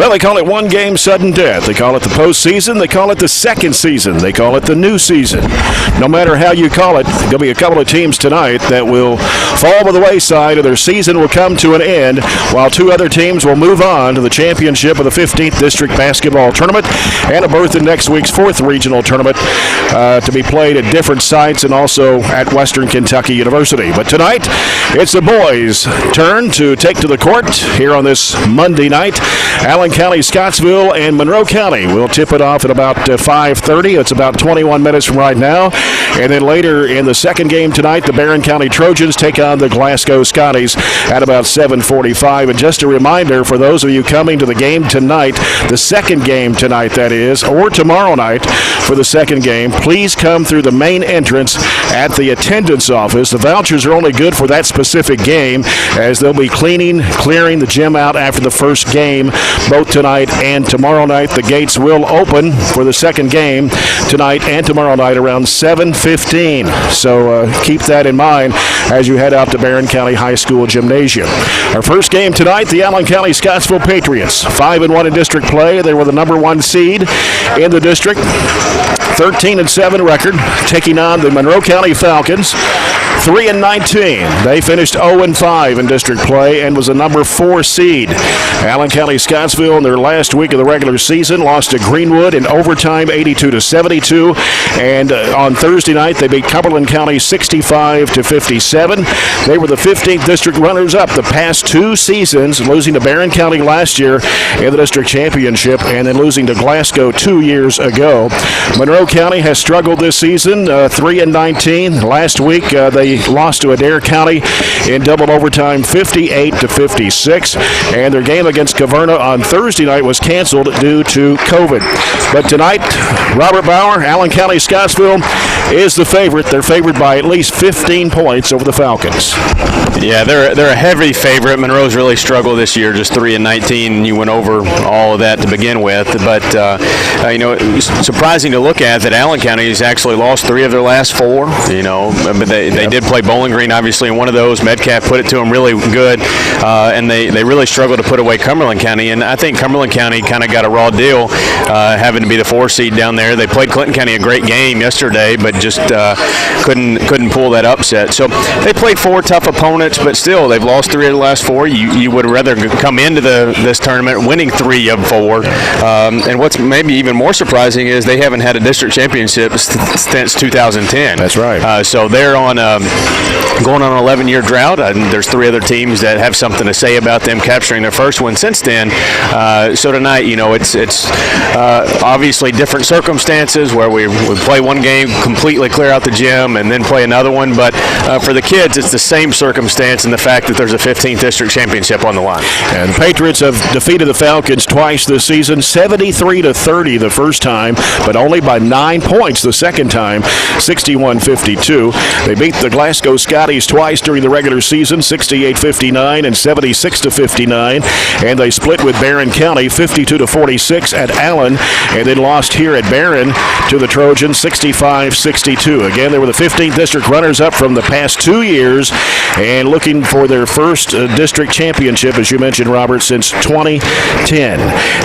Well, they call it one game sudden death. They call it the postseason. They call it the second season. They call it the new season. No matter how you call it, there'll be a couple of teams tonight that will fall by the wayside, and their season will come to an end, while two other teams will move on to the championship of the 15th District Basketball Tournament and a berth in next week's 4th Regional Tournament to be played at different sites and also at Western Kentucky University. But tonight, it's the boys' turn to take to the court here on this Monday night. Allen County, Scottsville, and Monroe County will tip it off at about 5:30. It's about 21 minutes from right now. And then later in the second game tonight, the Barren County Trojans take on the Glasgow Scotties at about 7:45. And just a reminder for those of you coming to the game tonight, the second game tonight, that is, or tomorrow night for the second game, please come through the main entrance at the attendance office. The vouchers are only good for that specific game, as they'll be clearing the gym out after the first game, both tonight and tomorrow night. The gates will open for the second game tonight and tomorrow night around 7:15. So keep that in mind as you head out to Barren County High School Gymnasium. Our first game tonight, the Allen County Scottsville Patriots, 5-1 in district play. They were the number 1 seed in the district, 13-7 record, taking on the Monroe County Falcons, 3-19. They finished 0-5 in district play and was a number 4 seed. Allen County Scottsville in their last week of the regular season lost to Greenwood in overtime 82-72. And on Thursday night, they beat Cumberland County 65-57. They were the 15th district runners-up the past 2 seasons, losing to Barren County last year in the district championship and then losing to Glasgow 2 years ago. Monroe County has struggled this season, 3-19. Last week, they lost to Adair County in double overtime 58-56. And their game against Caverna on Thursday night was canceled due to COVID. But tonight, Robert Bauer, Allen County Scottsville, is the favorite. They're favored by at least 15 points over the Falcons. Yeah, they're a heavy favorite. Monroe's really struggled this year, just 3-19. You went over all of that to begin with. But, it's surprising to look at that Allen County has actually lost 3 of their last 4. But they did play Bowling Green, obviously, in one of those. Metcalf put it to them really good, and they really struggled to put away Cumberland County. And I think Cumberland County kind of got a raw deal, having to be the 4 seed down there. They played Clinton County a great game yesterday, but just couldn't pull that upset. So they played 4 tough opponents, but still they've lost 3 of the last 4. You would rather come into this tournament winning 3 of 4. And what's maybe even more surprising is they haven't had a district championship since 2010. That's right. So they're going on an 11-year drought. There's 3 other teams that have something to say about them capturing their first one since then. So tonight, it's obviously different circumstances where we play one game, completely clear out the gym, and then play another one. But for the kids, it's the same circumstance in the fact that there's a 15th district championship on the line. And the Patriots have defeated the Falcons twice this season, 73-30 the first time, but only by 9 points the second time, 61-52. They beat the Glasgow Scotties twice during the regular season, 68-59 and 76-59. And they split with Barren County, 52-46 at Allen, and then lost here at Barren to the Trojans, 65-62. Again, they were the 15th district runners-up from the past 2 years and looking for their first district championship, as you mentioned, Robert, since 2010.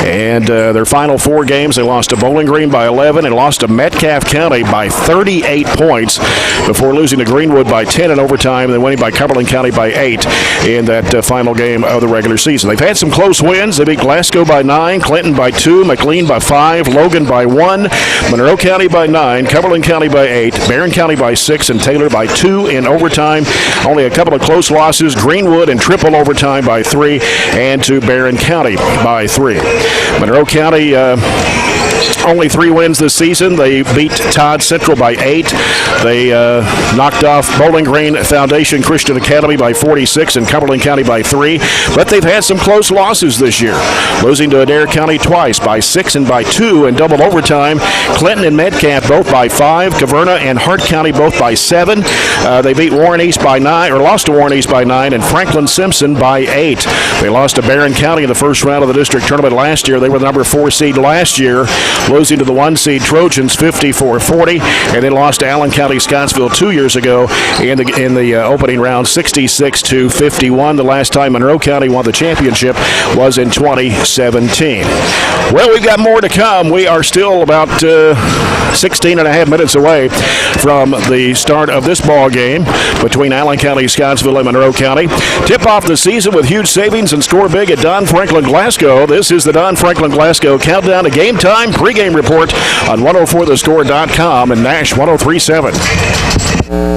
And their final 4 games, they lost to Bowling Green by 11 and lost to Metcalf County by 38 points before losing to Greenwood by 10 in overtime and then winning by Cumberland County by 8 in that final game of the regular season. They've had some close wins. They beat Glasgow by 9, Clinton by 2, McLean by 5, Logan by 1, Monroe County by 9, Cumberland County by 8, Barren County by 6, and Taylor by 2 in overtime. Only a couple of close losses, Greenwood in triple overtime by 3, and to Barren County by 3. Monroe County only 3 wins this season. They beat Todd Central by 8. They knocked off Bowling Green Foundation Christian Academy by 46 and Cumberland County by 3. But they've had some close losses this year, losing to Adair County twice by 6 and by 2 in double overtime. Clinton and Metcalf both by 5. Caverna and Hart County both by 7. They beat Warren East by 9, or lost to Warren East by 9, and Franklin Simpson by 8. They lost to Barren County in the first round of the district tournament last year. They were the number 4 seed last year, losing to the 1 seed Trojans 54-40, and then lost to Allen County Scottsville 2 years ago in the opening round 66-51. The last time Monroe County won the championship was in 2017. Well, we've got more to come. We are still about 16 and a half minutes away from the start of this ball game between Allen County, Scottsville, and Monroe County. Tip off the season with huge savings and score big at Don Franklin Glasgow. This is the Don Franklin Glasgow Countdown to Game Time pregame report on 104thescore.com and Nash 103.7.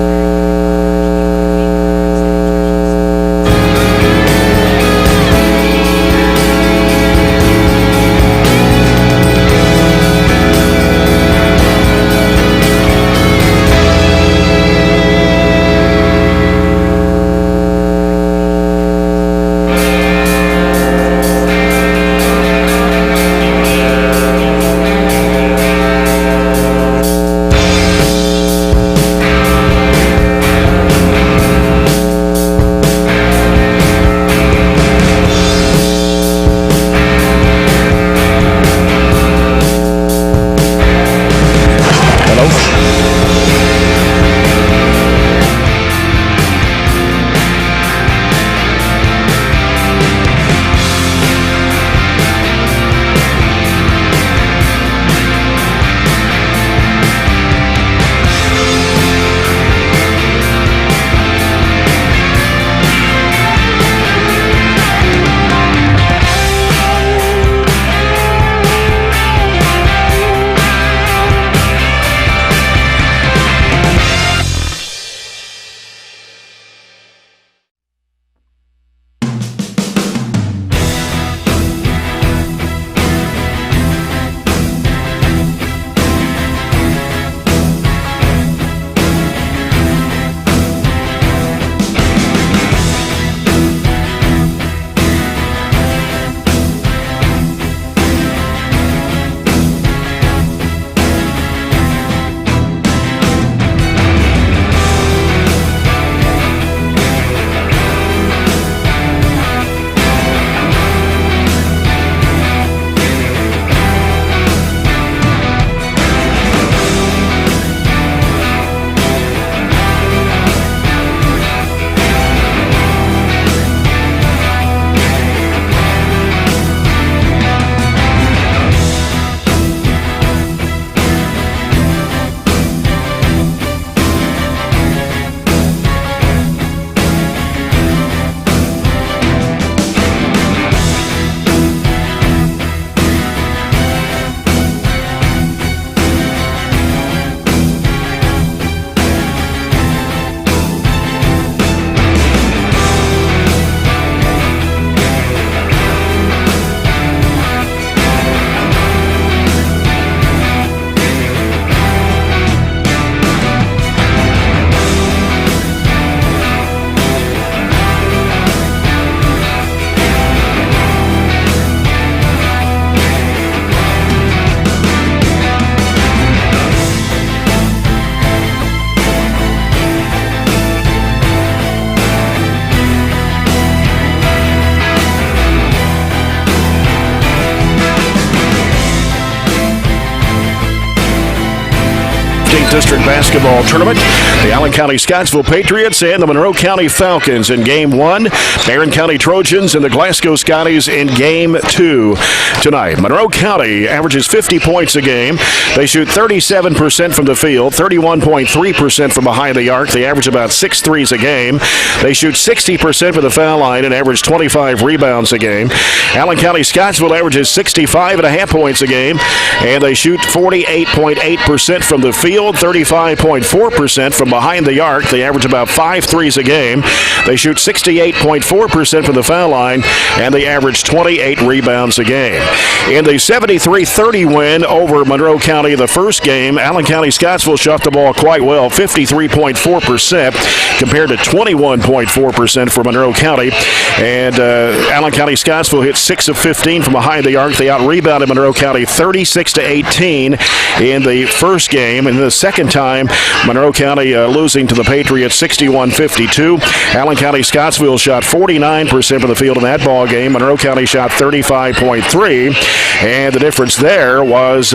District Basketball Tournament. The Allen County Scottsville Patriots and the Monroe County Falcons in Game 1. Barren County Trojans and the Glasgow Scotties in Game 2 tonight. Monroe County averages 50 points a game. They shoot 37% from the field, 31.3% from behind the arc. They average about 6 threes a game. They shoot 60% from the foul line and average 25 rebounds a game. Allen County Scottsville averages 65.5 points a game, and they shoot 48.8% from the field, 35.4% from behind the arc. They average about 5 threes a game. They shoot 68.4% from the foul line, and they average 28 rebounds a game. In the 73-30 win over Monroe County the first game, Allen County Scottsville shot the ball quite well, 53.4% compared to 21.4% for Monroe County. And Allen County Scottsville hit 6 of 15 from behind the arc. They out-rebounded Monroe County 36-18 in the first game. In the second time. Monroe County losing to the Patriots 61-52. Allen County-Scottsville shot 49% from the field in that ball game. Monroe County shot 35.3, and the difference there was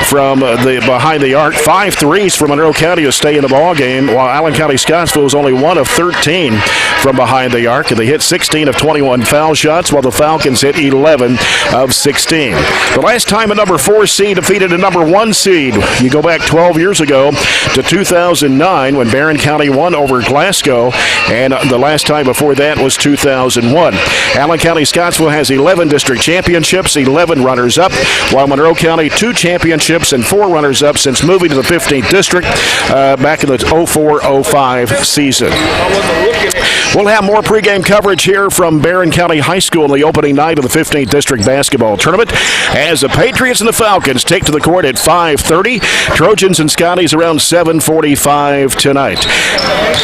from the behind the arc, 5 threes for Monroe County to stay in the ball game, while Allen County-Scottsville was only 1 of 13 from behind the arc, and they hit 16 of 21 foul shots, while the Falcons hit 11 of 16. The last time a number 4 seed defeated a number 1 seed, you go back 12 years ago to 2009 when Barren County won over Glasgow, and the last time before that was 2001. Allen County-Scottsville has 11 district championships, 11 runners-up, while Monroe County 2 championships and 4 runners-up since moving to the 15th district back in the 04-05 season. We'll have more pregame coverage here from Barren County High School in the opening night of the 15th District Basketball Tournament as the Patriots and the Falcons take to the court at 5:30. Trojans and Scotties around 7:45 tonight.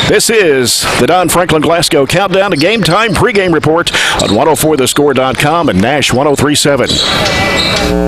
This is the Don Franklin Glasgow Countdown to Game Time pregame report on 104thescore.com and Nash 103.7.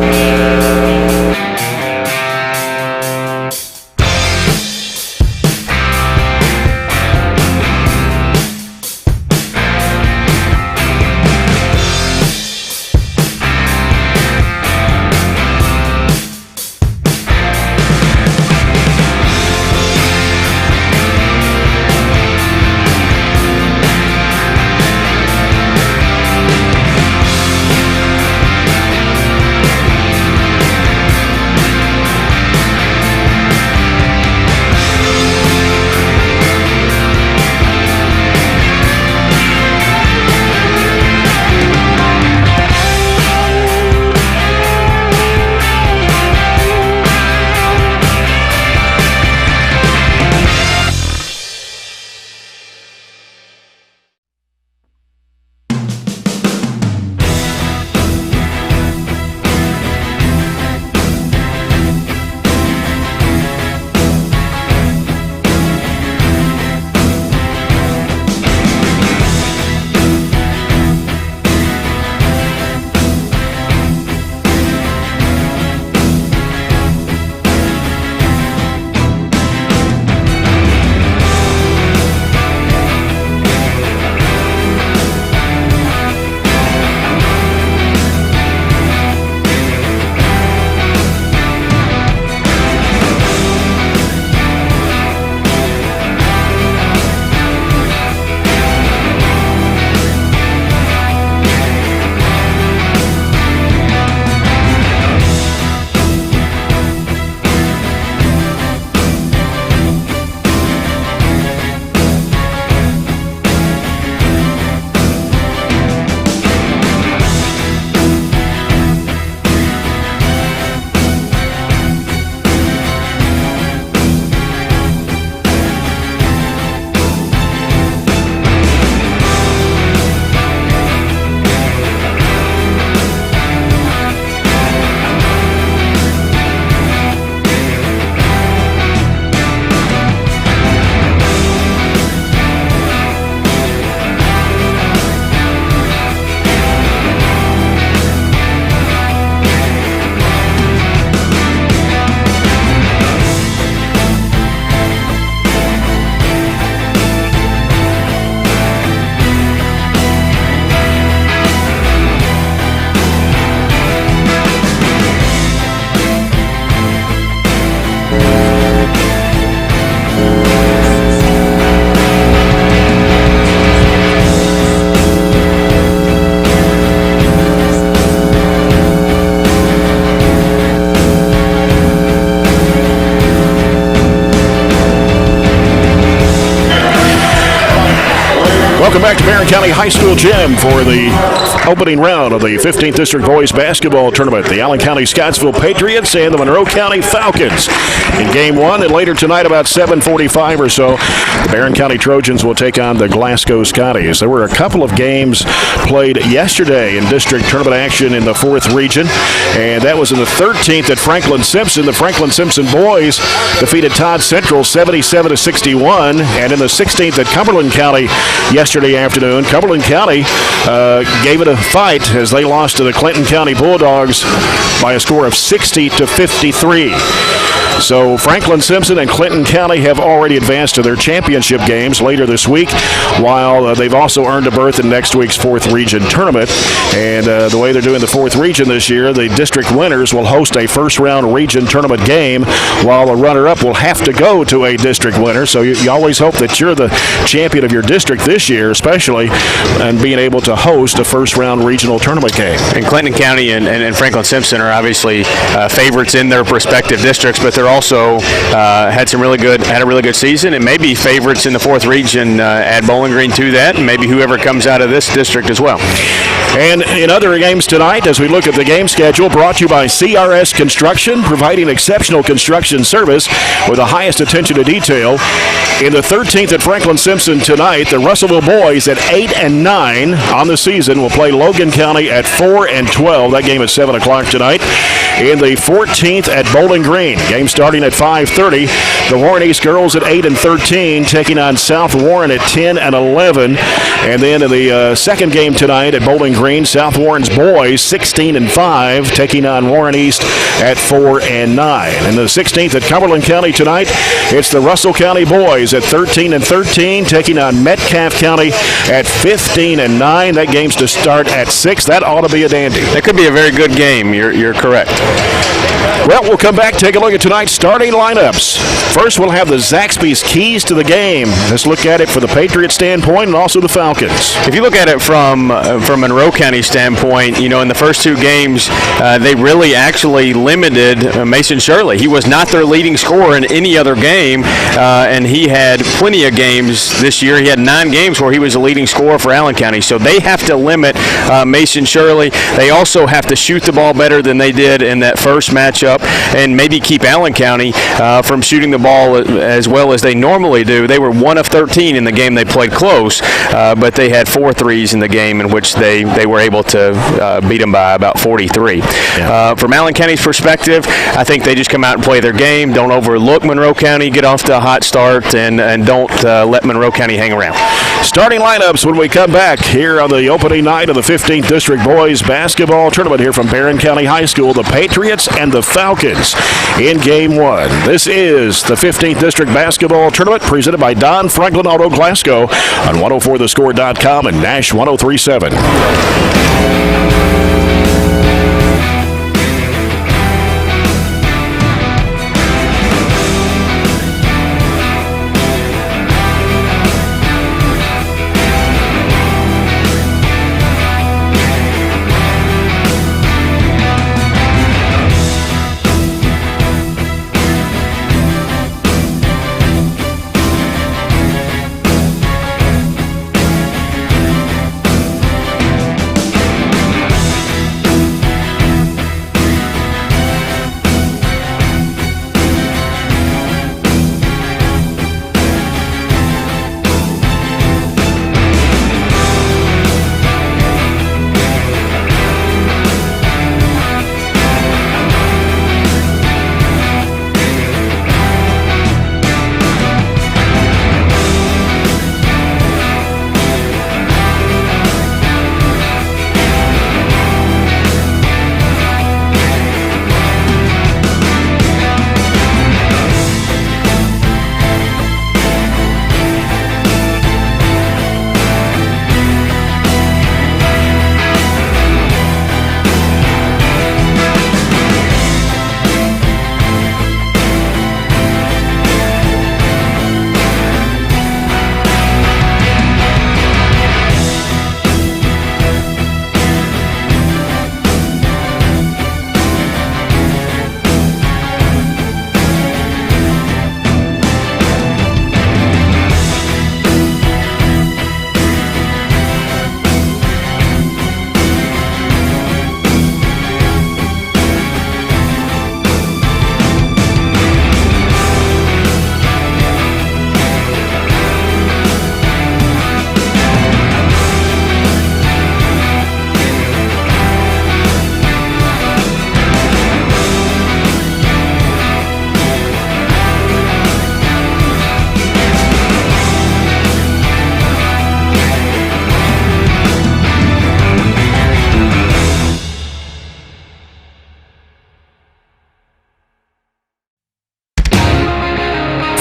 Welcome back to Barren County High School Gym for the opening round of the 15th District Boys Basketball Tournament. The Allen County-Scottsville Patriots and the Monroe County Falcons in Game 1. And later tonight, about 7:45 or so, the Barren County Trojans will take on the Glasgow Scotties. There were a couple of games played yesterday in district tournament action in the 4th region, and that was in the 13th at Franklin Simpson. The Franklin Simpson boys defeated Todd Central 77-61, and in the 16th at Cumberland County yesterday afternoon, Cumberland County gave it a fight as they lost to the Clinton County Bulldogs by a score of 60-53. So Franklin Simpson and Clinton County have already advanced to their championship games later this week, while they've also earned a berth in next week's 4th Region tournament. And the way they're doing the 4th Region this year, the district winners will host a first-round region tournament game, while the runner-up will have to go to a district winner. So you always hope that you're the champion of your district this year, especially, and being able to host a first-round regional tournament game. And Clinton County and Franklin Simpson are obviously favorites in their respective districts, but they're also had a really good season, and maybe favorites in the 4th Region. Add Bowling Green to that, and maybe whoever comes out of this district as well. And in other games tonight, as we look at the game schedule, brought to you by CRS Construction, providing exceptional construction service with the highest attention to detail. In the 13th at Franklin Simpson tonight, the Russellville boys at 8-9 on the season will play Logan County at 4-12. That game at 7 o'clock tonight. In the 14th at Bowling Green, game starting at 5:30. The Warren East girls at 8-13, taking on South Warren at 10-11. And then in the second game tonight at Bowling Green, South Warren's boys 16-5, taking on Warren East at 4-9. And the 16th at Cumberland County tonight, it's the Russell County boys at 13-13, taking on Metcalfe County at 15-9. That game's to start at 6. That ought to be a dandy. That could be a very good game. You're correct. Well, we'll come back, take a look at tonight's starting lineups. First, we'll have the Zaxby's keys to the game. Let's look at it for the Patriots standpoint and also the Falcons. If you look at it from Monroe County standpoint, in the first 2 games, they really actually limited Mason Shirley. He was not their leading scorer in any other game, and he had plenty of games this year. He had 9 games where he was a leading scorer for Allen County, so they have to limit Mason Shirley. They also have to shoot the ball better than they did in that first matchup, and maybe keep Allen County from shooting the ball as well as they normally do. They were 1 of 13 in the game they played close, but they had 4 threes in the game in which they were able to beat them by about 43. Yeah. From Allen County's perspective, I think they just come out and play their game. Don't overlook Monroe County, get off to a hot start, and don't let Monroe County hang around. Starting lineups when we come back here on the opening night of the 15th District Boys Basketball Tournament here from Barren County High School. The Patriots and the Falcons in Game 1. This is the 15th District Basketball Tournament presented by Don Franklin Auto Glasgow on 104thescore.com and Nash 103.7.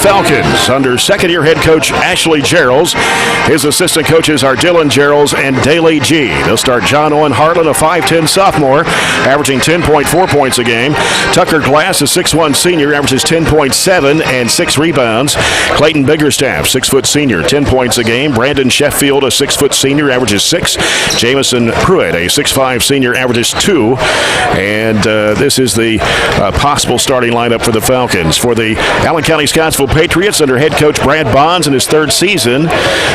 Falcons under second-year head coach Ashley Geralds. His assistant coaches are Dylan Geralds and Daly G. They'll start John Owen Harlan, a 5'10 sophomore, averaging 10.4 points a game. Tucker Glass, a 6'1 senior, averages 10.7 and 6 rebounds. Clayton Biggerstaff, 6' senior, 10 points a game. Brandon Sheffield, a 6' senior, averages 6. Jamison Pruitt, a 6'5 senior, averages 2. And this is the possible starting lineup for the Falcons. For the Allen County-Scottsville Patriots under head coach Brad Bonds in his third season.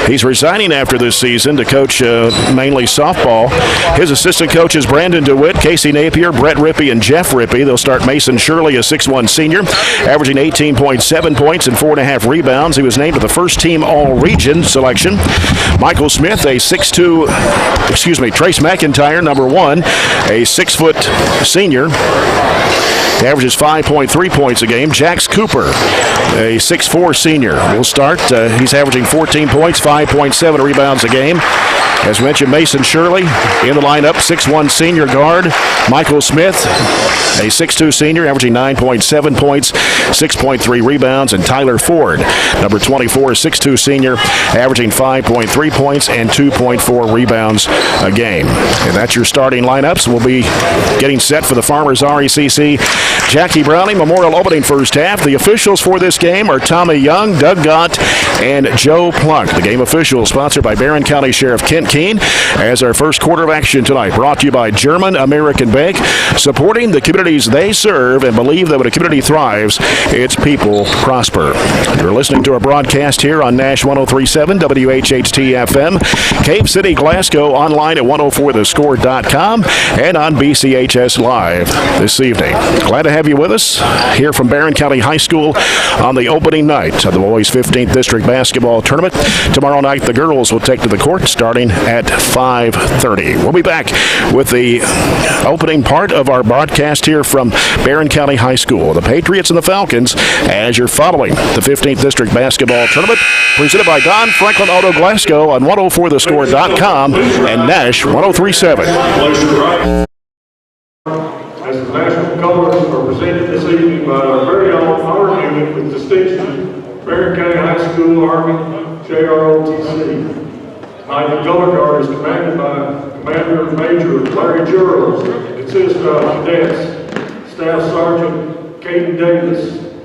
He's resigning after this season to coach mainly softball. His assistant coaches Brandon DeWitt, Casey Napier, Brett Rippey, and Jeff Rippey. They'll start Mason Shirley, a 6'1 senior, averaging 18.7 points and 4.5 rebounds. He was named to the first team all-region selection. Michael Smith, a 6'2", Trace McIntyre, number 1, a 6' senior. He averages 5.3 points a game. Jax Cooper, a 6'4 senior, will start. He's averaging 14 points, 5.7 rebounds a game. As mentioned, Mason Shirley in the lineup, 6'1 senior guard. Michael Smith, a 6'2 senior, averaging 9.7 points, 6.3 rebounds. And Tyler Ford, number 24, 6'2 senior, averaging 5.3 points and 2.4 rebounds a game. And that's your starting lineups. We'll be getting set for the Farmers RECC Jackie Browning Memorial opening first half. The officials for this game are Tommy Young, Doug Gott, and Joe Plunk. The game official sponsored by Barren County Sheriff Kent Keene. As our first quarter of action tonight, brought to you by German American Bank, supporting the communities they serve and believe that when a community thrives, its people prosper. You're listening to a broadcast here on Nash 103.7 WHHT-FM, Cape City, Glasgow, online at 104thescore.com, and on BCHS Live this evening. Glad to have you with us here from Barren County High School on the opening night of the Boys 15th District Basketball Tournament. Tomorrow night, the girls will take to the court starting at 5:30. We'll be back with the opening part of our broadcast here from Barren County High School. The Patriots and the Falcons as you're following the 15th District Basketball Tournament, presented by Don Franklin Auto Glasgow on 104thescore.com and Nash 103.7. As the national colors are presented this evening by our very own honor unit with distinction, Barren County High School Army JROTC. Tonight, the color guard is commanded by Commander Major Larry Geralds. It consists of cadets, Staff Sergeant Caden Davis,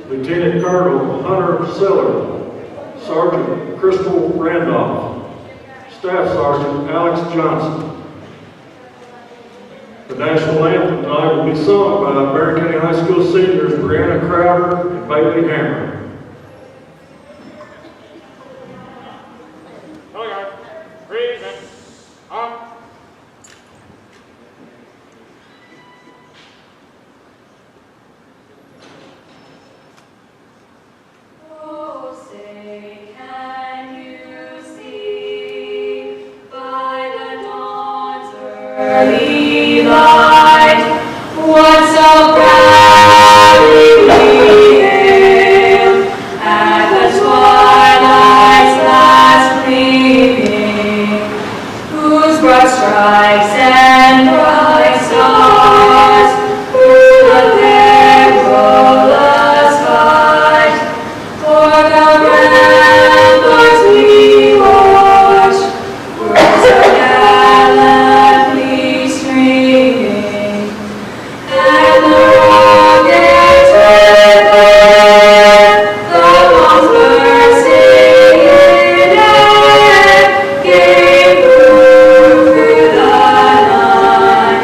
Lieutenant Colonel Hunter Seller, Sergeant Crystal Randolph, Staff Sergeant Alex Johnson. The national anthem tonight will be sung by Barren County High School seniors Brianna Crowder and Bailey Hammer. Early light, what so proudly we hail at the twilight's last gleaming, whose broad stripes and bright stars through the perilous fight, o'er the ramparts we watch, words of gallantly streaming, and the rockets red glare, the bombs bursting in air, gave proof through the night.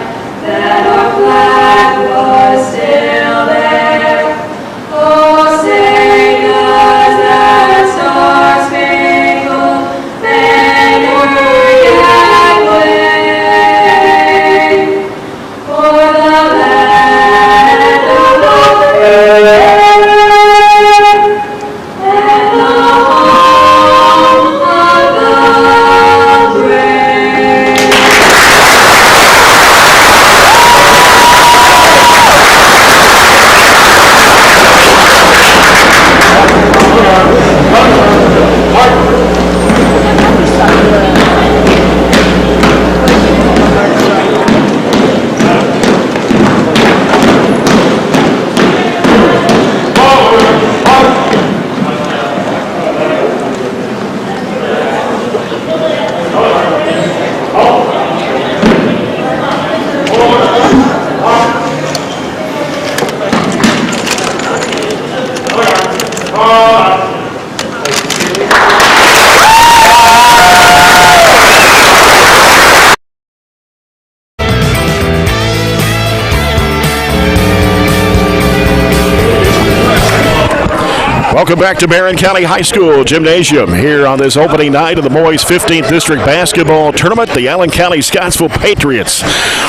Welcome back to Barren County High School Gymnasium here on this opening night of the boys' 15th District Basketball Tournament. The Allen County-Scottsville Patriots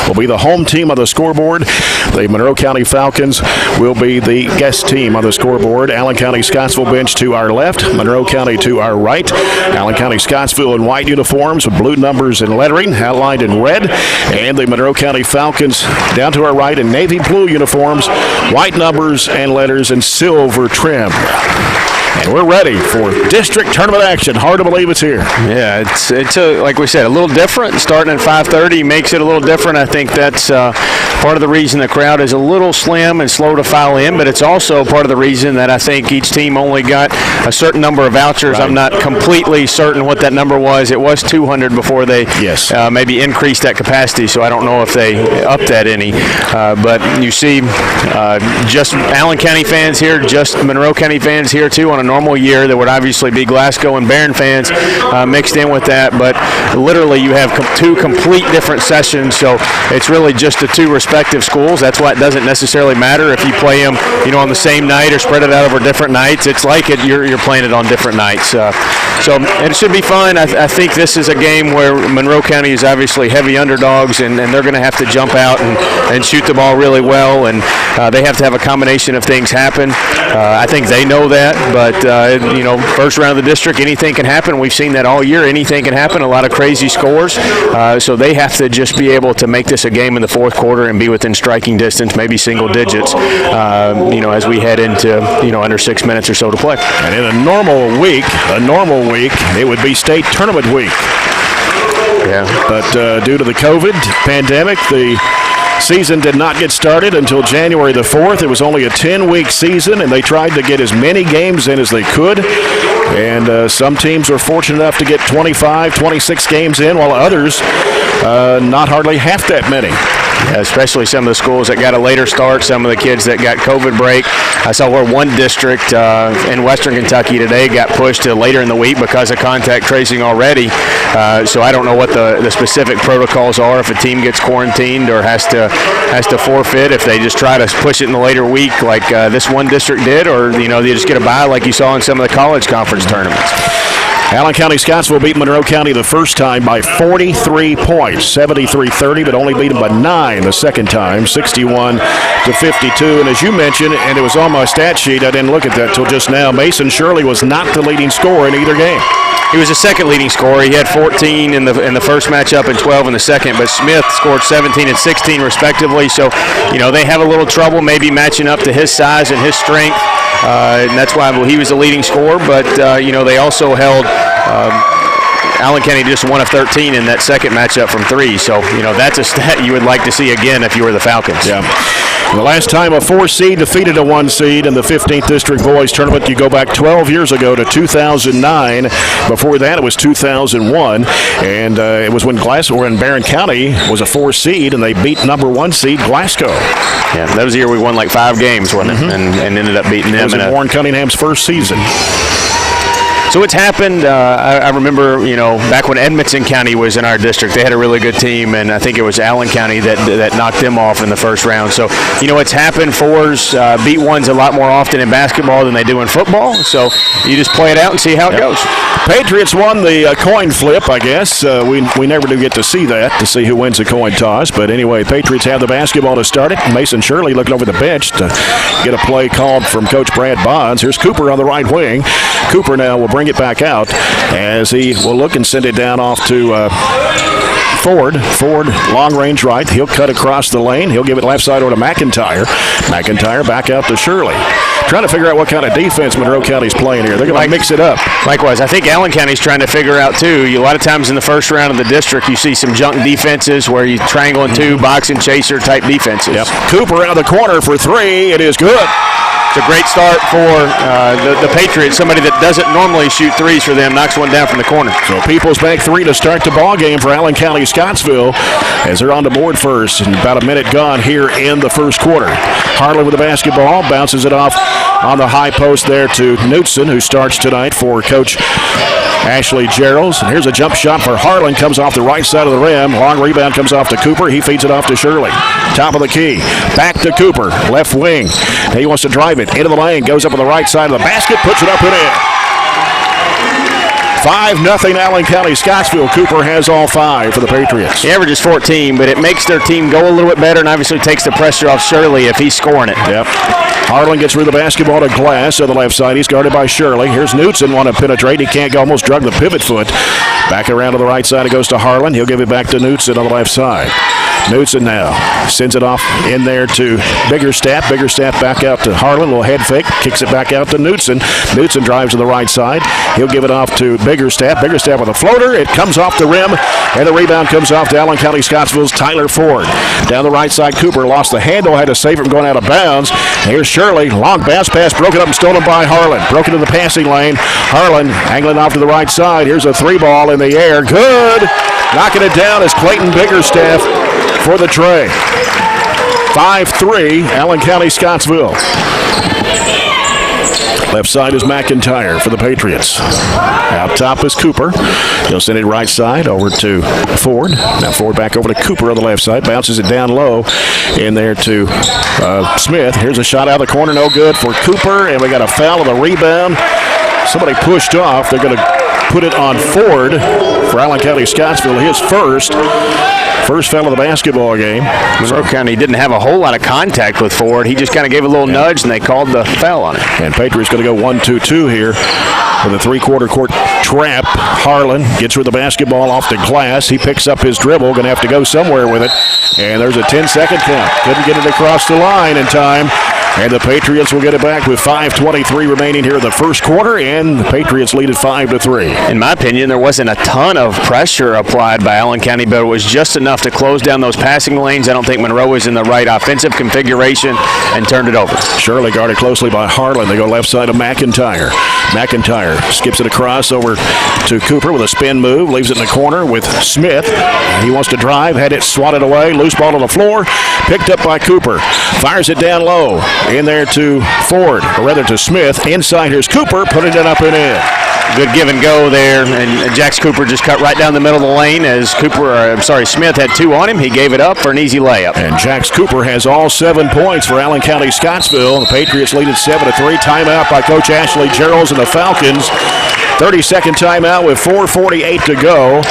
will be the home team on the scoreboard. The Monroe County Falcons will be the guest team on the scoreboard. Allen County-Scottsville bench to our left, Monroe County to our right. Allen County-Scottsville in white uniforms with blue numbers and lettering outlined in red. And the Monroe County Falcons down to our right in navy blue uniforms, white numbers and letters and silver trim. And we're ready for district tournament action. Hard to believe it's here. Yeah, it's like we said, a little different. Starting at 5:30 makes it a little different. I think that's part of the reason the crowd is a little slim and slow to file in, but it's also part of the reason that I think each team only got a certain number of vouchers. Right. I'm not completely certain what that number was. It was 200 before they maybe increased that capacity, so I don't know if they upped that any. But you see just Allen County fans here, just Monroe County fans here too. On a normal year, there would obviously be Glasgow and Barren fans mixed in with that, but literally you have two complete different sessions, so it's really just the two respective schools. That's why it doesn't necessarily matter if you play them, on the same night or spread it out over different nights. It's like you're playing it on different nights. So it should be fun. I think this is a game where Monroe County is obviously heavy underdogs, and they're going to have to jump out and shoot the ball really well, and they have to have a combination of things happen. I think they know that, but first round of the district, anything can happen. We've seen that all year. Anything can happen. A lot of crazy scores. So they have to just be able to make this a game in the fourth quarter and be within striking distance, maybe single digits, as we head into, under 6 minutes or so to play. And in a normal week, it would be state tournament week. Yeah. But due to the COVID pandemic, the season did not get started until January the 4th. It was only a 10-week season, and they tried to get as many games in as they could. And some teams were fortunate enough to get 25, 26 games in, while others not hardly half that many. Yeah, especially some of the schools that got a later start, some of the kids that got COVID break. I saw where one district in Western Kentucky today got pushed to later in the week because of contact tracing already. So I don't know what the specific protocols are, if a team gets quarantined or has to forfeit, if they just try to push it in the later week like this one district did, or they just get a bye like you saw in some of the college conference tournaments. Allen County-Scottsville beat Monroe County the first time by 43 points, 73-30, but only beat them by 9 the second time, 61-52. And as you mentioned, and it was on my stat sheet, I didn't look at that until just now, Mason Shirley was not the leading scorer in either game. He was the second leading scorer. He had 14 in the first matchup and 12 in the second, but Smith scored 17 and 16 respectively. So, they have a little trouble maybe matching up to his size and his strength. And that's why he was the leading scorer, but, they also held Allen County just 1 of 13 in that second matchup from 3. So, that's a stat you would like to see again if you were the Falcons. Yeah. The last time a 4 seed defeated a 1 seed in the 15th District Boys Tournament, you go back 12 years ago to 2009. Before that, it was 2001. And it was when Glasgow in Barren County was a 4 seed, and they beat number 1 seed Glasgow. Yeah, that was the year we won like 5 games, wasn't it? And ended up beating them. It was in Warren Cunningham's first season. So it's happened. I remember, back when Edmonson County was in our district, they had a really good team, and I think it was Allen County that knocked them off in the first round. So, it's happened. 4s beat 1s a lot more often in basketball than they do in football. So you just play it out and see how it goes. Patriots won the coin flip, I guess. We never do get to see that, to see who wins the coin toss. But anyway, Patriots have the basketball to start it. Mason Shirley looking over the bench to get a play called from Coach Brad Bonds. Here's Cooper on the right wing. Cooper now will bring it back out as he will look and send it down off to Ford, long range right. He'll cut across the lane. He'll give it left side over to McIntyre. McIntyre back out to Shirley. Trying to figure out what kind of defense Monroe County's playing here. They're going to mix it up. Likewise, I think Allen County's trying to figure out, too. A lot of times in the first round of the district, you see some junk defenses where you triangle and 2, box and chaser type defenses. Yep. Cooper out of the corner for 3. It is good. It's a great start for the Patriots. Somebody that doesn't normally shoot 3s for them knocks one down from the corner. So Peoples Bank 3 to start the ball game for Allen County-Scottsville as they're on the board first. And about a minute gone here in the first quarter. Harlan with the basketball, bounces it off on the high post there to Knutson, who starts tonight for Coach Ashley Geralds. And here's a jump shot for Harlan. Comes off the right side of the rim. Long rebound comes off to Cooper. He feeds it off to Shirley. Top of the key. Back to Cooper. Left wing. He wants to drive it. it into the lane, goes up on the right side of the basket, puts it up and in. 5-0 Allen County-Scottsville. Cooper has all 5 for the Patriots. He averages 14, but it makes their team go a little bit better and obviously takes the pressure off Shirley if he's scoring it. Yep. Harlan gets rid of the basketball to Glass on the left side. He's guarded by Shirley. Here's Knutson, want to penetrate. He can't go, almost drug the pivot foot. Back around to the right side. It goes to Harlan. He'll give it back to Knutson on the left side. Knutson now sends it off in there to Biggerstaff. Biggerstaff back out to Harlan. Little head fake. Kicks it back out to Knutson. Knutson drives to the right side. He'll give it off to Biggerstaff. Biggerstaff with a floater. It comes off the rim, and the rebound comes off to Allen County-Scottsville's Tyler Ford. Down the right side, Cooper lost the handle, had to save it from going out of bounds. Here's Shirley. Long bounce pass broken up and stolen by Harlan. Broken in the passing lane. Harlan angling off to the right side. Here's a 3-ball in the air. Good. Knocking it down is Clayton Biggerstaff for the tray. 5-3, Allen County-Scottsville. Left side is McIntyre for the Patriots. Out top is Cooper. He'll send it right side over to Ford. Now Ford back over to Cooper on the left side. Bounces it down low in there to Smith. Here's a shot out of the corner. No good for Cooper. And we got a foul on the rebound. Somebody pushed off. They're going to put it on Ford for Allen County-Scottsville. His first foul of the basketball game. Monroe County didn't have a whole lot of contact with Ford. He just kind of gave a little nudge, and they called the foul on it. And Patriots going to go 1-2-2 here with a three-quarter court trap. Harlan gets with the basketball off the glass. He picks up his dribble, going to have to go somewhere with it. And there's a 10-second count. Couldn't get it across the line in time. And the Patriots will get it back with 5:23 remaining here in the first quarter, and the Patriots lead at 5-3. In my opinion, there wasn't a ton of pressure applied by Allen County, but it was just enough to close down those passing lanes. I don't think Monroe was in the right offensive configuration and turned it over. Shirley guarded closely by Harlan. They go left side of McIntyre. McIntyre skips it across over to Cooper with a spin move, leaves it in the corner with Smith. He wants to drive, had it swatted away, loose ball on the floor, picked up by Cooper. Fires it down low. In there to Ford, or rather to Smith. Inside, here's Cooper, putting it up and in. Good give and go there, and Jax Cooper just cut right down the middle of the lane as Smith had 2 on him. He gave it up for an easy layup. And Jax Cooper has all 7 points for Allen County-Scottsville. The Patriots lead at 7-3. Timeout by Coach Ashley Geralds and the Falcons. 30-second timeout with 4:48 to go.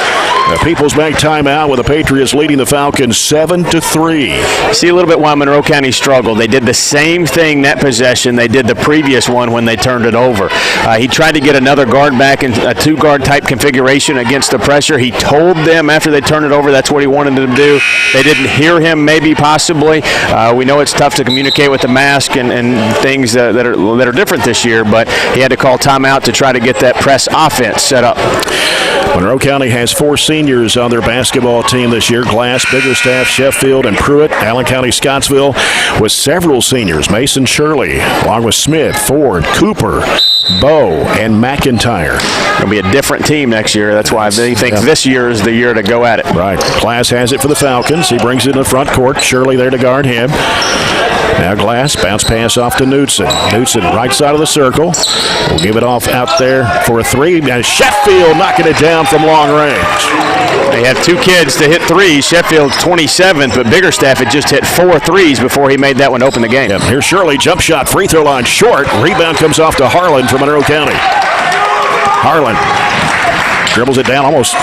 The People's Bank timeout with the Patriots leading the Falcons 7-3. See a little bit why Monroe County struggled. They did the same thing that possession they did the previous one when they turned it over. He tried to get another guard back in a 2-guard type configuration against the pressure. He told them after they turned it over that's what he wanted them to do. They didn't hear him, maybe, possibly. We know it's tough to communicate with the mask and things that are different this year, but he had to call timeout to try to get that press offense set up. Monroe County has 4 seniors on their basketball team this year. Glass, Biggerstaff, Sheffield, and Pruitt. Allen County-Scottsville with several seniors. Mason Shirley, along with Smith, Ford, Cooper, Bowe, and McIntyre. It'll be a different team next year. That's why they think this year is the year to go at it. Right. Glass has it for the Falcons. He brings it in the front court. Shirley there to guard him. Now Glass, bounce pass off to Knutson. Knutson, right side of the circle. We'll give it off out there for a 3. And Sheffield knocking it down from long range. They have 2 kids to hit 3s. Sheffield's 27th, but Biggerstaff had just hit 4 threes before he made that one open the game. Yep. Here's Shirley, jump shot, free throw line short. Rebound comes off to Harlan from Monroe County. Harlan dribbles it down, almost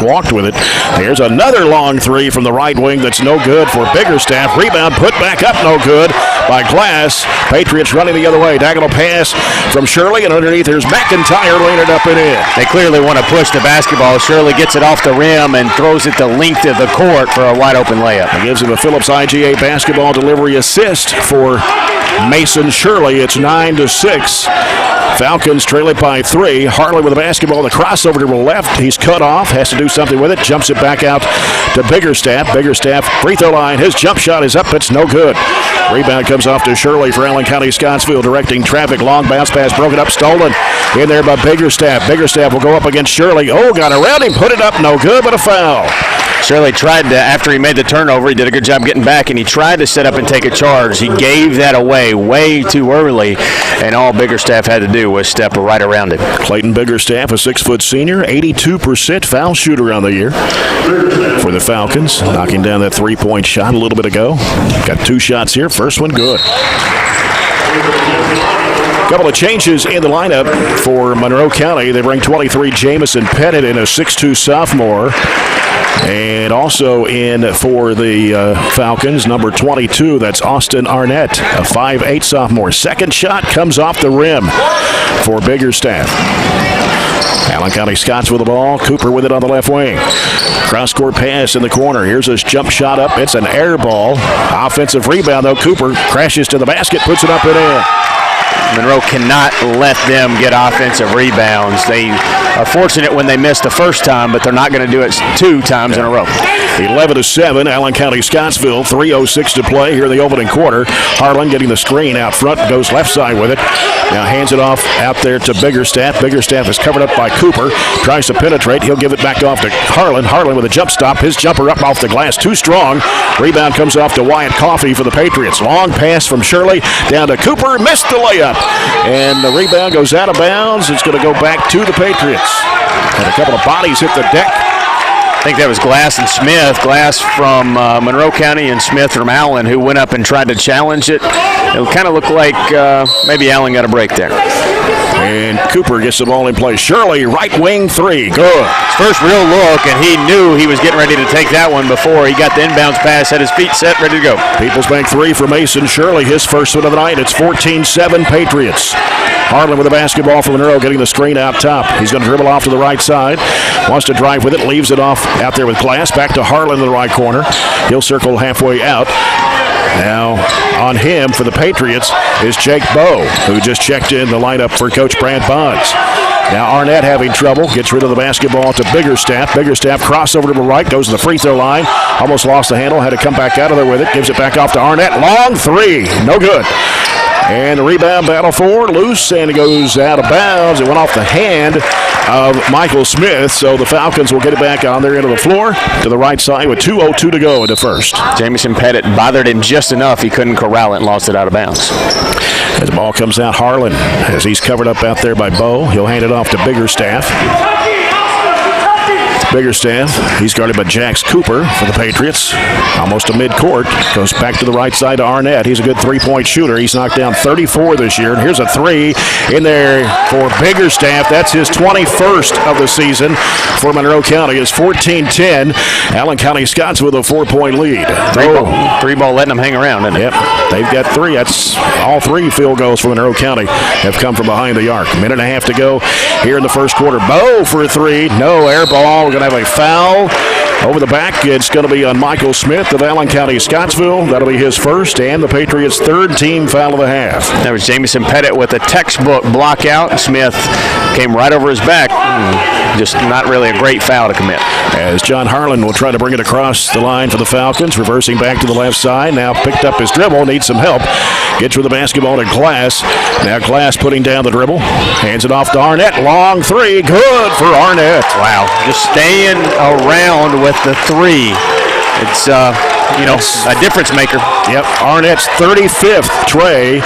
walked with it. Here's another long 3 from the right wing that's no good for Biggerstaff. Rebound put back up, no good by Glass. Patriots running the other way. Diagonal pass from Shirley, and underneath there's McIntyre laying it up and in. They clearly want to push the basketball. Shirley gets it off the rim and throws it the length of the court for a wide open layup. It gives him a Phillips IGA basketball delivery assist for Mason Shirley. It's 9-6. Falcons trail it by 3. Harlan with the basketball, the crossover to the left. He's cut off, has to do something with it. Jumps it back out to Biggerstaff. Biggerstaff, free throw line. His jump shot is up. It's no good. Rebound comes off to Shirley for Allen County-Scottsville, directing traffic. Long bounce pass, broken up, stolen. In there by Biggerstaff. Biggerstaff will go up against Shirley. Oh, got around him, put it up, no good, but a foul. Shirley tried to, after he made the turnover, he did a good job getting back, and he tried to set up and take a charge. He gave that away way too early, and all Biggerstaff had to do was step right around it. Clayton Biggerstaff, a 6-foot senior, 82% foul shooter on the year. for the Falcons, knocking down that three-point shot a little bit ago. Got 2 shots here. First one good. Couple of changes in the lineup for Monroe County. They bring 23 Jamison Pettit in, a 6'2 sophomore. And also in for the Falcons, number 22, that's Austin Arnett, a 5'8 sophomore. Second shot comes off the rim for Biggerstaff. Allen County-Scottsville with the ball. Cooper with it on the left wing. Cross-court pass in the corner. Here's his jump shot up. It's an air ball. Offensive rebound, though. Cooper crashes to the basket, puts it up and in. Monroe cannot let them get offensive rebounds. They are fortunate when they miss the first time, but they're not going to do it 2 times in a row. 11-7, Allen County-Scottsville, 3:06 to play here in the opening quarter. Harlan getting the screen out front, goes left side with it. Now hands it off out there to Biggerstaff. Biggerstaff is covered up by Cooper. Tries to penetrate. He'll give it back off to Harlan. Harlan with a jump stop. His jumper up off the glass, too strong. Rebound comes off to Wyatt Coffey for the Patriots. Long pass from Shirley down to Cooper. Missed the layup. And the rebound goes out of bounds. It's going to go back to the Patriots. And a couple of bodies hit the deck. I think that was Glass and Smith. Glass from Monroe County and Smith from Allen, who went up and tried to challenge it. It kind of looked like maybe Allen got a break there. And Cooper gets the ball in play. Shirley, right wing 3. Good. His first real look, and he knew he was getting ready to take that one before he got the inbounds pass, had his feet set, ready to go. Peoples Bank 3 for Mason Shirley, his first one of the night. It's 14-7 Patriots. Harlan with the basketball for Monroe, getting the screen out top. He's going to dribble off to the right side. Wants to drive with it, leaves it off out there with Glass. Back to Harlan in the right corner. He'll circle halfway out. Now on him for the Patriots is Jake Bowe, who just checked in the lineup for Coach Brad Bonds. Now Arnett having trouble, gets rid of the basketball to Biggerstaff. Biggerstaff crossover to the right, goes to the free throw line. Almost lost the handle, had to come back out of there with it. Gives it back off to Arnett. Long 3, no good. And the rebound battle for loose, and it goes out of bounds. It went off the hand of Michael Smith, so the Falcons will get it back on their end of the floor to the right side with 2:02 to go in the first. Jamison Pettit bothered him just enough. He couldn't corral it and lost it out of bounds. As the ball comes out, Harlan, as he's covered up out there by Bowe, he'll hand it off to Biggerstaff. Biggerstaff, he's guarded by Jax Cooper for the Patriots. Almost to midcourt. Goes back to the right side to Arnett. He's a good 3-point shooter. He's knocked down 34 this year. And here's a 3 in there for Biggerstaff. That's his 21st of the season for Monroe County. It's 14-10. Allen County-Scottsville with a 4-point lead. Three ball letting them hang around, isn't it? Yep, they've got 3. That's all 3 field goals for Monroe County have come from behind the arc. Minute and a half to go here in the first quarter. Bowe for a 3. No air ball. We're going to have a foul over the back. It's going to be on Michael Smith of Allen County-Scottsville. That'll be his first and the Patriots' 3rd team foul of the half. That was Jamison Pettit with a textbook block out. Smith came right over his back. Just not really a great foul to commit. As John Harlan will try to bring it across the line for the Falcons, reversing back to the left side. Now picked up his dribble, needs some help. Gets with the basketball to Glass. Now Glass putting down the dribble. Hands it off to Arnett. Long 3. Good for Arnett. Wow. Just staying around with the 3. It's, a difference maker. Yep. Arnett's 35th tray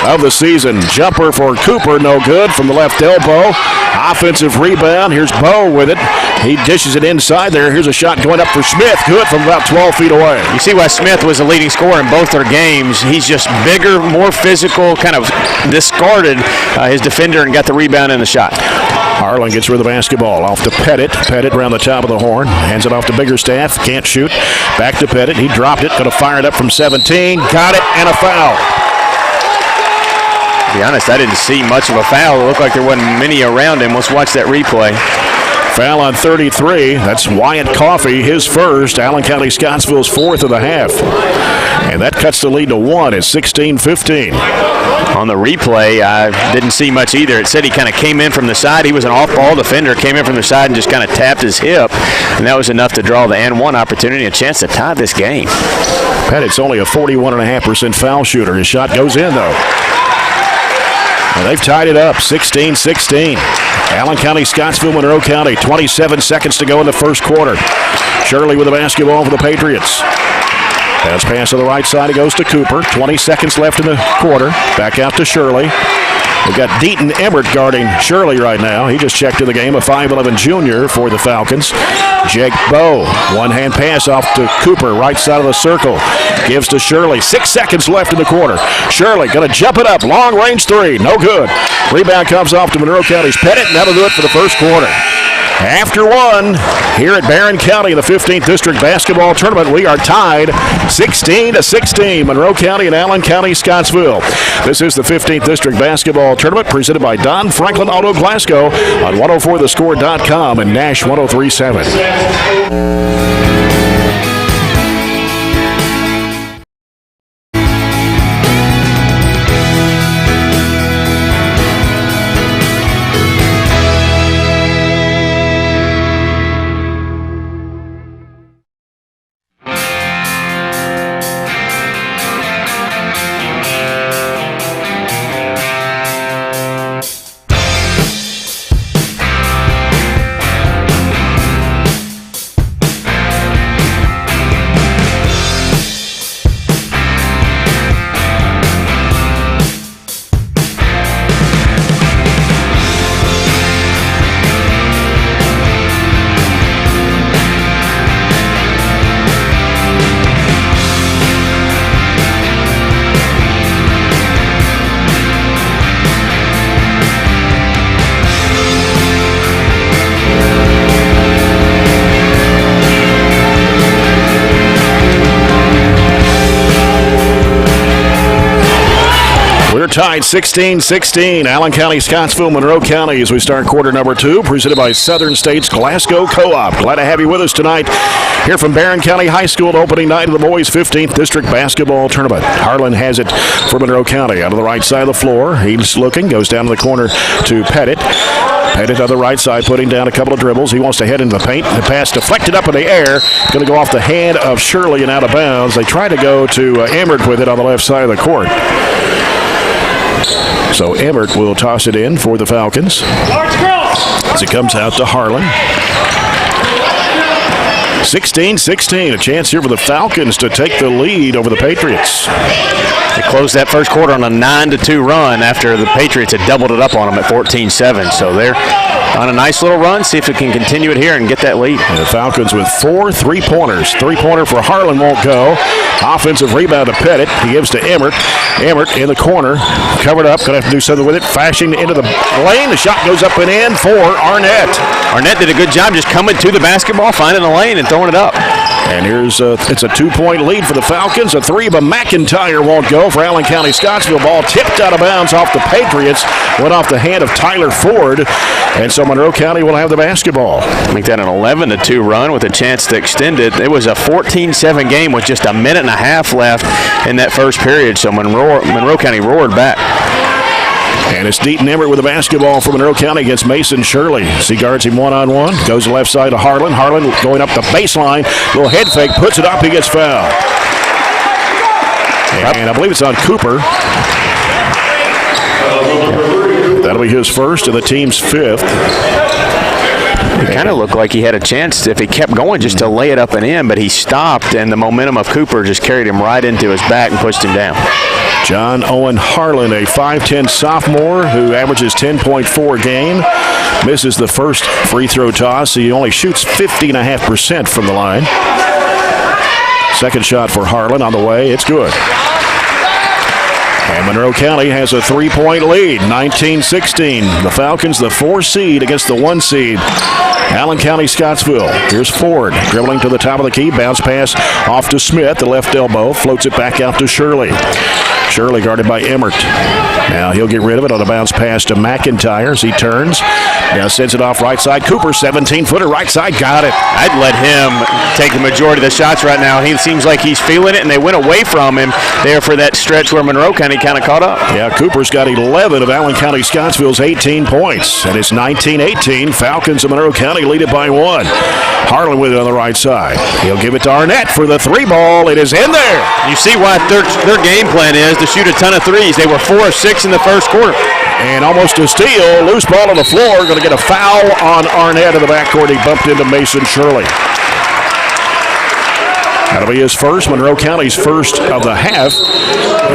of the season. Jumper for Cooper, no good from the left elbow. Offensive rebound. Here's Bowe with it. He dishes it inside there. Here's a shot going up for Smith. Good from about 12 feet away. You see why Smith was the leading scorer in both their games. He's just bigger, more physical, kind of discarded his defender and got the rebound and the shot. Harlan gets rid of the basketball. Off to Pettit. Pettit around the top of the horn. Hands it off to Biggerstaff. Can't shoot. Back to Pettit. He dropped it. Going to fire it up from 17. Got it, and a foul. To be honest, I didn't see much of a foul. It looked like there wasn't many around him. Let's watch that replay. Foul on 33. That's Wyatt Coffey, his first. Allen County-Scottsville's 4th of the half. And that cuts the lead to 1 at 16-15. On the replay, I didn't see much either. It said he kind of came in from the side. He was an off-ball defender, came in from the side and just kind of tapped his hip. And that was enough to draw the and-1 opportunity, a chance to tie this game. Pettit's only a 41.5% foul shooter. His shot goes in, though. And they've tied it up, 16-16. Allen County-Scottsville, Monroe County, 27 seconds to go in the first quarter. Shirley with the basketball for the Patriots. Pass to the right side, it goes to Cooper. 20 seconds left in the quarter. Back out to Shirley. We've got Deaton Emmert guarding Shirley right now. He just checked in the game, a 5'11 junior for the Falcons. Jake Bowe, one-hand pass off to Cooper, right side of the circle. Gives to Shirley. 6 seconds left in the quarter. Shirley going to jump it up. Long-range three. No good. Rebound comes off to Monroe County's Pettit, and that'll do it for the first quarter. After one, here at Barren County in the 15th District Basketball Tournament, we are tied 16-16. Monroe County and Allen County, Scottsville. This is the 15th District Basketball Tournament presented by Don Franklin Auto Glasgow on 104thescore.com and Nash 103.7. Tied 16-16. Allen County, Scottsville, Monroe County as we start quarter number 2, presented by Southern States Glasgow Co-op. Glad to have you with us tonight here from Barren County High School, opening night of the boys' 15th District Basketball Tournament. Harlan has it for Monroe County out of the right side of the floor. He's looking, goes down to the corner to Pettit. Pettit on the right side, putting down a couple of dribbles. He wants to head into the paint. The pass deflected up in the air. Going to go off the hand of Shirley and out of bounds. They try to go to Emmert with it on the left side of the court. So Emmert will toss it in for the Falcons as it comes out to Harlan. 16-16, a chance here for the Falcons to take the lead over the Patriots. They closed that first quarter on a 9-2 run after the Patriots had doubled it up on them at 14-7. So they're on a nice little run. See if it can continue it here and get that lead. And the Falcons with 4 3-pointers. Three-pointer for Harlan won't go. Offensive rebound to Pettit. He gives to Emmert. Emmert in the corner, covered up. Going to have to do something with it. Flashing into the lane. The shot goes up and in for Arnett. Arnett did a good job just coming to the basketball, finding the lane, and throwing it up. And here's it's a 2-point lead for the Falcons. A three by McIntyre won't go for Allen County. Scottsville. Ball tipped out of bounds off the Patriots. Went off the hand of Tyler Ford. And so Monroe County will have the basketball. Make that an 11-2 run with a chance to extend it. It was a 14-7 game with just a minute and a half left in that first period. So Monroe County roared back. And it's Deaton Emmert with the basketball for Monroe County against Mason Shirley. He guards him one-on-one. Goes to the left side to Harlan. Harlan going up the baseline. Little head fake. Puts it up. He gets fouled. And I believe it's on Cooper. That'll be his first and the team's 5th. It kind of looked like he had a chance if he kept going just to lay it up and in, but he stopped, and the momentum of Cooper just carried him right into his back and pushed him down. John Owen Harlan, a 5'10 sophomore who averages 10.4 a game, misses the first free throw toss. He only shoots 50.5% from the line. Second shot for Harlan on the way. It's good. And Monroe County has a 3-point lead, 19-16. The Falcons, the 4 seed against the 1 seed. Allen County, Scottsville. Here's Ford dribbling to the top of the key. Bounce pass off to Smith, the left elbow. Floats it back out to Shirley. Shirley guarded by Emmert. Now he'll get rid of it on a bounce pass to McIntyre as he turns. Now sends it off right side. Cooper, 17-footer, right side, got it. I'd let him take the majority of the shots right now. He seems like he's feeling it, and they went away from him there for that stretch where Monroe County kind of caught up. Yeah, Cooper's got 11 of Allen County Scottsville's 18 points. And it's 19-18. Falcons of Monroe County lead it by 1. Harlan with it on the right side. He'll give it to Arnett for the 3-ball. It is in there. You see what their game plan is to shoot a ton of threes. They were 4 of 6 in the first quarter. And almost a steal. Loose ball on the floor. Going to get a foul on Arnett in the backcourt. He bumped into Mason Shirley. A That'll be his first, Monroe County's first of the half.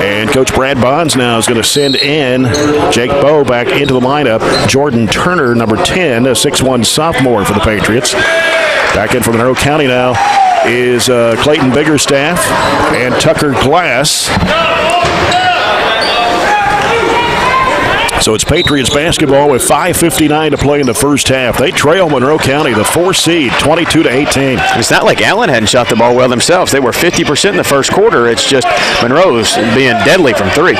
And Coach Brad Bonds now is going to send in Jake Bowe back into the lineup. Jordan Turner, number 10, a 6'1 sophomore for the Patriots. Back in for Monroe County now is Clayton Biggerstaff and Tucker Glass. So it's Patriots basketball with 5:59 to play in the first half. They trail Monroe County, the 4th seed, 22-18. It's not like Allen hadn't shot the ball well themselves. They were 50% in the first quarter. It's just Monroe's being deadly from three.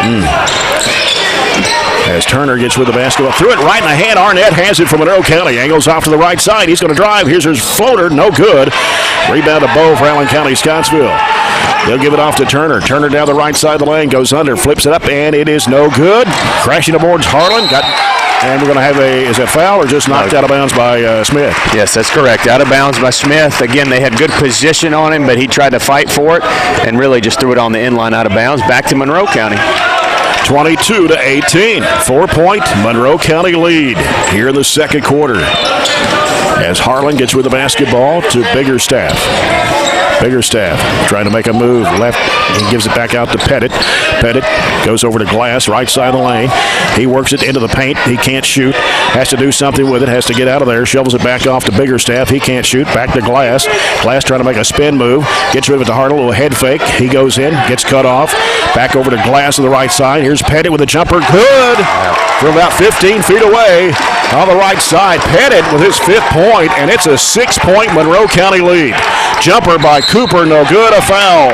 As Turner gets with the basketball, threw it right in the hand. Arnett has it for Monroe County. Angles off to the right side. He's going to drive. Here's his floater. No good. Rebound to Bowe for Allen County-Scottsville. They'll give it off to Turner. Turner down the right side of the lane, goes under, flips it up, and it is no good. Crashing aboard Harlan. And we're going to have is it foul or just knocked out of bounds by Smith? Yes, that's correct. Out of bounds by Smith. Again, they had good position on him, but he tried to fight for it and really just threw it on the inline out of bounds. Back to Monroe County. 22-18. 4-point Monroe County lead here in the second quarter. As Harlan gets with the basketball to Biggerstaff. Biggerstaff trying to make a move left. He gives it back out to Pettit. Pettit goes over to Glass, right side of the lane. He works it into the paint. He can't shoot. Has to do something with it. Has to get out of there. Shovels it back off to Biggerstaff. He can't shoot. Back to Glass. Glass trying to make a spin move. Gets rid of it to Harlan. A little head fake. He goes in. Gets cut off. Back over to Glass on the right side. Here's Pettit with a jumper. Good. From about 15 feet away on the right side. Pettit with his 5th point, and it's a 6-point Monroe County lead. Jumper by Cooper, no good, a foul.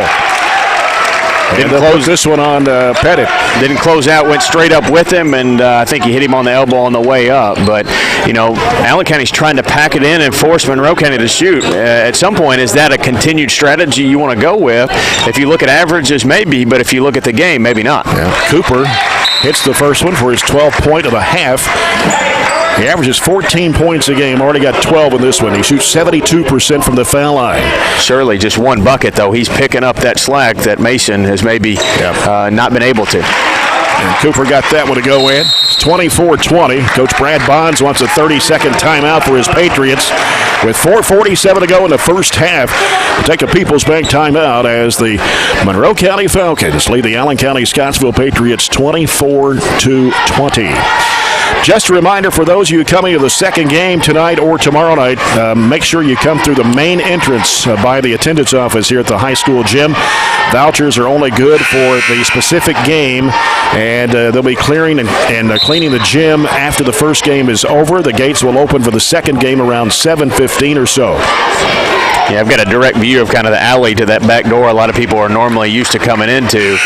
Didn't close this one on Pettit. Didn't close out, went straight up with him, and I think he hit him on the elbow on the way up. But, you know, Allen County's trying to pack it in and force Monroe County to shoot. At some point, is that a continued strategy you want to go with? If you look at averages, maybe, but if you look at the game, maybe not. Yeah. Cooper hits the first one for his 12th point of the half. He averages 14 points a game, already got 12 in this one. He shoots 72% from the foul line. Surely just one bucket, though. He's picking up that slack that Mason has maybe not been able to. And Cooper got that one to go in. It's 24-20. Coach Brad Bonds wants a 30-second timeout for his Patriots. With 4:47 to go in the first half, we'll take a People's Bank timeout as the Monroe County Falcons lead the Allen County-Scottsville Patriots 24-20. Just a reminder for those of you coming to the second game tonight or tomorrow night, make sure you come through the main entrance by the attendance office here at the high school gym. Vouchers are only good for the specific game, and they'll be clearing and cleaning the gym after the first game is over. The gates will open for the second game around 7:15 or so. Yeah, I've got a direct view of kind of the alley to that back door a lot of people are normally used to coming into.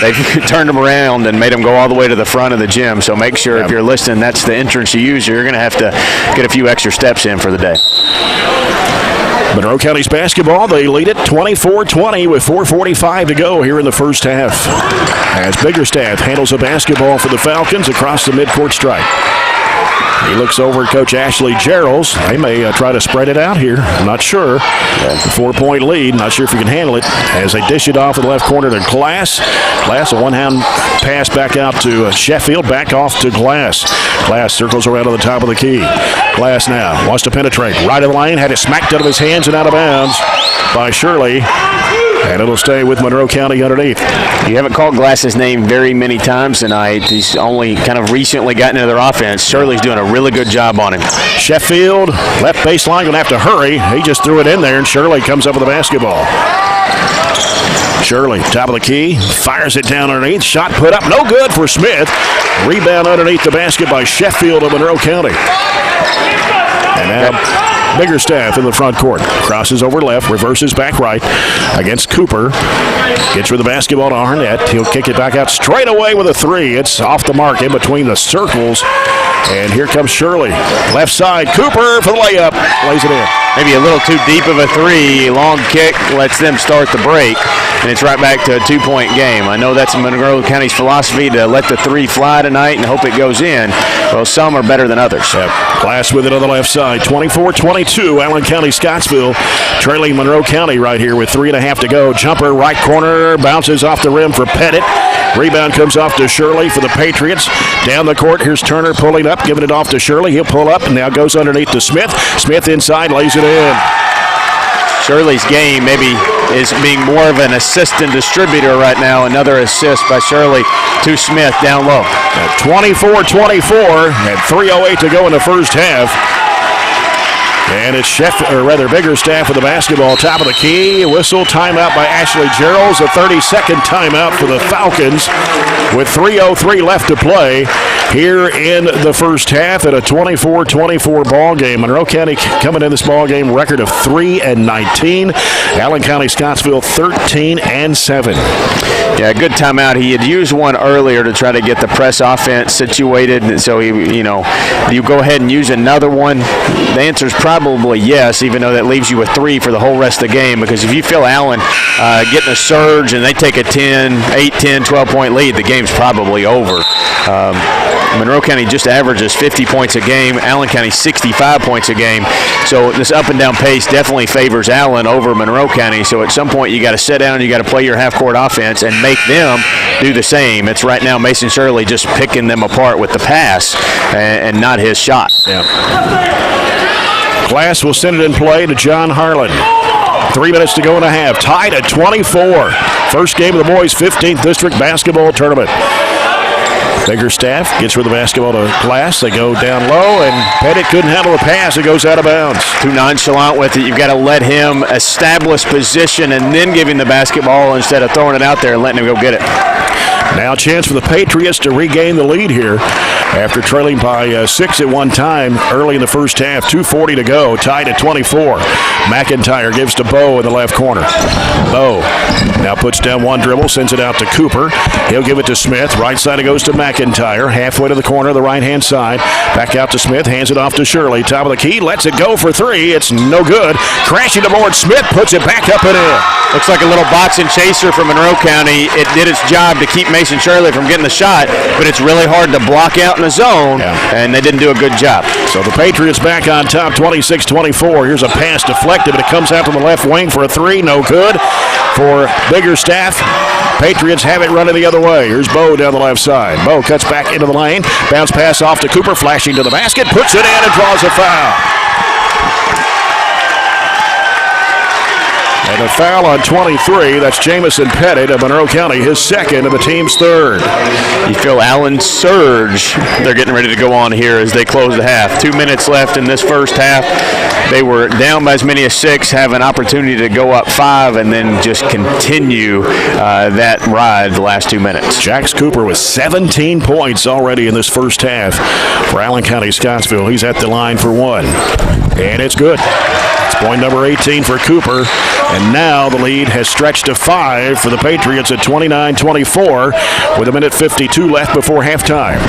They've turned them around and made them go all the way to the front of the gym. So make sure if you're listening, that's the entrance you use. You're going to have to get a few extra steps in for the day. Monroe County's basketball, they lead it 24-20 with 4:45 to go here in the first half. As Biggerstaff handles the basketball for the Falcons across the midcourt stripe. He looks over at Coach Ashley Geralds. They may try to spread it out here. I'm not sure. The 4-point lead. Not sure if you can handle it. As they dish it off in the left corner to Glass. Glass, a one-hand pass back out to Sheffield. Back off to Glass. Glass circles around to the top of the key. Glass now wants to penetrate. Right of the lane. Had it smacked out of his hands and out of bounds by Shirley. And it'll stay with Monroe County underneath. You haven't called Glass's name very many times tonight. He's only kind of recently gotten into their offense. Shirley's doing a really good job on him. Sheffield, left baseline, going to have to hurry. He just threw it in there, and Shirley comes up with the basketball. Shirley, top of the key, fires it down underneath. Shot put up, no good for Smith. Rebound underneath the basket by Sheffield of Monroe County. And now Biggerstaff in the front court. Crosses over left, reverses back right against Cooper. Gets with the basketball to Arnett. He'll kick it back out straight away with a three. It's off the mark in between the circles. And here comes Shirley. Left side, Cooper for the layup. Lays it in. Maybe a little too deep of a three. Long kick lets them start the break. And it's right back to a 2-point game. I know that's Monroe County's philosophy to let the three fly tonight and hope it goes in. Well, some are better than others. Yep. Glass with it on the left side. 24-22. Allen County-Scottsville trailing Monroe County right here with 3.5 to go. Jumper right corner. Bounces off the rim for Pettit. Rebound comes off to Shirley for the Patriots. Down the court, here's Turner pulling up, giving it off to Shirley. He'll pull up and now goes underneath to Smith. Smith inside, lays it in. Shirley's game maybe is being more of an assistant distributor right now. Another assist by Shirley to Smith down low. At 24-24, and 3:08 to go in the first half. And it's Biggerstaff with the basketball, top of the key. Whistle, timeout by Ashley Geralds. A 30-second timeout for the Falcons with 3:03 left to play here in the first half at a 24-24 ball game. Monroe County coming in this ball game record of 3-19. Allen County-Scottsville 13-7. Yeah, good timeout. He had used one earlier to try to get the press offense situated. So you go ahead and use another one. The answer is probably yes, even though that leaves you with 3 for the whole rest of the game. Because if you feel Allen getting a surge and they take a 8, 10, 12-point lead, the game's probably over. Monroe County just averages 50 points a game. Allen County 65 points a game. So this up and down pace definitely favors Allen over Monroe County. So at some point you got to sit down, you got to play your half-court offense and make them do the same. It's right now Mason Shirley just picking them apart with the pass and not his shot. Yeah. Glass will send it in play to John Harlan. 3 minutes to go in a half. Tied at 24. First game of the boys' 15th district basketball tournament. Biggerstaff gets rid of the basketball to Glass. They go down low, and Pettit couldn't handle the pass. It goes out of bounds. Too nonchalant with it. You've got to let him establish position and then give him the basketball instead of throwing it out there and letting him go get it. Now a chance for the Patriots to regain the lead here after trailing by 6 at one time early in the first half. 2:40 to go, tied at 24. McIntyre gives to Bowe in the left corner. Bowe now puts down one dribble, sends it out to Cooper. He'll give it to Smith. Right side it goes to McIntyre. Halfway to the corner, the right-hand side. Back out to Smith, hands it off to Shirley. Top of the key, lets it go for 3. It's no good. Crashing to board, Smith puts it back up and in. Looks like a little boxing chaser from Monroe County. It did its job to keep Mason Shirley from getting the shot, but it's really hard to block out in the zone, and they didn't do a good job. So the Patriots back on top, 26-24. Here's a pass deflected, but it comes out to the left wing for a 3. No good for Biggerstaff. Patriots have it running the other way. Here's Bowe down the left side. Bowe cuts back into the lane. Bounce pass off to Cooper, flashing to the basket, puts it in and draws a foul. And a foul on 23. That's Jamison Pettit of Monroe County, his second and the team's third. You feel Allen's surge. They're getting ready to go on here as they close the half. 2 minutes left in this first half. They were down by as many as 6, have an opportunity to go up 5, and then just continue that ride the last 2 minutes. Jax Cooper with 17 points already in this first half for Allen County-Scottsville. He's at the line for 1. And it's good. It's point number 18 for Cooper. And now the lead has stretched to 5 for the Patriots at 29-24 with 1:52 left before halftime.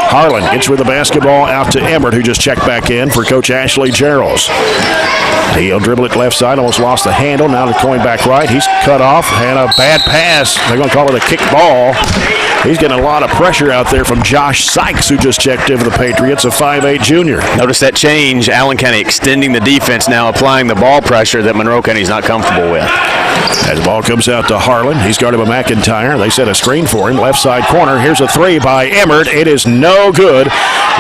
Harlan gets with the basketball out to Emmert, who just checked back in for Coach Ashley Geralds. He'll dribble it left side, almost lost the handle. Now they're going back right. He's cut off, and a bad pass. They're going to call it a kick ball. He's getting a lot of pressure out there from Josh Sykes, who just checked in for the Patriots, a 5'8 junior. Notice that change. Allen County extending the defense now, applying the ball pressure that Monroe County's not comfortable with. As the ball comes out to Harlan, he's guarded by McIntyre. They set a screen for him, left side corner. Here's a 3 by Emmert. It is no good.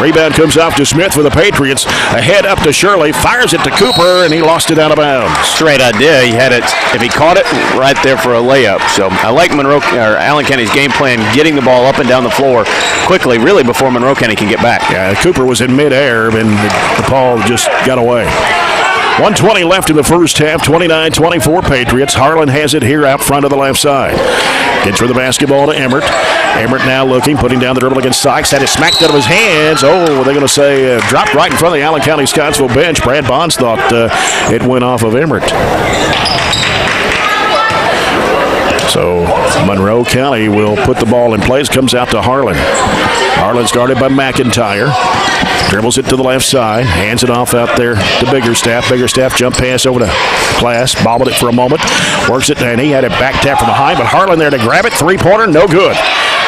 Rebound comes off to Smith for the Patriots. Ahead up to Shirley, fires it to Cooper, and he lost it out of bounds. Straight idea. He had it, if he caught it, right there for a layup. So I like Allen County's game plan, getting the ball up and down the floor quickly, really before Monroe County can get back. Yeah, Cooper was in midair, and the ball just got away. 1:20 left in the first half, 29-24 Patriots. Harlan has it here out front of the left side. Gets for the basketball to Emmert. Emmert now looking, putting down the dribble against Sykes. Had it smacked out of his hands. Oh, they're going to say dropped right in front of the Allen County-Scottsville bench. Brad Bonds thought it went off of Emmert. So Monroe County will put the ball in place. Comes out to Harlan. Harlan's guarded by McIntyre. Dribbles it to the left side. Hands it off out there to Biggerstaff. Biggerstaff jump pass over to Glass. Bobbled it for a moment. Works it, and he had it back tap from behind. But Harlan there to grab it. 3-pointer, no good.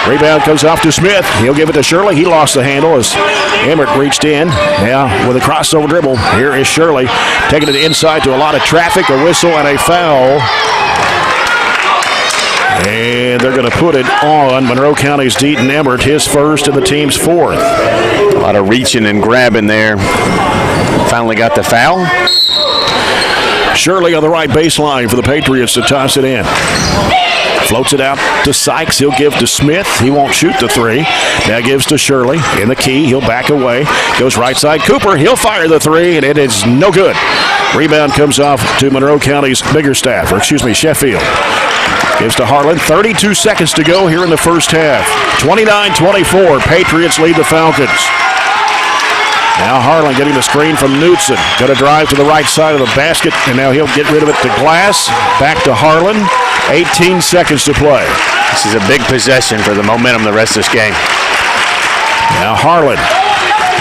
Rebound comes off to Smith. He'll give it to Shirley. He lost the handle as Emmert reached in. Now with a crossover dribble, here is Shirley. Taking it inside to a lot of traffic. A whistle and a foul. And they're going to put it on Monroe County's Deaton Emmert, his first and the team's fourth. A lot of reaching and grabbing there. Finally got the foul. Shirley on the right baseline for the Patriots to toss it in. Floats it out to Sykes. He'll give to Smith. He won't shoot the three. Now gives to Shirley. In the key. He'll back away. Goes right side. Cooper. He'll fire the three, and it is no good. Rebound comes off to Monroe County's Sheffield. Gives to Harlan. 32 seconds to go here in the first half. 29-24. Patriots lead the Falcons. Now Harlan getting the screen from Knutson. Going to drive to the right side of the basket, and now he'll get rid of it to Glass. Back to Harlan. 18 seconds to play. This is a big possession for the momentum the rest of this game. Now Harlan.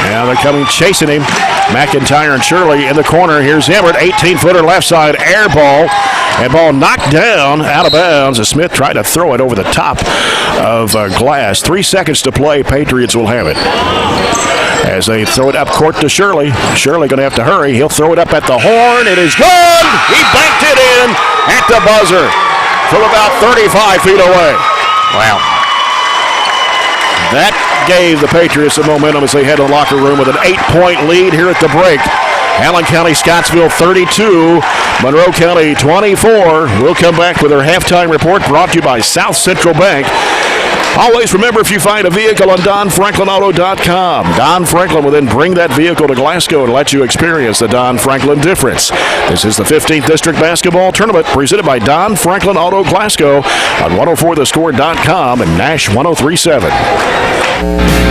Now they're coming chasing him. McIntyre and Shirley in the corner. Here's Emmert. 18-footer left side air ball. And ball knocked down out of bounds as Smith tried to throw it over the top of Glass. 3 seconds to play. Patriots will have it. As they throw it up court to Shirley. Shirley going to have to hurry. He'll throw it up at the horn. It is good. He banked it in at the buzzer from about 35 feet away. Wow. That gave the Patriots the momentum as they head to the locker room with an 8-point lead here at the break. Allen County-Scottsville 32, Monroe County 24. We'll come back with our halftime report brought to you by South Central Bank. Always remember, if you find a vehicle on DonFranklinAuto.com, Don Franklin will then bring that vehicle to Glasgow and let you experience the Don Franklin difference. This is the 15th District Basketball Tournament presented by Don Franklin Auto Glasgow on 104thescore.com and Nash 103.7.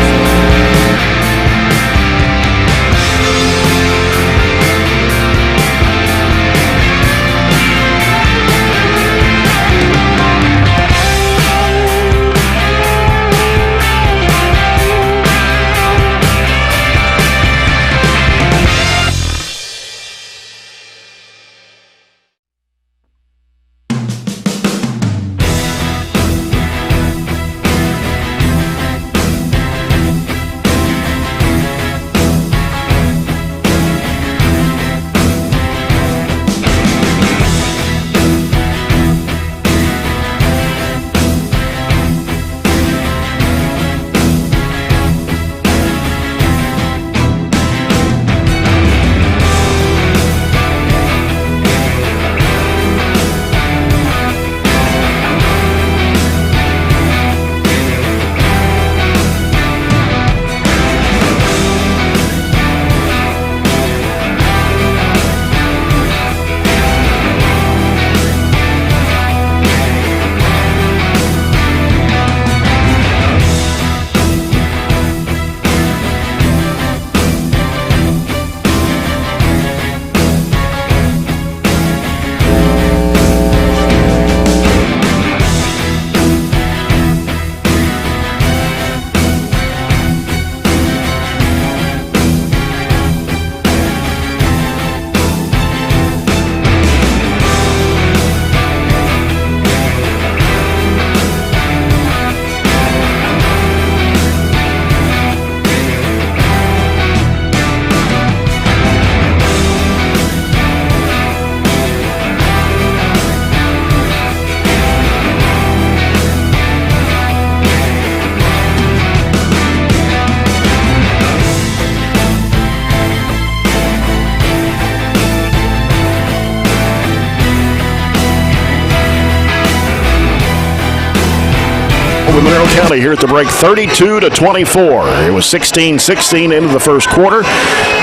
With Monroe County here at the break, 32-24. It was 16-16 into the first quarter.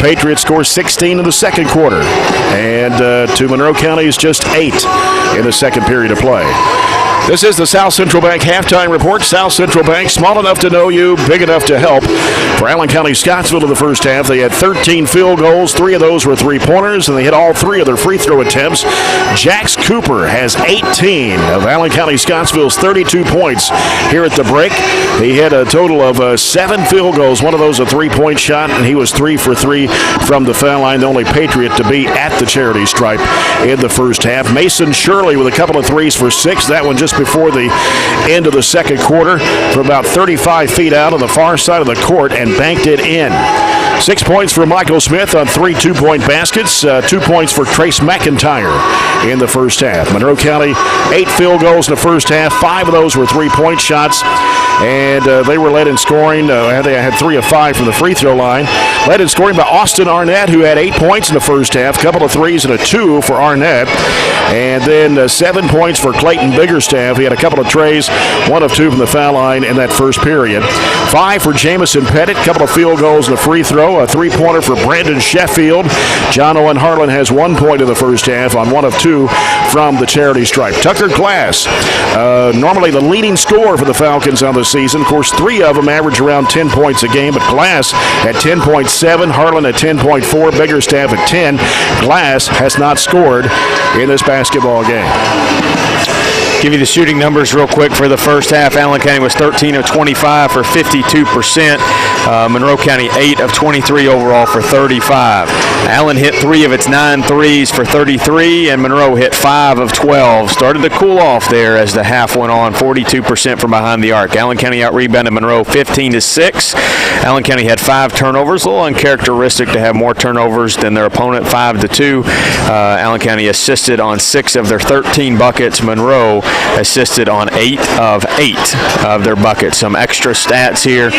Patriots score 16 in the second quarter. And to Monroe County's just 8 in the second period of play. This is the South Central Bank halftime report. South Central Bank, small enough to know you, big enough to help. For Allen County-Scottsville in the first half, they had 13 field goals. 3 of those were three-pointers, and they hit all 3 of their free throw attempts. Jax Cooper has 18 of Allen County-Scottsville's 32 points here at the break. He had a total of 7 field goals. One of those a three-point shot, and he was 3 for 3 from the foul line, the only Patriot to be at the charity stripe in the first half. Mason Shirley with a couple of threes for 6. That one just before the end of the second quarter from about 35 feet out on the far side of the court and banked it in. 6 points for Michael Smith on 3 2-point baskets. 2 points for Trace McIntyre in the first half. Monroe County, 8 field goals in the first half. 5 of those were 3-point shots. And they were led in scoring. They had 3 of 5 from the free throw line. Led in scoring by Austin Arnett, who had 8 points in the first half. A couple of threes and a 2 for Arnett. And then 7 points for Clayton Biggerstaff. He had a couple of trays, 1 of 2 from the foul line in that first period. 5 for Jamison Pettit, a couple of field goals and a free throw. A 3-pointer for Brandon Sheffield. John Owen Harlan has 1 point in the first half on 1 of 2 from the charity stripe. Tucker Glass, normally the leading scorer for the Falcons on the season. Of course, 3 of them average around 10 points a game, but Glass at 10.7, Harlan at 10.4, Biggerstaff at 10. Glass has not scored in this basketball game. Give you the shooting numbers real quick for the first half. Allen County was 13 of 25 for 52%. Monroe County 8 of 23 overall for 35. Allen hit 3 of its 9 threes for 33, and Monroe hit 5 of 12. Started to cool off there as the half went on. 42% from behind the arc. Allen County out-rebounded Monroe 15-6. Allen County had 5 turnovers. A little uncharacteristic to have more turnovers than their opponent, 5-2. Allen County assisted on 6 of their 13 buckets. Monroe assisted on 8 of 8 of their buckets. Some extra stats here.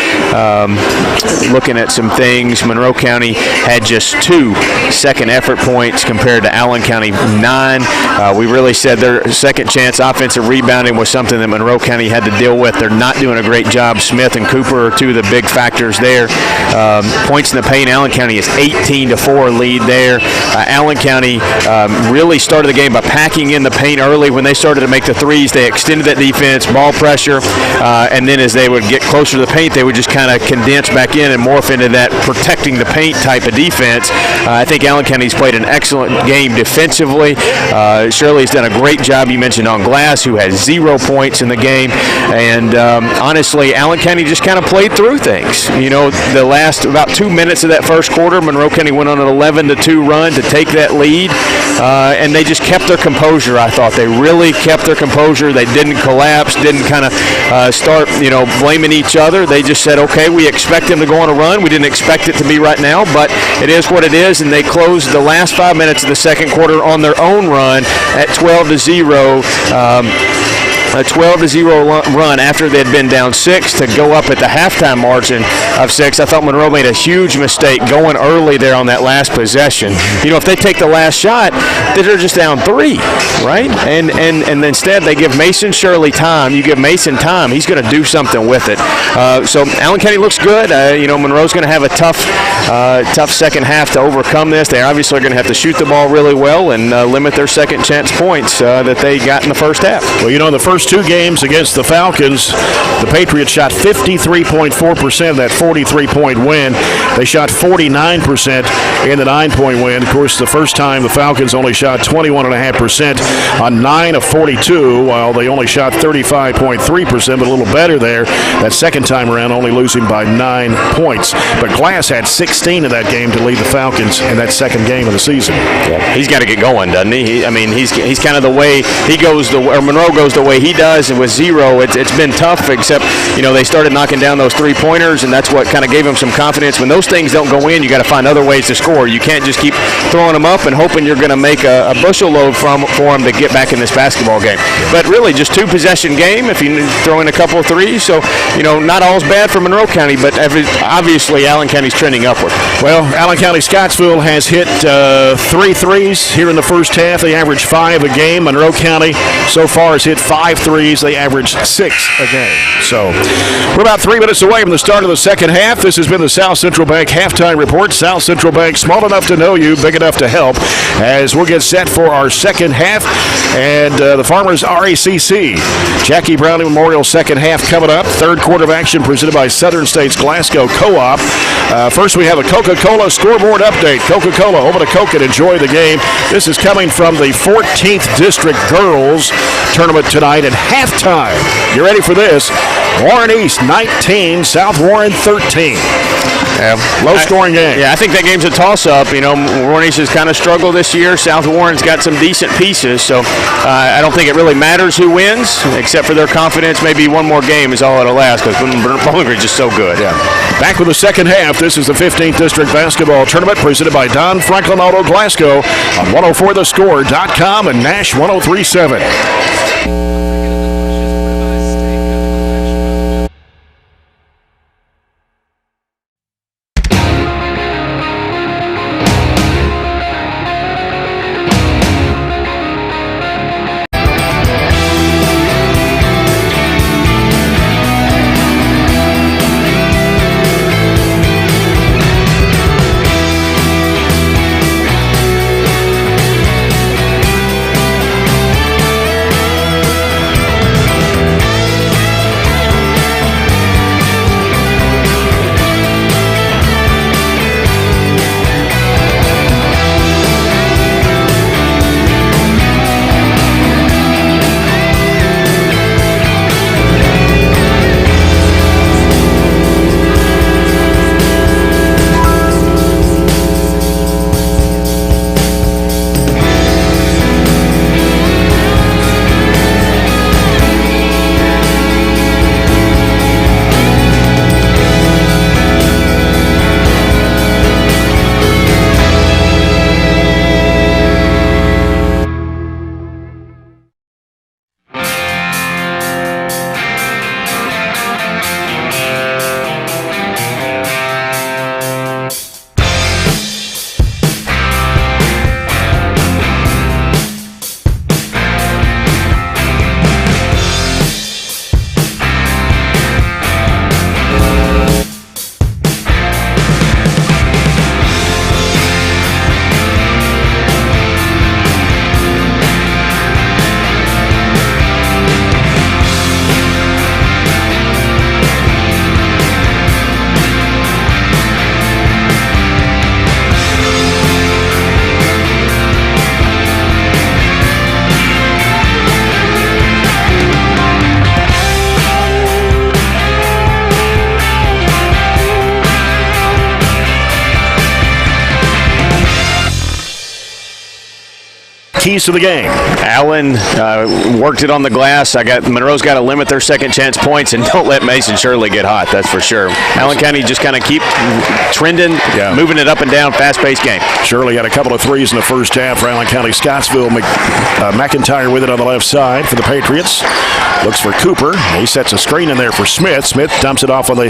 Looking at some things, Monroe County had just 2 second effort points compared to Allen County 9. We really said their second chance offensive rebounding was something that Monroe County had to deal with. They're not doing a great job. Smith and Cooper are 2 of the big factors there. Points in the paint, Allen County is 18-4 lead there. Allen County really started the game by packing in the paint early. When they started to make the threes, they extended that defense, ball pressure, and then as they would get closer to the paint, they would just kind of condense back in and morph into that protecting the paint type of defense. I think Allen County's played an excellent game defensively. Shirley's done a great job, you mentioned, on Glass, who had 0 points in the game. And honestly, Allen County just kind of played through things. You know, the last about 2 minutes of that first quarter, Monroe County went on an 11-2 run to take that lead, and they just kept their composure, I thought. They really kept their composure. They didn't collapse, didn't kind of start, blaming each other. They just said, okay, we expect them to go on a run. We didn't expect it to be right now, but it is what it is, and they closed the last 5 minutes of the second quarter on their own run at 12-0. A 12-0 run after they'd been down 6 to go up at the halftime margin of 6. I thought Monroe made a huge mistake going early there on that last possession. If they take the last shot, they're just down 3, right? And instead they give Mason Shirley time. You give Mason time, he's going to do something with it. So Allen County looks good. Monroe's going to have a tough second half to overcome this. They obviously are going to have to shoot the ball really well and limit their second chance points that they got in the first half. Well, in the first 2 games against the Falcons, the Patriots shot 53.4% of that 43-point win. They shot 49% in the 9-point win. Of course, the first time the Falcons only shot 21.5% on 9 of 42, while they only shot 35.3%, but a little better there. That second time around, only losing by 9 points. But Glass had 16 in that game to lead the Falcons in that second game of the season. Yeah, he's got to get going, doesn't he? He's kind of the way he goes, or Monroe goes the way he does, and with 0, it's been tough, except, they started knocking down those 3-pointers, and that's what kind of gave them some confidence. When those things don't go in, you got to find other ways to score. You can't just keep throwing them up and hoping you're going to make a bushel load for them to get back in this basketball game. But really, just 2-possession game if you throw in a couple of threes. So, not all's bad for Monroe County, but obviously Allen County's trending upward. Well, Allen County Scottsville has hit 3 threes here in the first half. They average 5 a game. Monroe County so far has hit 5 threes. They average 6 a game. So we're about 3 minutes away from the start of the second half. This has been the South Central Bank Halftime Report. South Central Bank, small enough to know you, big enough to help, as we'll get set for our second half. And the Farmers RACC Jackie Browning Memorial second half coming up. Third quarter of action presented by Southern States Glasgow Co-op. First, we have a Coca-Cola scoreboard update. Coca-Cola, over to Coke and enjoy the game. This is coming from the 14th District Girls Tournament tonight at halftime. You ready for this? Warren East 19, South Warren 13. Low-scoring game. Yeah, I think that game's a toss-up. Warren East has kind of struggled this year. South Warren's got some decent pieces, so I don't think it really matters who wins, except for their confidence. Maybe one more game is all it'll last because Bowling Green's just so good. Yeah. Back with the second half. This is the 15th District Basketball Tournament presented by Don Franklin Auto Glasgow on 104thescore.com and Nash 103.7. Keys to the game. Allen worked it on the glass. Monroe's got to limit their second chance points and don't let Mason Shirley get hot. That's for sure. Allen County just kind of keep trending, moving it up and down, fast-paced game. Shirley had a couple of threes in the first half for Allen County-Scottsville. McIntyre with it on the left side for the Patriots. Looks for Cooper. He sets a screen in there for Smith. Smith dumps it off on the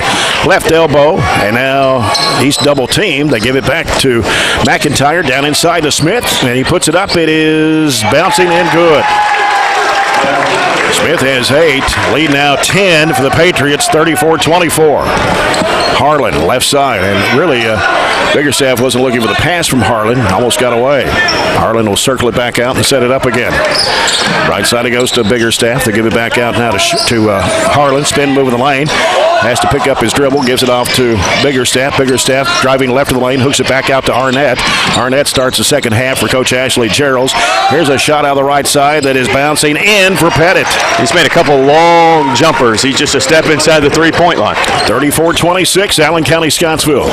left elbow, and now he's double-teamed. They give it back to McIntyre down inside to Smith, and he puts it up. It is bouncing in good. Smith has 8, lead now 10 for the Patriots, 34-24. Harlan, left side, and really Biggerstaff wasn't looking for the pass from Harlan, almost got away. Harlan will circle it back out and set it up again. Right side it goes to Biggerstaff. They give it back out now to Harlan, spin move in the lane. Has to pick up his dribble, gives it off to Biggerstaff. Biggerstaff driving left of the lane, hooks it back out to Arnett. Arnett starts the second half for Coach Ashley Geralds. Here's a shot out of the right side that is bouncing in for Pettit. He's made a couple long jumpers. He's just a step inside the three-point line. 34-26, Allen County-Scottsville.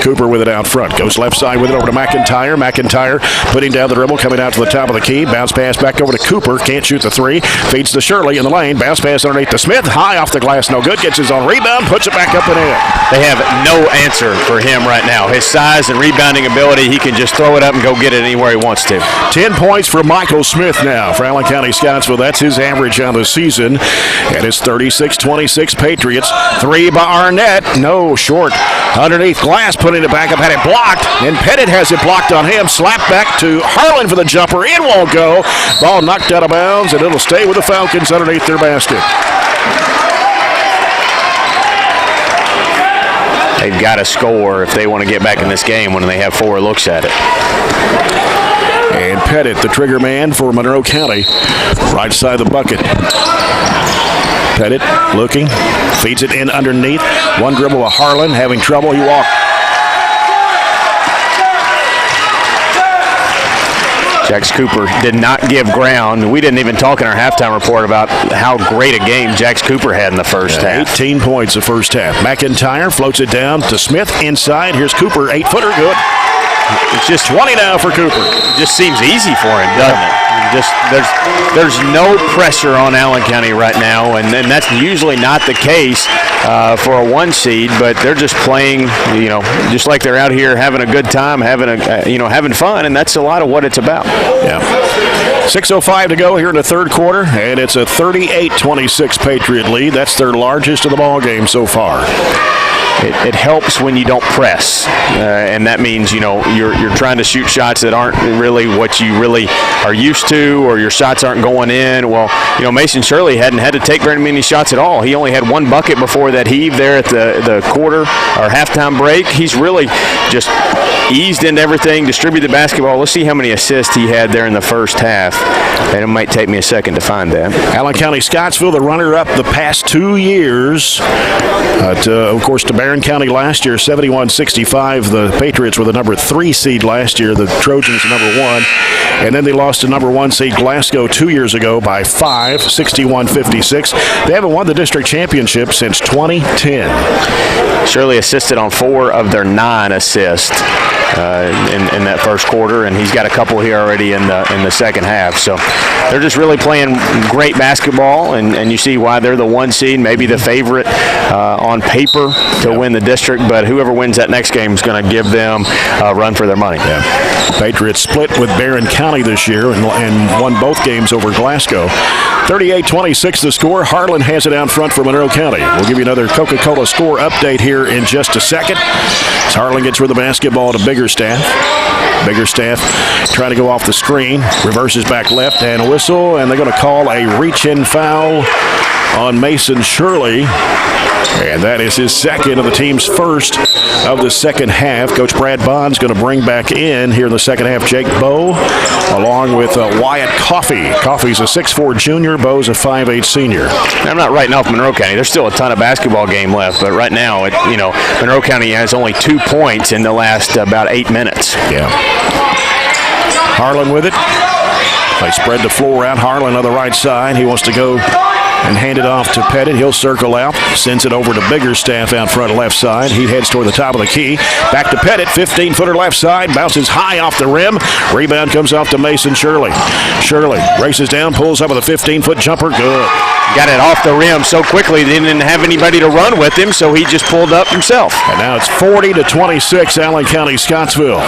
Cooper with it out front. Goes left side with it over to McIntyre. McIntyre putting down the dribble, coming out to the top of the key. Bounce pass back over to Cooper. Can't shoot the three. Feeds to Shirley in the lane. Bounce pass underneath to Smith. High off the glass. No good. Gets his own rebound. Puts it back up and in. They have no answer for him right now. His size and rebounding ability, he can just throw it up and go get it anywhere he wants to. 10 points for Michael Smith now for Allen County-Scottsville. That's his average on the season. And it's 36-26 Patriots. 3 by Arnett. No, short. Underneath glass, putting it back up. Had it blocked. And Pettit has it blocked on him. Slapped back to Harlan for the jumper. It won't go. Ball knocked out of bounds, and it'll stay with the Falcons underneath their basket. They've got to score if they want to get back in this game when they have 4 looks at it. And Pettit, the trigger man for Monroe County, right side of the bucket. Pettit looking, feeds it in underneath. One dribble of Harlan, having trouble. He walked. Jax Cooper did not give ground. We didn't even talk in our halftime report about how great a game Jax Cooper had in the first half. 18 points the first half. McIntyre floats it down to Smith inside. Here's Cooper, 8-footer, good. It's just 20 now for Cooper. It just seems easy for him, doesn't it? Just there's no pressure on Allen County right now, and that's usually not the case for a 1 seed. But they're just playing, just like they're out here having a good time, having fun, and that's a lot of what it's about. Yeah. 6:05 to go here in the third quarter, and it's a 38-26 Patriot lead. That's their largest of the ball game so far. It helps when you don't press, and that means you're trying to shoot shots that aren't really what you really are used to, or your shots aren't going in. Well, Mason Shirley hadn't had to take very many shots at all. He only had 1 bucket before that heave there at the quarter or halftime break. He's really just eased into everything, distributed the basketball. Let's see how many assists he had there in the first half, and it might take me a second to find that. Allen County-Scottsville, the runner-up the past 2 years, of course, to Barren County last year, 71-65. The Patriots were the number 3 seed last year. The Trojans number 1. And then they lost to number 1 seed Glasgow 2 years ago by 5, 61-56. They haven't won the district championship since 2010. Shirley assisted on 4 of their 9 assists in that first quarter, and he's got a couple here already in the second half. So they're just really playing great basketball, and you see why they're the 1 seed, maybe the favorite on paper to win the district, but whoever wins that next game is going to give them a run for their money. Yeah. Patriots split with Barren County this year and won both games over Glasgow. 38-26 the score. Harlan has it out front for Monroe County. We'll give you another Coca-Cola score update here in just a second. As Harlan gets rid of the basketball to Biggerstaff. Biggerstaff trying to go off the screen. Reverses back left and a whistle, and they're going to call a reach-in foul on Mason Shirley. And that is his second of the team's first of the second half. Coach Brad Bond's going to bring back in here in the second half Jake Bowe along with Wyatt Coffey. Coffey's a 6'4 junior. Bowe's a 5'8 senior. I'm not writing off Monroe County. There's still a ton of basketball game left, but right now, Monroe County has only 2 points in the last about 8 minutes. Yeah. Harlan with it. They spread the floor out. Harlan on the right side. He wants to go and hand it off to Pettit. He'll circle out, sends it over to Biggerstaff out front left side. He heads toward the top of the key. Back to Pettit, 15-footer left side, bounces high off the rim. Rebound comes off to Mason Shirley. Shirley races down, pulls up with a 15-foot jumper. Good. Got it off the rim so quickly, they didn't have anybody to run with him, so he just pulled up himself. And now it's 40-26, Allen County-Scottsville.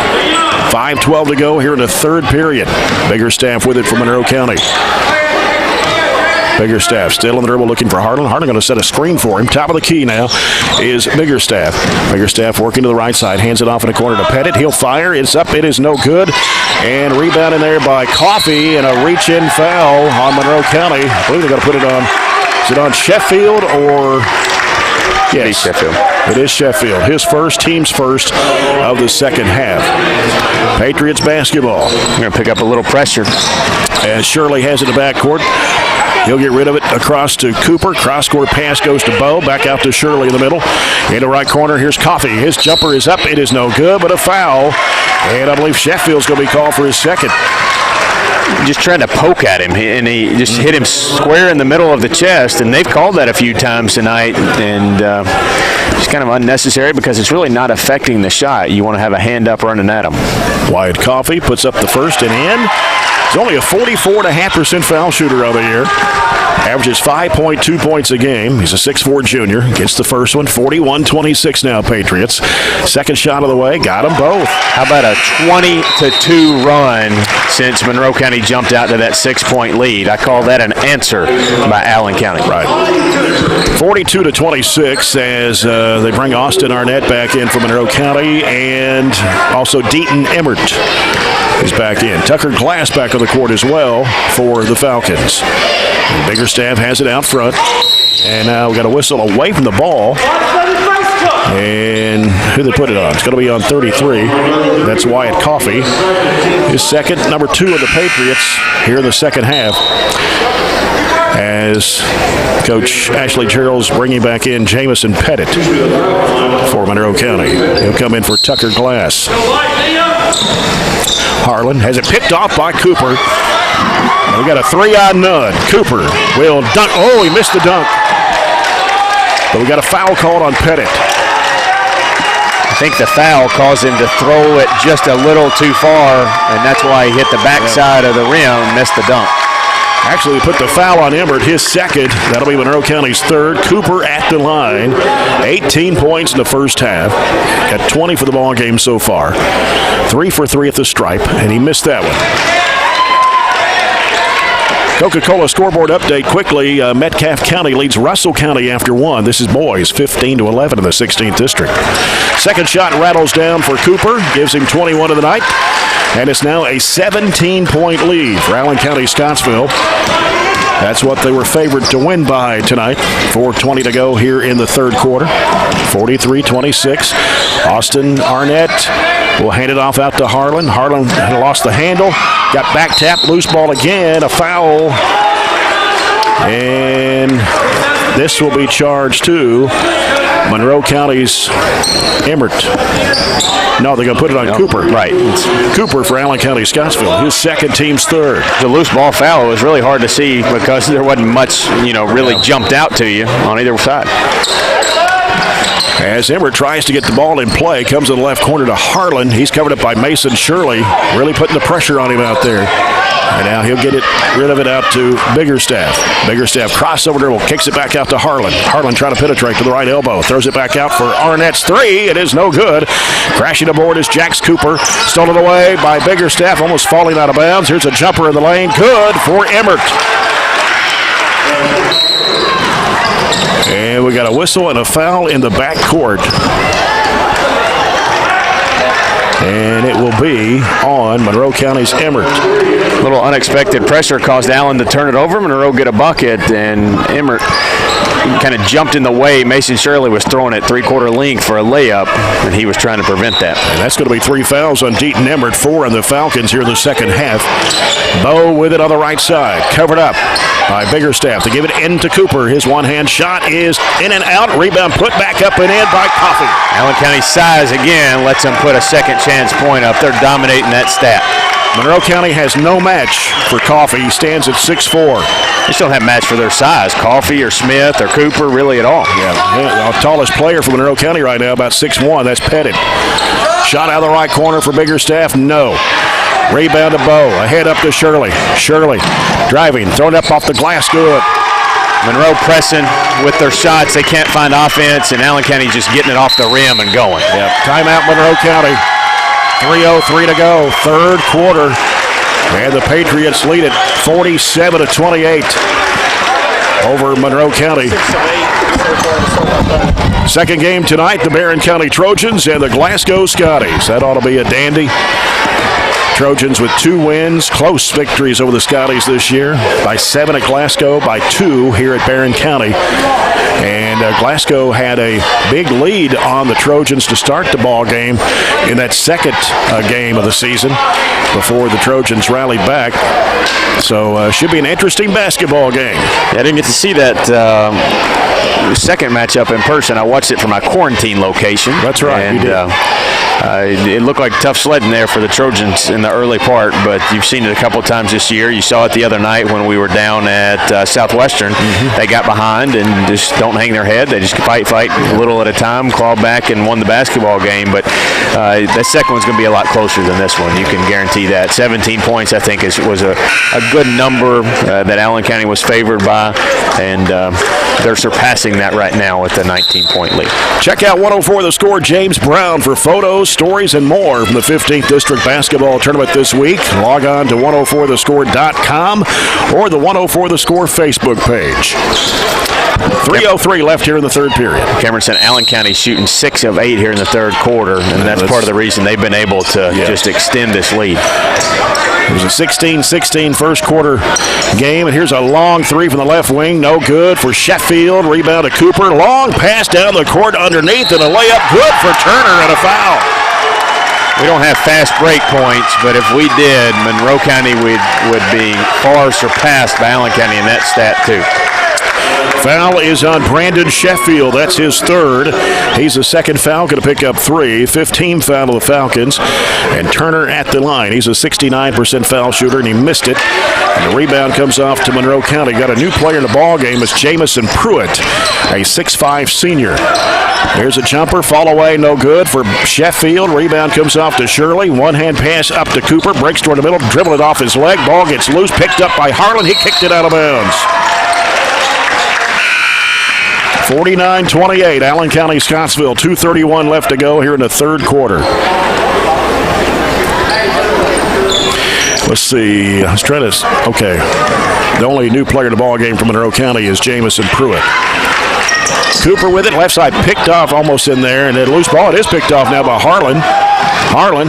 5:12 to go here in the third period. Biggerstaff with it for Monroe County. Biggerstaff still on the dribble looking for Harlan. Harlan going to set a screen for him. Top of the key now is Biggerstaff. Biggerstaff working to the right side. Hands it off in the corner to Pettit. He'll fire. It's up. It is no good. And rebound in there by Coffey and a reach-in foul on Monroe County. I believe they're going to put it on. Is it on Sheffield or... Yes, it is Sheffield. It is Sheffield. His first, team's first of the second half. Patriots basketball. We're going to pick up a little pressure. As Shirley has it in the backcourt. He'll get rid of it across to Cooper. Cross-court pass goes to Bowe. Back out to Shirley in the middle. In the right corner, here's Coffey. His jumper is up. It is no good, but a foul. And I believe Sheffield's going to be called for his second. Just trying to poke at him, and he just hit him square in the middle of the chest, and they've called that a few times tonight, and it's kind of unnecessary because it's really not affecting the shot. You want to have a hand up running at him. Wyatt Coffey puts up the first and in. He's only a 44.5% foul shooter of the year. Averages 5.2 points a game. He's a 6'4 junior. Gets the first one. 41-26 now, Patriots. Second shot of the way. Got them both. How about a 20-2 run since Monroe County jumped out to that 6-point lead? I call that an answer by Allen County. Right. 42-26 as they bring Austin Arnett back in from Monroe County, and also Deaton Emmert is back in. Tucker Glass back on the court as well for the Falcons. And Biggerstaff has it out front. And now we got a whistle away from the ball. And who they put it on? It's going to be on 33. That's Wyatt Coffey. His second, number 2 of the Patriots here in the second half. As Coach Ashley Gerald's bringing back in Jamison Pettit for Monroe County. He'll come in for Tucker Glass. Harlan has it picked off by Cooper. And we got a 3-on-none. Cooper will dunk. Oh, he missed the dunk. But we got a foul called on Pettit. I think the foul caused him to throw it just a little too far, and that's why he hit the backside of the rim and missed the dunk. Actually, we put the foul on Emmert, his second. That'll be Monroe County's third. Cooper at the line. 18 points in the first half. Got 20 for the ball game so far. 3 for 3 at the stripe, and he missed that one. Coca-Cola scoreboard update quickly. Metcalfe County leads Russell County after 1. This is boys, 15-11 in the 16th district. Second shot rattles down for Cooper, gives him 21 of the night. And it's now a 17-point lead for Allen County-Scottsville. That's what they were favored to win by tonight. 4:20 to go here in the third quarter. 43-26. Austin Arnett will hand it off out to Harlan. Harlan had lost the handle. Got back tap, loose ball again, a foul. And this will be charged to Monroe County's Emmert. No, they're going to put it on Cooper. Right. It's Cooper for Allen County-Scottsville. His second, team's third. The loose ball foul was really hard to see because there wasn't much, really jumped out to you on either side. As Emmert tries to get the ball in play, comes to the left corner to Harlan. He's covered up by Mason Shirley, really putting the pressure on him out there. And now he'll get rid of it out to Biggerstaff. Biggerstaff crossover dribble, kicks it back out to Harlan. Harlan trying to penetrate to the right elbow. Throws it back out for Arnett's three. It is no good. Crashing aboard is Jax Cooper. Stolen away by Biggerstaff, almost falling out of bounds. Here's a jumper in the lane. Good for Emmert. And we got a whistle and a foul in the back court. And it will be on Monroe County's Emmert. A little unexpected pressure caused Allen to turn it over. Monroe get a bucket, and Emmert kind of jumped in the way. Mason Shirley was throwing it three-quarter length for a layup, and he was trying to prevent that. And that's going to be 3 fouls on Deaton Emmert, 4 on the Falcons here in the second half. Bow with it on the right side, covered up by Biggerstaff to give it into Cooper. His one-hand shot is in and out. Rebound put back up and in by Coffey. Allen County's size again lets them put a second chance point up. They're dominating that stat. Monroe County has no match for Coffey. He stands at 6'4". They still have match for their size. Coffey or Smith or Cooper, really at all. Yeah, the tallest player for Monroe County right now, about 6'1". That's Pettit. Shot out of the right corner for Biggerstaff. No. Rebound to Bow. Ahead up to Shirley. Shirley driving, thrown up off the glass. Good. Monroe pressing with their shots. They can't find offense, and Allen County just getting it off the rim and going. Yep. Timeout, Monroe County. 3:03 to go, third quarter. And the Patriots lead it 47-28 over Monroe County. Second game tonight, the Barren County Trojans and the Glasgow Scotties. That ought to be a dandy. Trojans with 2 wins, close victories over the Scotties this year. By 7 at Glasgow, by 2 here at Barren County. And Glasgow had a big lead on the Trojans to start the ball game in that second game of the season before the Trojans rallied back. So should be an interesting basketball game. Yeah, I didn't get to see that second matchup in person. I watched it from my quarantine location. That's right. And, you did. It looked like tough sledding there for the Trojans in the early part, but you've seen it a couple times this year. You saw it the other night when we were down at Southwestern. Mm-hmm. They got behind and just don't hang their head. They just fight a little at a time, clawed back and won the basketball game. But that second one's going to be a lot closer than this one. You can guarantee that. 17 points, I think, was a good number that Allen County was favored by, and they're surpassing that right now with the 19-point lead. Check out 104 The Score, James Brown, for photos, stories, and more from the 15th District Basketball Tournament this week. Log on to 104thescore.com or the 104 The Score Facebook page. 3:03 left here in the third period. Cameron said Allen County shooting 6 of 8 here in the third quarter, and that's part of the reason they've been able to just extend this lead. It was a 16-16 first quarter game, and here's a long three from the left wing. No good for Sheffield. Rebound to Cooper. Long pass down the court underneath, and a layup good for Turner, and a foul. We don't have fast break points, but if we did, Monroe County would be far surpassed by Allen County in that stat too. Foul is on Brandon Sheffield. That's his third. He's the second Falcon to pick up 3. 15 foul of the Falcons. And Turner at the line. He's a 69% foul shooter, and he missed it. And the rebound comes off to Monroe County. Got a new player in the ball game. It's Jamison Pruitt, a 6'5 senior. Here's a jumper, fall away, no good for Sheffield. Rebound comes off to Shirley. One-hand pass up to Cooper, breaks toward the middle, dribble it off his leg. Ball gets loose, picked up by Harlan. He kicked it out of bounds. 49-28, Allen County, Scottsville. 2:31 left to go here in the third quarter. Let's see. I was trying to. Okay. The only new player in the ball game from Monroe County is Jamison Pruitt. Cooper with it, left side picked off almost in there, and then loose ball. It is picked off now by Harlan. Harlan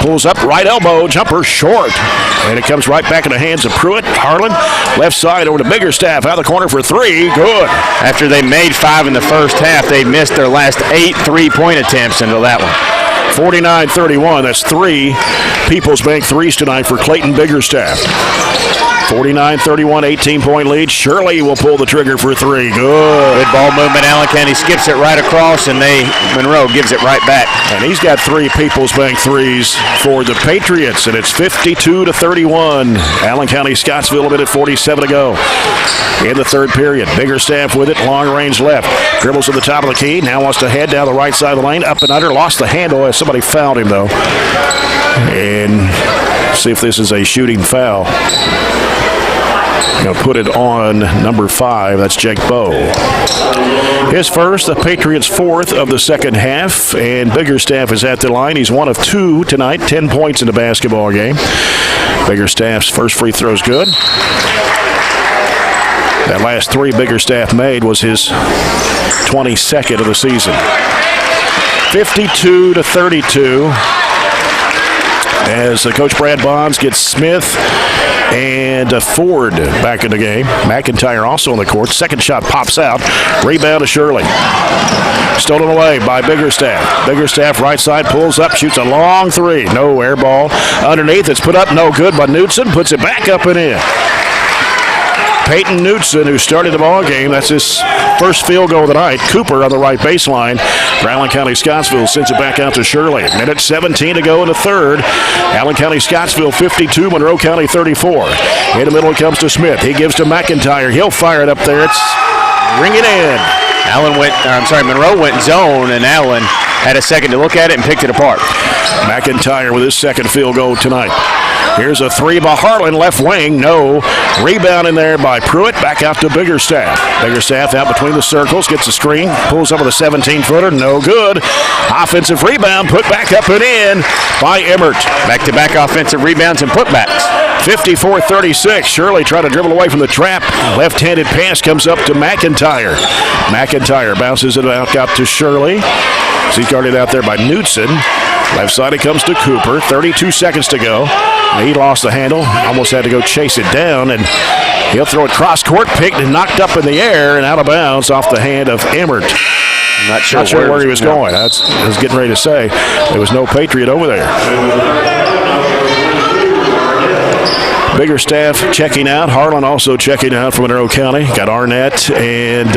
pulls up, right elbow, jumper short. And it comes right back in the hands of Pruitt. Harlan, left side over to Biggerstaff, out of the corner for 3. Good. After they made 5 in the first half, they missed their last 8 3-point attempts until that one. 49-31. That's 3 People's Bank threes tonight for Clayton Biggerstaff. 49-31, 18-point lead. Shirley will pull the trigger for 3. Good. Good ball movement. Allen County skips it right across, and Monroe gives it right back. And he's got 3 People's Bank threes for the Patriots, and it's 52-31. Allen County, Scottsville, a minute 47 to go in the third period. Biggerstaff with it, long range left. Dribbles to the top of the key. Now wants to head down the right side of the lane, up and under. Lost the handle as somebody fouled him, though. And see if this is a shooting foul. Going to put it on number 5. That's Jake Bowe. His first, the Patriots' 4th of the second half, and Biggerstaff is at the line. He's 1 of 2 tonight, 10 points in the basketball game. Biggerstaff's first free throw's good. That last 3 Biggerstaff made was his 22nd of the season. 52-32. As Coach Brad Bonds gets Smith and Ford back in the game. McIntyre also on the court. Second shot pops out. Rebound to Shirley. Stolen away by Biggerstaff. Biggerstaff right side pulls up, shoots a long 3. No air ball. Underneath, it's put up, no good, but Knudsen puts it back up and in. Peyton Knudsen, who started the ball game, that's his first field goal of the night. Cooper on the right baseline. Allen County Scottsville sends it back out to Shirley. Minute 17 to go in the third. Allen County Scottsville 52, Monroe County 34. In the middle it comes to Smith. He gives to McIntyre. He'll fire it up there. It's ringing in. Monroe went zone, and Allen had a second to look at it and picked it apart. McIntyre with his second field goal tonight. Here's a 3 by Harlan, left wing, no. Rebound in there by Pruitt, back out to Biggerstaff. Biggerstaff out between the circles, gets a screen, pulls up with a 17-footer, no good. Offensive rebound, put back up and in by Emmert. Back-to-back offensive rebounds and putbacks. 54-36. Shirley trying to dribble away from the trap. Left-handed pass comes up to McIntyre. McIntyre bounces it out to Shirley. He's guarded out there by Knudsen. Left side it comes to Cooper. 32 seconds to go. He lost the handle. Almost had to go chase it down, and he'll throw it cross court, picked and knocked up in the air and out of bounds off the hand of Emmert. Not sure where he was going. I was getting ready to say there was no Patriot over there. Biggerstaff checking out. Harlan also checking out from Monroe County. Got Arnett and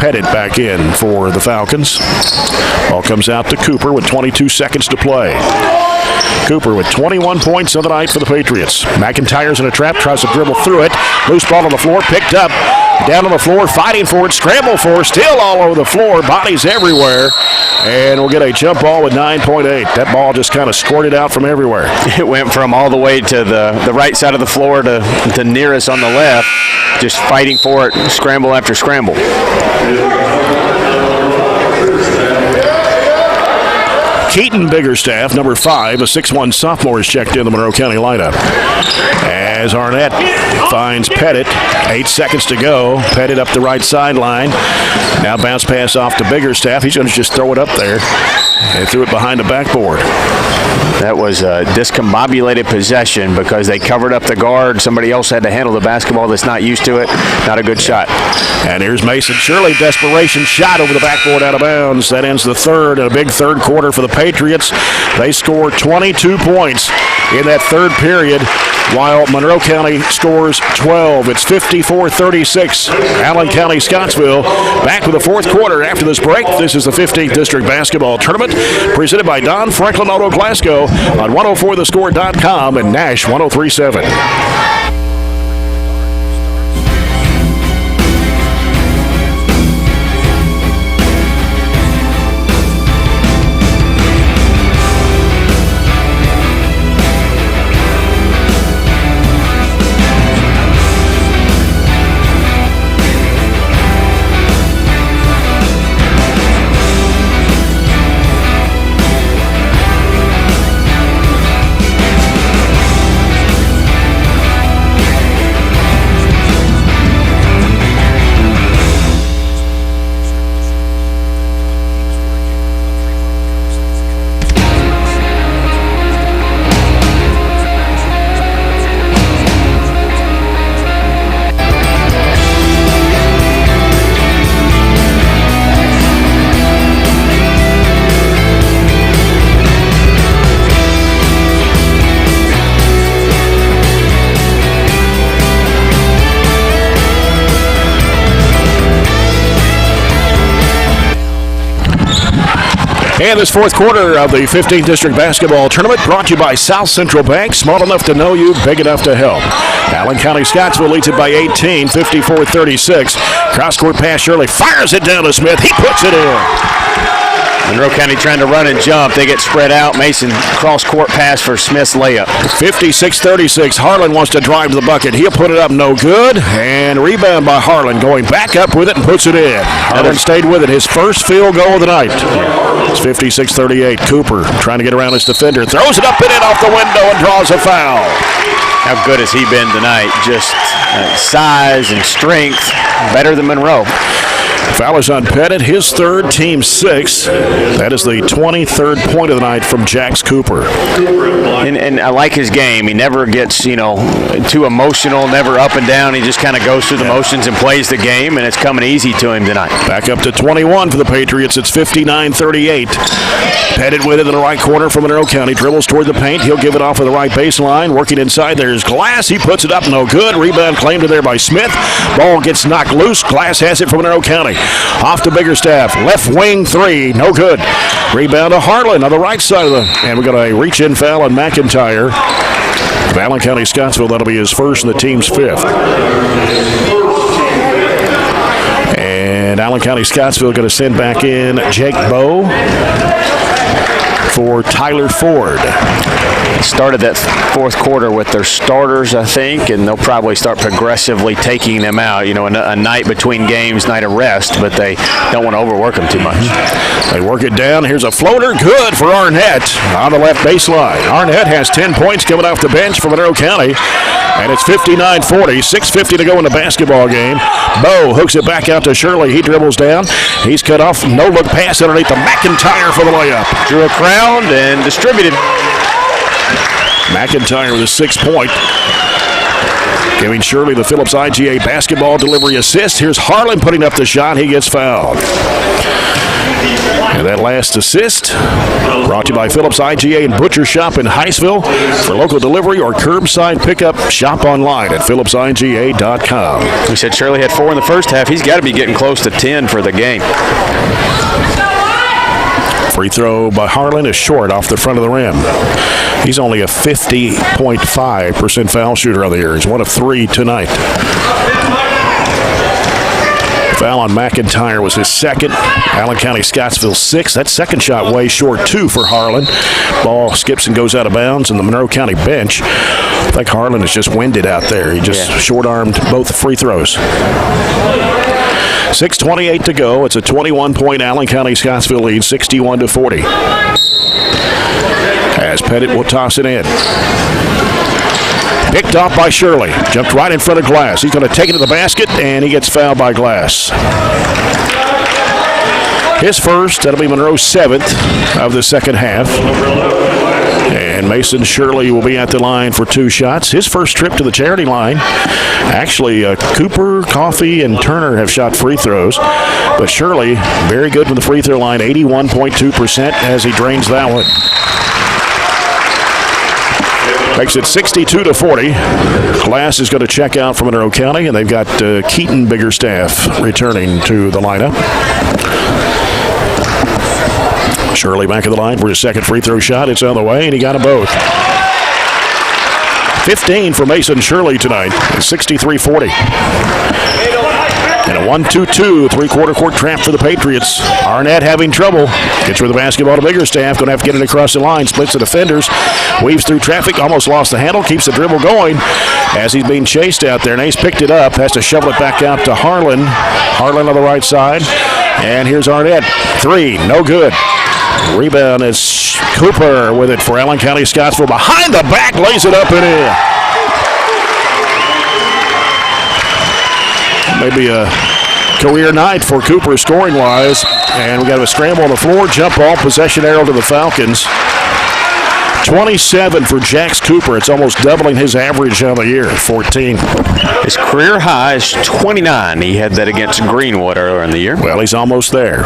Pettit back in for the Falcons. Ball comes out to Cooper with 22 seconds to play. Cooper with 21 points on the night for the Patriots. McIntyre's in a trap, tries to dribble through it. Loose ball on the floor, picked up. Down on the floor, fighting for it, scramble for it, still all over the floor, bodies everywhere. And we'll get a jump ball with 9.8. That ball just kind of squirted out from everywhere. It went from all the way to the right side of the floor to nearest on the left, just fighting for it, scramble after scramble. Keaton Biggerstaff, number 5, a 6'1 sophomore, is checked in the Monroe County lineup. As Arnett finds Pettit, 8 seconds to go. Pettit up the right sideline. Now bounce pass off to Biggerstaff. He's going to just throw it up there. They threw it behind the backboard. That was a discombobulated possession because they covered up the guard. Somebody else had to handle the basketball that's not used to it. Not a good shot. And here's Mason Shirley, desperation shot over the backboard out of bounds. That ends the third, and a big third quarter for the Patriots. They score 22 points in that third period, while Monroe County scores 12. It's 54-36. Allen County, Scottsville, back with the fourth quarter after this break. This is the 15th District Basketball Tournament, presented by Don Franklin Auto Glasgow on 104thescore.com and Nash 103.7. And this fourth quarter of the 15th District Basketball Tournament brought to you by South Central Bank. Small enough to know you, big enough to help. Allen County Scottsville leads it by 18, 54-36. Cross-court pass, Shirley fires it down to Smith. He puts it in. Monroe County trying to run and jump. They get spread out. Mason cross-court pass for Smith's layup. 56-36. Harlan wants to drive to the bucket. He'll put it up, no good. And rebound by Harlan, going back up with it and puts it in. Harlan stayed with it. His first field goal of the night. It's 56-38. Cooper trying to get around his defender. Throws it up and in off the window and draws a foul. How good has he been tonight? Just size and strength. Better than Monroe. Foul is on Pettit, his third, team six. That is the 23rd point of the night from Jax Cooper. And I like his game. He never gets, too emotional, never up and down. He just kind of goes through the motions and plays the game, and it's coming easy to him tonight. Back up to 21 for the Patriots. It's 59-38. Pettit with it in the right corner from Monroe County. Dribbles toward the paint. He'll give it off of the right baseline. Working inside, there's Glass. He puts it up, no good. Rebound claimed there by Smith. Ball gets knocked loose. Glass has it from Monroe County. Off to Biggerstaff. Left wing three. No good. Rebound to Harlan on the right side of the... And we got a reach-in foul on McIntyre. Allen County Scottsville, that'll be his first and the team's fifth. And Allen County Scottsville going to send back in Jake Bowe for Tyler Ford. Started that fourth quarter with their starters, I think, and they'll probably start progressively taking them out. A night between games, night of rest, but they don't want to overwork them too much. They work it down. Here's a floater. Good for Arnett on the left baseline. Arnett has 10 points coming off the bench for Monroe County, and it's 59-40. 6:50 to go in the basketball game. Bowe hooks it back out to Shirley. He dribbles down. He's cut off. No-look pass underneath the McIntyre for the layup. Drew a crowd and distributed. McIntyre with a 6-point. Giving Shirley the Phillips IGA basketball delivery assist. Here's Harlan putting up the shot. He gets fouled. And that last assist brought to you by Phillips IGA and Butcher Shop in Heistville. For local delivery or curbside pickup, shop online at phillipsiga.com. We said Shirley had 4 in the first half. He's got to be getting close to 10 for the game. Free throw by Harlan is short off the front of the rim. He's only a 50.5% foul shooter on the year. He's 1 of 3 tonight. Foul on McIntyre was his second. Allen County Scottsville 6. That second shot way short, 2 for Harlan. Ball skips and goes out of bounds in the Monroe County bench. I think Harlan is just winded out there. He just short-armed both free throws. 6:28 to go. It's a 21-point Allen County Scottsville lead, 61-40. As Pettit will toss it in. Picked off by Shirley. Jumped right in front of Glass. He's going to take it to the basket, and he gets fouled by Glass. His first, that'll be Monroe's 7th of the second half. And Mason Shirley will be at the line for 2 shots. His first trip to the charity line. Actually, Cooper, Coffey, and Turner have shot free throws. But Shirley, very good from the free throw line, 81.2% as he drains that one. Makes it 62-40. Glass is going to check out from Monroe County, and they've got Keaton Biggerstaff returning to the lineup. Shirley back of the line for his second free throw shot. It's on the way, and he got them both. 15 for Mason Shirley tonight. 63-40. And a 1-2-2, three-quarter court trap for the Patriots. Arnett having trouble. Gets with the basketball to Biggerstaff. Going to have to get it across the line. Splits the defenders. Weaves through traffic. Almost lost the handle. Keeps the dribble going as he's being chased out there. Nace picked it up. Has to shovel it back out to Harlan. Harlan on the right side. And here's Arnett. 3. No good. Rebound is Cooper with it for Allen County-Scottsville. Behind the back. Lays it up and in. Maybe a career night for Cooper scoring-wise. And we got a scramble on the floor. Jump ball. Possession arrow to the Falcons. 27 for Jax Cooper. It's almost doubling his average on the year, 14. His career high is 29. He had that against Greenwood earlier in the year. Well, he's almost there.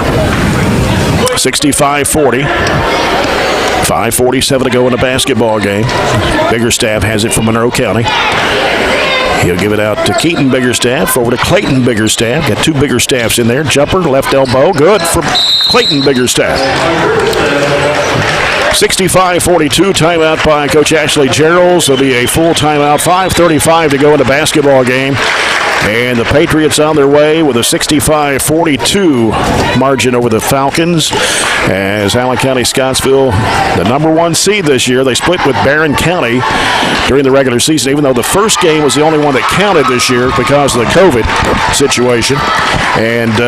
65-40. 5:47 to go in the basketball game. Biggerstaff has it from Monroe County. He'll give it out to Keaton Biggerstaff, over to Clayton Biggerstaff. Got 2 Biggerstaffs in there. Jumper, left elbow, good for Clayton Biggerstaff. 65-42, timeout by Coach Ashley Geralds. There'll be a full timeout. 5:35 to go in the basketball game. And the Patriots on their way with a 65-42 margin over the Falcons. As Allen County-Scottsville, the number 1 seed this year, they split with Barren County during the regular season, even though the first game was the only one that counted this year because of the COVID situation. And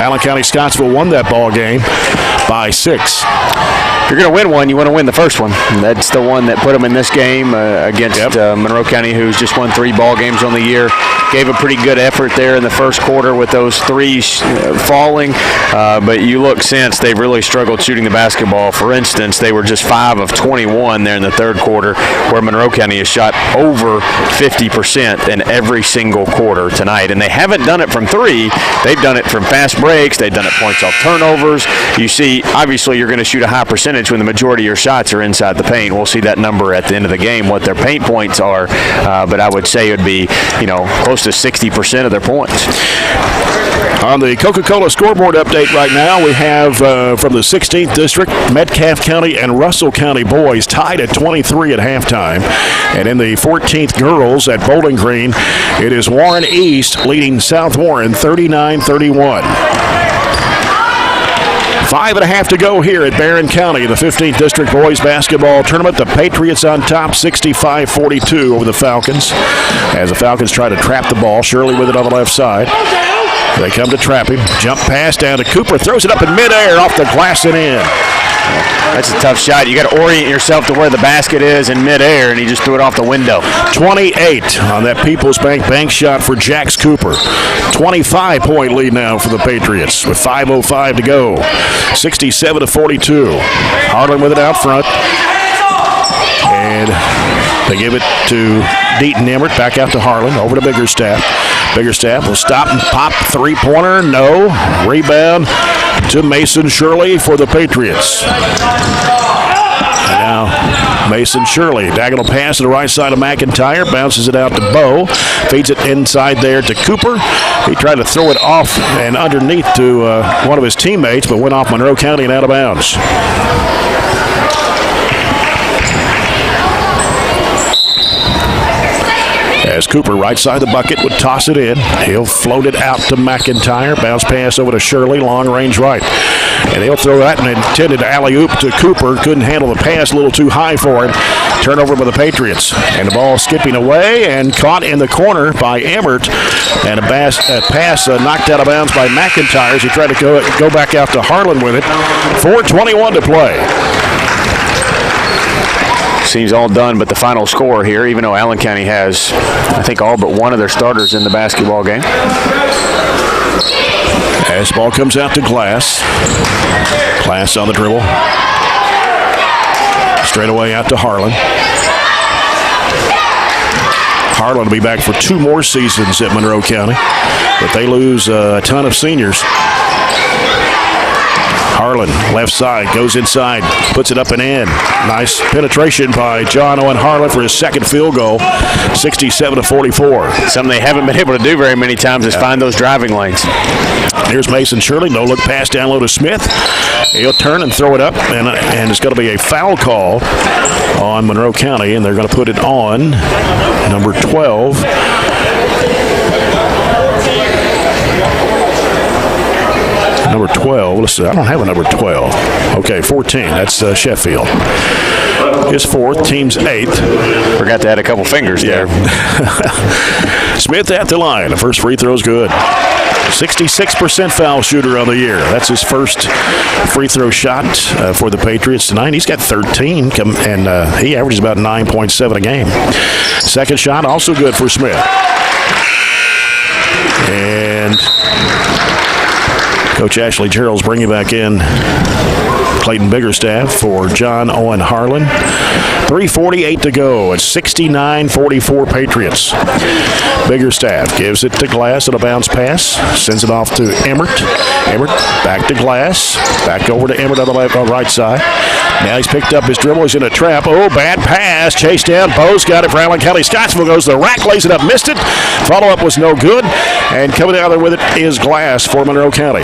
Allen County-Scottsville won that ball game by 6. If you're going to win one, you want to win the first one. And that's the one that put them in this game against Monroe County, who's just won 3 ball games on the year. Gave a pretty good effort there in the first quarter with those 3s falling. But you look since, they've really struggled shooting the basketball. For instance, they were just 5 of 21 there in the third quarter, where Monroe County has shot over 50% in every single quarter tonight. And they haven't done it from 3. They've done it from fast breaks. They've done it points off turnovers. You see, obviously, you're going to shoot a high percentage when the majority of your shots are inside the paint. We'll see that number at the end of the game, what their paint points are. But I would say it would be, close to 60% of their points. On the Coca-Cola scoreboard update right now, we have from the 16th District, Metcalfe County and Russell County boys tied at 23 at halftime. And in the 14th girls at Bowling Green, it is Warren East leading South Warren 39-31. 5.5 to go here at Barren County, the 15th District Boys Basketball Tournament. The Patriots on top, 65-42 over the Falcons. As the Falcons try to trap the ball, Shirley with it on the left side. They come to trap him. Jump pass down to Cooper. Throws it up in midair off the glass and in. That's a tough shot. You got to orient yourself to where the basket is in midair, and he just threw it off the window. 28 on that People's Bank shot for Jax Cooper. 25-point lead now for the Patriots with 5:05 to go. 67-42. Harlan with it out front. And they give it to Deaton Emmert. Back out to Harlan. Over to Biggerstaff. Biggerstaff will stop and pop. Three-pointer. No. Rebound to Mason Shirley for the Patriots. And now Mason Shirley. Diagonal pass to the right side of McIntyre. Bounces it out to Bowe. Feeds it inside there to Cooper. He tried to throw it off and underneath to one of his teammates, but went off Monroe County and out of bounds. As Cooper, right side of the bucket, would toss it in. He'll float it out to McIntyre. Bounce pass over to Shirley, long range right. And he'll throw that and intended alley-oop to Cooper. Couldn't handle the pass, a little too high for him. Turnover by the Patriots. And the ball skipping away and caught in the corner by Emmert. And a pass knocked out of bounds by McIntyre as he tried to go back out to Harlan with it. 4:21 to play. Seems all done, but the final score here, even though Allen County has, I think, all but one of their starters in the basketball game. As ball comes out to Glass. Glass on the dribble. Straight away out to Harlan. Harlan will be back for 2 more seasons at Monroe County, but they lose a ton of seniors. Harlan, left side, goes inside, puts it up and in. Nice penetration by John Owen Harlan for his second field goal, 67-44. Something they haven't been able to do very many times is find those driving lanes. Here's Mason Shirley, no-look pass down low to Smith. He'll turn and throw it up, and it's going to be a foul call on Monroe County, and they're going to put it on number 12. Number 12. Let's see. I don't have a number 12. Okay, 14. That's Sheffield. His 4th. Team's 8th. Forgot to add a couple fingers there. Smith at the line. The first free throw's good. 66% foul shooter on the year. That's his first free throw shot for the Patriots tonight. He's got 13, and he averages about 9.7 a game. Second shot also good for Smith. And Coach Ashley Gerald's bringing back in Clayton Biggerstaff for John Owen Harlan. 3:48 to go. It's 69-44 Patriots. Biggerstaff gives it to Glass on a bounce pass. Sends it off to Emmert. Emmert back to Glass. Back over to Emmert on the right side. Now he's picked up his dribble. He's in a trap. Oh, bad pass. Chased down. Bo's got it for Allen County. Scottsville goes to the rack, lays it up, missed it. Follow-up was no good. And coming out there with it is Glass for Monroe County.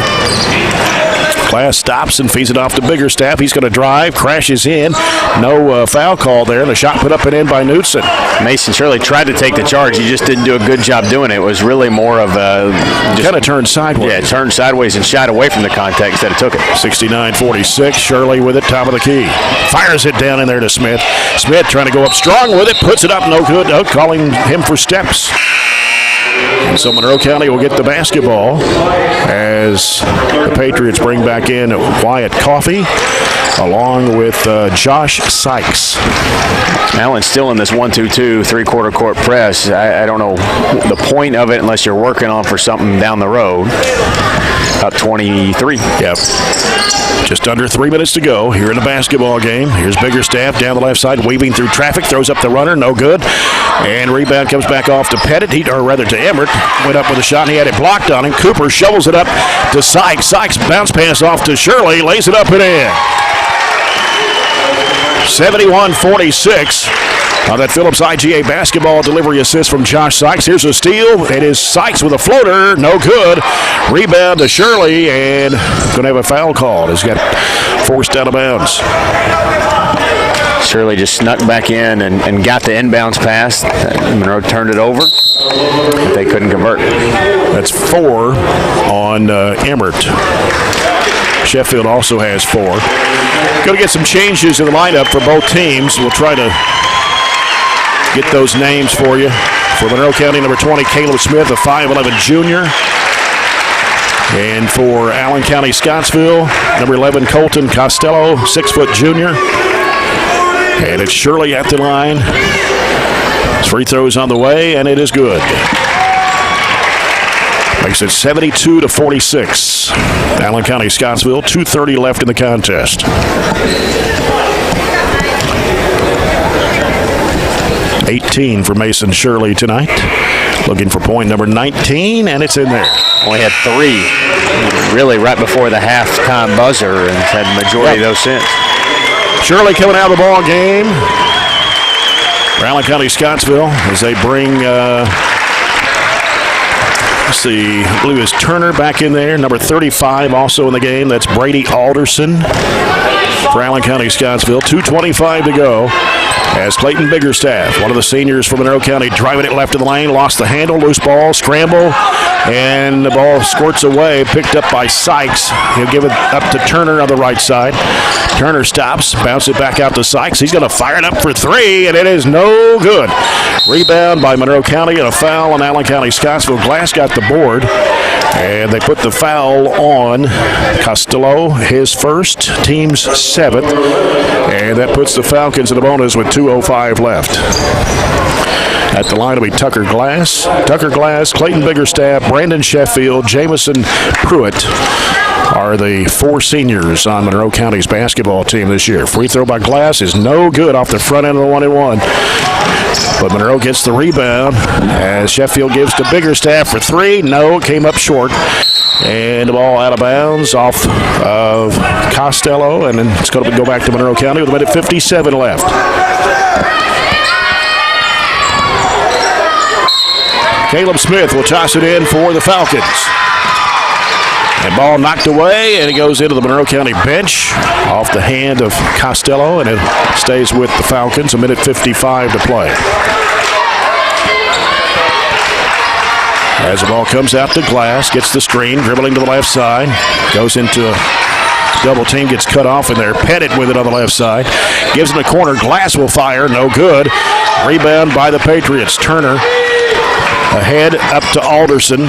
Glass stops and feeds it off to Biggerstaff. He's going to drive, crashes in. No foul call there. The shot put up and in by Knudsen. Mason Shirley tried to take the charge. He just didn't do a good job doing it. It was really more of a... kind of turned sideways. Yeah, turned sideways and shot away from the contact instead of took it. 69-46. Shirley with it, top of the key. Fires it down in there to Smith. Smith trying to go up strong with it. Puts it up, no good. Oh, calling him for steps. And so Monroe County will get the basketball as the Patriots bring back in Wyatt Coffey along with Josh Sykes. Allen's still in this 1-2-2 3/4 court press. I don't know the point of it unless you're working on for something down the road. Up 23. Yep. Just under 3 minutes to go here in the basketball game. Here's Biggerstaff down the left side, weaving through traffic, throws up the runner, no good. And rebound comes back off to Pettit, or rather to Emmert. Went up with a shot, and he had it blocked on him. Cooper shovels it up to Sykes. Sykes bounce pass off to Shirley, lays it up and in. 71-46. On that Phillips IGA basketball delivery assist from Josh Sykes. Here's a steal. It is Sykes with a floater. No good. Rebound to Shirley, and going to have a foul call. He's got forced out of bounds. Shirley just snuck back in and got the inbounds pass. Monroe turned it over, but they couldn't convert. That's 4 on Emmert. Sheffield also has 4. Going to get some changes in the lineup for both teams. We'll try to get those names for you. For Monroe County, number 20, Caleb Smith, a 5'11 junior. And for Allen County Scottsville, number 11, Colton Costello, 6-foot junior. And it's Shirley at the line. His free throw is on the way, and it is good. Makes it 72-46. Allen County Scottsville, 2:30 left in the contest. 18 for Mason Shirley tonight. Looking for point number 19, and it's in there. Only had 3, really right before the halftime buzzer, and had the majority of those since. Shirley coming out of the ball game for Allen County Scottsville as they bring, let's see, I believe it's Turner back in there. Number 35 also in the game. That's Brady Alderson for Allen County Scottsville. 2:25 to go. As Clayton Biggerstaff, one of the seniors from Monroe County, driving it left of the lane, lost the handle, loose ball, scramble, and the ball squirts away, picked up by Sykes. He'll give it up to Turner on the right side. Turner stops, bounces it back out to Sykes. He's going to fire it up for 3, and it is no good. Rebound by Monroe County, and a foul on Allen County Scottsville. Glass got the board, and they put the foul on Costello, his first, team's 7th, and that puts the Falcons in the bonus with 2:05 left. At the line will be Tucker Glass, Clayton Biggerstaff, Brandon Sheffield, Jamison Pruitt are the 4 seniors on Monroe County's basketball team this year. Free throw by Glass is no good off the front end of the 1-and-1. But Monroe gets the rebound as Sheffield gives to Biggerstaff for 3. No, came up short. And the ball out of bounds off of Costello, and then it's going to go back to Monroe County with a minute 57 left. Caleb Smith will toss it in for the Falcons. And ball knocked away, and it goes into the Monroe County bench off the hand of Costello, and it stays with the Falcons. A minute 55 to play. As the ball comes out to Glass, gets the screen, dribbling to the left side, goes into a double team, gets cut off, and they're Pettit with it on the left side. Gives him a corner. Glass will fire, no good. Rebound by the Patriots. Turner ahead up to Alderson.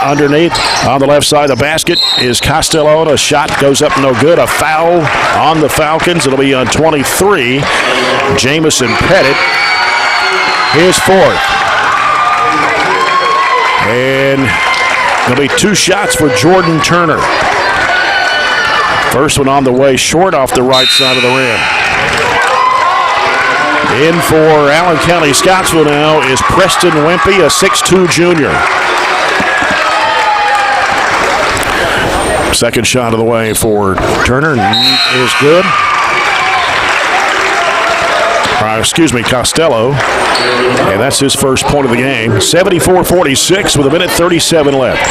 Underneath on the left side of the basket is Costello. A shot goes up, no good. A foul on the Falcons. It'll be on 23. Jamison Pettit, his 4th. And there'll be 2 shots for Jordan Turner. First one on the way short off the right side of the rim. In for Allen County-Scottsville now is Preston Wimpy, a 6'2 junior. Second shot of the way for Turner is good. Costello. And that's his first point of the game. 74-46 with a minute 37 left.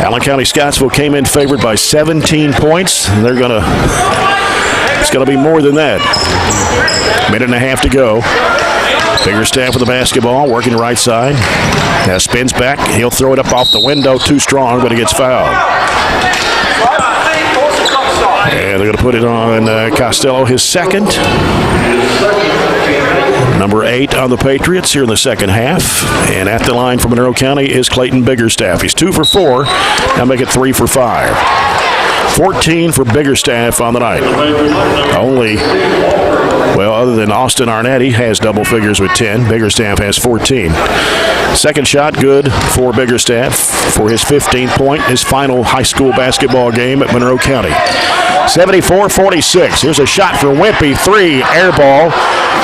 Allen County-Scottsville came in favored by 17 points. And it's going to be more than that. Minute and a half to go. Biggerstaff with the basketball, working right side. Now spins back. He'll throw it up off the window. Too strong, but he gets fouled. And they're going to put it on Costello, his second. Number 8 on the Patriots here in the second half. And at the line for Monroe County is Clayton Biggerstaff. He's 2 for 4. Now make it 3 for 5. 14 for Biggerstaff on the night. Other than Austin Arnett, he has double figures with 10. Biggerstaff has 14. Second shot good for Biggerstaff for his 15th point, his final high school basketball game at Monroe County. 74-46. Here's a shot for Wimpy. 3, air ball.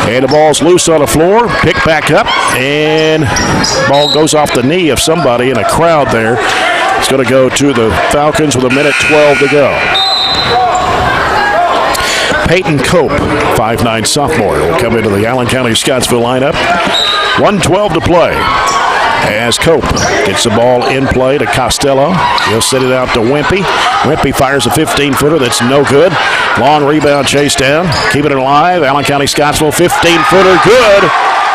And the ball's loose on the floor. Picked back up, and ball goes off the knee of somebody in a crowd there. It's going to go to the Falcons with a minute 12 to go. Peyton Cope, 5'9" sophomore, will come into the Allen County-Scottsville lineup. 1:12 to play. As Cope gets the ball in play to Costello. He'll set it out to Wimpy. Wimpy fires a 15-footer that's no good. Long rebound chase down. Keeping it alive. Allen County-Scottsville 15-footer good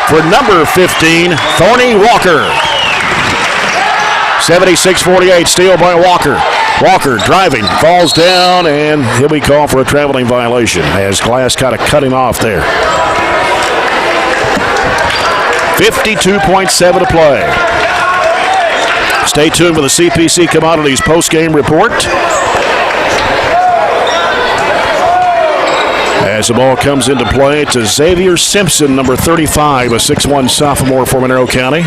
for number 15, Thorny Walker. 76-48, steal by Walker. Walker driving, falls down, and he'll be called for a traveling violation as Glass kind of cut him off there. 52.7 to play. Stay tuned for the CPC Commodities post-game report. As the ball comes into play to Xavier Simpson, number 35, a 6'1 sophomore for Monroe County.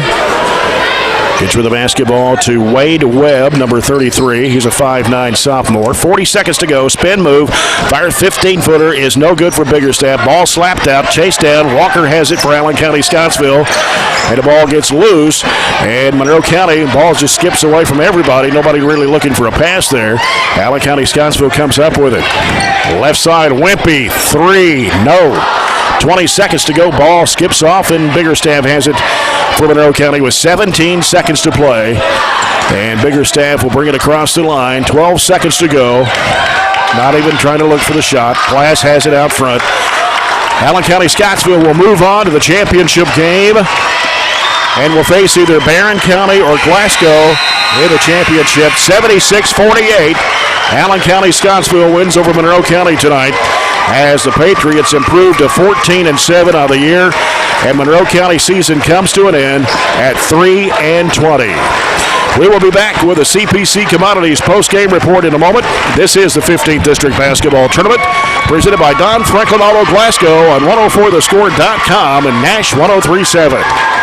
Gets with the basketball to Wade Webb, number 33. He's a 5'9 sophomore. 40 seconds to go. Spin move. Fires 15-footer is no good for Biggerstaff. Ball slapped out. Chased down. Walker has it for Allen County-Scottsville. And the ball gets loose. And Monroe County, ball just skips away from everybody. Nobody really looking for a pass there. Allen County-Scottsville comes up with it. Left side, Wimpy. 3. No. 20 seconds to go. Ball skips off, and Biggerstaff has it for Monroe County with 17 seconds to play. And Biggerstaff will bring it across the line. 12 seconds to go. Not even trying to look for the shot. Glass has it out front. Allen County-Scottsville will move on to the championship game and will face either Barren County or Glasgow in the championship. 76-48. Allen County-Scottsville wins over Monroe County tonight as the Patriots improve to 14-7 on the year, and Monroe County season comes to an end at 3-20. We will be back with a CPC Commodities post-game report in a moment. This is the 15th District Basketball Tournament presented by Don Franklin Auto Glasgow on 104thescore.com and Nash 103.7.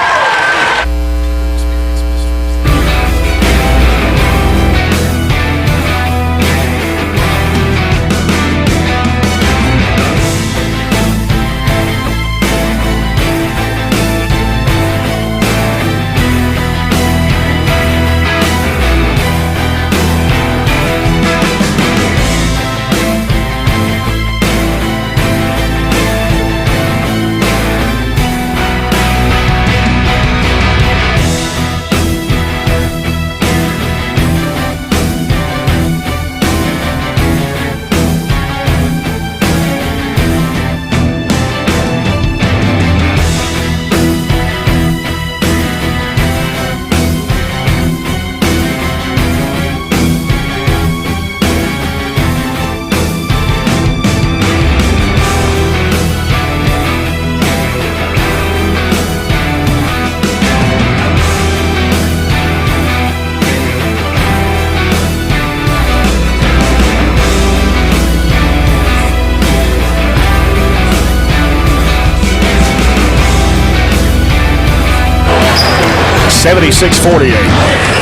$76-48.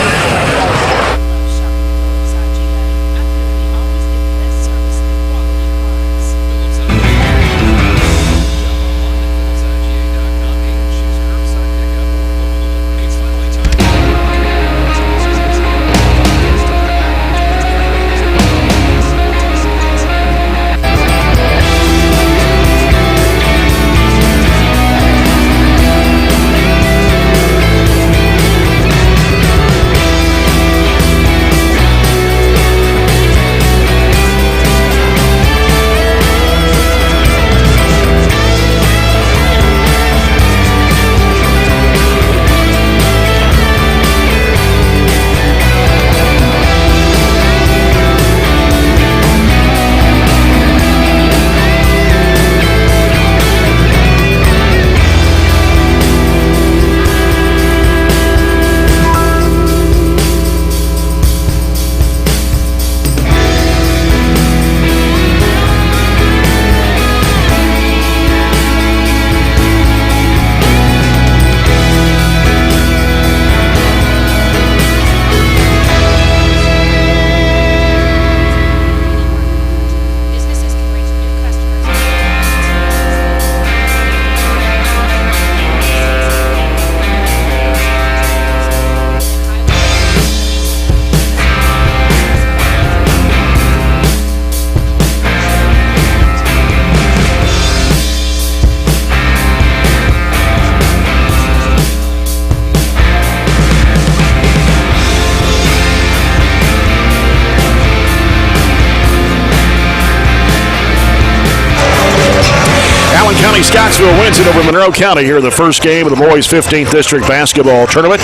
County-Scottsville wins it over Monroe County here in the first game of the boys' 15th District Basketball Tournament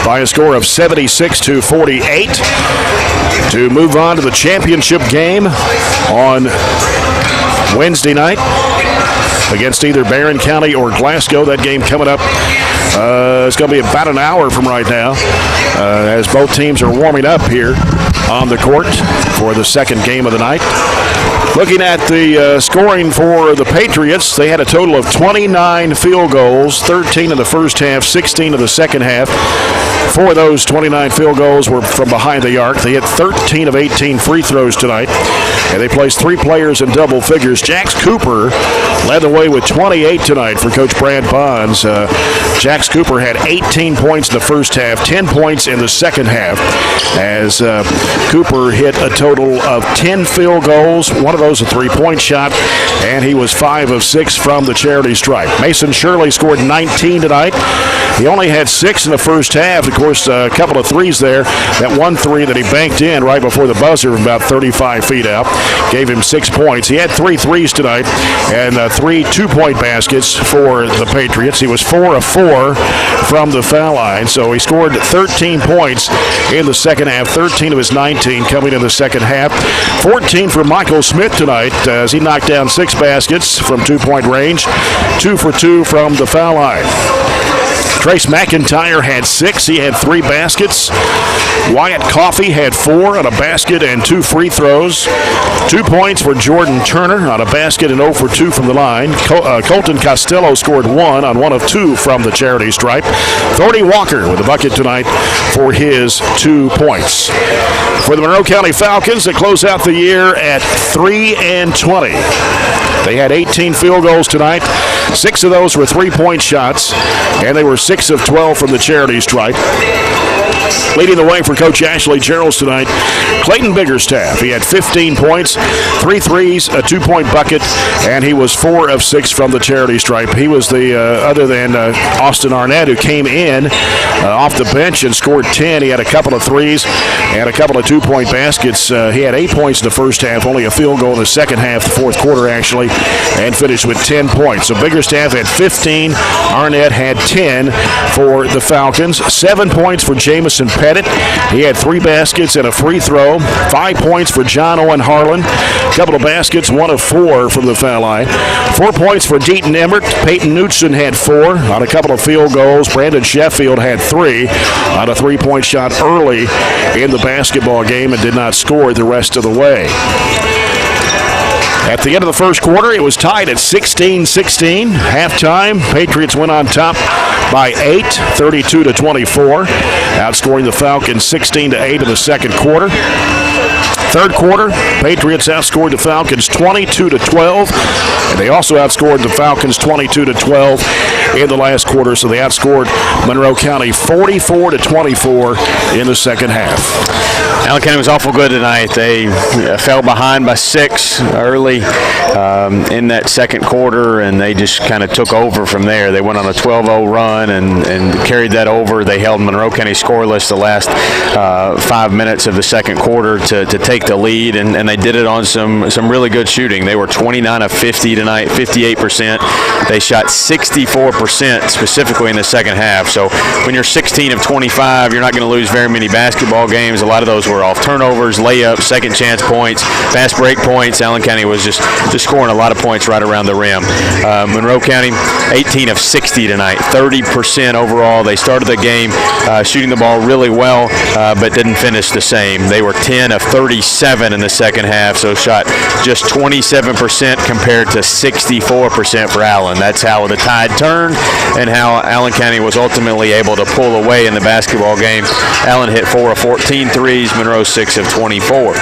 by a score of 76-48 to move on to the championship game on Wednesday night against either Barren County or Glasgow. That game coming up, it's going to be about an hour from right now as both teams are warming up here on the court for the second game of the night. Looking at the scoring for the Patriots, they had a total of 29 field goals, 13 in the first half, 16 in the second half. 4 of those 29 field goals were from behind the arc. They hit 13 of 18 free throws tonight, and they placed 3 players in double figures. Jax Cooper led the way with 28 tonight for Coach Brad Bonds. Jax Cooper had 18 points in the first half, 10 points in the second half, as Cooper hit a total of 10 field goals. One of those a three-point shot, and he was 5 of 6 from the charity stripe. Mason Shirley scored 19 tonight. He only had 6 in the first half. Of course, a couple of threes there. That one three that he banked in right before the buzzer from about 35 feet out gave him 6 points. He had 3 threes tonight and 3 two-point baskets for the Patriots. He was 4 of 4 from the foul line, so he scored 13 points in the second half, 13 of his 19 coming in the second half. 14 for Michael Smith tonight as he knocked down 6 baskets from two-point range, 2 for 2 from the foul line. Trace McIntyre had 6. He had 3 baskets. Wyatt Coffey had 4 on a basket and 2 free throws. 2 points for Jordan Turner on a basket and 0 for 2 from the line. Colton Costello scored 1 on 1 of 2 from the charity stripe. Thorny Walker with a bucket tonight for his 2 points. For the Monroe County Falcons, they close out the year at 3-20. They had 18 field goals tonight. 6 of those were 3-point shots, and they were 6 of 12 from the charity stripe. Leading the way for Coach Ashley Gerald's tonight, Clayton Biggerstaff. He had 15 points, 3 threes, a 2-point bucket, and he was 4 of 6 from the charity stripe. He was the, other than Austin Arnett, who came in off the bench and scored 10. He had a couple of threes and a couple of 2-point baskets. He had 8 points in the first half, only a field goal in the second half, the fourth quarter actually, and finished with 10 points. So Biggerstaff had 15, Arnett had 10 for the Falcons. 7 points for Jamison Pettit. He had 3 baskets and a free throw. 5 points for John Owen Harlan. A couple of baskets, 1 of 4 from the foul line. 4 points for Deaton Emmert. Peyton Knutson had 4 on a couple of field goals. Brandon Sheffield had 3 on a 3-point shot early in the basketball game and did not score the rest of the way. At the end of the first quarter, it was tied at 16-16. Halftime, Patriots went on top by 8, 32-24, outscoring the Falcons 16-8 in the second quarter. Third quarter, Patriots outscored the Falcons 22-12, and they also outscored the Falcons 22-12 in the last quarter, so they outscored Monroe County 44-24 in the second half. Allen County was awful good tonight. They fell behind by 6 early in that second quarter, and they just kind of took over from there. They went on a 12-0 run and carried that over. They held Monroe County scoreless the last 5 minutes of the second quarter to take the lead, and they did it on some really good shooting. They were 29 of 50 tonight, 58%. They shot 64% specifically in the second half. So when you're 16 of 25, you're not going to lose very many basketball games. A lot of those were off turnovers, layups, second chance points, fast break points. Allen County was just scoring a lot of points right around the rim. Monroe County, 18 of 60 tonight, 30% overall. They started the game shooting the ball really well, but didn't finish the same. They were 10 of 37 in the second half, so shot just 27% compared to 64% for Allen. That's how the tide turned and how Allen County was ultimately able to pull away in the basketball game. Allen hit 4 of 14 threes, Monroe 6 of 24.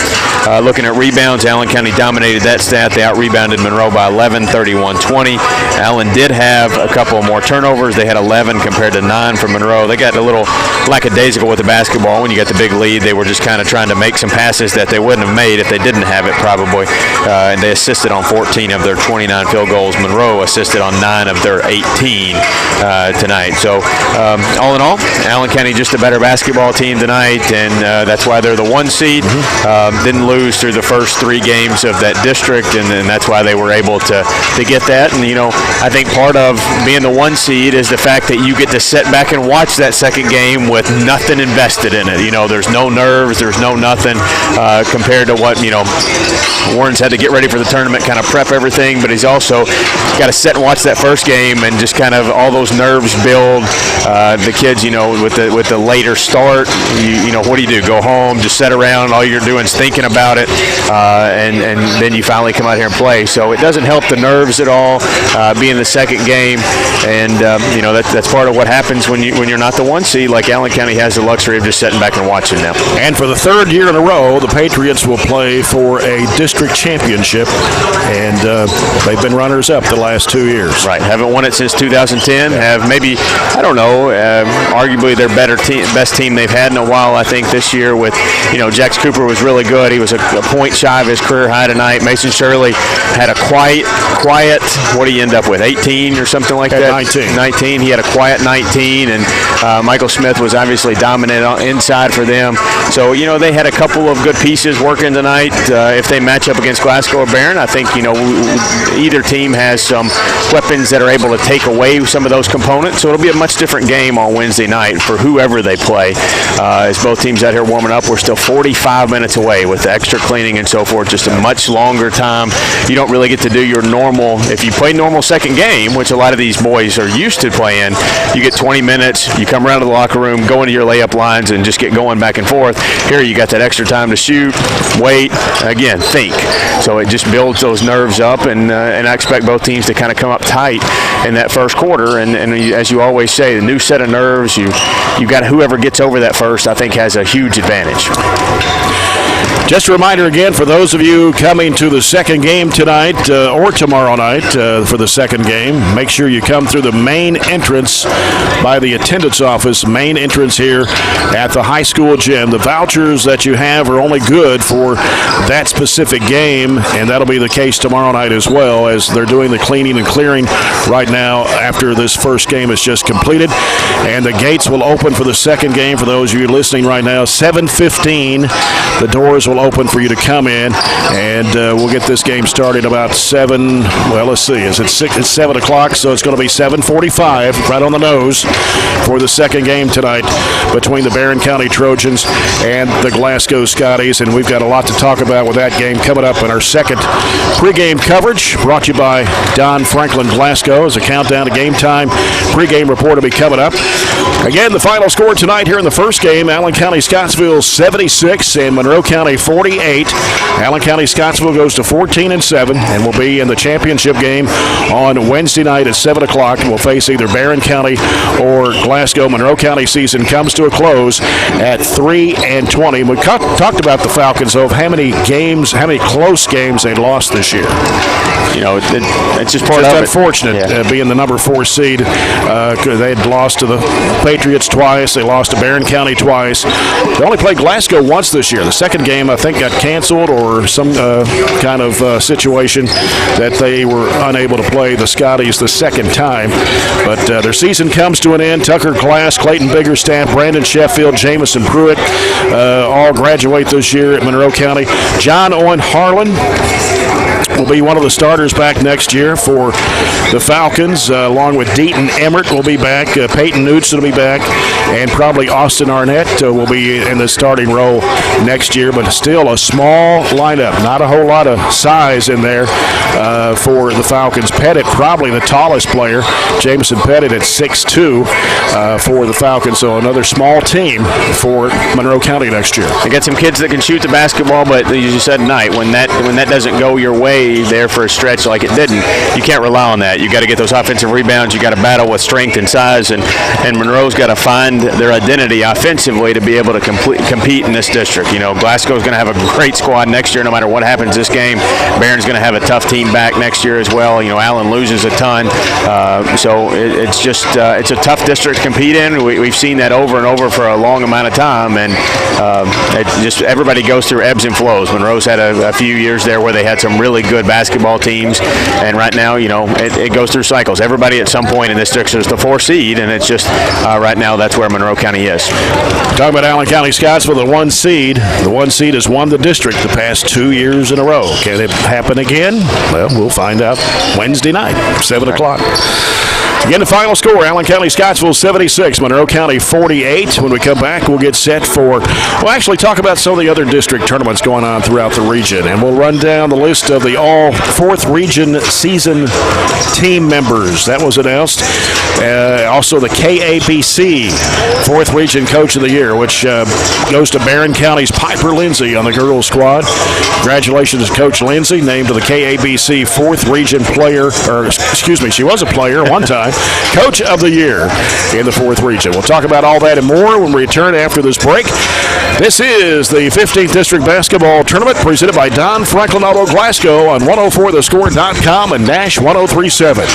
Looking at rebounds, Allen County dominated that stat. They out-rebounded Monroe by 11, 31-20. Allen did have a couple more turnovers. They had 11 compared to 9 for Monroe. They got a little lackadaisical with the basketball. When you got the big lead, they were just kind of trying to make some passes that they wouldn't have made if they didn't have it probably. And they assisted on 14 of their 29 field goals. Monroe assisted on 9 of their 18 tonight. So all in all, Allen County just a better basketball team tonight, and that's why they're the 1 seed. Didn't lose through the first 3 games of that district, and that's why they were able to get that. And, I think part of being the 1 seed is the fact that you get to sit back and watch that second game with nothing invested in it. There's no nerves, there's no nothing compared to what, Warren's had to get ready for the tournament, kind of prep everything, but he's also got to sit and watch that first game and just kind of all those nerves build. The kids, with the later start, what do you do? Go home, just sit around, all you're doing is thinking about it, and then you finally come out here and play. So it doesn't help the nerves at all, being the second game, and that's part of what happens when you're not the 1 seed. Like Allen County has the luxury of just sitting back and watching now. And for the 3rd year in a row, the Patriots will play for a district championship, and they've been runners-up the last 2 years. Right, haven't won it since 2010. Have maybe, I don't know, arguably their best team they've had in a while. I think this year with, Jax Cooper was really good. He was a point shy of his career high tonight. Mason Shirley had a quiet. What do you end up with? 18 or something like that. 19. He had a quiet 19, and Michael Smith was obviously dominant inside for them. So they had a couple of good pieces working tonight. If they match up against Glasgow or Barren, I think either team has some weapons that are able to take away some of those components. So it'll be a much different game on Wednesday night for whoever they play. As both teams out here warming up, we're still 45 minutes away with the extra cleaning and so forth. Just a much longer time you don't really get to do your normal. If you play normal second game, which a lot of these boys are used to playing, you get 20 minutes. You come around to the locker room, go into your layup lines, and just get going back and forth. Here, you got that extra time to shoot, wait, again, think. So it just builds those nerves up, and I expect both teams to kind of come up tight in that first quarter. And as you always say, the new set of nerves, you got whoever gets over that first, I think, has a huge advantage. Just a reminder again for those of you coming to the second game tonight or tomorrow night for the second game, make sure you come through the main entrance by the attendance office, main entrance here at the high school gym. The vouchers that you have are only good for that specific game, and that'll be the case tomorrow night as well, as they're doing the cleaning and clearing right now after this first game is just completed. And the gates will open for the second game for those of you listening right now, 7:15. The doors will open for you to come in, and we'll get this game started about 7. Well, let's see. It's 7 o'clock, so it's going to be 7:45, right on the nose, for the second game tonight between the Barren County Trojans and the Glasgow Scotties. And we've got a lot to talk about with that game coming up in our second pregame coverage, brought to you by Don Franklin Glasgow. As a countdown to game time, pregame report will be coming up. Again, the final score tonight here in the first game, Allen County-Scottsville 76 and Monroe County 48. Allen County-Scottsville goes to 14-7 and will be in the championship game on Wednesday night at 7 o'clock. We'll face either Barren County or Glasgow. Monroe County season comes to a close at 3-20. We talked about the Falcons, though, of how many close games they lost this year. You know, it's just part of it. Unfortunate being the number 4 seed. They had lost to the Patriots twice. They lost to Barren County twice. They only played Glasgow once this year. The second game, I think, got canceled or some kind of situation that they were unable to play the Scotties the second time. But their season comes to an end. Tucker Glass, Clayton Biggerstaff, Brandon Sheffield, Jamison Pruitt all graduate this year at Monroe County. John Owen Harlan will be one of the starters back next year for the Falcons, along with Deaton Emmert will be back, Peyton Knudsen will be back, and probably Austin Arnett will be in the starting role next year, but still a small lineup, not a whole lot of size in there for the Falcons. Pettit, probably the tallest player, Jameson Pettit at 6'2" for the Falcons, so another small team for Monroe County next year. They got some kids that can shoot the basketball, but as you said tonight, when that doesn't go your way there for a stretch like it didn't, you can't rely on that. You got to get those offensive rebounds. You got to battle with strength and size, and Monroe's got to find their identity offensively to be able to compete in this district. You know, Glasgow's going to have a great squad next year, no matter what happens this game. Barron's going to have a tough team back next year as well. You know, Allen loses a ton, so it's a tough district to compete in. We've seen that over and over for a long amount of time, and everybody goes through ebbs and flows. Monroe's had a few years there where they had some really good basketball teams, and right now, you know, it goes through cycles. Everybody at some point in this district is the 4 seed, and it's just right now that's where Monroe County is. Talking about Allen County-Scottsville, the 1 seed. The 1 seed has won the district the past 2 years in a row. Can it happen again? Well, we'll find out Wednesday night, 7 o'clock. Again, the final score, Allen County-Scottsville 76, Monroe County 48. When we come back, we'll get set for, we'll actually talk about some of the other district tournaments going on throughout the region, and we'll run down the list of the all 4th region season team members. That was announced. Also the KABC 4th region coach of the year, which goes to Barren County's Piper Lindsay on the girls squad. Congratulations to Coach Lindsay, named to the KABC 4th region player, she was a player one time, coach of the year in the 4th region. We'll talk about all that and more when we return after this break. This is the 15th District Basketball Tournament presented by Don Franklin Auto Glasgow on 104thescore.com and Nash 103.7.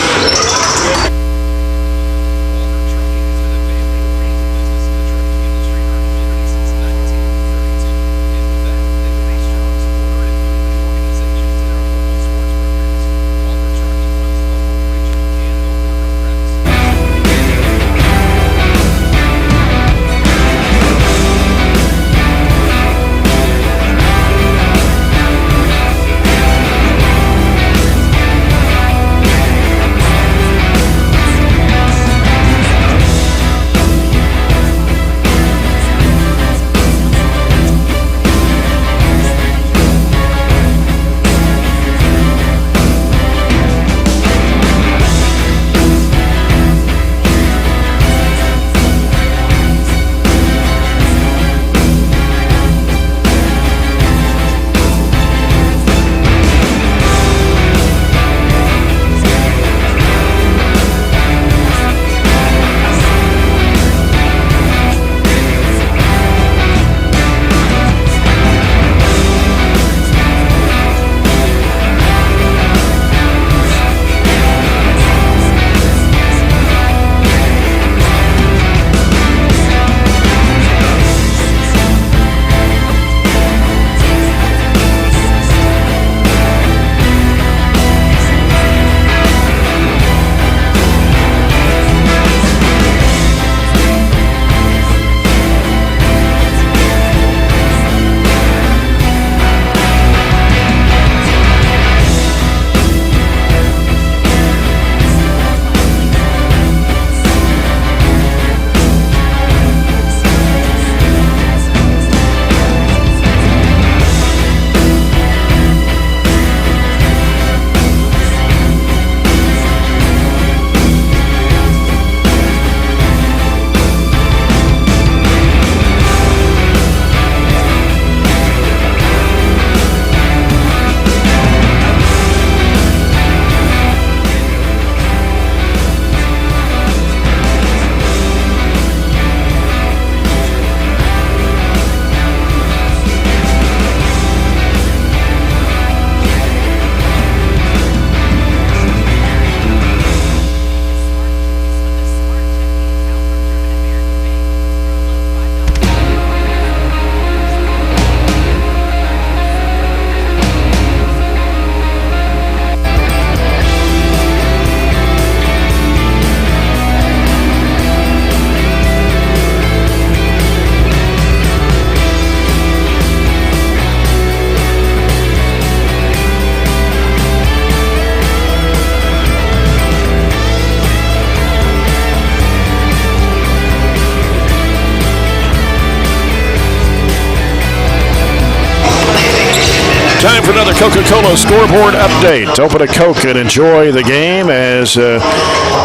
Coca-Cola scoreboard update. Open a Coke and enjoy the game as a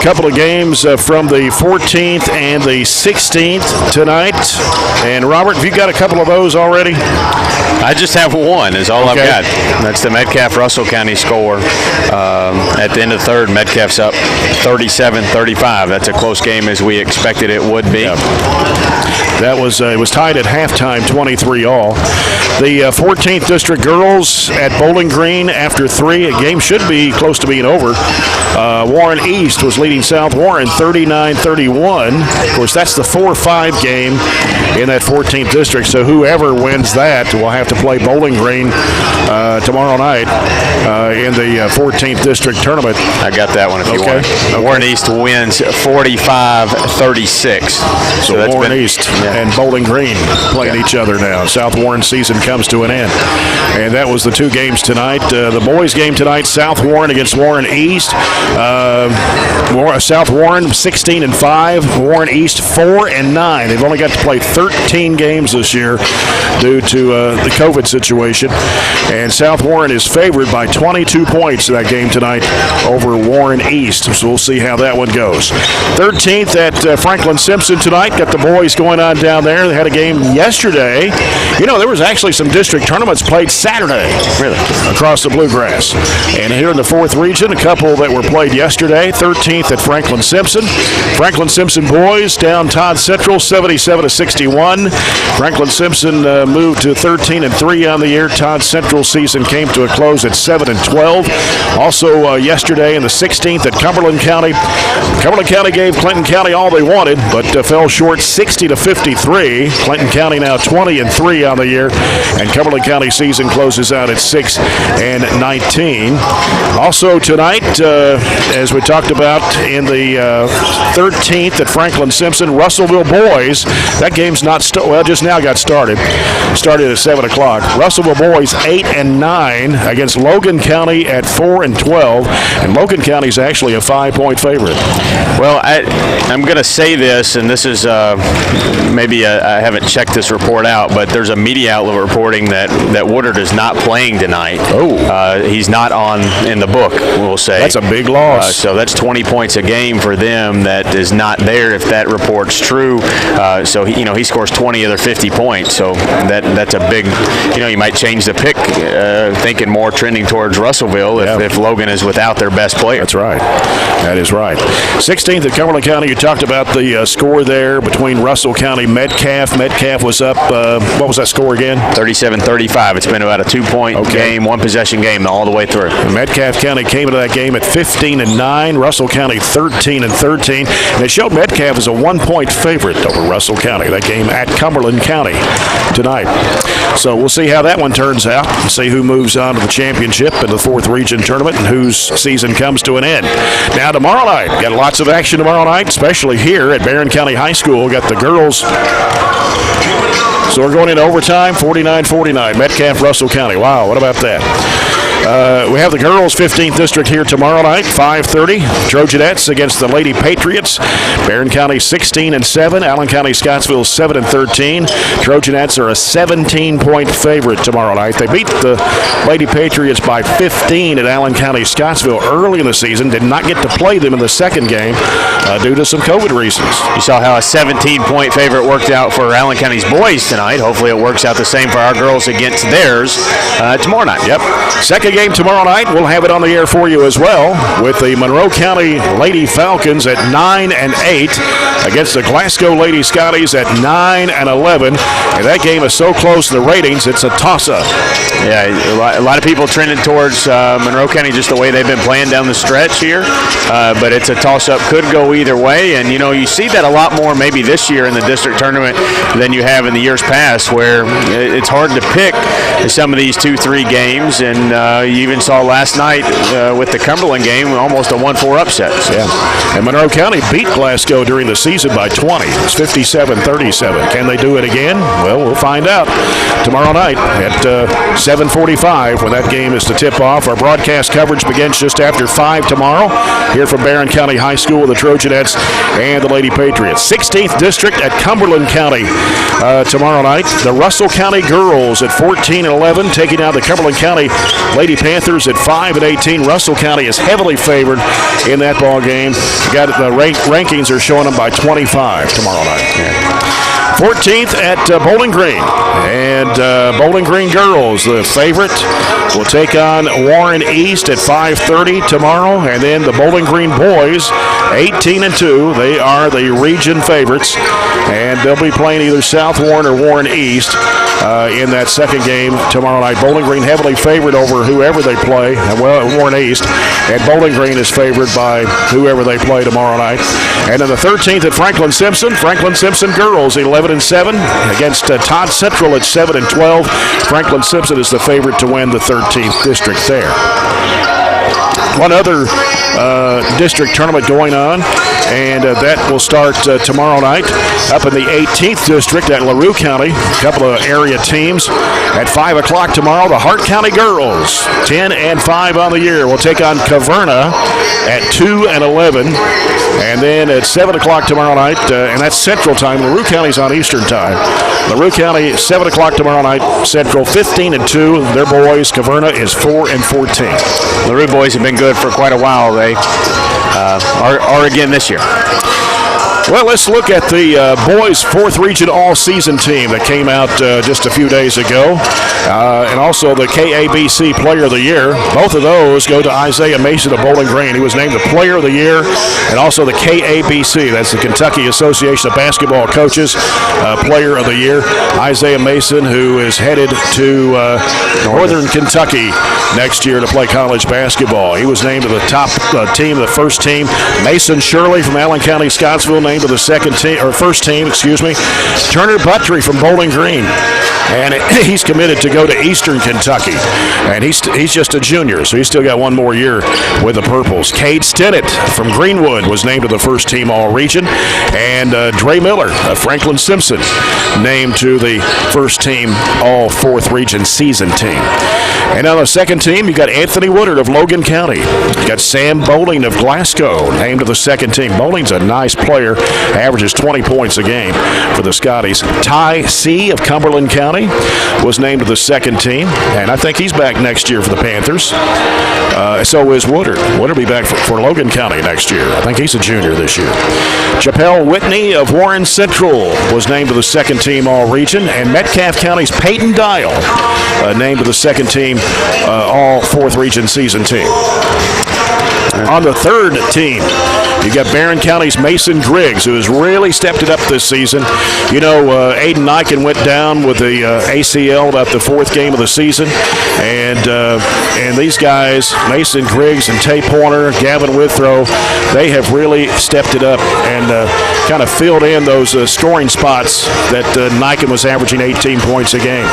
couple of games from the 14th and the 16th tonight. And Robert, have you got a couple of those already? I just have one is all I've got. That's the Metcalf-Russell County score. At the end of the third, Metcalf's up 37-35. That's a close game as we expected it would be. Yep. That was it was tied at halftime, 23-all. The 14th District girls at Bowling Green after 3. A game should be close to being over. Warren East was leading South Warren 39-31. Of course, that's the 4-5 game in that 14th District, so whoever wins that will have to play Bowling Green tomorrow night in the 14th District tournament. I got that one if you want. Okay. Warren East wins 45-36. So Warren East and Bowling Green playing each other now. South Warren season comes to an end. And that was the two games tonight. The boys game tonight, South Warren against Warren East. South Warren 16-5, Warren East 4-9. They've only got to play 13 games this year due to the COVID situation. And South Warren is favored by 22 points in that game tonight over Warren East. So we'll see how that one goes. 13th at Franklin Simpson tonight. Got the boys going on down there. They had a game yesterday. You know, there was actually some district tournaments played Saturday. Really? Across the Bluegrass. And here in the 4th region, a couple that were played yesterday. 13th at Franklin Simpson. Franklin Simpson boys down Todd Central 77-61. Franklin Simpson moved to 13-3 on the year. Todd Central season came to a close at 7-12. Also yesterday in the 16th at Cumberland County. Cumberland County gave Clinton County all they wanted, but fell short 60-53. Clinton County now 20-3 on the year, and Cumberland County season closes out at 6-19. Also tonight, as we talked about in the 13th at Franklin Simpson, Russellville boys. That game's not just now got started. Started at 7 o'clock. Russellville boys 8-9 against Logan County at 4-12, and Logan County's actually a 5-point favorite. Well, I'm going to say this, and this is maybe I haven't checked this report out, but there's a media outlet reporting that Woodard is not playing tonight. He's not in the book, we'll say. That's a big loss. So that's 20 points a game for them that is not there if that report's true. So he scores 20 of their 50 points. So that's a big, you might change the pick, thinking more trending towards Russellville if Logan is without their best player. That's right. That is right. 16th at Cumberland County. You talked about the score there between Russell County Metcalf. Metcalf was up. What was that score again? 37-35. It's been about a 2-point game, one possession game all the way through. Metcalf County came into that game at 15-9. Russell County 13-13. And it showed Metcalf as a 1-point favorite over Russell County. That game at Cumberland County tonight. So we'll see how that one turns out and see who moves on to the championship in the 4th region tournament and whose season comes to an end. Now tomorrow night, got lots of action tomorrow night, especially here at Barren County High School. Got the girls. So we're going into overtime, 49-49, Metcalf, Russell County. Wow, what about that? We have the girls' 15th district here tomorrow night, 5:30. Trojanettes against the Lady Patriots. Barren County 16-7. Allen County-Scottsville 7-13. Trojanettes are a 17-point favorite tomorrow night. They beat the Lady Patriots by 15 at Allen County-Scottsville early in the season. Did not get to play them in the second game due to some COVID reasons. You saw how a 17-point favorite worked out for Allen County's boys tonight. Hopefully it works out the same for our girls against theirs tomorrow night. Yep. Second game tomorrow night. We'll have it on the air for you as well with the Monroe County Lady Falcons at 9-8 against the Glasgow Lady Scotties at 9-11. And that game is so close in the ratings, it's a toss-up. Yeah, a lot of people trending towards Monroe County just the way they've been playing down the stretch here. But it's a toss-up. Could go either way. And, you see that a lot more maybe this year in the district tournament than you have in the years past, where it's hard to pick some of these 2-3 games. And you even saw last night with the Cumberland game, almost a 1-4 upset. Yeah. And Monroe County beat Glasgow during the season by 20. It's 57-37. Can they do it again? Well, we'll find out. tomorrow night at 7:45 when that game is to tip off. Our broadcast coverage begins just after 5 tomorrow here from Barren County High School with the Trojanettes and the Lady Patriots. 16th District at Cumberland County tomorrow night. The Russell County girls at 14-11 taking out the Cumberland County Lady Panthers at 5-18. Russell County is heavily favored in that ball game. Got the rankings are showing them by 25 tomorrow night. 14th at Bowling Green, and Bowling Green girls, the favorite, will take on Warren East at 5:30 tomorrow, and then the Bowling Green boys, 18-2, they are the region favorites, and they'll be playing either South Warren or Warren East in that second game tomorrow night. Bowling Green heavily favored over whoever they play, Warren East, and Bowling Green is favored by whoever they play tomorrow night. And then the 13th at Franklin Simpson girls, 11-7 against Todd Central at 7-12. Franklin Simpson is the favorite to win the 13th district there. One other district tournament going on, and that will start tomorrow night up in the 18th district at LaRue County. A couple of area teams at 5 o'clock tomorrow. The Hart County girls, 10-5 on the year, will take on Caverna at 2-11. And then at 7 o'clock tomorrow night, and that's Central Time. LaRue County's on Eastern Time. LaRue County, 7 o'clock tomorrow night. Central, 15-2. Their boys, Caverna, is 4-14. LaRue boys have been good for quite a while. They are again this year. Well, let's look at the boys' 4th Region All-Season team that came out just a few days ago, and also the KABC Player of the Year. Both of those go to Isaiah Mason of Bowling Green. He was named the Player of the Year, and also the KABC, that's the Kentucky Association of Basketball Coaches, Player of the Year. Isaiah Mason, who is headed to Northern Kentucky next year to play college basketball. He was named to the top team, the first team. Mason Shirley from Allen County, Scottsville, named to the first team. Turner Buttrey from Bowling Green, and he's committed to go to Eastern Kentucky, and he's just a junior, so he's still got one more year with the Purples. Cade Stinnett from Greenwood was named to the first team All-Region, and Dre Miller of Franklin Simpson named to the first team All 4th Region season team. And on the second team, you got Anthony Woodard of Logan County. You got Sam Bowling of Glasgow named to the second team. Bowling's a nice player, averages 20 points a game for the Scotties. Ty C. of Cumberland County was named to the second team, and I think he's back next year for the Panthers. So is Woodard. Woodard will be back for Logan County next year. I think he's a junior this year. Chappelle Whitney of Warren Central was named to the second team All-Region, and Metcalfe County's Peyton Dial named to the second team All 4th Region season team. On the third team, you got Barren County's Mason Griggs, who has really stepped it up this season. You know, Aiden Niken went down with the ACL about the 4th game of the season, and these guys, Mason Griggs and Tay Pointer, Gavin Withrow, they have really stepped it up and kind of filled in those scoring spots that Niken was averaging 18 points a game.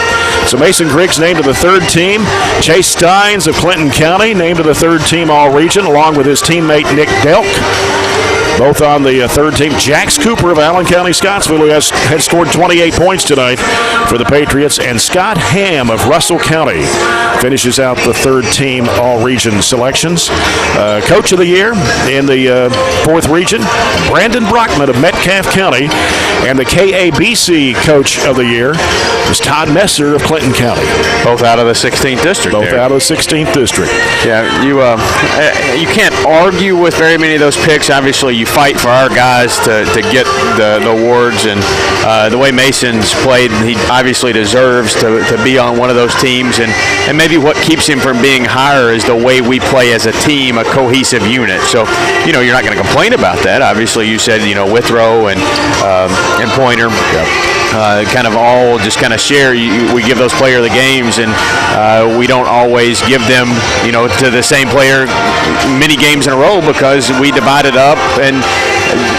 So Mason Griggs named to the third team. Chase Steins of Clinton County named to the third team All-Region, along with his teammate Nick Delk. Both on the third team. Jax Cooper of Allen County, Scottsville, who had scored 28 points tonight for the Patriots. And Scott Ham of Russell County finishes out the third team All-Region selections. Coach of the Year in the 4th Region, Brandon Brockman of Metcalfe County. And the KABC Coach of the Year is Todd Messer of Clinton County. Both out of the 16th district. Both out of the 16th district. Yeah, you can't argue with very many of those picks. Obviously, you fight for our guys to get the awards, and the way Mason's played, he obviously deserves to be on one of those teams, and maybe what keeps him from being higher is the way we play as a team, a cohesive unit. So, you're not going to complain about that. Obviously, you said, Withrow and Pointer, kind of all just kind of share. We give those player the games, and we don't always give them, to the same player many games in a row because we divide it up, and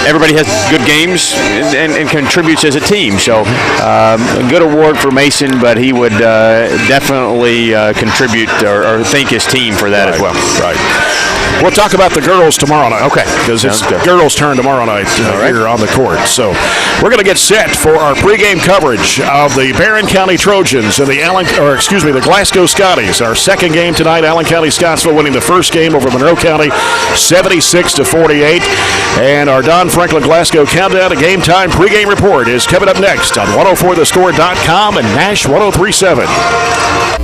everybody has good games and contributes as a team. So a good award for Mason, but he would definitely contribute or thank his team for that as well. Right. We'll talk about the girls tomorrow night. Okay. Because it's Sounds good. girls' turn tomorrow night here on the court. So we're going to get set for our pregame coverage of the Barren County Trojans and the Glasgow Scotties. Our second game tonight, Allen County-Scottsville winning the first game over Monroe County 76-48. And our Don Franklin Glasgow countdown to game time pregame report is coming up next on 104thescore.com and Nash 103.7.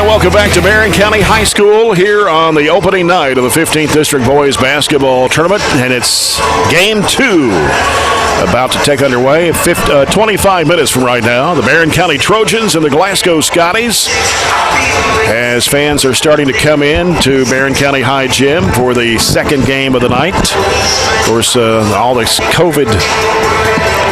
Welcome back to Barren County High School here on the opening night of the 15th District Boys Basketball Tournament, and it's Game 2 about to take underway. 25 minutes from right now, the Barren County Trojans and the Glasgow Scotties, as fans are starting to come in to Barren County High Gym for the second game of the night. Of course, all this COVID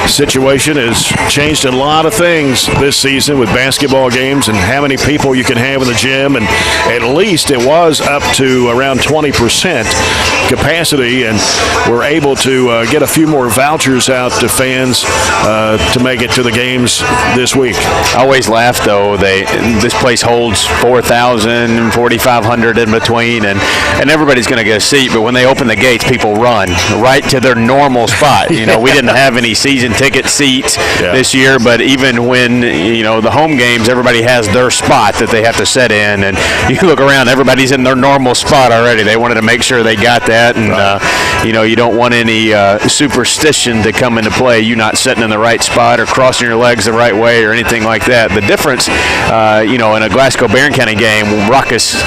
situation has changed a lot of things this season with basketball games and how many people you can have in the gym, and at least it was up to around 20% capacity, and we're able to get a few more vouchers out to fans to make it to the games this week. I always laugh, though. This place holds 4,000, 4,500 in between, and everybody's going to get a seat, but when they open the gates, people run right to their normal spot. You know, we didn't have any season ticket seats this year, but even when, the home games, everybody has their spot that they have to set in, and you look around, everybody's in their normal spot already. They wanted to make sure they got that, and you don't want any superstition to come into play, you not sitting in the right spot or crossing your legs the right way or anything like that. The difference, in a Glasgow Barren County game, raucous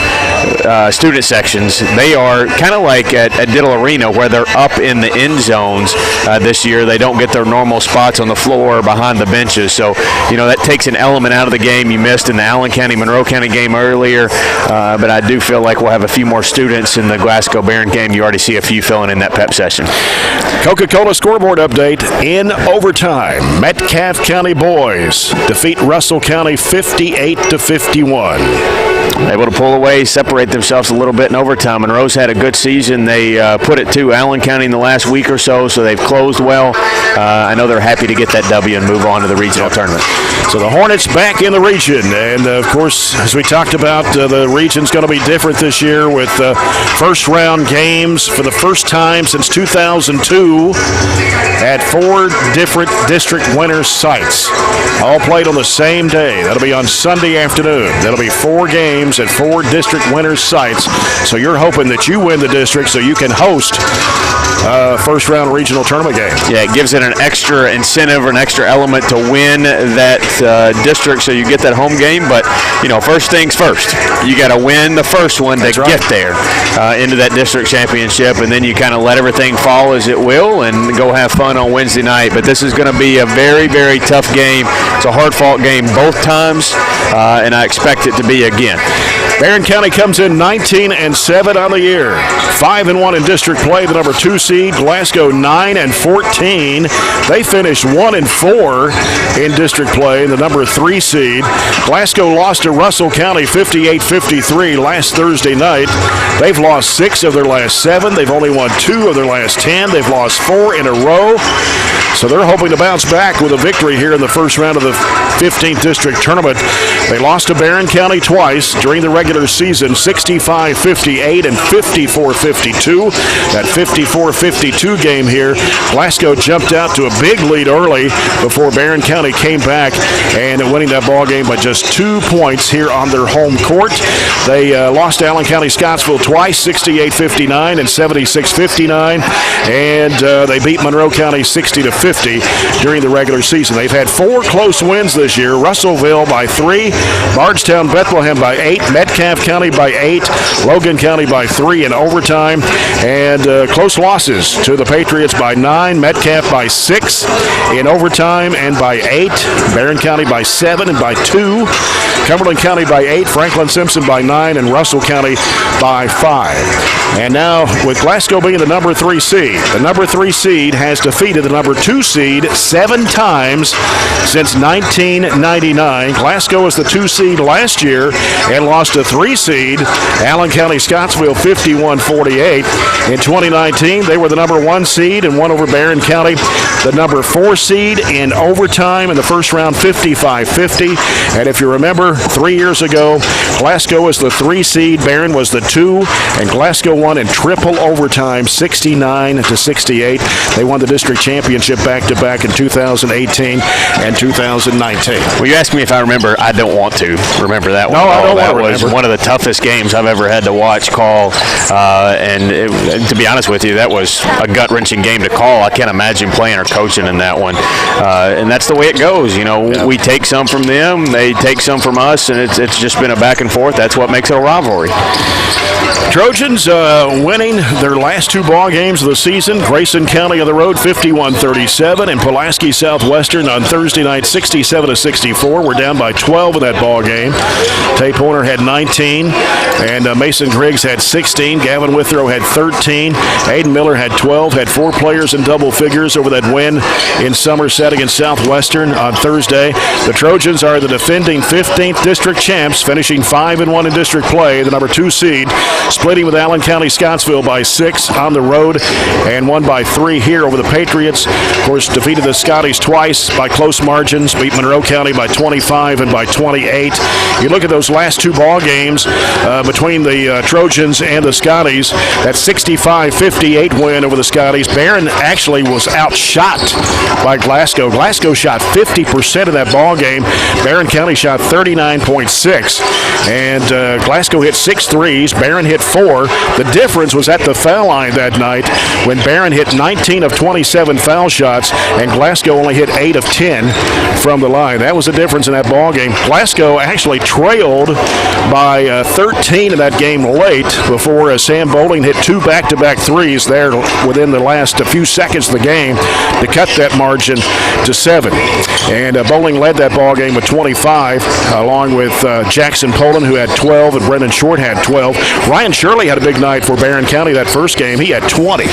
student sections, they are kind of like at Diddle Arena, where they're up in the end zones this year. They don't get their normal almost spots on the floor behind the benches. So, that takes an element out of the game you missed in the Allen County, Monroe County game earlier. But I do feel like we'll have a few more students in the Glasgow Barren game. You already see a few filling in that pep session. Coca-Cola scoreboard update. In overtime, Metcalfe County boys defeat Russell County 58-51. Able to pull away, separate themselves a little bit in overtime. Monroe's had a good season. They put it to Allen County in the last week or so they've closed well. I know they're happy to get that W and move on to the regional tournament. So the Hornets back in the region. And, of course, as we talked about, the region's going to be different this year with first-round games for the first time since 2002 at 4 different district winners' sites, all played on the same day. That'll be on Sunday afternoon. That'll be 4 games at 4 district winners' sites. So you're hoping that you win the district so you can host first-round regional tournament game. Yeah, it gives it an extra incentive or an extra element to win that district so you get that home game. But, first things first. You got to win the first one to get there into that district championship, and then you kind of let everything fall as it will and go have fun on Wednesday night. But this is going to be a very, very tough game. It's a hard-fought game both times, and I expect it to be again. Barren County comes in 19-7 on the year. 5-1 in district play, the number 2 seed. Glasgow 9-14. They finish 1-4 in district play, the number 3 seed. Glasgow lost to Russell County 58-53 last Thursday night. They've lost 6 of their last 7. They've only won 2 of their last 10. They've lost 4 in a row. So they're hoping to bounce back with a victory here in the first round of the 15th district tournament. They lost to Barren County twice during the regular season, 65-58 and 54-52. That 54-52 game here, Glasgow jumped out to a big lead early before Barren County came back and winning that ball game by just 2 points here on their home court. They lost to Allen County-Scottsville twice, 68-59 and 76-59, and they beat Monroe County 60-50 during the regular season. They've had 4 close wins this year. Russellville by 3, Bardstown Bethlehem by 8, Metcalfe County by 8, Logan County by 3 in overtime, and close losses to the Patriots by 9, Metcalfe by 6 in overtime and by 8, Barren County by 7 and by 2, Cumberland County by 8, Franklin Simpson by 9, and Russell County by 5. And now with Glasgow being the number 3 seed, the number 3 seed has defeated the number 2 seed 7 times since 1999. Glasgow was the 2 seed last year and lost to 3 seed Allen County-Scottsville 51-48. In 2019, they were the number 1 seed and won over Barren County, the number 4 seed in overtime in the first round 55-50. And if you remember, 3 years ago, Glasgow was the 3 seed, Barren was the 2, and Glasgow won in triple overtime 69-68. They won the district championship back-to-back in 2018 and 2019. Well, you asked me if I remember. I don't want to remember that one. No, I don't want to remember. That was one of the toughest games I've ever had to watch call, and to be honest with you, that was a gut-wrenching game to call. I can't imagine playing or coaching in that one, and that's the way it goes. We take some from them, they take some from us, and it's just been a back and forth. That's what makes it a rivalry. Trojans winning their last 2 ball games of the season. Grayson County on the road 51-37, and Pulaski Southwestern on Thursday night 67-64. We're down by 12 in that ball game. Tate Pointer had 19, and Mason Griggs had 16. Gavin Withrow had 13. Aiden Miller had 12. Had 4 players in double figures over that win in Somerset against Southwestern on Thursday. The Trojans are the defending 15th district champs, finishing 5-1 in district play. The number 2 seed, splitting with Allen County-Scottsville by 6 on the road and won by 3 here over the Patriots. Of course, defeated the Scotties twice by close margins, beat Monroe County by 25 and by 28. You look at those last 2 ball games between the Trojans and the Scotties, that 65-58 win over the Scotties. Barren actually was outshot by Glasgow. Glasgow shot 50% of that ball game. Barren County shot 39.6, and Glasgow hit 6 threes. Barren hit 4. The difference was at the foul line that night when Barren hit 19 of 27 foul shots and Glasgow only hit 8 of 10 from the line. That was the difference in that ball game. Glasgow actually trailed by 13 in that game late before Sam Bowling hit 2 back-to-back threes there within the last few seconds of the game to cut that margin to 7. And Bowling led that ball game with 25, along with Jackson Poland, who had 12, and Brendan Short had 12. Ryan Shirley had a big night for Barren County that first game. He had 20.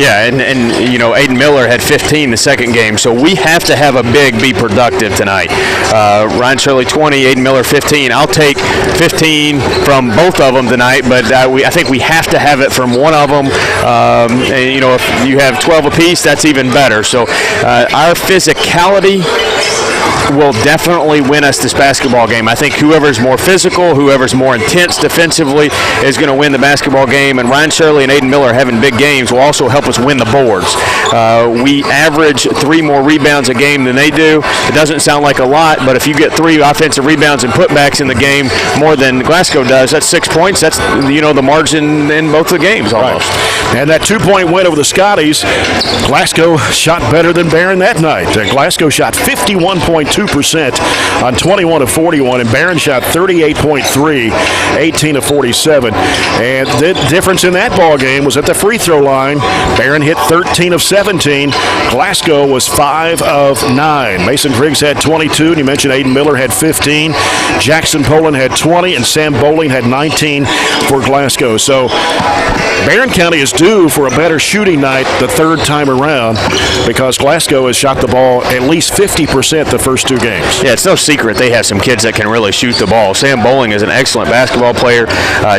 Yeah, and Aiden Miller had 15 the second game, so we have to have a big be productive tonight. Ryan Shirley 20, Aiden Miller 15. I'll take 15 from both of them tonight, but I think we have to have it from one of them. And, if you have 12 apiece, that's even better. So our physicality will definitely win us this basketball game. I think whoever's more physical, whoever's more intense defensively is going to win the basketball game, and Ryan Shirley and Aiden Miller having big games will also help us win the boards. We average 3 more rebounds a game than they do. It doesn't sound like a lot, but if you get 3 offensive rebounds and putbacks in the game more than Glasgow does, that's 6 points. That's, the margin in both the games almost. Right. And that 2-point win over the Scotties, Glasgow shot better than Barren that night. Glasgow shot 51.2% on 21 of 41, and Barren shot 38.3, 18 of 47. And the difference in that ball game was at the free throw line. Barren hit 13 of 17. Glasgow was 5 of 9. Mason Griggs had 22, and you mentioned Aiden Miller had 15. Jackson Poland had 20, and Sam Bowling had 19 for Glasgow. So Barren County is due for a better shooting night the third time around because Glasgow has shot the ball at least 50% the first 2 games. Yeah, it's no secret they have some kids that can really shoot the ball. Sam Bowling is an excellent basketball player.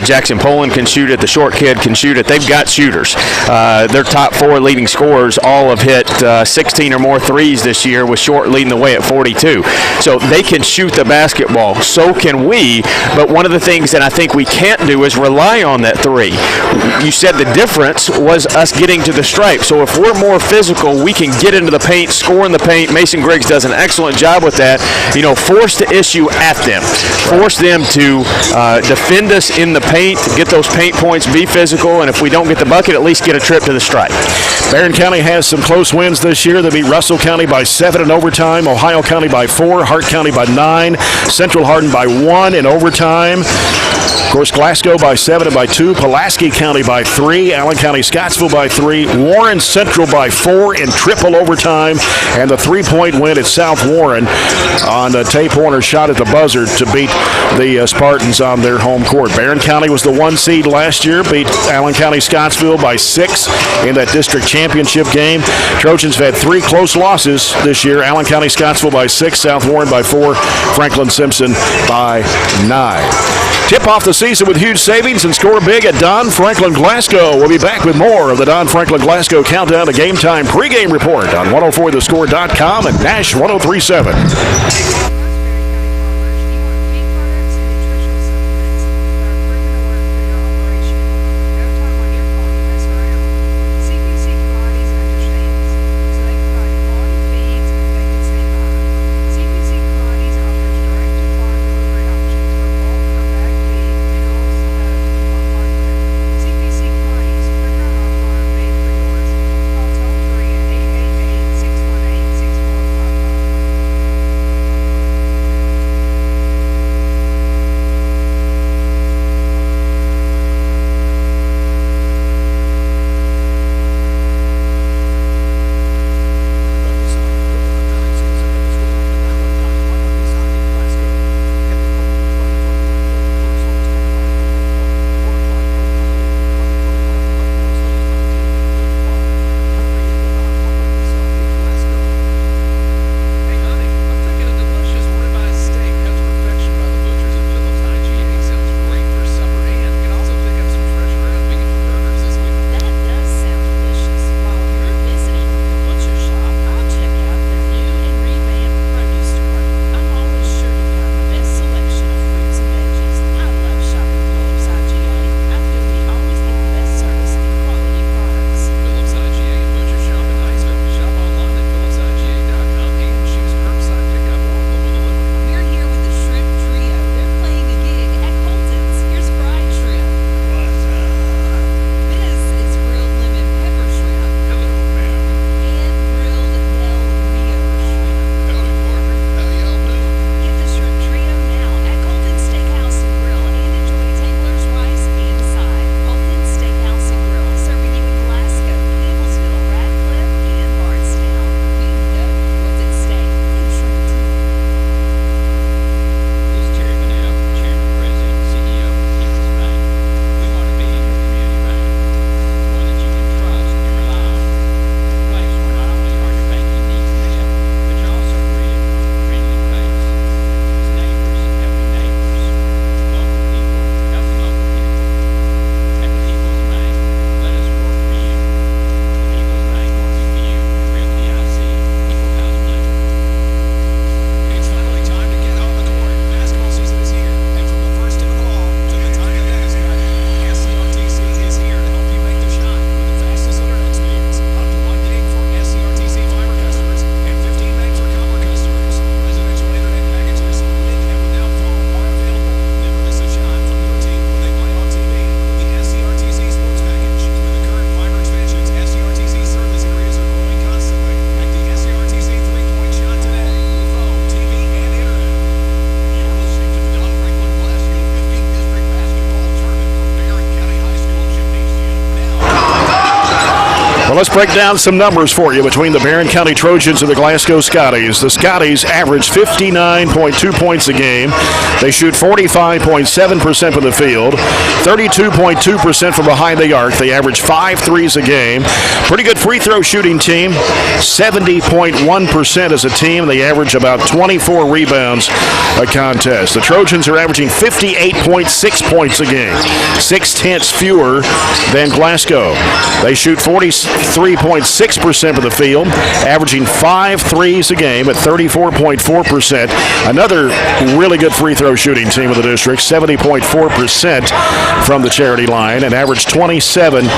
Jackson Poland can shoot it. The short kid can shoot it. They've got shooters. Their top 4 leading scorers all have hit 16 or more threes this year, with Short leading the way at 42. So they can shoot the basketball. So can we. But one of the things that I think we can't do is rely on that 3. You said the difference was us getting to the stripe. So if we're more physical, we can get into the paint, score in the paint. Mason Griggs does an excellent job with that. Force the issue at them. Force them to defend us in the paint, get those paint points, be physical, and if we don't get the bucket, at least get a trip to the stripe. Barren County has some close wins this year. They beat Russell County by 7 in overtime, Ohio County by 4, Hart County by 9, Central Hardin by 1 in overtime. Of course, Glasgow by 7 and by 2, Pulaski County by 3, Allen County-Scottsville by 3, Warren Central by 4 in triple overtime, and the 3-point win at South Warren on Tay Horner's shot at the buzzer to beat the Spartans on their home court. Barren County was the 1 seed last year, beat Allen County-Scottsville by 6 in that district championship game. Trojans have had 3 close losses this year, Allen County-Scottsville by 6, South Warren by 4, Franklin Simpson by 9. Tip off the season with huge savings and score big at Don Franklin Glasgow. We'll be back with more of the Don Franklin Glasgow Countdown to Game Time pregame report on 104thescore.com and Nash 103.7. Well, let's break down some numbers for you between the Barren County Trojans and the Glasgow Scotties. The Scotties average 59.2 points a game. They shoot 45.7% from the field, 32.2% from behind the arc. They average 5 threes a game. Pretty good free throw shooting team, 70.1% as a team. They average about 24 rebounds a contest. The Trojans are averaging 58.6 points a game, 0.6 fewer than Glasgow. They shoot 43.6% of the field, averaging 5 threes a game at 34.4%. Another really good free throw shooting team of the district, 70.4% from the charity line, and average 27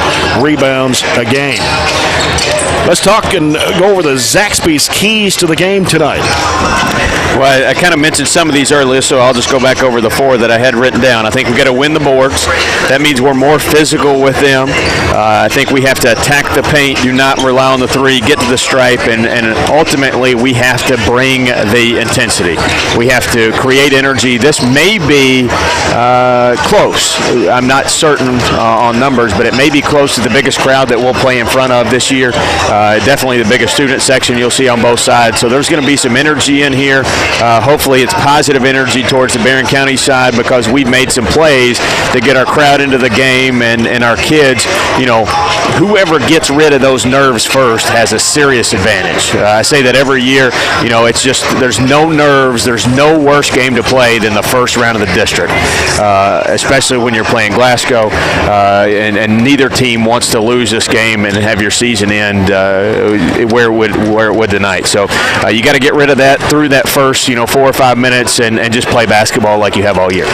rebounds a game. Let's talk and go over the Zaxby's keys to the game tonight. Well, I kind of mentioned some of these earlier, so I'll just go back over the 4 that I had written down. I think we've got to win the boards. That means we're more physical with them. I think we have to attack the paint, do not rely on the 3, get to the stripe, and ultimately we have to bring the intensity. We have to create energy. This may be close. I'm not certain on numbers, but it may be close to the biggest crowd that we'll play in front of this year. Definitely the biggest student section you'll see on both sides. So there's going to be some energy in here. Hopefully it's positive energy towards the Barren County side because we've made some plays to get our crowd into the game and our kids, whoever gets rid of those nerves first has a serious advantage. I say that every year, it's just there's no nerves, there's no worse game to play than the first round of the district, especially when you're playing Glasgow, and neither team wants to lose this game and have your season end where it would tonight. So you got to get rid of that through that first 4 or 5 minutes and just play basketball like you have all year.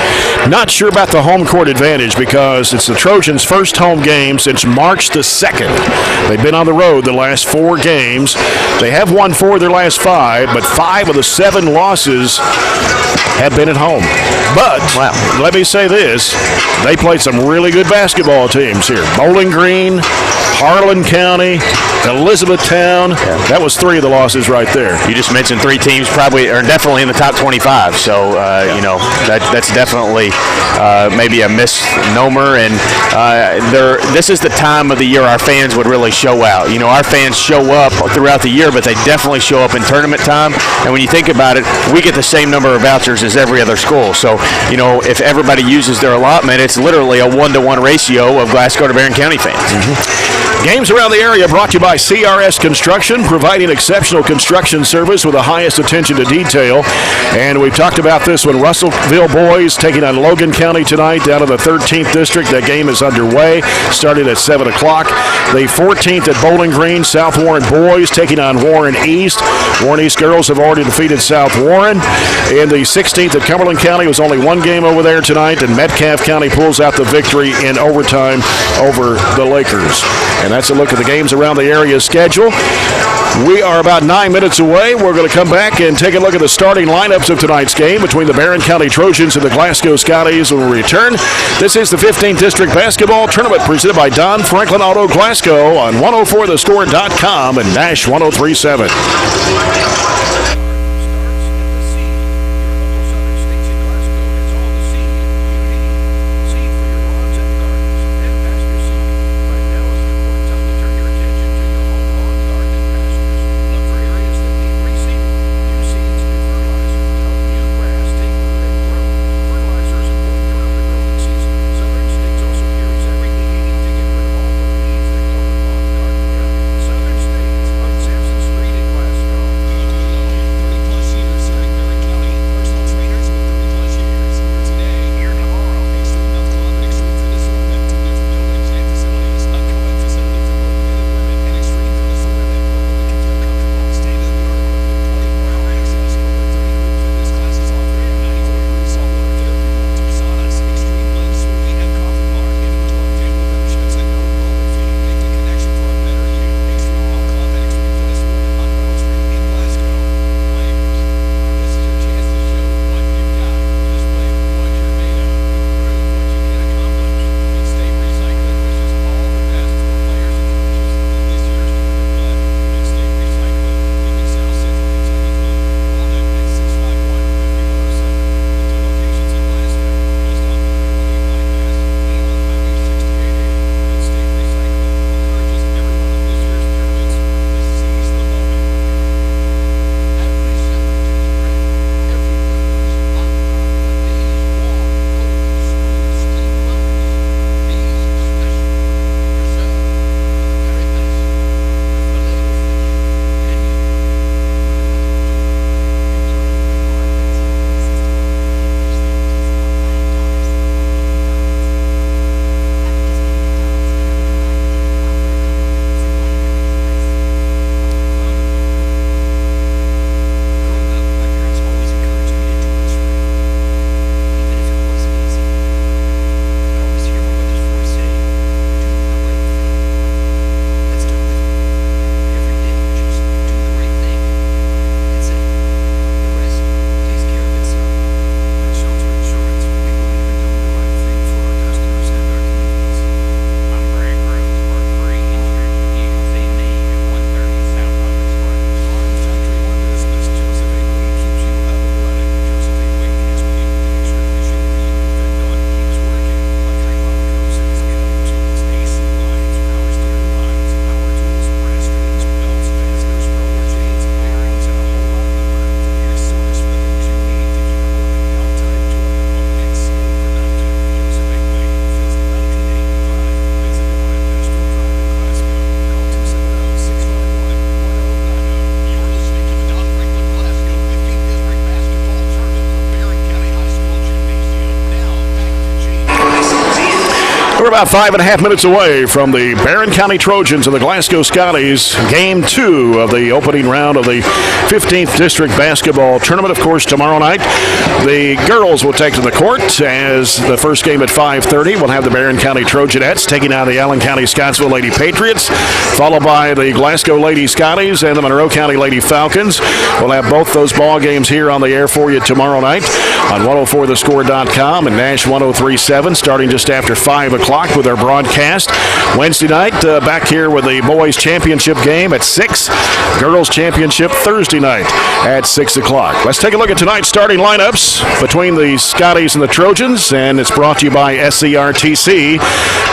Not sure about the home court advantage because it's the Trojans' first home game since March the 2nd. They've been on the road the last 4 games. They have won 4 of their last 5, but 5 of the 7 losses have been at home. But let me say this, they played some really good basketball teams here. Bowling Green, Harlan County, Elizabethtown. That was 3 of the losses right there. You just mentioned 3 teams probably are definitely in the top 25. So, that's definitely maybe a misnomer. And this is the time of the year our fans would really show out. Our fans show up throughout the year, but they definitely show up in tournament time. And when you think about it, we get the same number of vouchers as every other school. So, if everybody uses their allotment, it's literally a 1-to-1 ratio of Glasgow to Barren County fans. Mm-hmm. Games around the area brought to you by CRS Construction, providing exceptional construction service with the highest attention to detail. And we've talked about this one. Russellville boys taking on Logan County tonight down in the 13th district. That game is underway, started at 7 o'clock. The 14th at Bowling Green, South Warren boys taking on Warren East. Warren East girls have already defeated South Warren. And the 16th at Cumberland County was only 1 game over there tonight, and Metcalfe County pulls out the victory in overtime over the Lakers. And that's a look at the games around the area schedule. We are about 9 minutes away. We're going to come back and take a look at the starting lineups of tonight's game between the Barren County Trojans and the Glasgow Scotties when we return. This is the 15th District Basketball Tournament presented by Don Franklin Auto Glasgow on 104thescore.com and Nash 103.7. about 5.5 minutes away from the Barren County Trojans and the Glasgow Scotties. Game 2 of the opening round of the 15th District Basketball Tournament. Of course, tomorrow night, the girls will take to the court as the first game at 5:30. We'll have the Barren County Trojanettes taking on the Allen County-Scottsville Lady Patriots, followed by the Glasgow Lady Scotties and the Monroe County Lady Falcons. We'll have both those ball games here on the air for you tomorrow night on 104thescore.com and Nash 103.7, starting just after 5 o'clock with our broadcast. Wednesday night, back here with the boys' championship game at 6. Girls' championship Thursday night at 6 o'clock. Let's take a look at tonight's starting lineups between the Scotties and the Trojans, and it's brought to you by SCRTC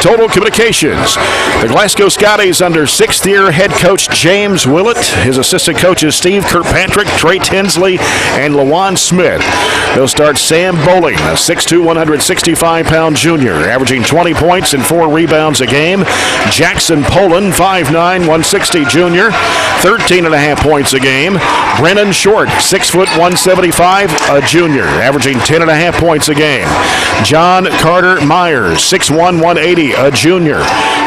Total Communications. The Glasgow Scotties under 6th-year head coach James Willett. His assistant coaches Steve Kirkpatrick, Trey Tinsley, and LaJuan Smith. They'll start Sam Bowling, a 6'2", 165-pound junior, averaging 20 points and 4 rebounds a game. Jackson Poland, 5'9", 160 junior, 13.5 points a game. Brennan Short, 6 foot 175, a junior, averaging 10.5 points a game. John Carter Myers, 6'1", 180, a junior,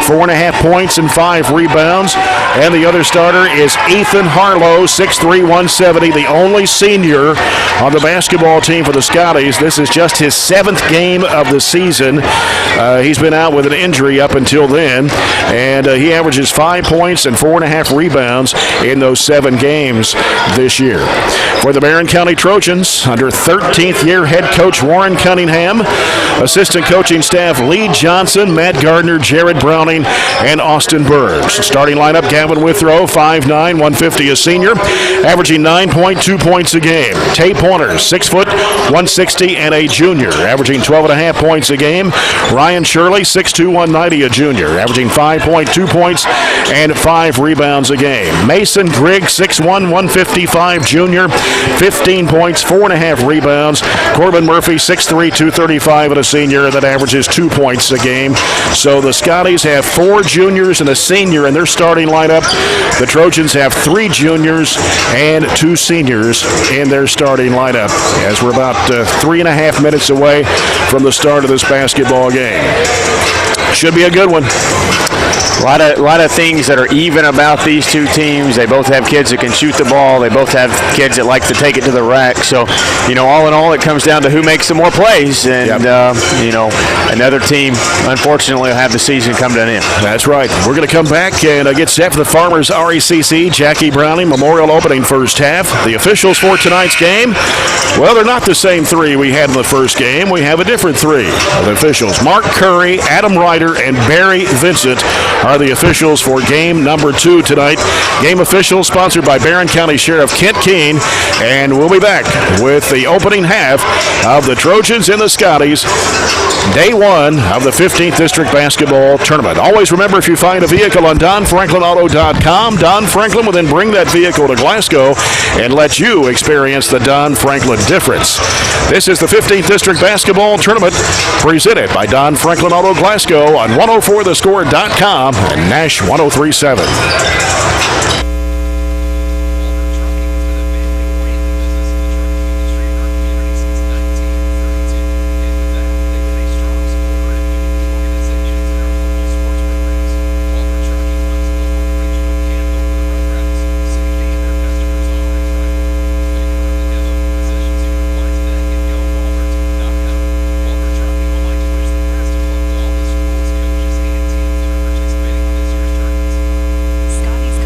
4.5 points and 5 rebounds. And the other starter is Ethan Harlow, 6'3", 170, the only senior on the basketball team for the Scotties. This is just his 7th game of the season. He's been out with an injury up until then, and he averages 5 points and 4.5 rebounds in those 7 games this year. For the Barren County Trojans, under 13th year head coach Warren Cunningham, assistant coaching staff Lee Johnson, Matt Gardner, Jared Browning, and Austin Burns. Starting lineup, Gavin Withrow, 5'9", 150, a senior, averaging 9.2 points a game. Tay Pointer, 6 foot 160, and a junior, averaging 12.5 points a game. Ryan Shirley, 6'2", 190, a junior, averaging 5.2 points and 5 rebounds a game. Mason Grigg, 6'1", 155, junior, 15 points, 4.5 rebounds. Corbin Murphy, 6'3", 235, and a senior that averages 2 points a game. So the Scotties have 4 juniors and a senior in their starting lineup. The Trojans have 3 juniors and 2 seniors in their starting lineup, as we're about 3.5 minutes away from the start of this basketball game. Should be a good one. A lot of things that are even about these two teams. They both have kids that can shoot the ball. They both have kids that like to take it to the rack. So, all in all, it comes down to who makes some more plays. And, another team, unfortunately, will have the season come to an end. That's right. We're going to come back and get set for the Farmers RECC Jackie Browning Memorial opening first half. The officials for tonight's game, well, they're not the same 3 we had in the first game. We have a different 3 of officials. Mark Curry, Adam Ryder, and Barry Vincent are the officials for game number 2 tonight. Game officials sponsored by Barren County Sheriff Kent Keene, and we'll be back with the opening half of the Trojans and the Scotties, day 1 of the 15th District Basketball Tournament. Always remember, if you find a vehicle on DonFranklinAuto.com, Don Franklin will then bring that vehicle to Glasgow and let you experience the Don Franklin difference. This is the 15th District Basketball Tournament presented by Don Franklin Auto Glasgow on 104thescore.com and Nash 103.7. Scotties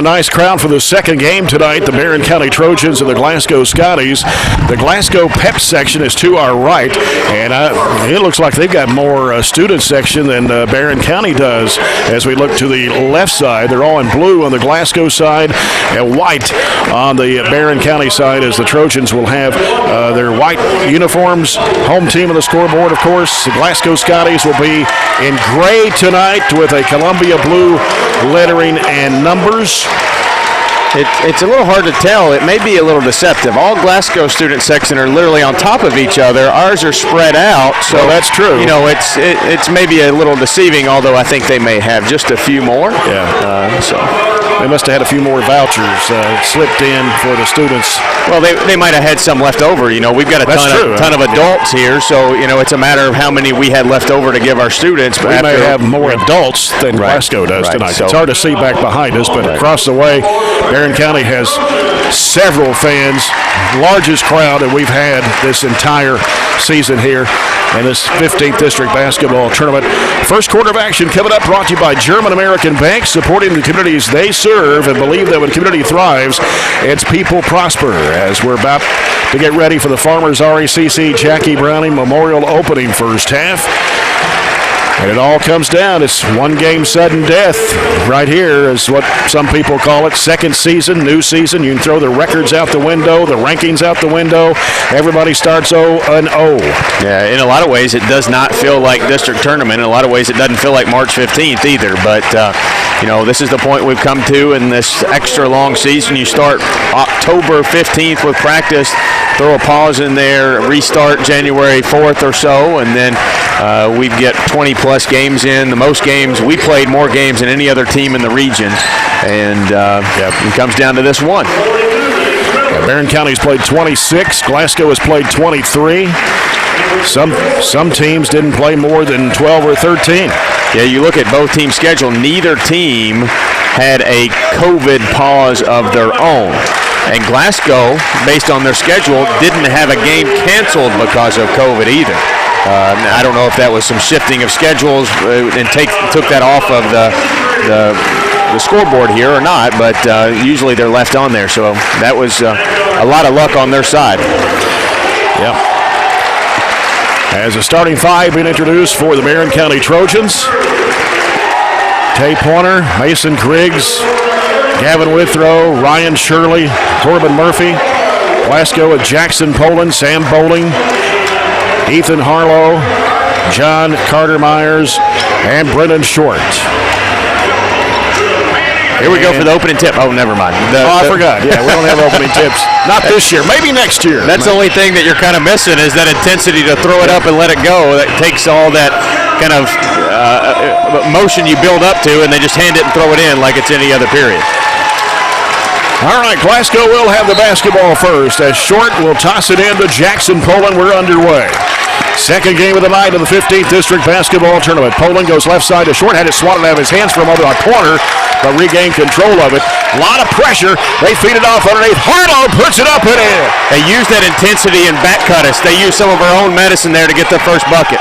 a nice crowd for the second game tonight. The Barren County Trojans and the Glasgow Scotties. The Glasgow Pep section is to our right, and it looks like they've got more student section than Barren County does. As we look to the left side, they're all in blue on the Glasgow side and white on the Barren County side, as the Trojans will have their white uniforms. Home team on the scoreboard, of course. The Glasgow Scotties will be in gray tonight with a Columbia blue lettering and numbers. It's a little hard to tell. It may be a little deceptive. All Glasgow student section are literally on top of each other. Ours are spread out. So that's true. You know, it's maybe a little deceiving, although I think they may have just a few more. Yeah. So they must have had a few more vouchers slipped in for the students. Well, they might have had some left over. You know, we've got a ton of adults here, so, you know, it's a matter of how many we had left over to give our students. We may have more adults than Glasgow does tonight. So it's hard to see back behind us, but across the way, Barren County has several fans, largest crowd that we've had this entire season here in this 15th District Basketball Tournament. First quarter of action coming up, brought to you by German American Bank, supporting the communities they serve and believe that when community thrives, its people prosper. As we're about to get ready for the Farmers RACC Jackie Browning Memorial opening first half. And it all comes down. It's one game sudden death. Right here is what some people call it. Second season, new season. You can throw the records out the window, the rankings out the window. Everybody starts 0-0. Yeah, in a lot of ways, it does not feel like district tournament. In a lot of ways, it doesn't feel like March 15th either. But, you know, this is the point we've come to in this extra long season. You start October 15th with practice, throw a pause in there, restart January 4th or so, and then we get 20-plus games in. The most games, we played more games than any other team in the region, and it comes down to this one. Barren County's played 26. Glasgow has played 23. Some teams didn't play more than 12 or 13. Yeah, you look at both teams' schedule. Neither team had a COVID pause of their own. And Glasgow, based on their schedule, didn't have a game canceled because of COVID either. I don't know if that was some shifting of schedules and took that off of the scoreboard here or not, but usually they're left on there. So that was a lot of luck on their side. Yeah. As a starting five being introduced for the Barren County Trojans, Tay Pointer, Mason Griggs, Gavin Withrow, Ryan Shirley, Corbin Murphy. Glasgow with Jackson Poland, Sam Bowling, Ethan Harlow, John Carter Myers, and Brendan Short. Here we go for the opening tip. Oh, never mind. I forgot. Yeah, we don't have opening tips. Not this year. Maybe next year. That's the only thing that you're kind of missing is that intensity to throw it up and let it go. That takes all that kind of motion you build up to, and they just hand it and throw it in like it's any other period. All right, Glasgow will have the basketball first as Short will toss it in to Jackson Poland. We're underway. Second game of the night of the 15th District Basketball Tournament. Poland goes left side to Short. Had it swatted out of his hands for a moment on corner, but regained control of it. A lot of pressure. They feed it off underneath. Harlow puts it up and in. They use that intensity and back cut us. They use some of our own medicine there to get their first bucket.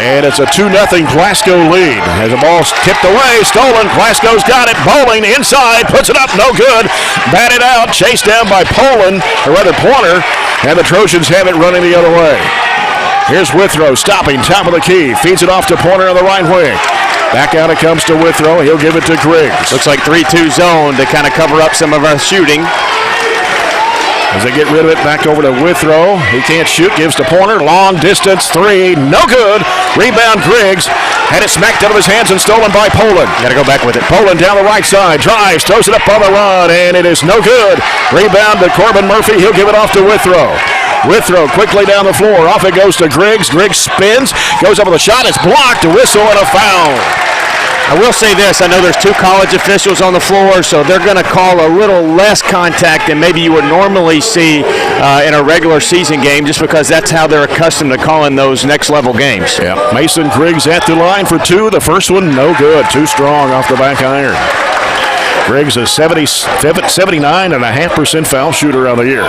And it's a 2-0 Glasgow lead. As the ball's tipped away, stolen. Glasgow's got it. Bowling inside, puts it up, no good. Batted out, chased down by Poland, or rather Pointer, and the Trojans have it running the other way. Here's Withrow stopping, top of the key. Feeds it off to Pointer on the right wing. Back out it comes to Withrow. He'll give it to Griggs. Looks like 3-2 zone to kind of cover up some of our shooting. As they get rid of it, back over to Withrow. He can't shoot, gives to Pointer. Long distance three, no good. Rebound Griggs. Had it smacked out of his hands and stolen by Poland. Got to go back with it. Poland down the right side, drives, throws it up on the run, and it is no good. Rebound to Corbin Murphy. He'll give it off to Withrow. Withrow quickly down the floor. Off it goes to Griggs. Griggs spins, goes up with a shot. It's blocked. A whistle and a foul. I will say this. I know there's two college officials on the floor, so they're going to call a little less contact than maybe you would normally see in a regular season game, just because that's how they're accustomed to calling those next-level games. Yeah. Mason Griggs at the line for two. The first one, no good. Too strong off the back iron. Griggs is 79.5% foul shooter on the year.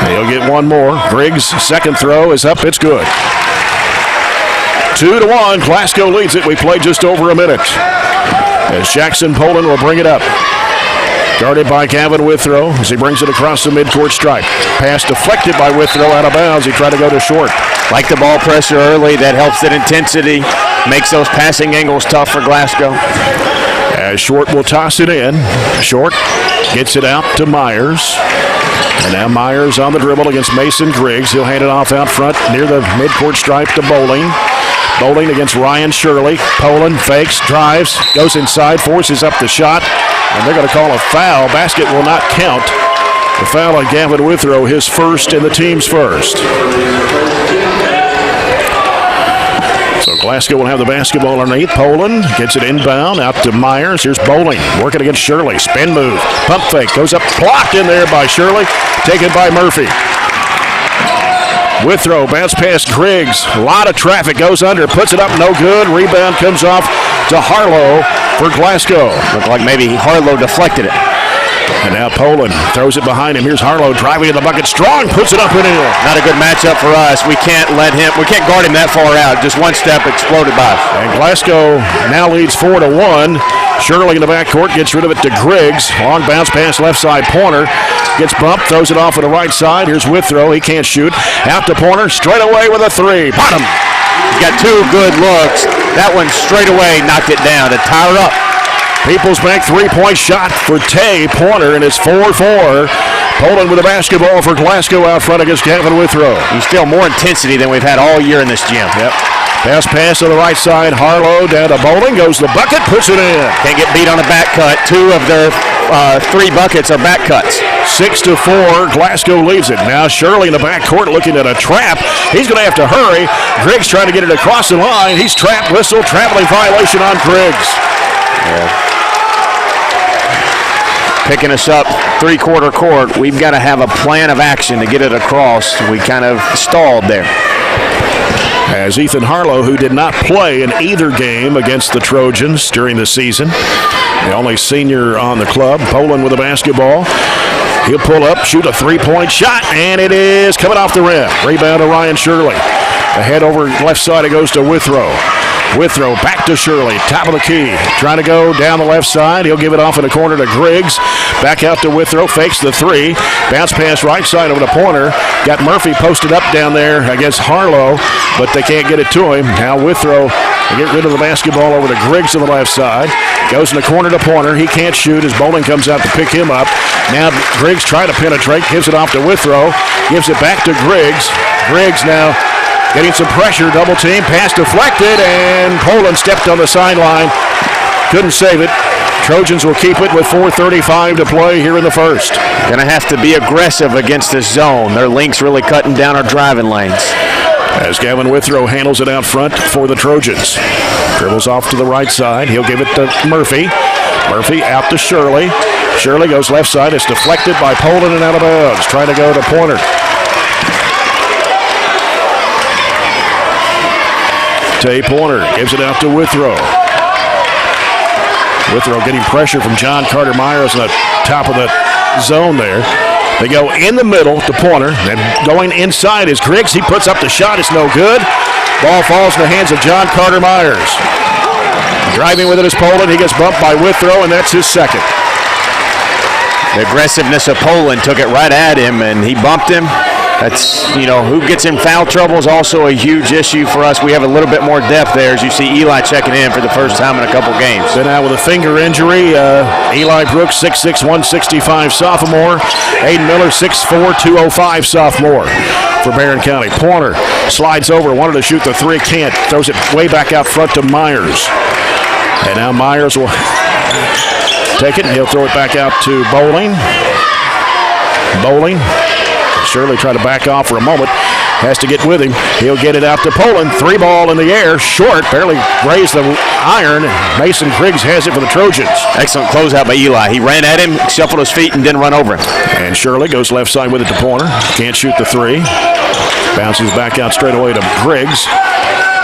He'll get one more. Griggs' second throw is up. It's good. 2-1. Glasgow leads it. We played just over a minute. As Jackson Poland will bring it up. Guarded by Gavin Withrow as he brings it across the midcourt stripe. Pass deflected by Withrow out of bounds. He tried to go to short. Like the ball pressure early, that helps that intensity, makes those passing angles tough for Glasgow. As Short will toss it in. Short gets it out to Myers. And now Myers on the dribble against Mason Griggs. He'll hand it off out front near the midcourt stripe to Bowling. Bowling against Ryan Shirley. Poland fakes, drives, goes inside, forces up the shot. And they're going to call a foul. Basket will not count. The foul on Gavin Withrow, his first and the team's first. So Glasgow will have the basketball underneath. Poland gets it inbound out to Myers. Here's Bowling working against Shirley. Spin move. Pump fake. Goes up. Blocked in there by Shirley. Taken by Murphy. Withrow bounce past Griggs. A lot of traffic. Goes under. Puts it up. No good. Rebound comes off to Harlow for Glasgow. Looked like maybe Harlow deflected it. And now Poland throws it behind him. Here's Harlow driving in the bucket. Strong puts it up and in. Not a good matchup for us. We can't guard him that far out. Just one step, exploded by us. And Glasgow now leads 4-1. Shirley in the backcourt gets rid of it to Griggs. Long bounce pass left side. Pointer gets bumped, throws it off to the right side. Here's Withrow. He can't shoot. Out to Pointer. Straight away with a three. Bottom. He's got two good looks. That one straight away knocked it down to tie her up. Peoples Bank three-point shot for Tay Pointer, and it's 4-4. Poland with the basketball for Glasgow out front against Gavin Withrow. You feel more intensity than we've had all year in this gym. Yep. Pass to the right side. Harlow down to Bowling. Goes the bucket, puts it in. Can't get beat on a back cut. Two of their three buckets are back cuts. 6-4. Glasgow leads it. Now Shirley in the backcourt looking at a trap. He's going to have to hurry. Griggs trying to get it across the line. He's trapped. Whistle. Traveling violation on Griggs. Yeah. Picking us up three-quarter court. We've got to have a plan of action to get it across. We kind of stalled there. As Ethan Harlow, who did not play in either game against the Trojans during the season, the only senior on the club. Poland with the basketball. He'll pull up, shoot a three-point shot, and it is coming off the rim. Rebound to Ryan Shirley. The head over left side, it goes to Withrow. Withrow back to Shirley, top of the key. Trying to go down the left side. He'll give it off in the corner to Griggs. Back out to Withrow, fakes the three. Bounce pass right side over to Pointer. Got Murphy posted up down there against Harlow, but they can't get it to him. Now Withrow, they get rid of the basketball over to Griggs on the left side. Goes in the corner to Pointer. He can't shoot as Bowling comes out to pick him up. Now Griggs trying to penetrate, gives it off to Withrow. Gives it back to Griggs. Griggs now getting some pressure, double team, pass deflected, and Poland stepped on the sideline. Couldn't save it. Trojans will keep it with 4:35 to play here in the first. Going to have to be aggressive against this zone. Their links really cutting down our driving lanes. As Gavin Withrow handles it out front for the Trojans. Dribbles off to the right side. He'll give it to Murphy. Murphy out to Shirley. Shirley goes left side. It's deflected by Poland and out of bounds. Trying to go to Pointer. Tay Pointer gives it out to Withrow. Withrow getting pressure from John Carter Myers on the top of the zone there. They go in the middle to Pointer. Then going inside is Griggs. He puts up the shot. It's no good. Ball falls in the hands of John Carter Myers. Driving with it is Poland. He gets bumped by Withrow, and that's his second. The aggressiveness of Poland took it right at him, and he bumped him. That's, who gets in foul trouble is also a huge issue for us. We have a little bit more depth there as you see Eli checking in for the first time in a couple games. Been out with a finger injury. Eli Brooks, 6'6", 165 sophomore. Aiden Miller, 6'4", 205 sophomore for Barren County. Pointer slides over, wanted to shoot the three, can't. Throws it way back out front to Myers. And now Myers will take it, and he'll throw it back out to Bowling. Bowling. Shirley tried to back off for a moment. Has to get with him. He'll get it out to Poland. Three ball in the air. Short. Barely grazed the iron. Mason Griggs has it for the Trojans. Excellent closeout by Eli. He ran at him, shuffled his feet, and didn't run over him. And Shirley goes left side with it to Pointer. Can't shoot the three. Bounces back out straight away to Griggs.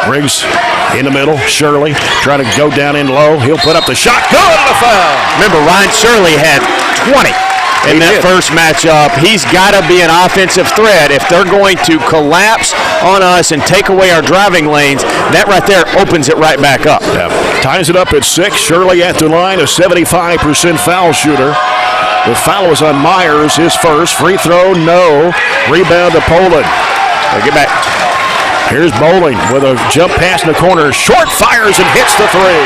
Griggs in the middle. Shirley trying to go down in low. He'll put up the shot. Good on the foul. Remember, Ryan Shirley had 20. In that first matchup, he's got to be an offensive threat. If they're going to collapse on us and take away our driving lanes, that right there opens it right back up. Yeah. Ties it up at 6. Shirley at the line, a 75% foul shooter. The foul was on Myers, his first. Free throw, no. Rebound to Poland. Get back. Here's Bowling with a jump pass in the corner. Short fires and hits the three.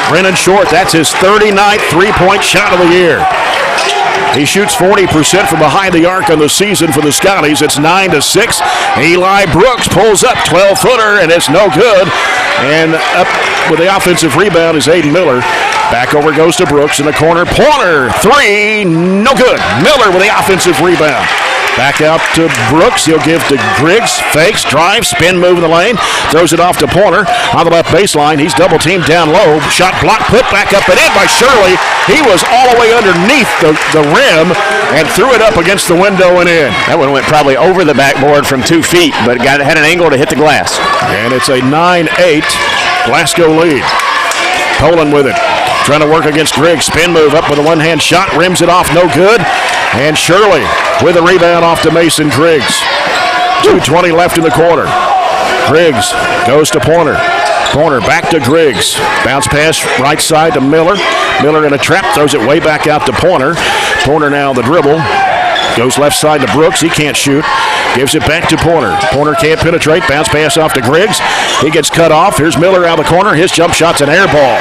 Brennan Short, that's his 39th three-point shot of the year. He shoots 40% from behind the arc on the season for the Scotties. It's 9-6. Eli Brooks pulls up 12-footer, and it's no good. And up with the offensive rebound is Aiden Miller. Back over goes to Brooks in the corner. Pointer, three, no good. Miller with the offensive rebound. Back out to Brooks. He'll give to Griggs. Fakes, drives, spin move in the lane. Throws it off to Pointer on the left baseline. He's double teamed down low. Shot blocked, put back up and in by Shirley. He was all the way underneath the rim and threw it up against the window and in. That one went probably over the backboard from 2 feet, but had an angle to hit the glass. And it's a 9-8 Glasgow lead. Poland with it. Trying to work against Griggs. Spin move up with a one-hand shot. Rims it off, no good. And Shirley with a rebound off to Mason Griggs. 2:20 left in the quarter. Griggs goes to Pointer. Pointer back to Griggs. Bounce pass right side to Miller. Miller in a trap. Throws it way back out to Pointer. Pointer now the dribble. Goes left side to Brooks. He can't shoot. Gives it back to Pointer. Pointer can't penetrate. Bounce pass off to Griggs. He gets cut off. Here's Miller out of the corner. His jump shot's an air ball.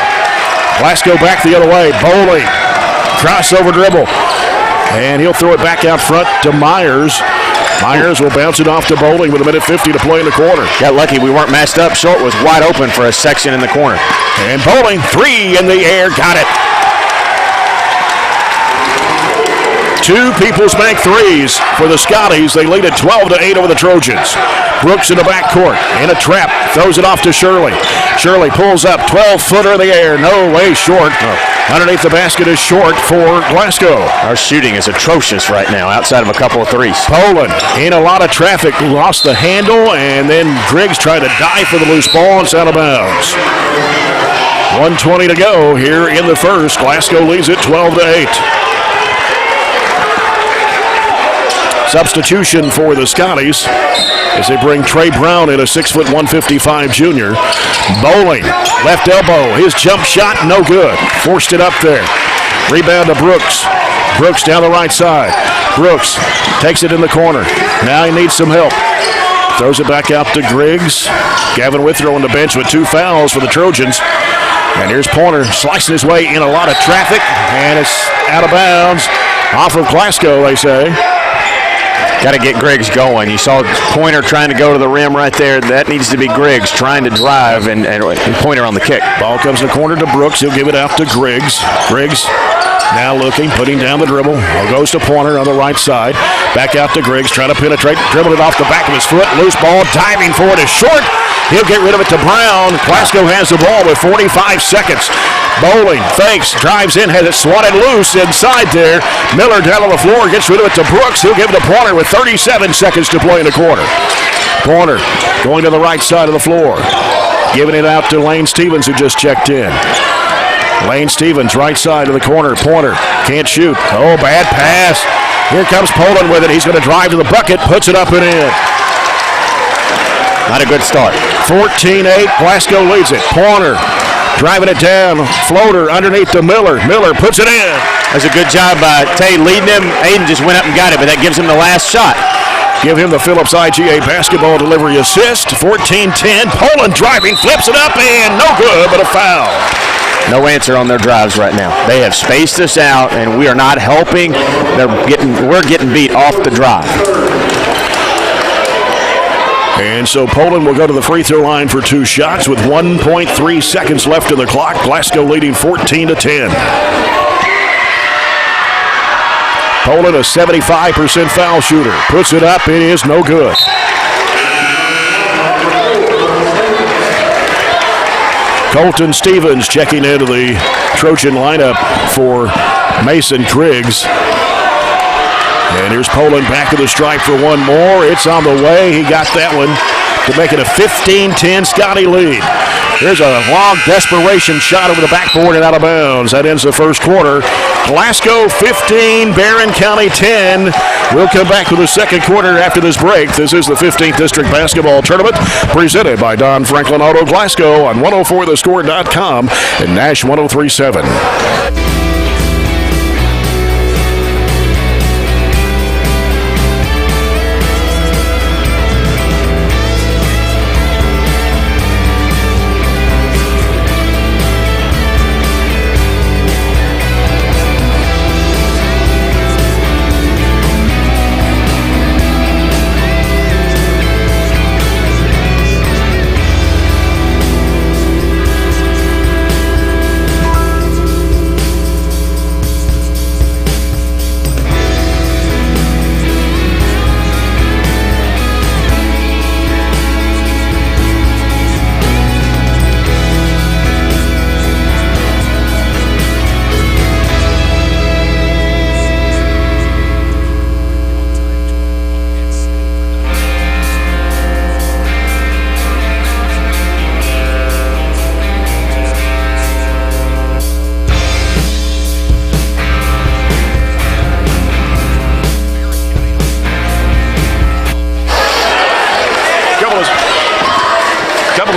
Glasgow back the other way. Bowling. Crossover dribble. And he'll throw it back out front to Myers. Myers will bounce it off to Bowling with 1:50 to play in the quarter. Got lucky we weren't matched up. Short was wide open for a section in the corner. And Bowling, three in the air. Got it. Two People's Bank threes for the Scotties. They lead at 12-8 over the Trojans. Brooks in the backcourt, in a trap, throws it off to Shirley. Shirley pulls up, 12-footer in the air, no way short. Underneath the basket is Short for Glasgow. Our shooting is atrocious right now, outside of a couple of threes. Poland in a lot of traffic, lost the handle, and then Griggs tried to dive for the loose ball and it's out of bounds. 1:20 to go here in the first. Glasgow leads it 12-8. Substitution for the Scotties as they bring Trey Brown in, a 6', 155 junior. Bowling, left elbow, his jump shot, no good. Forced it up there. Rebound to Brooks. Brooks down the right side. Brooks takes it in the corner. Now he needs some help. Throws it back out to Griggs. Gavin Withrow on the bench with 2 fouls for the Trojans. And here's Pointer slicing his way in a lot of traffic, and it's out of bounds. Off of Glasgow, they say. Got to get Griggs going. You saw Pointer trying to go to the rim right there. That needs to be Griggs trying to drive and Pointer on the kick. Ball comes in the corner to Brooks. He'll give it out to Griggs. Griggs now looking, putting down the dribble. Ball goes to Pointer on the right side. Back out to Griggs, trying to penetrate. Dribbled it off the back of his foot. Loose ball, diving for it is Short. He'll get rid of it to Brown. Glasgow has the ball with 45 seconds. Bowling, fakes, drives in, has it swatted loose inside there. Miller down on the floor, gets rid of it to Brooks. He'll give it to Pointer with 37 seconds to play in the quarter. Pointer going to the right side of the floor. Giving it out to Lane Stevens, who just checked in. Lane Stevens, right side of the corner. Pointer can't shoot. Oh, bad pass. Here comes Poland with it. He's going to drive to the bucket, puts it up and in. Not a good start. 14-8, Glasgow leads it. Pointer driving it down, floater underneath to Miller. Miller puts it in. That's a good job by Tay leading him. Aiden just went up and got it, but that gives him the last shot. Give him the Phillips IGA basketball delivery assist. 14-10, Poland driving, flips it up, and no good, but a foul. No answer on their drives right now. They have spaced us out, and we are not helping. We're getting beat off the drive. And so Poland will go to the free throw line for 2 shots with 1.3 seconds left in the clock. Glasgow leading 14-10. Poland, a 75% foul shooter. Puts it up. It is no good. Colton Stevens checking into the Trojan lineup for Mason Griggs. And here's Poland back to the stripe for one more. It's on the way. He got that one to make it a 15-10 Scotty lead. Here's a long desperation shot over the backboard and out of bounds. That ends the first quarter. Glasgow 15, Barren County 10. We'll come back to the second quarter after this break. This is the 15th District Basketball Tournament presented by Don Franklin Auto Glasgow on 104thescore.com and Nash 103.7.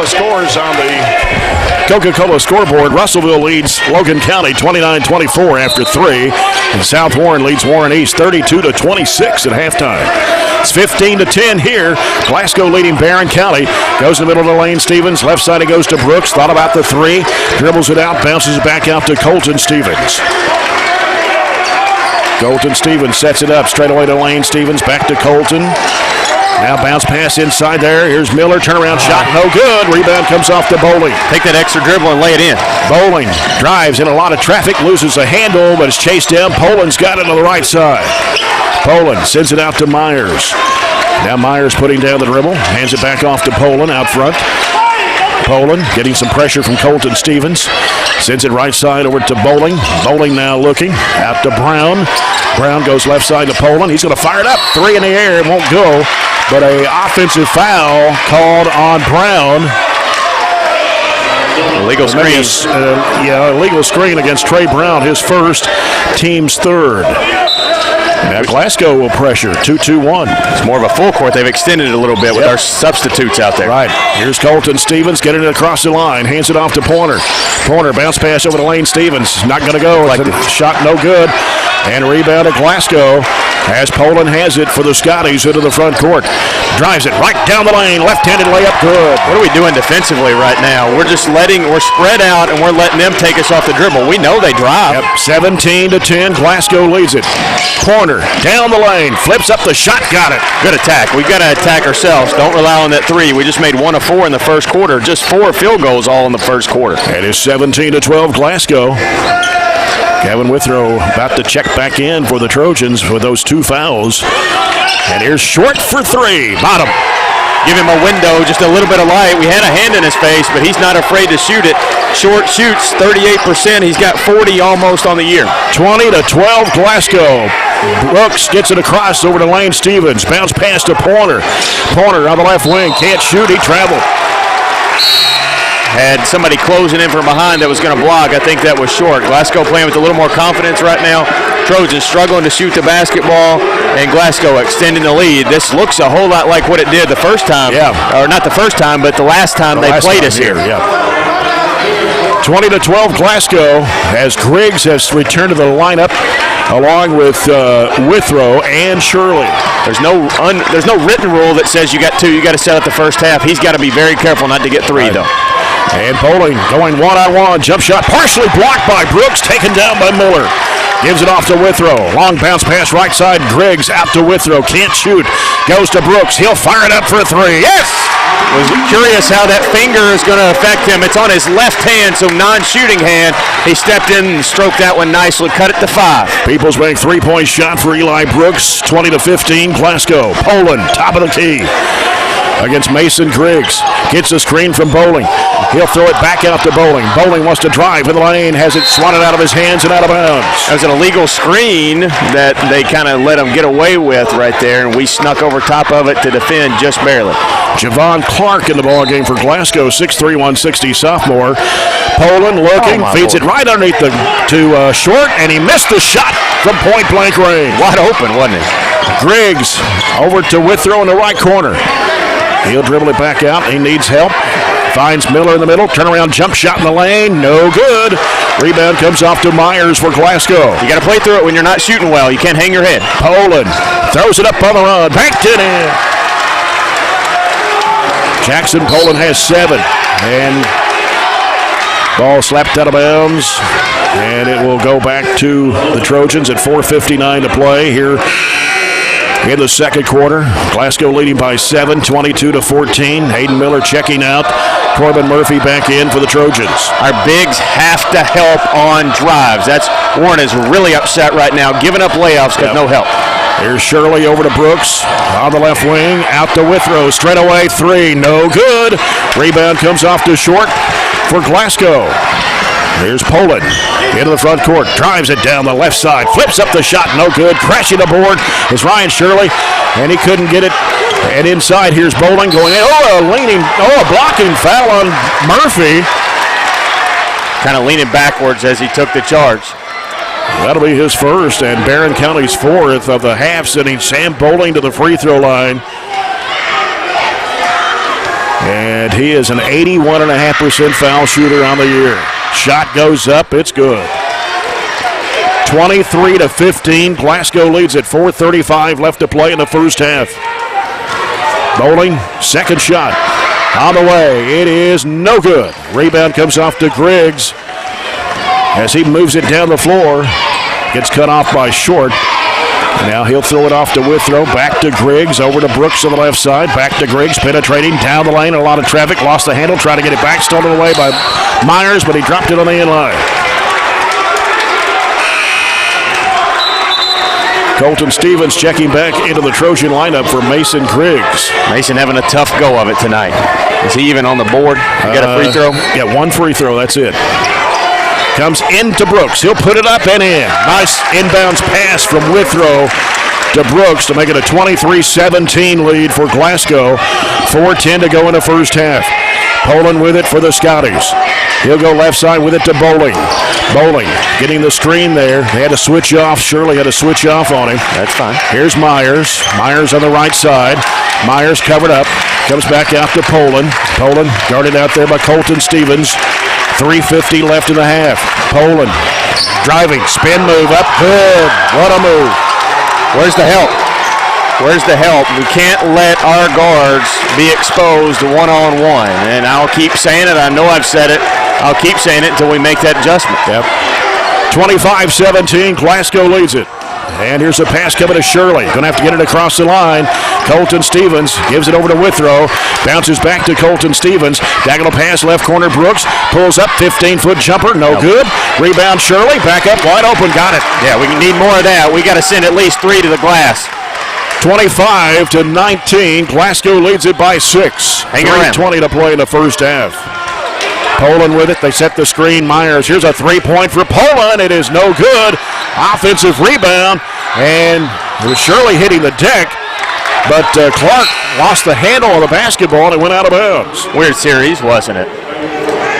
final scores on the Coca-Cola scoreboard. Russellville leads Logan County 29-24 after 3. And South Warren leads Warren East 32-26 at halftime. It's 15-10 here. Glasgow leading Barren County. Goes in the middle of the lane. Stevens. Left side it goes to Brooks. Thought about the 3. Dribbles it out. Bounces it back out to Colton Stevens. Colton Stevens sets it up. Straight away to Lane Stevens. Back to Colton. Now bounce pass inside there. Here's Miller. Turnaround shot. No good. Rebound comes off to Bowling. Take that extra dribble and lay it in. Bowling drives in a lot of traffic. Loses a handle, but it's chased down. Poland's got it on the right side. Poland sends it out to Myers. Now Myers putting down the dribble. Hands it back off to Poland out front. Poland getting some pressure from Colton Stevens. Sends it right side over to Bowling. Bowling now looking. Out to Brown. Brown goes left side to Poland. He's going to fire it up. 3 in the air. It won't go. But an offensive foul called on Brown. Illegal screen. Illegal screen against Trey Brown. His first, team's third. Now Glasgow will pressure. 2-2-1. It's more of a full court. They've extended it a little bit with our substitutes out there. Right. Here's Colton Stevens getting it across the line. Hands it off to Pointer. Pointer bounce pass over to Lane Stevens. Not going to go. Shot no good. And rebound at Glasgow as Poland has it for the Scotties into the front court. Drives it right down the lane. Left-handed layup good. What are we doing defensively right now? We're spread out and we're letting them take us off the dribble. We know they drive. 17-10. Glasgow leads it. Pointer down the lane. Flips up the shot. Got it. Good attack. We've got to attack ourselves. Don't rely on that 3. We just made 1 of 4 in the first quarter. Just 4 field goals all in the first quarter. It is 17-12 Glasgow. Kevin Withrow about to check back in for the Trojans with those 2 fouls. And here's Short for 3. Bottom. Give him a window, just a little bit of light. We had a hand in his face, but he's not afraid to shoot it. Short shoots 38%. He's got 40 almost on the year. 20-12 Glasgow. Brooks gets it across over to Lane Stevens. Bounce pass to Pointer. Pointer on the left wing. Can't shoot. He traveled. Had somebody closing in from behind that was going to block. I think that was Short. Glasgow playing with a little more confidence right now. Trojans struggling to shoot the basketball, and Glasgow extending the lead. This looks a whole lot like what it did the first time. Yeah. Or not the first time, but the last time they played us here. Yeah. 20-12 Glasgow as Griggs has returned to the lineup along with Withrow and Shirley. There's no written rule that says you got 2. You got to set up the first half. He's got to be very careful not to get 3 though. And Bowling going one-on-one. Jump shot partially blocked by Brooks, taken down by Miller. Gives it off to Withrow. Long bounce pass right side. Griggs out to Withrow. Can't shoot. Goes to Brooks. He'll fire it up for a 3. Yes! Was curious how that finger is going to affect him. It's on his left hand, so non-shooting hand. He stepped in and stroked that one nicely. Cut it to 5. Peoples make 3-point shot for Eli Brooks. 20-15 Glasgow. Poland, top of the key against Mason Griggs. Gets a screen from Bowling. He'll throw it back out to Bowling. Bowling wants to drive in the lane. Has it swatted out of his hands and out of bounds. That was an illegal screen that they kind of let him get away with right there, and we snuck over top of it to defend just barely. Javon Clark in the ballgame for Glasgow, 6'3", 160 sophomore. Poland looking, feeds it right underneath to Short, and he missed the shot from point-blank range. Wide open, wasn't it? Griggs over to Withrow in the right corner. He'll dribble it back out. He needs help. Finds Miller in the middle. Turnaround jump shot in the lane. No good. Rebound comes off to Myers for Glasgow. You got to play through it when you're not shooting well. You can't hang your head. Poland throws it up on the run. Banked it in. Jackson Poland has 7. And ball slapped out of bounds. And it will go back to the Trojans at 4:59 to play here in the second quarter. Glasgow leading by 7, 22-14. Hayden Miller checking out. Corbin Murphy back in for the Trojans. Our bigs have to help on drives. Warren is really upset right now, giving up layups because no help. Here's Shirley over to Brooks on the left wing. Out to Withrow. Straight away 3. No good. Rebound comes off to Short for Glasgow. Here's Poland into the front court. Drives it down the left side. Flips up the shot. No good. Crashing the board is Ryan Shirley. And he couldn't get it. And inside, here's Bowling going in. A blocking foul on Murphy. Kind of leaning backwards as he took the charge. That'll be his first and Barren County's 4th of the half, sending Sam Bowling to the free throw line. And he is an 81.5% foul shooter on the year. Shot goes up. It's good. 23-15. Glasgow leads at 4:35 left to play in the first half. Bowling, second shot. On the way. It is no good. Rebound comes off to Griggs as he moves it down the floor. Gets cut off by Short. Now he'll throw it off to Withrow. Back to Griggs. Over to Brooks on the left side. Back to Griggs. Penetrating down the lane. A lot of traffic. Lost the handle. Trying to get it back. Stolen away by Myers, but he dropped it on the end line. Colton Stevens checking back into the Trojan lineup for Mason Griggs. Mason having a tough go of it tonight. Is he even on the board? Got a free throw? Yeah, one free throw. That's it. Comes into Brooks. He'll put it up and in. Nice inbounds pass from Withrow to Brooks to make it a 23-17 lead for Glasgow. 4:10 to go in the first half. Poland with it for the Scotties. He'll go left side with it to Bowling. Bowling getting the screen there. They had to switch off. Shirley had to switch off on him. That's fine. Here's Myers. Myers on the right side. Myers covered up. Comes back out to Poland. Poland guarded out there by Colton Stevens. 3:50 left in the half. Poland driving. Spin move up. Good. What a move. Where's the help? Where's the help? We can't let our guards be exposed one-on-one. And I'll keep saying it. I know I've said it. I'll keep saying it until we make that adjustment. Yep. 25-17. Glasgow leads it. And here's a pass coming to Shirley. Going to have to get it across the line. Colton Stevens gives it over to Withrow. Bounces back to Colton Stevens. Diagonal pass, left corner. Brooks pulls up. 15-foot jumper. No good. Rebound Shirley. Back up. Wide open. Got it. Yeah, we need more of that. We got to send at least 3 to the glass. 25-19. Glasgow leads it by 6. Hang around. 3:20 to play in the first half. Poland with it. They set the screen. Myers. Here's a three-point for Poland. It is no good. Offensive rebound. And it was Shirley hitting the deck. But Clark lost the handle on the basketball and it went out of bounds. Weird series, wasn't it?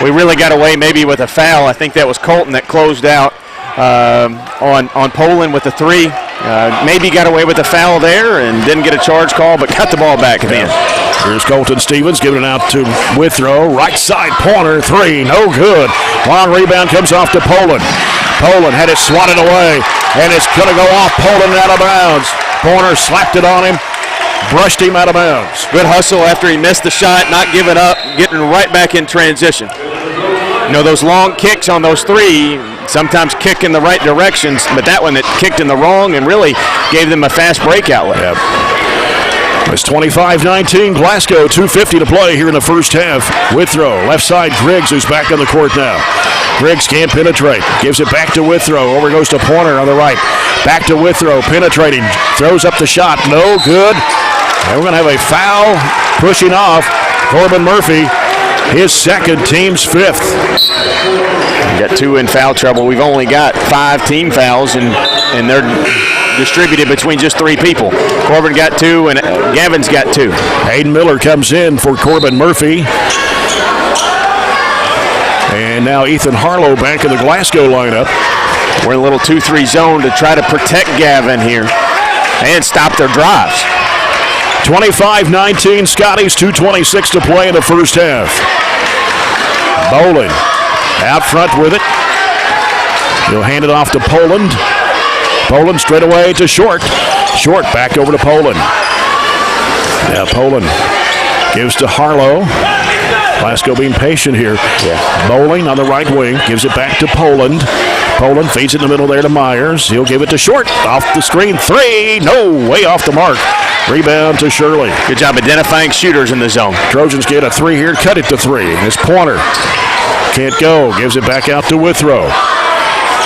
We really got away maybe with a foul. I think that was Colton that closed out on Poland with the 3. Maybe got away with a foul there and didn't get a charge call, but got the ball back at the end. Here's Colton Stevens giving it out to Withrow. Right side corner, 3, no good. Long rebound comes off to Poland. Poland had it swatted away, and it's going to go off Poland and out of bounds. Corner slapped it on him, brushed him out of bounds. Good hustle after he missed the shot, not giving up, getting right back in transition. You know, those long kicks on those 3 sometimes kick in the right directions, but that one that kicked in the wrong and really gave them a fast break outlet. Yep. It's 25-19. Glasgow, 2:50 to play here in the first half. Withrow, left side, Griggs, who's back on the court now. Griggs can't penetrate. Gives it back to Withrow. Over goes to Pointer on the right. Back to Withrow, penetrating. Throws up the shot. No good. And we're going to have a foul pushing off Corbin Murphy. His second, team's 5th. We got 2 in foul trouble. We've only got 5 team fouls, and they're distributed between just 3 people. Corbin got 2, and Gavin's got 2. Hayden Miller comes in for Corbin Murphy. And now Ethan Harlow back in the Glasgow lineup. We're in a little 2-3 zone to try to protect Gavin here and stop their drives. 25-19, Scotties, 2:26 to play in the first half. Bowling out front with it. He'll hand it off to Poland. Poland straight away to Short. Short back over to Poland. Now Poland gives to Harlow. Glasgow being patient here. Yeah. Bowling on the right wing. Gives it back to Poland. Poland feeds it in the middle there to Myers. He'll give it to Short. Off the screen. 3. No. Way off the mark. Rebound to Shirley. Good job identifying shooters in the zone. Trojans get a 3 here. Cut it to 3. It's Pointer. Can't go. Gives it back out to Withrow.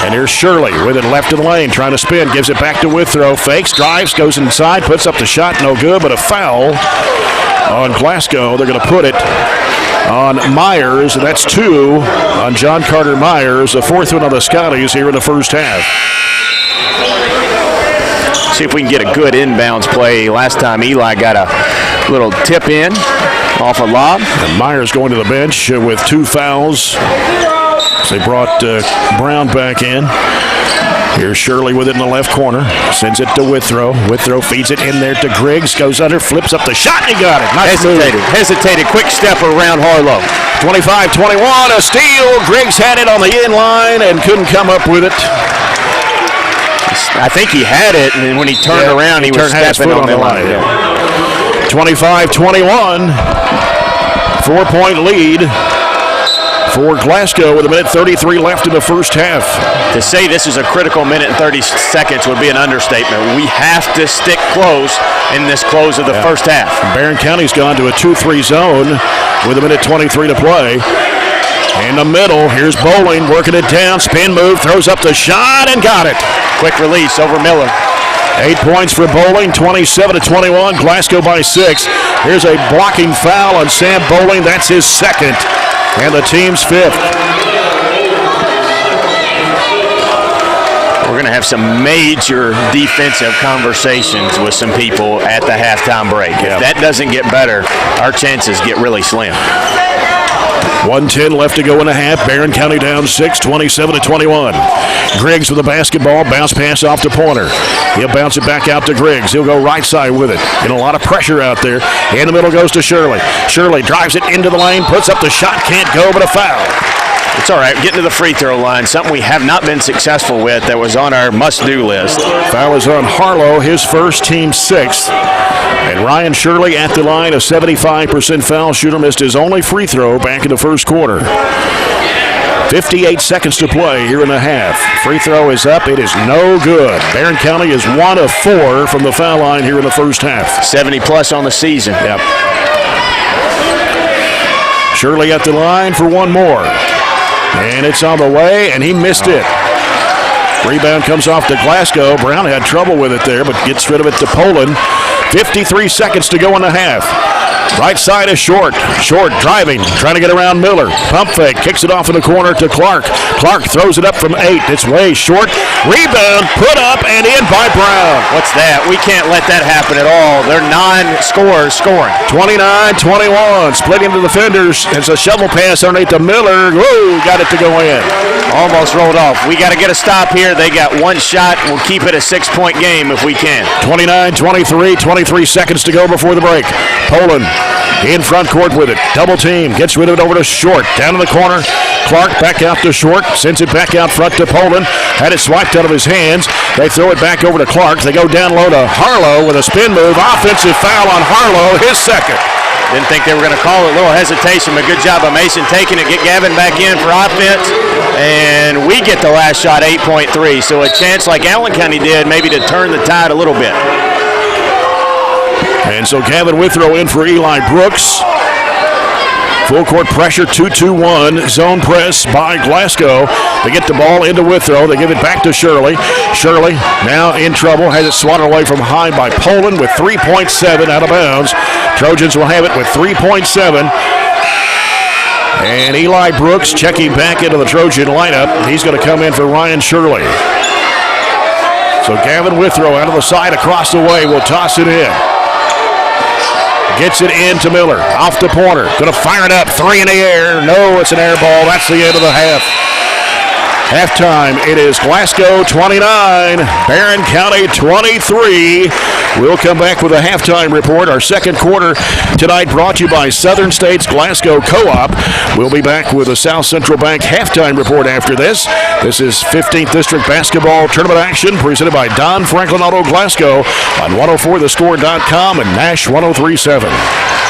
And here's Shirley with it left in the lane. Trying to spin. Gives it back to Withrow. Fakes. Drives. Goes inside. Puts up the shot. No good. But a foul on Glasgow. They're going to put it on Myers, and that's 2 on John Carter Myers, the 4th one on the Scotties here in the first half. See if we can get a good inbounds play. Last time Eli got a little tip in off a lob. And Myers going to the bench with 2 fouls. So they brought Brown back in. Here's Shirley with it in the left corner. Sends it to Withrow. Withrow feeds it in there to Griggs. Goes under, flips up the shot, and he got it. Nice Hesitated. Quick step around Harlow. 25-21, a steal. Griggs had it on the in line and couldn't come up with it. I think he had it, and then when he turned around, he was stepping on the line. 25-21, 4-point lead for Glasgow with 1:33 left in the first half. To say this is a critical minute and 30 seconds would be an understatement. We have to stick close in this close of the first half. Barren County's gone to a 2-3 zone with 1:23 to play. In the middle, here's Bowling working it down, spin move, throws up the shot and got it. Quick release over Miller. 8 points for Bowling, 27-21, Glasgow by 6. Here's a blocking foul on Sam Bowling, that's his second, and the team's 5th. We're going to have some major defensive conversations with some people at the halftime break. If that doesn't get better, our chances get really slim. 1:10 left to go in the half. Barren County down 6, 27-21. Griggs with the basketball. Bounce pass off to Pointer. He'll bounce it back out to Griggs. He'll go right side with it. Getting a lot of pressure out there. In the middle goes to Shirley. Shirley drives it into the lane. Puts up the shot. Can't go, but a foul. It's all right. Getting to the free throw line, something we have not been successful with that was on our must-do list. Foul is on Harlow, his first, team 6th. And Ryan Shirley at the line, a 75% foul shooter, missed his only free throw back in the first quarter. 58 seconds to play here in the half. Free throw is up. It is no good. Barren County is 1 of 4 from the foul line here in the first half. 70-plus on the season. Yep. Shirley at the line for one more. And it's on the way, and he missed it. Rebound comes off to Glasgow. Brown had trouble with it there, but gets rid of it to Poland. 53 seconds to go in the half. Right side is Short. Short driving, trying to get around Miller. Pump fake, kicks it off in the corner to Clark. Clark throws it up from 8. It's way short. Rebound, put up and in by Brown. What's that? We can't let that happen at all. They're 9 scorers scoring. 29-21. Splitting the defenders. It's a shovel pass underneath to Miller. Woo, got it to go in. Almost rolled off. We got to get a stop here. They got one shot. We'll keep it a 6-point game if we can. 29-23, 23 seconds to go before the break. Poland in front court with it. Double team. Gets rid of it over to Short. Down in the corner. Clark back out to Short. Sends it back out front to Poland. Had it swiped out of his hands. They throw it back over to Clark. They go down low to Harlow with a spin move. Offensive foul on Harlow. His second. Didn't think they were going to call it. A little hesitation, but good job by Mason taking it. Get Gavin back in for offense. And we get the last shot, 8.3. So a chance like Allen County did maybe to turn the tide a little bit. And so Gavin Withrow in for Eli Brooks. Full court pressure, 2-2-1. Zone press by Glasgow. They get the ball into Withrow. They give it back to Shirley. Shirley now in trouble. Has it swatted away from high by Poland with 3.7 out of bounds. Trojans will have it with 3.7. And Eli Brooks checking back into the Trojan lineup. He's going to come in for Ryan Shirley. So Gavin Withrow out of the side across the way will toss it in. Gets it in to Miller. Off to Pointer. Going to fire it up. 3 in the air. No, it's an air ball. That's the end of the half. Halftime, it is Glasgow 29, Barren County 23. We'll come back with a halftime report. Our second quarter tonight brought to you by Southern States Glasgow Co-op. We'll be back with a South Central Bank halftime report after this. This is 15th District Basketball Tournament action presented by Don Franklin Auto Glasgow on 104thescore.com and Nash 103.7.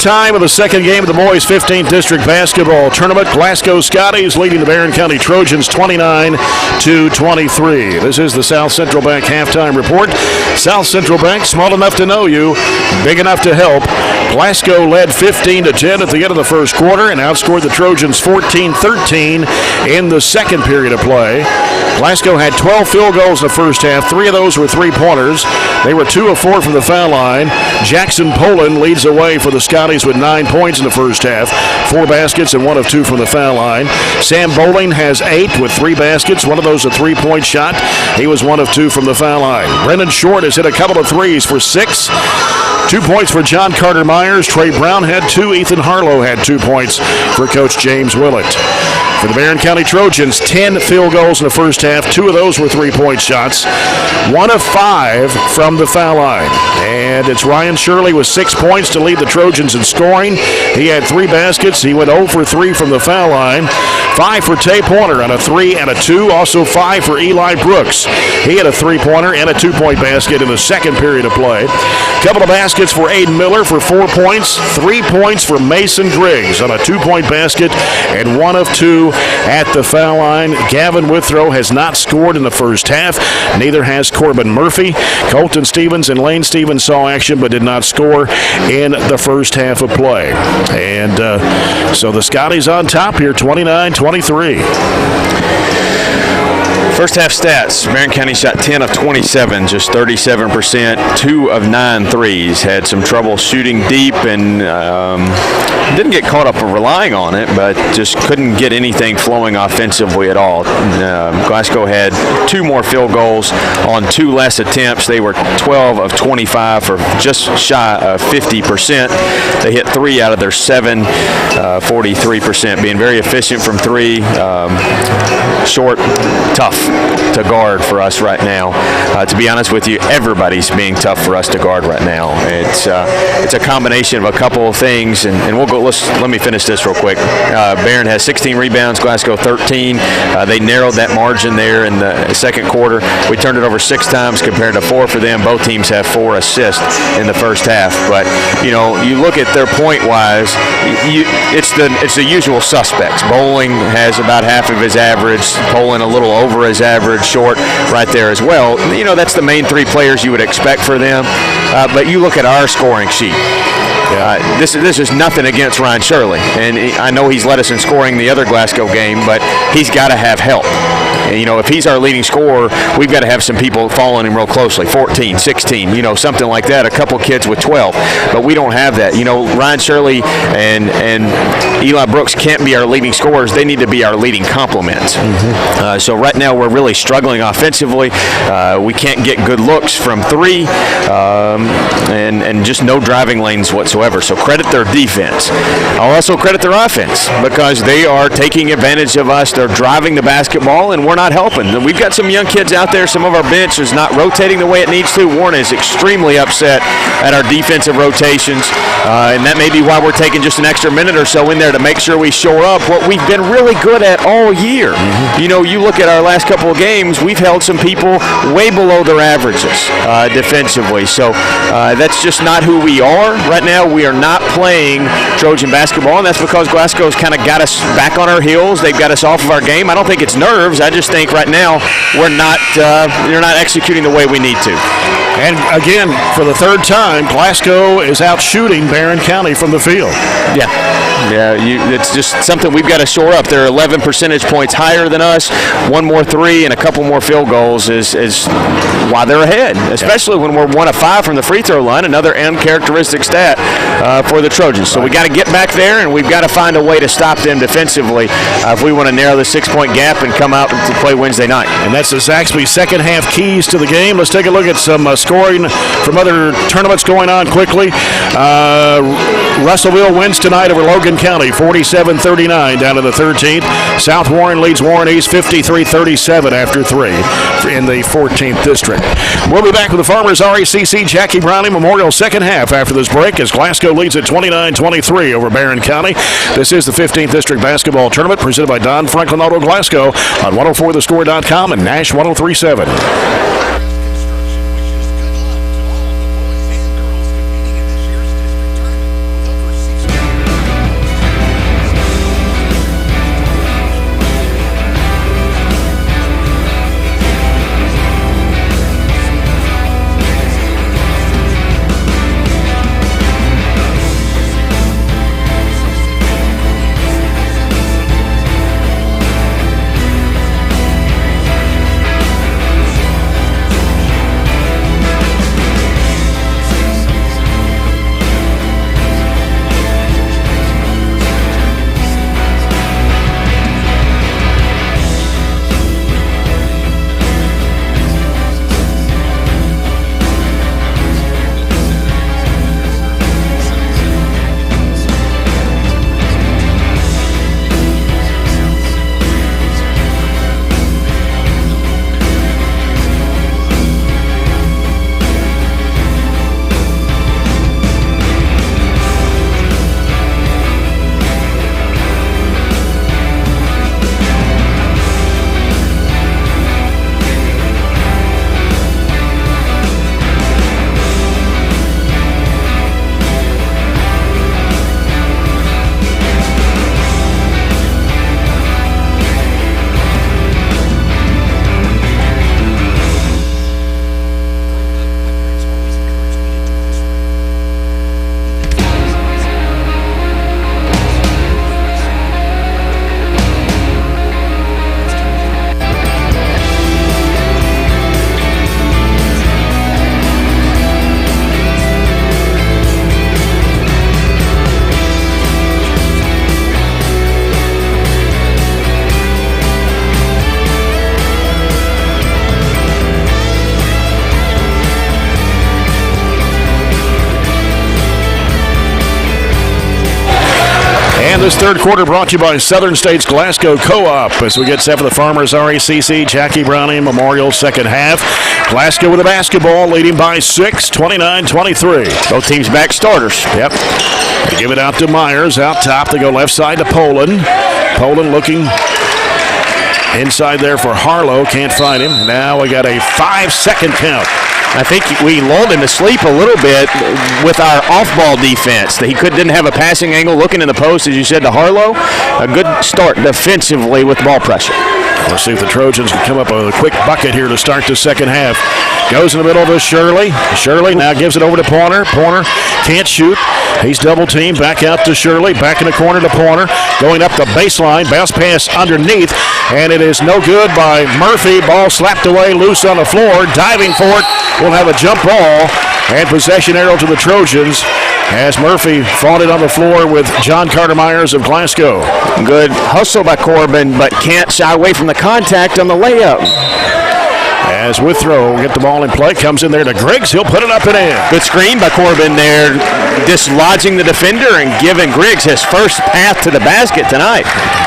time of the second game of the boys' 15th District Basketball Tournament. Glasgow Scotties leading the Barren County Trojans 29-23. This is the South Central Bank halftime report. South Central Bank, small enough to know you, big enough to help. Glasgow led 15-10 at the end of the first quarter and outscored the Trojans 14-13 in the second period of play. Glasgow had 12 field goals in the first half. 3 of those were three-pointers. They were 2 of 4 from the foul line. Jackson Poland leads the way for the Scotties with 9 points in the first half. 4 baskets and 1 of 2 from the foul line. Sam Bowling has 8 with 3 baskets. 1 of those a three-point shot. He was 1 of 2 from the foul line. Brennan Short has hit a couple of threes for 6. 2 points for John Carter Myers. Trey Brown had 2. Ethan Harlow had 2 points for Coach James Willett. For the Barren County Trojans, 10 field goals in the first half. 2 of those were three-point shots. 1 of 5 from the foul line. And it's Ryan Shirley with 6 points to lead the Trojans in scoring. He had 3 baskets. He went 0 for 3 from the foul line. 5 for Tay Pointer on a 3 and a 2. Also 5 for Eli Brooks. He had a 3-pointer and a 2-point basket in the second period of play. Couple of baskets for Aiden Miller for 4 points. 3 points for Mason Griggs on a 2-point basket and 1 of 2 at the foul line. Gavin Withrow has not scored in the first half. Neither has Corbin Murphy. Colton Stevens and Lane Stevens saw action but did not score in the first half of play. And so the Scotties on top here, 29-23. First half stats, Barren County shot 10 of 27, just 37%, 2 of 9 threes. Had some trouble shooting deep and didn't get caught up relying on it, but just couldn't get anything flowing offensively at all. Glasgow had 2 more field goals on 2 less attempts. They were 12 of 25 for just shy of 50%. They hit 3 out of their 7, 43%, being very efficient from 3. Short, tough to guard for us right now. To be honest with you, everybody's being tough for us to guard right now. It's a combination of a couple of things, and we'll go. Let me finish this real quick. Barren has 16 rebounds, Glasgow 13. They narrowed that margin there in the second quarter. We turned it over 6 times compared to 4 for them. Both teams have 4 assists in the first half. But you look at their point wise, it's the usual suspects. Bowling has about half of his average. Poland a little over his average. Short right there as well. That's the main 3 players you would expect for them. But you look at our scoring sheet. This is nothing against Ryan Shirley, and I know he's led us in scoring the other Glasgow game, but he's got to have help. And, if he's our leading scorer, we've got to have some people following him real closely, 14, 16, something like that, a couple kids with 12. But we don't have that. Ryan Shirley and Eli Brooks can't be our leading scorers. They need to be our leading complements. Mm-hmm. So right now we're really struggling offensively. We can't get good looks from 3 and just no driving lanes whatsoever. So credit their defense. I'll also credit their offense because they are taking advantage of us. They're driving the basketball, and we're not helping. We've got some young kids out there. Some of our bench is not rotating the way it needs to. Warren is extremely upset at our defensive rotations, and that may be why we're taking just an extra minute or so in there to make sure we shore up what we've been really good at all year. Mm-hmm. You look at our last couple of games, we've held some people way below their averages defensively. So that's just not who we are right now. We are not playing Trojan basketball, and that's because Glasgow's kind of got us back on our heels. They've got us off of our game. I don't think it's nerves. I just think right now you're not executing the way we need to. And again, for the 3rd time, Glasgow is out shooting Barren County from the field. Yeah, it's just something we've got to shore up. They're 11 percentage points higher than us. 1 more 3 and a couple more field goals is why they're ahead, especially when we're 1 of 5 from the free throw line, another uncharacteristic stat for the Trojans. So we got to get back there, and we've got to find a way to stop them defensively if we want to narrow the 6-point gap and come out to play Wednesday night. And that's the Zaxby second half keys to the game. Let's take a look at some scoring from other tournaments going on quickly. Russellville wins tonight over Logan County, 47-39 down to the 13th. South Warren leads Warren East 53-37 after 3 in the 14th district. We'll be back with the Farmers RACC Jackie Browning Memorial second half after this break as Glasgow leads at 29-23 over Barren County. This is the 15th District Basketball Tournament presented by Don Franklin Auto Glasgow on 104thescore.com and Nash 103.7. This third quarter brought to you by Southern States Glasgow Co-op as we get set for the Farmers RACC Jackie Browning Memorial second half. Glasgow with the basketball, leading by 6, 29-23. Both teams back starters. Yep. They give it out to Myers. Out top, they go left side to Poland. Poland looking inside there for Harlow. Can't find him. Now we got a 5-second count. I think we lulled him to sleep a little bit with our off-ball defense. He didn't have a passing angle looking in the post, as you said, to Harlow. A good start defensively with ball pressure. Let's see if the Trojans can come up with a quick bucket here to start the second half. Goes in the middle to Shirley. Shirley now gives it over to Pointer. Pointer can't shoot. He's double teamed. Back out to Shirley. Back in the corner to Pointer. Going up the baseline. Bounce pass underneath. And it is no good by Murphy. Ball slapped away loose on the floor. Diving for it. We'll have a jump ball. And possession arrow to the Trojans as Murphy fought it on the floor with John Carter Myers of Glasgow. Good hustle by Corbin, but can't shy away from the contact on the layup. As Withrow get the ball in play, comes in there to Griggs. He'll put it up and in. Good screen by Corbin there, dislodging the defender and giving Griggs his first path to the basket tonight.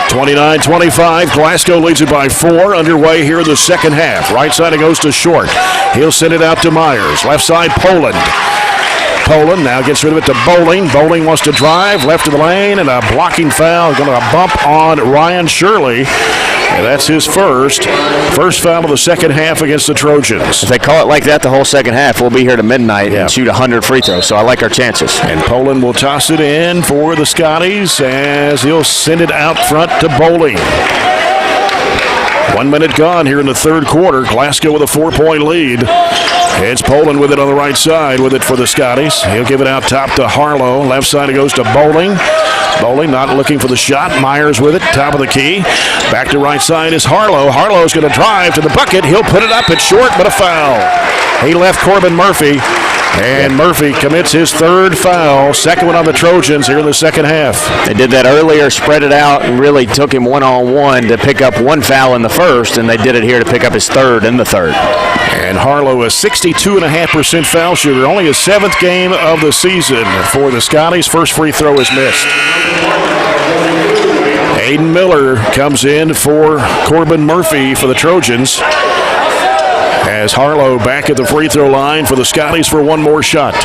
29-25. Glasgow leads it by 4. Underway here in the second half. Right side it goes to Short. He'll send it out to Myers. Left side, Poland. Poland now gets rid of it to Bowling. Bowling wants to drive left of the lane, and a blocking foul. Going to bump on Ryan Shirley. And that's his first foul of the second half against the Trojans. If they call it like that the whole second half, we'll be here to midnight and shoot 100 free throws, so I like our chances. And Poland will toss it in for the Scotties as he'll send it out front to Bowling. 1 minute gone here in the third quarter. Glasgow with a 4-point lead. It's Poland with it on the right side with it for the Scotties. He'll give it out top to Harlow. Left side it goes to Bowling. Bowling not looking for the shot. Myers with it, top of the key. Back to right side is Harlow. Harlow's going to drive to the bucket. He'll put it up. It's short, but a foul. He left Corbin Murphy. And Murphy commits his third foul, second one on the Trojans here in the second half. They did that earlier, spread it out, and really took him one-on-one to pick up one foul in the first, and they did it here to pick up his third in the third. And Harlow, a 62.5% foul shooter, only his 7th game of the season for the Scotties. First free throw is missed. Aiden Miller comes in for Corbin Murphy for the Trojans. As Harlow back at the free throw line for the Scotties for one more shot.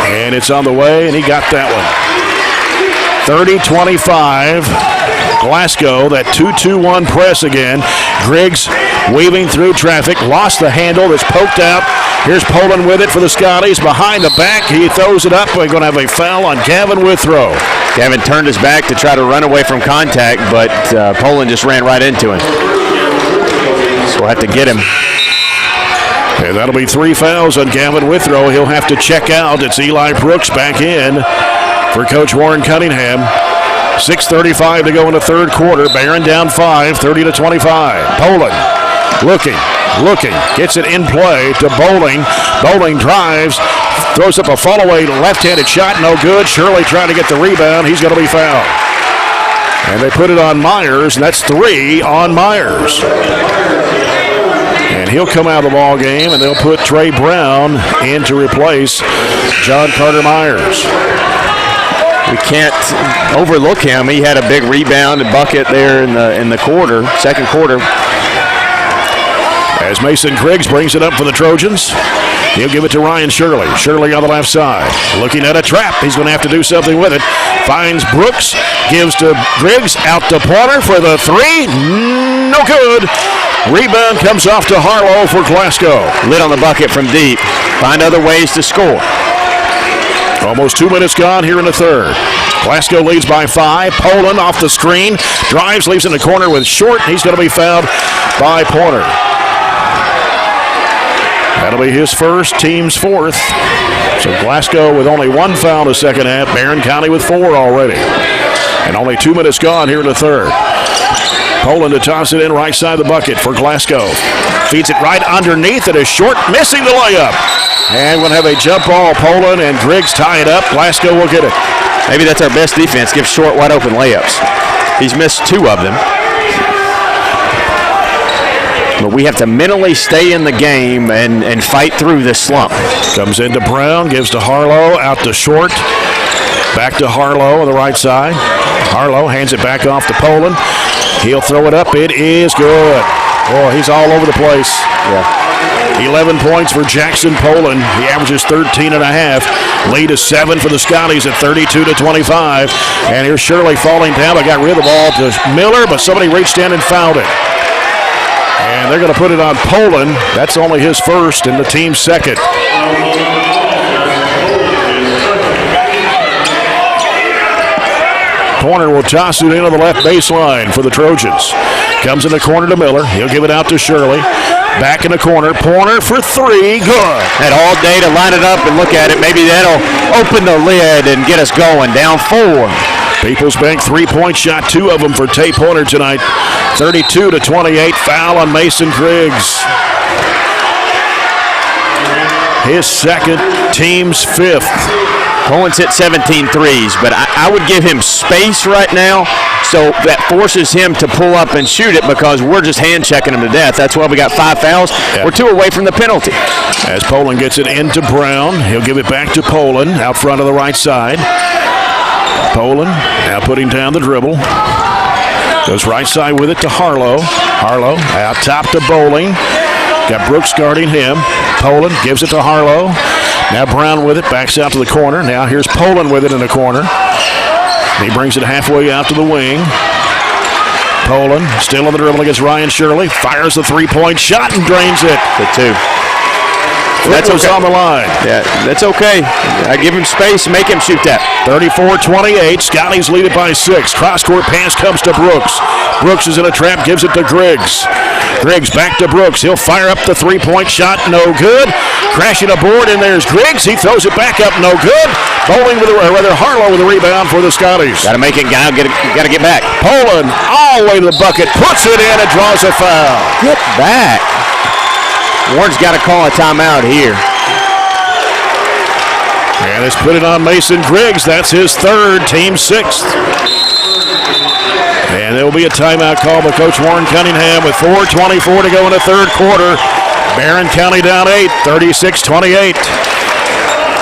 And it's on the way, and he got that one. 30-25. Glasgow, that 2-2-1 press again. Griggs weaving through traffic, lost the handle, that's poked out. Here's Poland with it for the Scotties. Behind the back, he throws it up. We're going to have a foul on Gavin Withrow. Gavin turned his back to try to run away from contact, but Poland just ran right into him. So we'll have to get him. And that'll be 3 fouls on Gavin Withrow. He'll have to check out. It's Eli Brooks back in for Coach Warren Cunningham. 6:35 to go in the third quarter. Barren down 5, 30-25. Poland looking, gets it in play to Bowling. Bowling drives, throws up a fall-away left-handed shot, no good. Shirley trying to get the rebound. He's going to be fouled. And they put it on Myers, and that's 3 on Myers. And he'll come out of the ball game, and they'll put Trey Brown in to replace John Carter Myers. We can't overlook him. He had a big rebound and bucket there in the quarter, second quarter. As Mason Griggs brings it up for the Trojans, he'll give it to Ryan Shirley. Shirley on the left side, looking at a trap. He's going to have to do something with it. Finds Brooks, gives to Griggs, out to Pointer for the 3. No good. Rebound comes off to Harlow for Glasgow. Lit on the bucket from deep. Find other ways to score. Almost 2 minutes gone here in the third. Glasgow leads by 5. Poland off the screen. Drives, leaves in the corner with Short. He's going to be fouled by Pointer. That'll be his first, team's 4th. So Glasgow with only 1 foul in the second half. Barren County with 4 already. And only 2 minutes gone here in the third. Poland to toss it in right side of the bucket for Glasgow. Feeds it right underneath. It is Short, missing the layup. And we'll have a jump ball. Poland and Griggs tie it up. Glasgow will get it. Maybe that's our best defense. Give Short wide open layups. He's missed 2 of them. But we have to mentally stay in the game and fight through this slump. Comes into Brown, gives to Harlow, out to Short. Back to Harlow on the right side. Harlow hands it back off to Poland. He'll throw it up. It is good. Boy, he's all over the place. Yeah. 11 points for Jackson Poland. He averages 13 and a half. Lead is 7 for the Scotties at 32-25. And here's Shirley falling down. They got rid of the ball to Miller, but somebody reached in and fouled it. And they're going to put it on Poland. That's only his first and the team's second. Corner will toss it into the left baseline for the Trojans. Comes in the corner to Miller. He'll give it out to Shirley. Back in the corner. Pointer for three. Good. Had all day to line it up and look at it. Maybe that'll open the lid and get us going. Down 4. Peoples Bank 3-point shot. 2 of them for Tay Pointer tonight. 32-28. Foul on Mason Griggs. His second, team's 5th. Poland's hit 17 threes, but I would give him space right now, so that forces him to pull up and shoot it because we're just hand-checking him to death. That's why we got 5 fouls. Yep. We're 2 away from the penalty. As Poland gets it into Brown, he'll give it back to Poland out front of the right side. Poland now putting down the dribble. Goes right side with it to Harlow. Harlow out top to Bowling. Got Brooks guarding him. Poland gives it to Harlow. Now Brown with it, backs out to the corner. Now here's Poland with it in the corner. He brings it halfway out to the wing. Poland still on the dribble against Ryan Shirley. Fires the 3-point shot and drains it. The 2. That's okay. On the line. Yeah, that's okay. I give him space, make him shoot that. 34-28. Scotties lead it by 6. Cross-court pass comes to Brooks. Brooks is in a trap, gives it to Griggs. Griggs back to Brooks. He'll fire up the 3-point shot. No good. Crashing a board, and there's Griggs. He throws it back up. No good. Bowling with Harlow with a rebound for the Scotties. Got to make it, got to get back. Poland all the way to the bucket. Puts it in and draws a foul. Get back. Warren's got to call a timeout here. And it's put it on Mason Griggs. That's his 3rd, team 6th. And there will be a timeout called by Coach Warren Cunningham with 4:24 to go in the 3rd quarter. Barren County down 8, 36-28.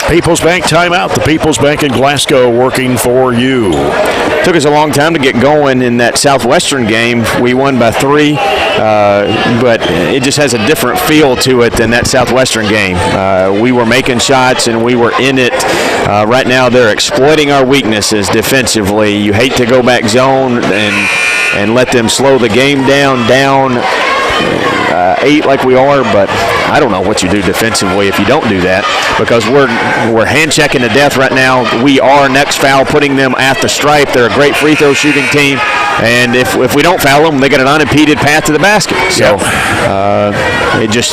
People's Bank timeout. The People's Bank in Glasgow working for you. Took us a long time to get going in that Southwestern game. We won by 3, but it just has a different feel to it than that Southwestern game. We were making shots and we were in it. Right now they're exploiting our weaknesses defensively. You hate to go back zone and let them slow the game down 8 like we are, but I don't know what you do defensively if you don't do that, because we're hand-checking to death right now. We are next foul putting them at the stripe. They're a great free throw shooting team, and if we don't foul them, they got an unimpeded path to the basket. So it just,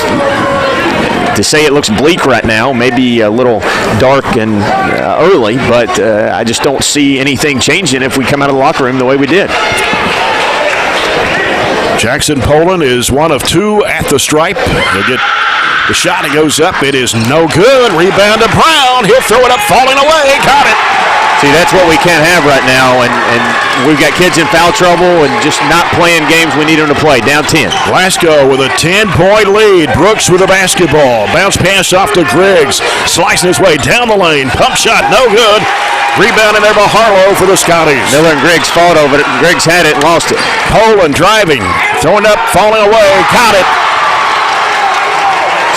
to say it looks bleak right now, maybe a little dark and early, but I just don't see anything changing if we come out of the locker room the way we did. Jackson Poland is 1 of 2 at the stripe. He'll get the shot. It goes up. It is no good. Rebound to Brown. He'll throw it up, falling away. Got it. See, that's what we can't have right now, and we've got kids in foul trouble and just not playing games we need them to play. Down 10. Glasgow with a 10-point lead. Brooks with the basketball. Bounce pass off to Griggs. Slicing his way down the lane. Pump shot, no good. Rebound in there by Harlow for the Scotties. Miller and Griggs fought over it. Griggs had it and lost it. Poland driving. Throwing up, falling away. Got it.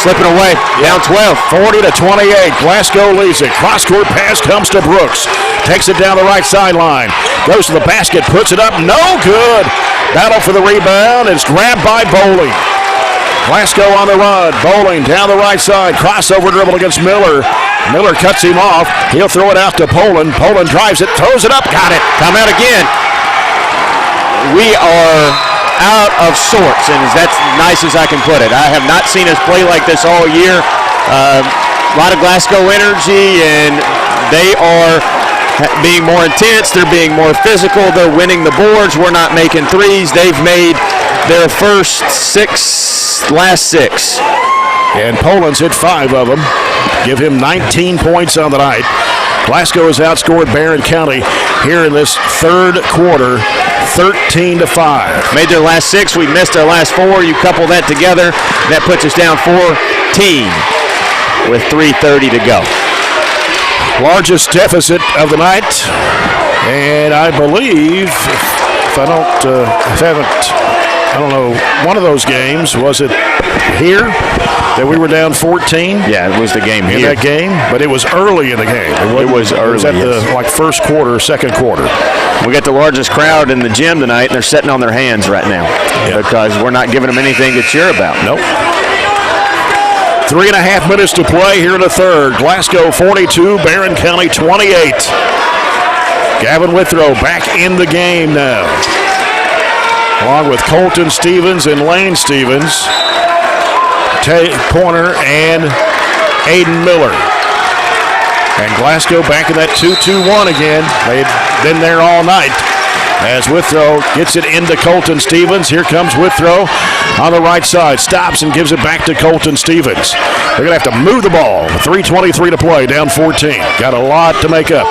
Slipping away. Down 12. 40-28. Glasgow leads it. Cross-court pass comes to Brooks. Takes it down the right sideline. Goes to the basket. Puts it up. No good. Battle for the rebound. It's grabbed by Bowling. Glasgow on the run. Bowling down the right side. Crossover dribble against Miller. Miller cuts him off. He'll throw it out to Poland. Poland drives it. Throws it up. Got it. Timeout again. We are out of sorts, and that's nice as I can put it. I have not seen us play like this all year. A lot of Glasgow energy, and they are being more intense. They're being more physical. They're winning the boards. We're not making threes. They've made their first 6, last 6. And Poland's hit 5 of them. Give him 19 points on the night. Glasgow has outscored Barren County here in this 3rd quarter, 13-5. Made their last 6. We missed our last 4. You couple that together, that puts us down 14 with 3:30 to go. Largest deficit of the night. And I believe, if I don't know, one of those games, was it here that we were down 14? Yeah, it was the game in here. that game, but it was early in the game. It was early. It was at the first quarter, second quarter. We got the largest crowd in the gym tonight, and they're sitting on their hands right now because we're not giving them anything to cheer about. Nope. 3.5 minutes to play here in the third. Glasgow 42, Barren County 28. Gavin Withrow back in the game now, along with Colton Stevens and Lane Stevens, Pointer, and Aiden Miller. And Glasgow back in that 2-2-1 again. They've been there all night. As Withrow gets it into Colton Stevens. Here comes Withrow on the right side. Stops and gives it back to Colton Stevens. They're going to have to move the ball. 3:23 to play, down 14. Got a lot to make up.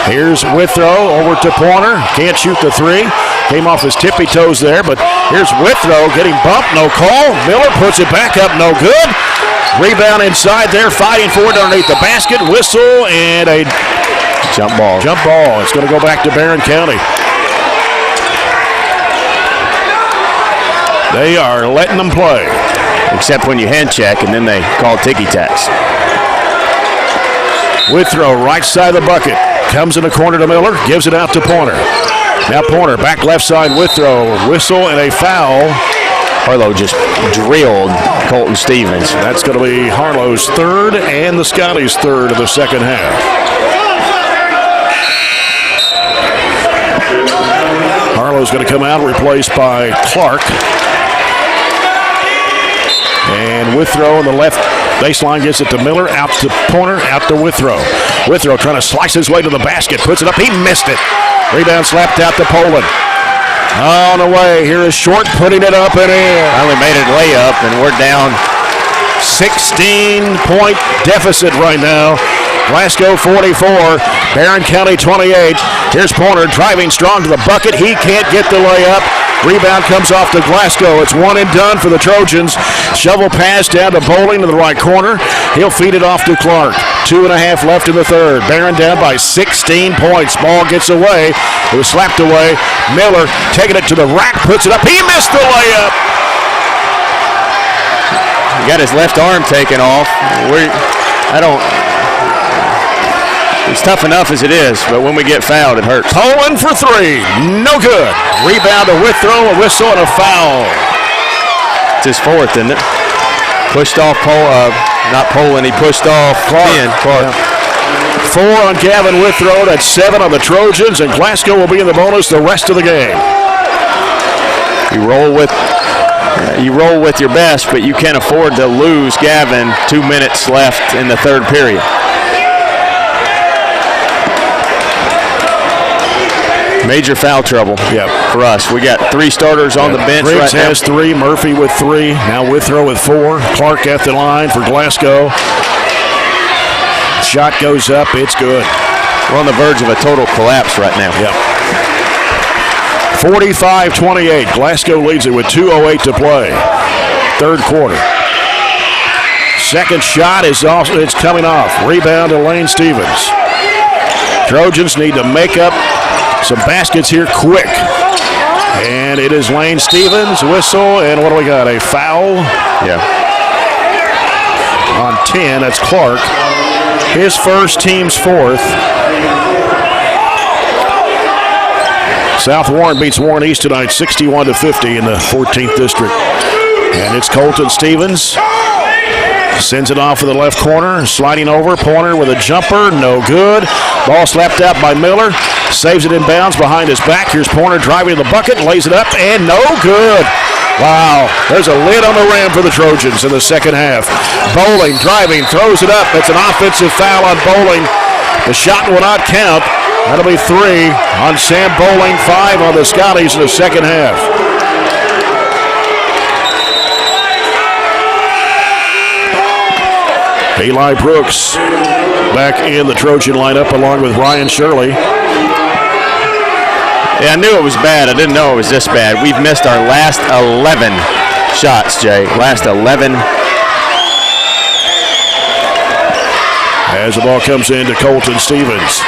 Here's Withrow over to Pointer. Can't shoot the three. Came off his tippy toes there, but here's Withrow getting bumped. No call. Miller puts it back up. No good. Rebound inside there. Fighting for it underneath the basket. Whistle and a jump ball. Jump ball. It's going to go back to Barren County. They are letting them play. Except when you hand check and then they call ticky-tacks. Withrow, right side of the bucket. Comes in the corner to Miller. Gives it out to Pointer. Now Pointer, back left side, Withrow. Whistle and a foul. Harlow just drilled Colton Stevens. That's going to be Harlow's third and the Scotties' third of the second half. Harlow's going to come out, replaced by Clark. And Withrow on the left baseline gets it to Miller, out to Pointer, out to Withrow. Withrow trying to slice his way to the basket, puts it up, he missed it. Rebound slapped out to Poland. On the way, here is Short putting it up and in. Finally made it layup, and we're down. 16-point deficit right now. Glasgow 44, Barren County 28. Here's Pointer driving strong to the bucket. He can't get the layup. Rebound comes off to Glasgow. It's one and done for the Trojans. Shovel pass down to Bowling to the right corner. He'll feed it off to Clark. 2.5 left in the third. Barren down by 16 points. Ball gets away. It was slapped away. Miller taking it to the rack, puts it up. He missed the layup. He got his left arm taken off. It's tough enough as it is, but when we get fouled, it hurts. Poland for three. No good. Rebound to Withrow, a whistle, and a foul. It's his fourth, isn't it? Pushed off not Poland, he pushed off Clark. Yeah. 4 on Gavin Withrow. That's 7 on the Trojans, and Glasgow will be in the bonus the rest of the game. You roll with your best, but you can't afford to lose Gavin. 2 minutes left in the third period. Major foul trouble for us. We got 3 starters on the bench Riggs right now. has 3, Murphy with 3, now Withrow with 4. Clark at the line for Glasgow. Shot goes up, it's good. We're on the verge of a total collapse right now. 45-28. Glasgow leads it with 2:08 to play. Third quarter. Second shot is also, it's coming off. Rebound to Lane Stevens. Trojans need to make up some baskets here quick. And it is Lane Stevens, whistle, and what do we got? A foul? On 10, that's Clark. His first, team's fourth. South Warren beats Warren East tonight, 61-50 in the 14th district. And it's Colton Stevens. Sends it off to the left corner, sliding over. Pointer with a jumper, no good. Ball slapped out by Miller. Saves it in bounds behind his back. Here's Pointer driving to the bucket, lays it up, and no good. Wow, there's a lid on the rim for the Trojans in the second half. Bowling, driving, throws it up. It's an offensive foul on Bowling. The shot will not count. That'll be 3 on Sam Bowling, 5 on the Scotties in the second half. Eli Brooks back in the Trojan lineup along with Ryan Shirley. Yeah, I knew it was bad. I didn't know it was this bad. We've missed our last 11 shots, Jay. Last 11. as the ball comes in to Colton Stevens.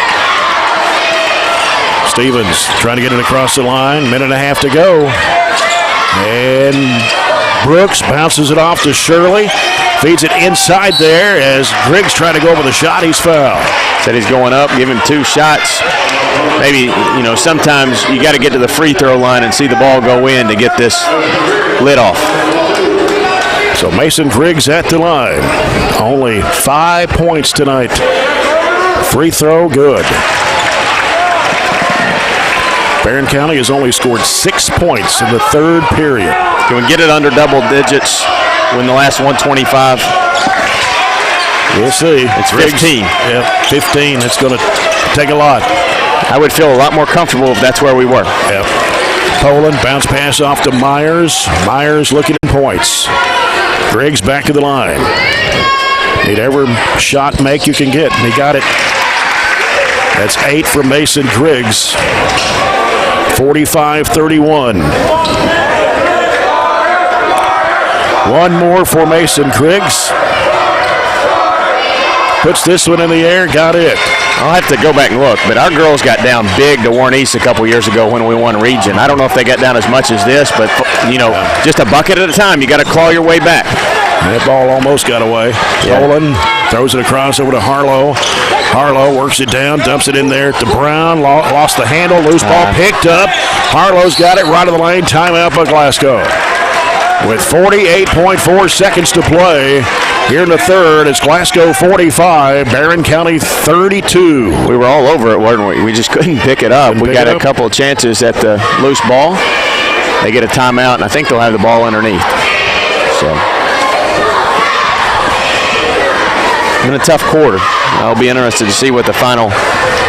Stevens trying to get it across the line. Minute and a half to go. And Brooks bounces it off to Shirley. Feeds it inside there as Griggs trying to go over the shot. He's fouled. Said he's going up, give him 2 shots. Maybe, sometimes you got to get to the free throw line and see the ball go in to get this lid off. So Mason Griggs at the line. Only 5 points tonight. Free throw, good. Barren County has only scored 6 points in the third period. Can we get it under double digits when the last 125? We'll see. It's 15. Yeah, 15. It's going to take a lot. I would feel a lot more comfortable if that's where we were. Yeah. Poland, bounce pass off to Myers. Myers looking at points. Griggs back to the line. Need every shot make you can get, and he got it. That's 8 from Mason Griggs. 45-31. One more for Mason Griggs. Puts this one in the air, got it. I'll have to go back and look, but our girls got down big to Warren East a couple years ago when we won region. I don't know if they got down as much as this, but, just a bucket at a time. You got to claw your way back. That ball almost got away. Poland throws it across over to Harlow. Harlow works it down, dumps it in there to Brown. Lost the handle, loose ball picked up. Harlow's got it right of the lane. Timeout by Glasgow. With 48.4 seconds to play here in the third, it's Glasgow 45, Barren County 32. We were all over it, weren't we? We just couldn't pick it up. We got a couple of chances at the loose ball. They get a timeout, and I think they'll have the ball underneath. So, been a tough quarter. I'll be interested to see what the final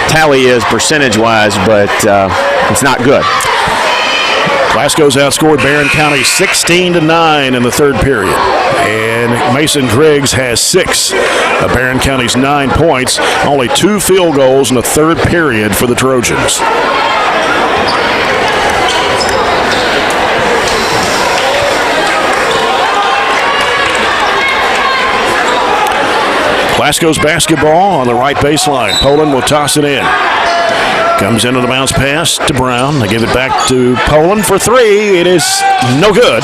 tally is percentage-wise, but it's not good. Glasgow's outscored Barren County 16-9 in the third period. And Mason Griggs has 6 of Barren County's 9 points. Only 2 field goals in the third period for the Trojans. Glasgow's basketball on the right baseline. Poland will toss it in. Comes into the bounce pass to Brown. They give it back to Poland for 3. It is no good.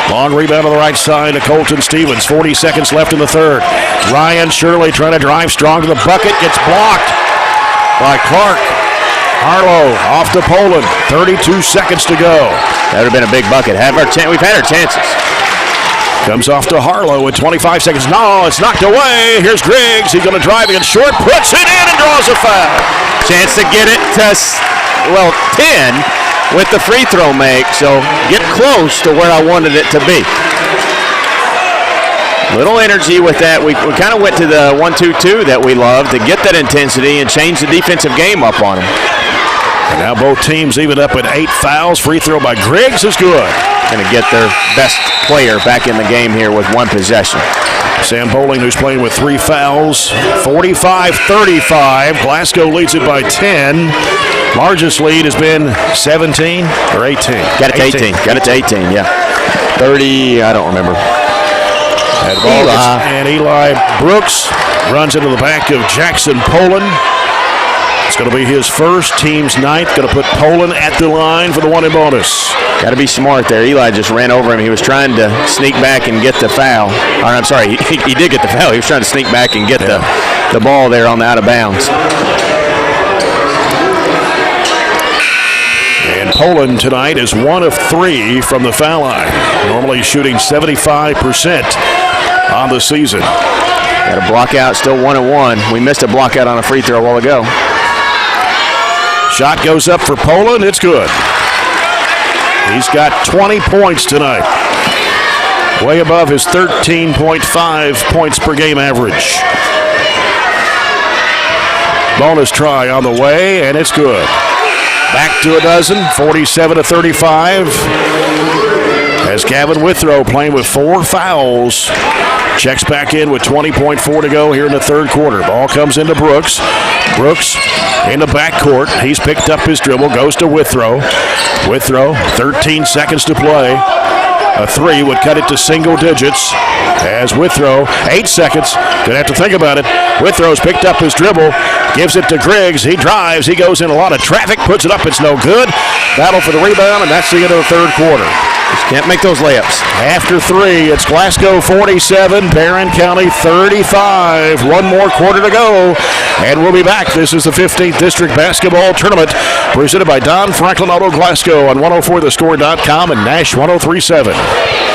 Long rebound on the right side to Colton Stevens. 40 seconds left in the third. Ryan Shirley trying to drive strong to the bucket. Gets blocked by Clark. Harlow off to Poland. 32 seconds to go. That would have been a big bucket. We've had our chances. Comes off to Harlow with 25 seconds. No, it's knocked away. Here's Griggs. He's going to drive in short. Puts it in and draws a foul. Chance to get it to, 10 with the free throw make. So get close to where I wanted it to be. Little energy with that. We kind of went to the 1-2-2 that we love to get that intensity and change the defensive game up on them. And now both teams even up at 8 fouls. Free throw by Griggs is good. Going to get their best player back in the game here with 1 possession. Sam Bowling, who's playing with 3 fouls. 45-35. Glasgow leads it by 10. Largest lead has been 17 or 18. Got it to 18. Got it to 18, yeah. 30, I don't remember. And Eli Brooks runs into the back of Jackson Poland. It's going to be his first, team's 9th. Going to put Poland at the line for the 1 in bonus. Got to be smart there. Eli just ran over him. He was trying to sneak back and get the foul. Or, I'm sorry, he did get the foul. He was trying to sneak back and get the ball there on the out of bounds. And Poland tonight is 1 of 3 from the foul line. Normally shooting 75% on the season. Got a block out, still 1-1. We missed a block out on a free throw a while ago. Shot goes up for Poland. It's good. He's got 20 points tonight. Way above his 13.5 points per game average. Bonus try on the way, and it's good. Back to a dozen, 47-35. As Gavin Withrow playing with 4 fouls. Checks back in with 20.4 to go here in the third quarter. Ball comes into Brooks. Brooks in the backcourt. He's picked up his dribble, goes to Withrow. Withrow, 13 seconds to play. A 3 would cut it to single digits. As Withrow, 8 seconds. Gonna have to think about it. Withrow's picked up his dribble, gives it to Griggs. He drives, he goes in a lot of traffic, puts it up, it's no good. Battle for the rebound, and that's the end of the third quarter. Just can't make those layups. After 3, it's Glasgow 47, Barren County 35. One more quarter to go, and we'll be back. This is the 15th District Basketball Tournament presented by Don Franklin Auto Glasgow on 104thescore.com and Nash 103.7.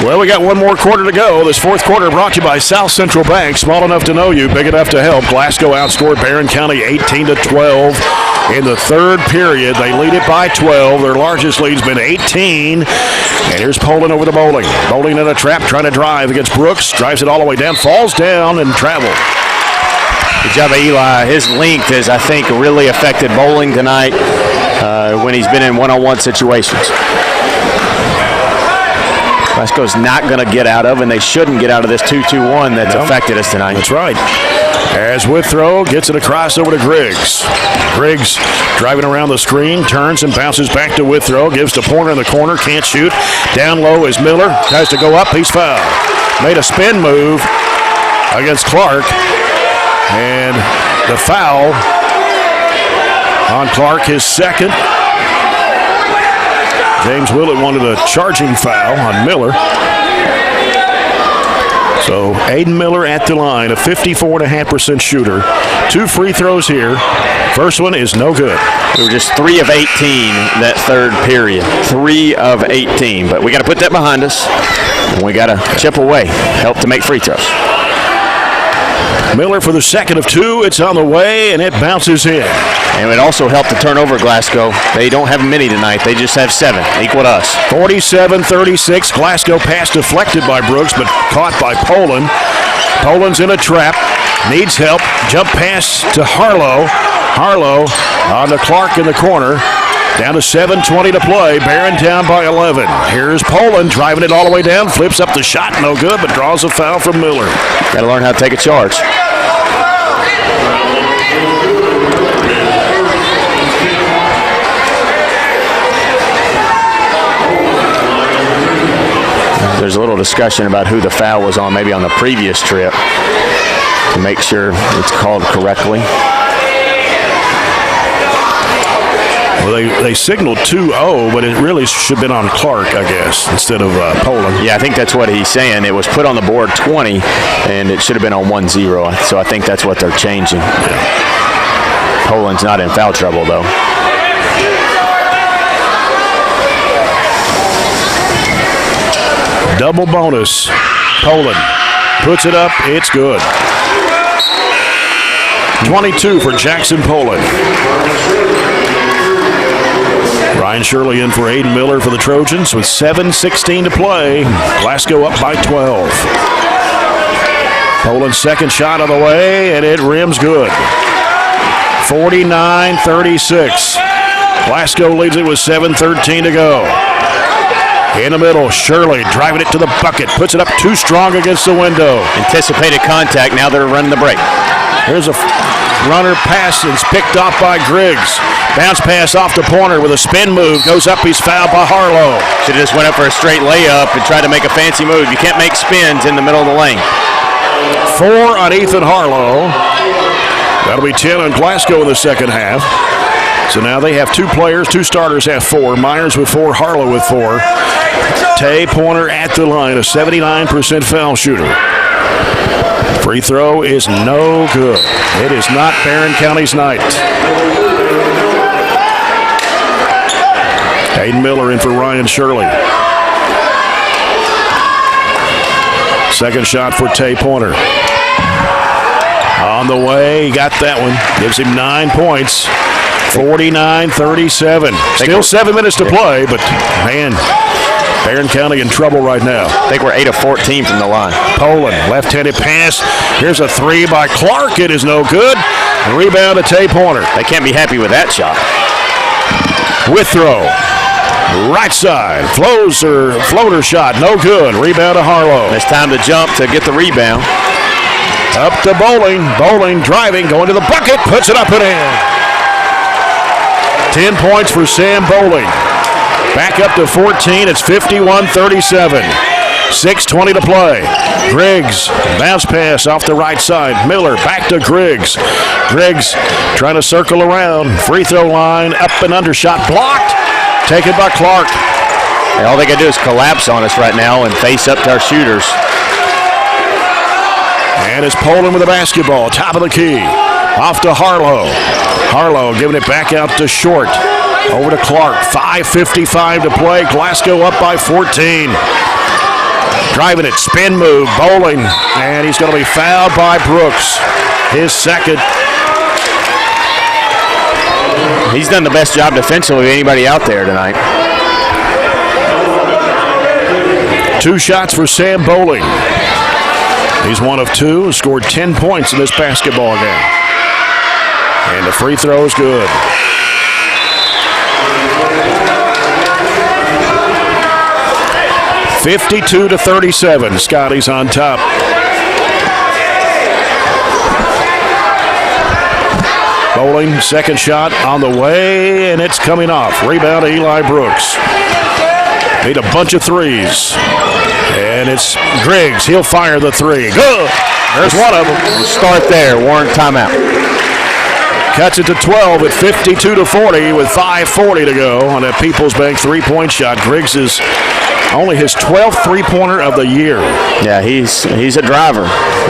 Well, we got one more quarter to go. This fourth quarter brought to you by South Central Bank. Small enough to know you, big enough to help. Glasgow outscored Barren County 18-12 in the third period. They lead it by 12. Their largest lead's been 18. And here's Poland over to Bowling. Bowling in a trap, trying to drive against Brooks. Drives it all the way down, falls down, and travel. Good job of Eli. His length has, I think, really affected Bowling tonight when he's been in one-on-one situations. Glasgow's not going to get out of, and they shouldn't get out of this 2-2-1 that's affected us tonight. That's right. As Withrow gets it across over to Griggs. Griggs driving around the screen, turns and bounces back to Withrow, gives to Porter in the corner, can't shoot. Down low is Miller, tries to go up, he's fouled. Made a spin move against Clark, and the foul on Clark, his second. James Willett wanted a charging foul on Miller. So Aiden Miller at the line, a 54.5% shooter. 2 free throws here. First one is no good. We were just 3 of 18 that third period. 3 of 18. But we got to put that behind us. And we got to chip away, help to make free throws. Miller for the second of 2. It's on the way, and it bounces in. And it also helped to turn over Glasgow. They don't have many tonight. They just have 7, equal to us. 47-36. Glasgow pass deflected by Brooks, but caught by Poland. Poland's in a trap. Needs help. Jump pass to Harlow. Harlow on to Clark in the corner. Down to 7:20 to play. Barren down by 11. Here's Poland driving it all the way down. Flips up the shot. No good, but draws a foul from Miller. Got to learn how to take a charge. There's a little discussion about who the foul was on, maybe on the previous trip, to make sure it's called correctly. Well, they signaled 2-0, but it really should have been on Clark, I guess, instead of Poland. Yeah, I think that's what he's saying. It was put on the board 20, and it should have been on 1-0. So I think that's what they're changing. Yeah. Poland's not in foul trouble, though. Double bonus. Poland puts it up. It's good. 22 for Jackson Poland. Ryan Shirley in for Aiden Miller for the Trojans with 7:16 to play. Glasgow up by 12. Poland's second shot of the way, and it rims good. 49-36. Glasgow leads it with 7:13 to go. In the middle, Shirley driving it to the bucket. Puts it up too strong against the window. Anticipated contact. Now they're running the break. Here's a runner pass. It's picked off by Griggs. Bounce pass off to Porter with a spin move. Goes up. He's fouled by Harlow. Should have just went up for a straight layup and tried to make a fancy move. You can't make spins in the middle of the lane. 4 on Ethan Harlow. That'll be 10 on Glasgow in the second half. So now they have 2 players, 2 starters have 4. Myers with 4, Harlow with 4. Tay Pointer at the line, a 79% foul shooter. Free throw is no good. It is not Barren County's night. Hayden Miller in for Ryan Shirley. Second shot for Tay Pointer. On the way, he got that one. Gives him 9 points. 49-37. Still 7 minutes to play, but man, Barren County in trouble right now. I think we're 8 of 14 from the line. Poland, left-handed pass. Here's a 3 by Clark. It is no good. Rebound to Tay Pointer. They can't be happy with that shot. Withrow. Right side. Floater shot. No good. Rebound to Harlow. It's time to jump to get the rebound. Up to Bowling. Bowling driving, going to the bucket. Puts it up and in. 10 points for Sam Bowling. Back up to 14. It's 51-37. 6:20 to play. Griggs, bounce pass off the right side. Miller back to Griggs. Griggs trying to circle around. Free throw line, up and under shot blocked. Taken by Clark. And all they got to do is collapse on us right now and face up to our shooters. And it's Poland with the basketball. Top of the key. Off to Harlow. Harlow giving it back out to Short. Over to Clark. 5:55 to play. Glasgow up by 14. Driving it. Spin move. Bowling. And he's going to be fouled by Brooks. His second. He's done the best job defensively of anybody out there tonight. 2 shots for Sam Bowling. He's 1 of 2. Scored 10 points in this basketball game. And the free throw is good. (52-37). Scotties on top. Bowling, second shot on the way, and it's coming off. Rebound to Eli Brooks. Made a bunch of threes. And it's Griggs. He'll fire the 3. Good. There's one of them. We'll start there. Warren timeout. Cuts it to 12 at 52-40 with 5:40 to go on that Peoples Bank 3-point shot. Griggs is only his 12th 3-pointer of the year. Yeah, he's a driver.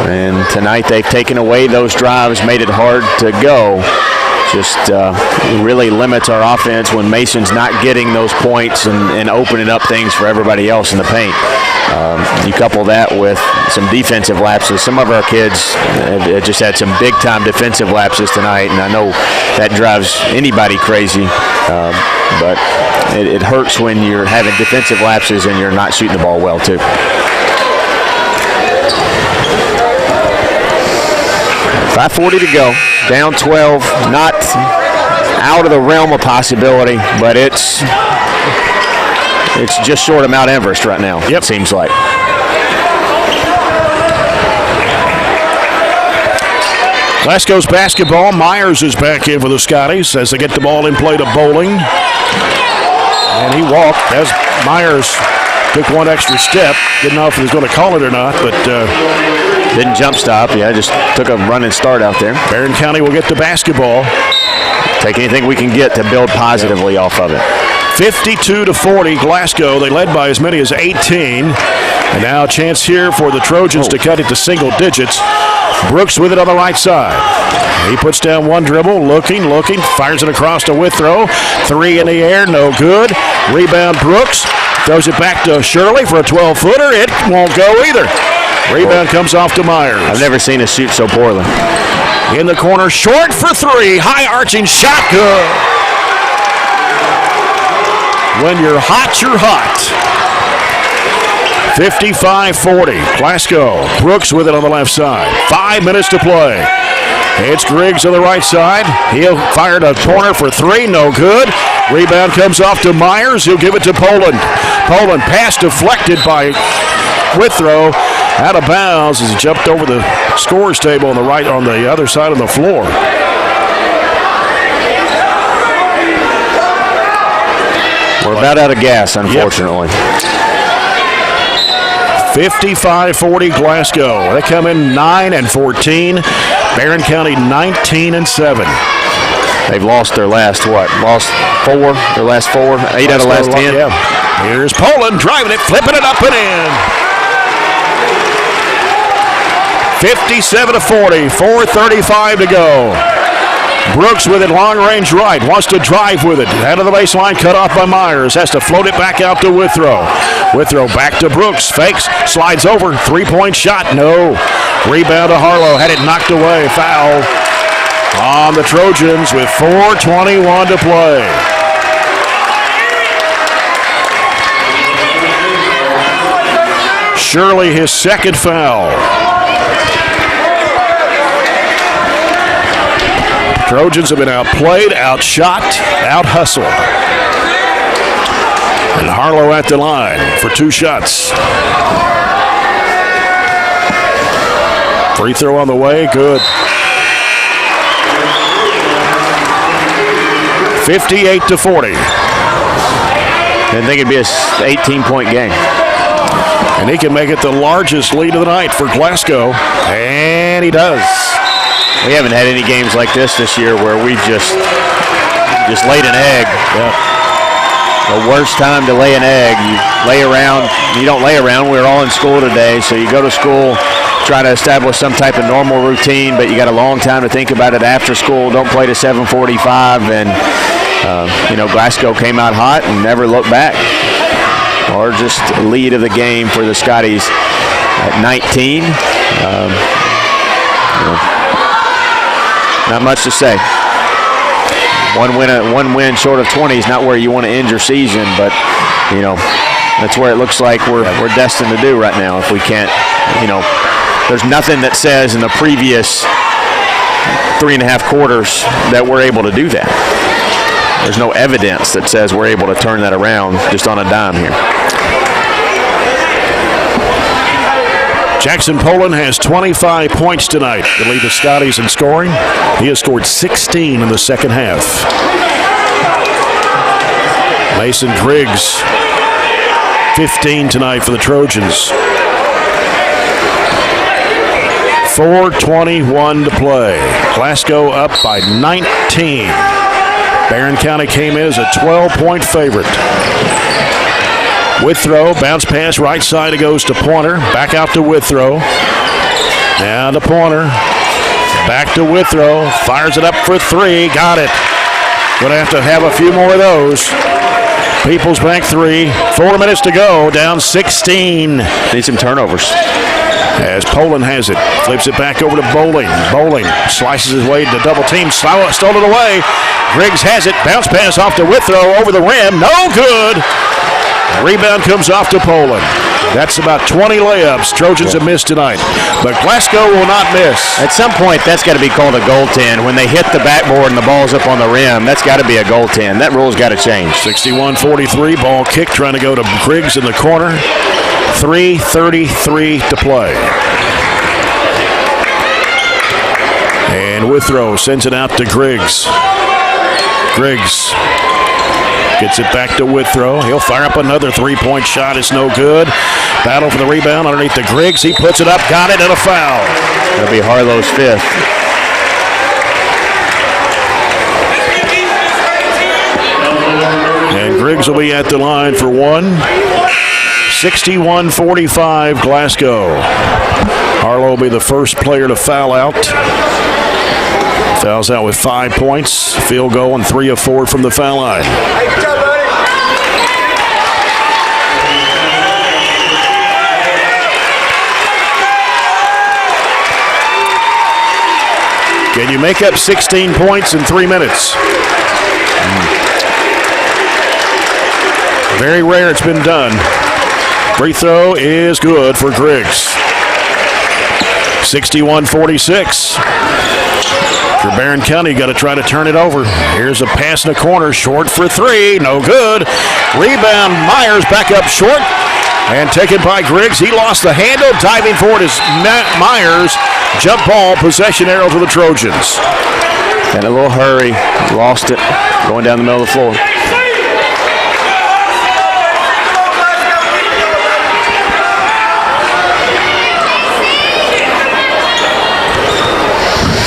And tonight they've taken away those drives, made it hard to go. Just really limits our offense when Mason's not getting those points and opening up things for everybody else in the paint. You couple that with some defensive lapses. Some of our kids have just had some big-time defensive lapses tonight, and I know that drives anybody crazy. But it hurts when you're having defensive lapses and you're not shooting the ball well, too. .540 to go. Down 12. Not out of the realm of possibility, but it's just short of Mount Everest right now, it seems like. Glasgow's basketball. Myers is back in for the Scotties as they get the ball in play to Bowling. And he walked as Myers took one extra step. Didn't know if he was going to call it or not, but didn't jump stop. Yeah, just took a running start out there. Barren County will get the basketball. Take anything we can get to build positively off of it. 52-40, Glasgow. They led by as many as 18. And now a chance here for the Trojans to cut it to single digits. Brooks with it on the right side. He puts down one dribble, looking, fires it across to Withrow. 3 in the air, no good. Rebound Brooks. Throws it back to Shirley for a 12-footer. It won't go either. Rebound comes off to Myers. I've never seen us shoot so poorly. In the corner, Short for 3. High arching shot, good. When you're hot, you're hot. 55-40. Glasgow. Brooks with it on the left side. 5 minutes to play. It's Griggs on the right side. He'll fire a corner for 3. No good. Rebound comes off to Myers. He'll give it to Poland. Poland pass deflected by Withrow. Out of bounds as he jumped over the scores table on the right, on the other side of the floor. We're about out of gas, unfortunately. 55-40 Glasgow. They come in 9 and 14. Barren County 19-7. They've lost their last what? Lost 4. Their last 4. 8 out of last 10. Yeah. Here's Poland driving it, flipping it up and in. 57-40. 4:35 to go. Brooks with it, long range right, wants to drive with it. Out of the baseline, cut off by Myers. Has to float it back out to Withrow. Withrow back to Brooks, fakes, slides over, 3-point shot, no. Rebound to Harlow, had it knocked away, foul on the Trojans with 4:21 to play. Shirley, his second foul. Trojans have been outplayed, outshot, out-hustled. And Harlow at the line for 2 shots. Free throw on the way, good. 58-40. Didn't think it'd be a 18-point game. And he can make it the largest lead of the night for Glasgow, and he does. We haven't had any games like this year where we just laid an egg. Yeah. The worst time to lay an egg. You lay around. You don't lay around. We're all in school today, so you go to school, try to establish some type of normal routine, but you got a long time to think about it after school. Don't play to 7:45, and Glasgow came out hot and never looked back. Largest lead of the game for the Scotties at 19. Not much to say. One win short of 20 is not where you want to end your season, but that's where it looks like we're destined to do right now. If we can't, there's nothing that says in the previous 3.5 quarters that we're able to do that. There's no evidence that says we're able to turn that around just on a dime here. Jackson Poland has 25 points tonight to lead the Scotties in scoring. He has scored 16 in the second half. Mason Griggs, 15 tonight for the Trojans. 4:21 to play. Glasgow up by 19. Barren County came in as a 12-point favorite. Withrow, bounce pass, right side, it goes to Pointer. Back out to Withrow. Now to Pointer. Back to Withrow. Fires it up for 3. Got it. Going to have a few more of those. Peoples Bank 3. 4 minutes to go. Down 16. Need some turnovers. As Poland has it. Flips it back over to Bowling. Bowling slices his way to double team. Stole it away. Griggs has it. Bounce pass off to Withrow over the rim. No good. Rebound comes off to Poland. That's about 20 layups Trojans have missed tonight. But Glasgow will not miss. At some point, that's got to be called a goaltend. When they hit the backboard and the ball's up on the rim, that's got to be a goaltend. That rule's got to change. 61-43, ball kick trying to go to Griggs in the corner. 3:33 to play. And Withrow sends it out to Griggs. Griggs gets it back to Withrow. He'll fire up another 3-point shot. It's no good. Battle for the rebound underneath the Griggs. He puts it up, got it, and a foul. That'll be Harlow's 5th. And Griggs will be at the line for 1. 61-45 Glasgow. Harlow will be the first player to foul out. Fouls out with 5 points. Field goal and 3 of 4 from the foul line. Can you make up 16 points in 3 minutes? Very rare it's been done. Free throw is good for Griggs. 61-46. For Barren County, got to try to turn it over. Here's a pass in the corner, short for 3, no good. Rebound, Myers back up short and taken by Griggs. He lost the handle, diving for it is Myers. Jump ball, possession arrow to the Trojans. In a little hurry, lost it, going down the middle of the floor.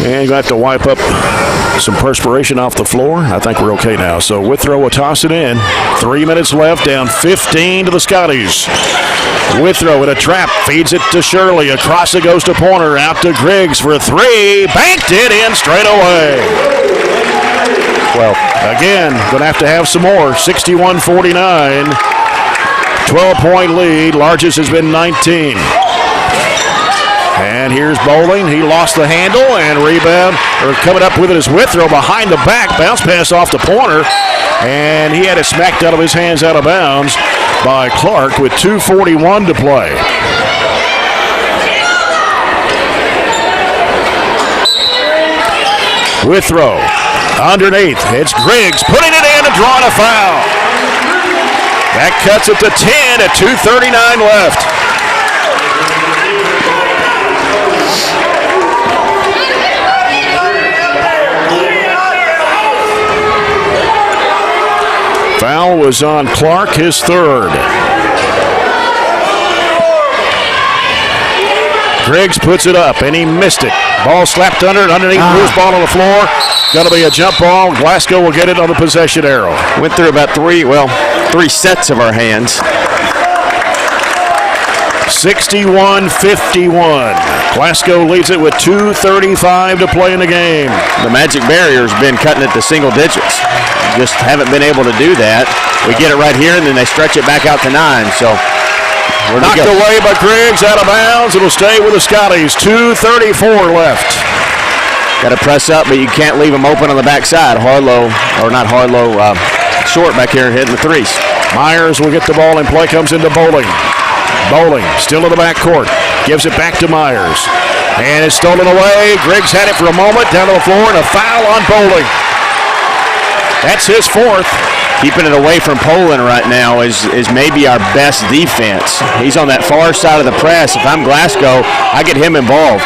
And you have to wipe up some perspiration off the floor. I think we're okay now. So Withrow will toss it in. 3 minutes left, down 15 to the Scotties. Withrow in a trap, feeds it to Shirley. Across it goes to Pointer, out to Griggs for three. Banked it in straight away. Well, again, going to have some more. 61-49. 12-point lead. Largest has been 19. And here's Bowling. He lost the handle and rebound, or coming up with it is Withrow behind the back. Bounce pass off the Pointer. And he had it smacked out of his hands out of bounds by Clark with 2:41 to play. Withrow underneath. It's Griggs putting it in and drawing a foul. That cuts it to 10 at 2:39 left. Foul was on Clark, his third. Griggs puts it up, and he missed it. Ball slapped under it, underneath loose ball on the floor. Going to be a jump ball. Glasgow will get it on the possession arrow. Went through about three sets of our hands. 61-51. Glasgow leads it with 2:35 to play in the game. The magic barrier's been cutting it to single digits. Just haven't been able to do that. We get it right here, and then they stretch it back out to 9. So we're knocked away by Griggs, out of bounds. It'll stay with the Scotties. 2:34 left. Got to press up, but you can't leave them open on the backside. Short back here hitting the threes. Myers will get the ball, and play comes into Bowling. Bowling still in the backcourt. Gives it back to Myers. And it's stolen away. Griggs had it for a moment, down to the floor, and a foul on Bowling. That's his fourth. Keeping it away from Poland right now is maybe our best defense. He's on that far side of the press. If I'm Glasgow, I get him involved.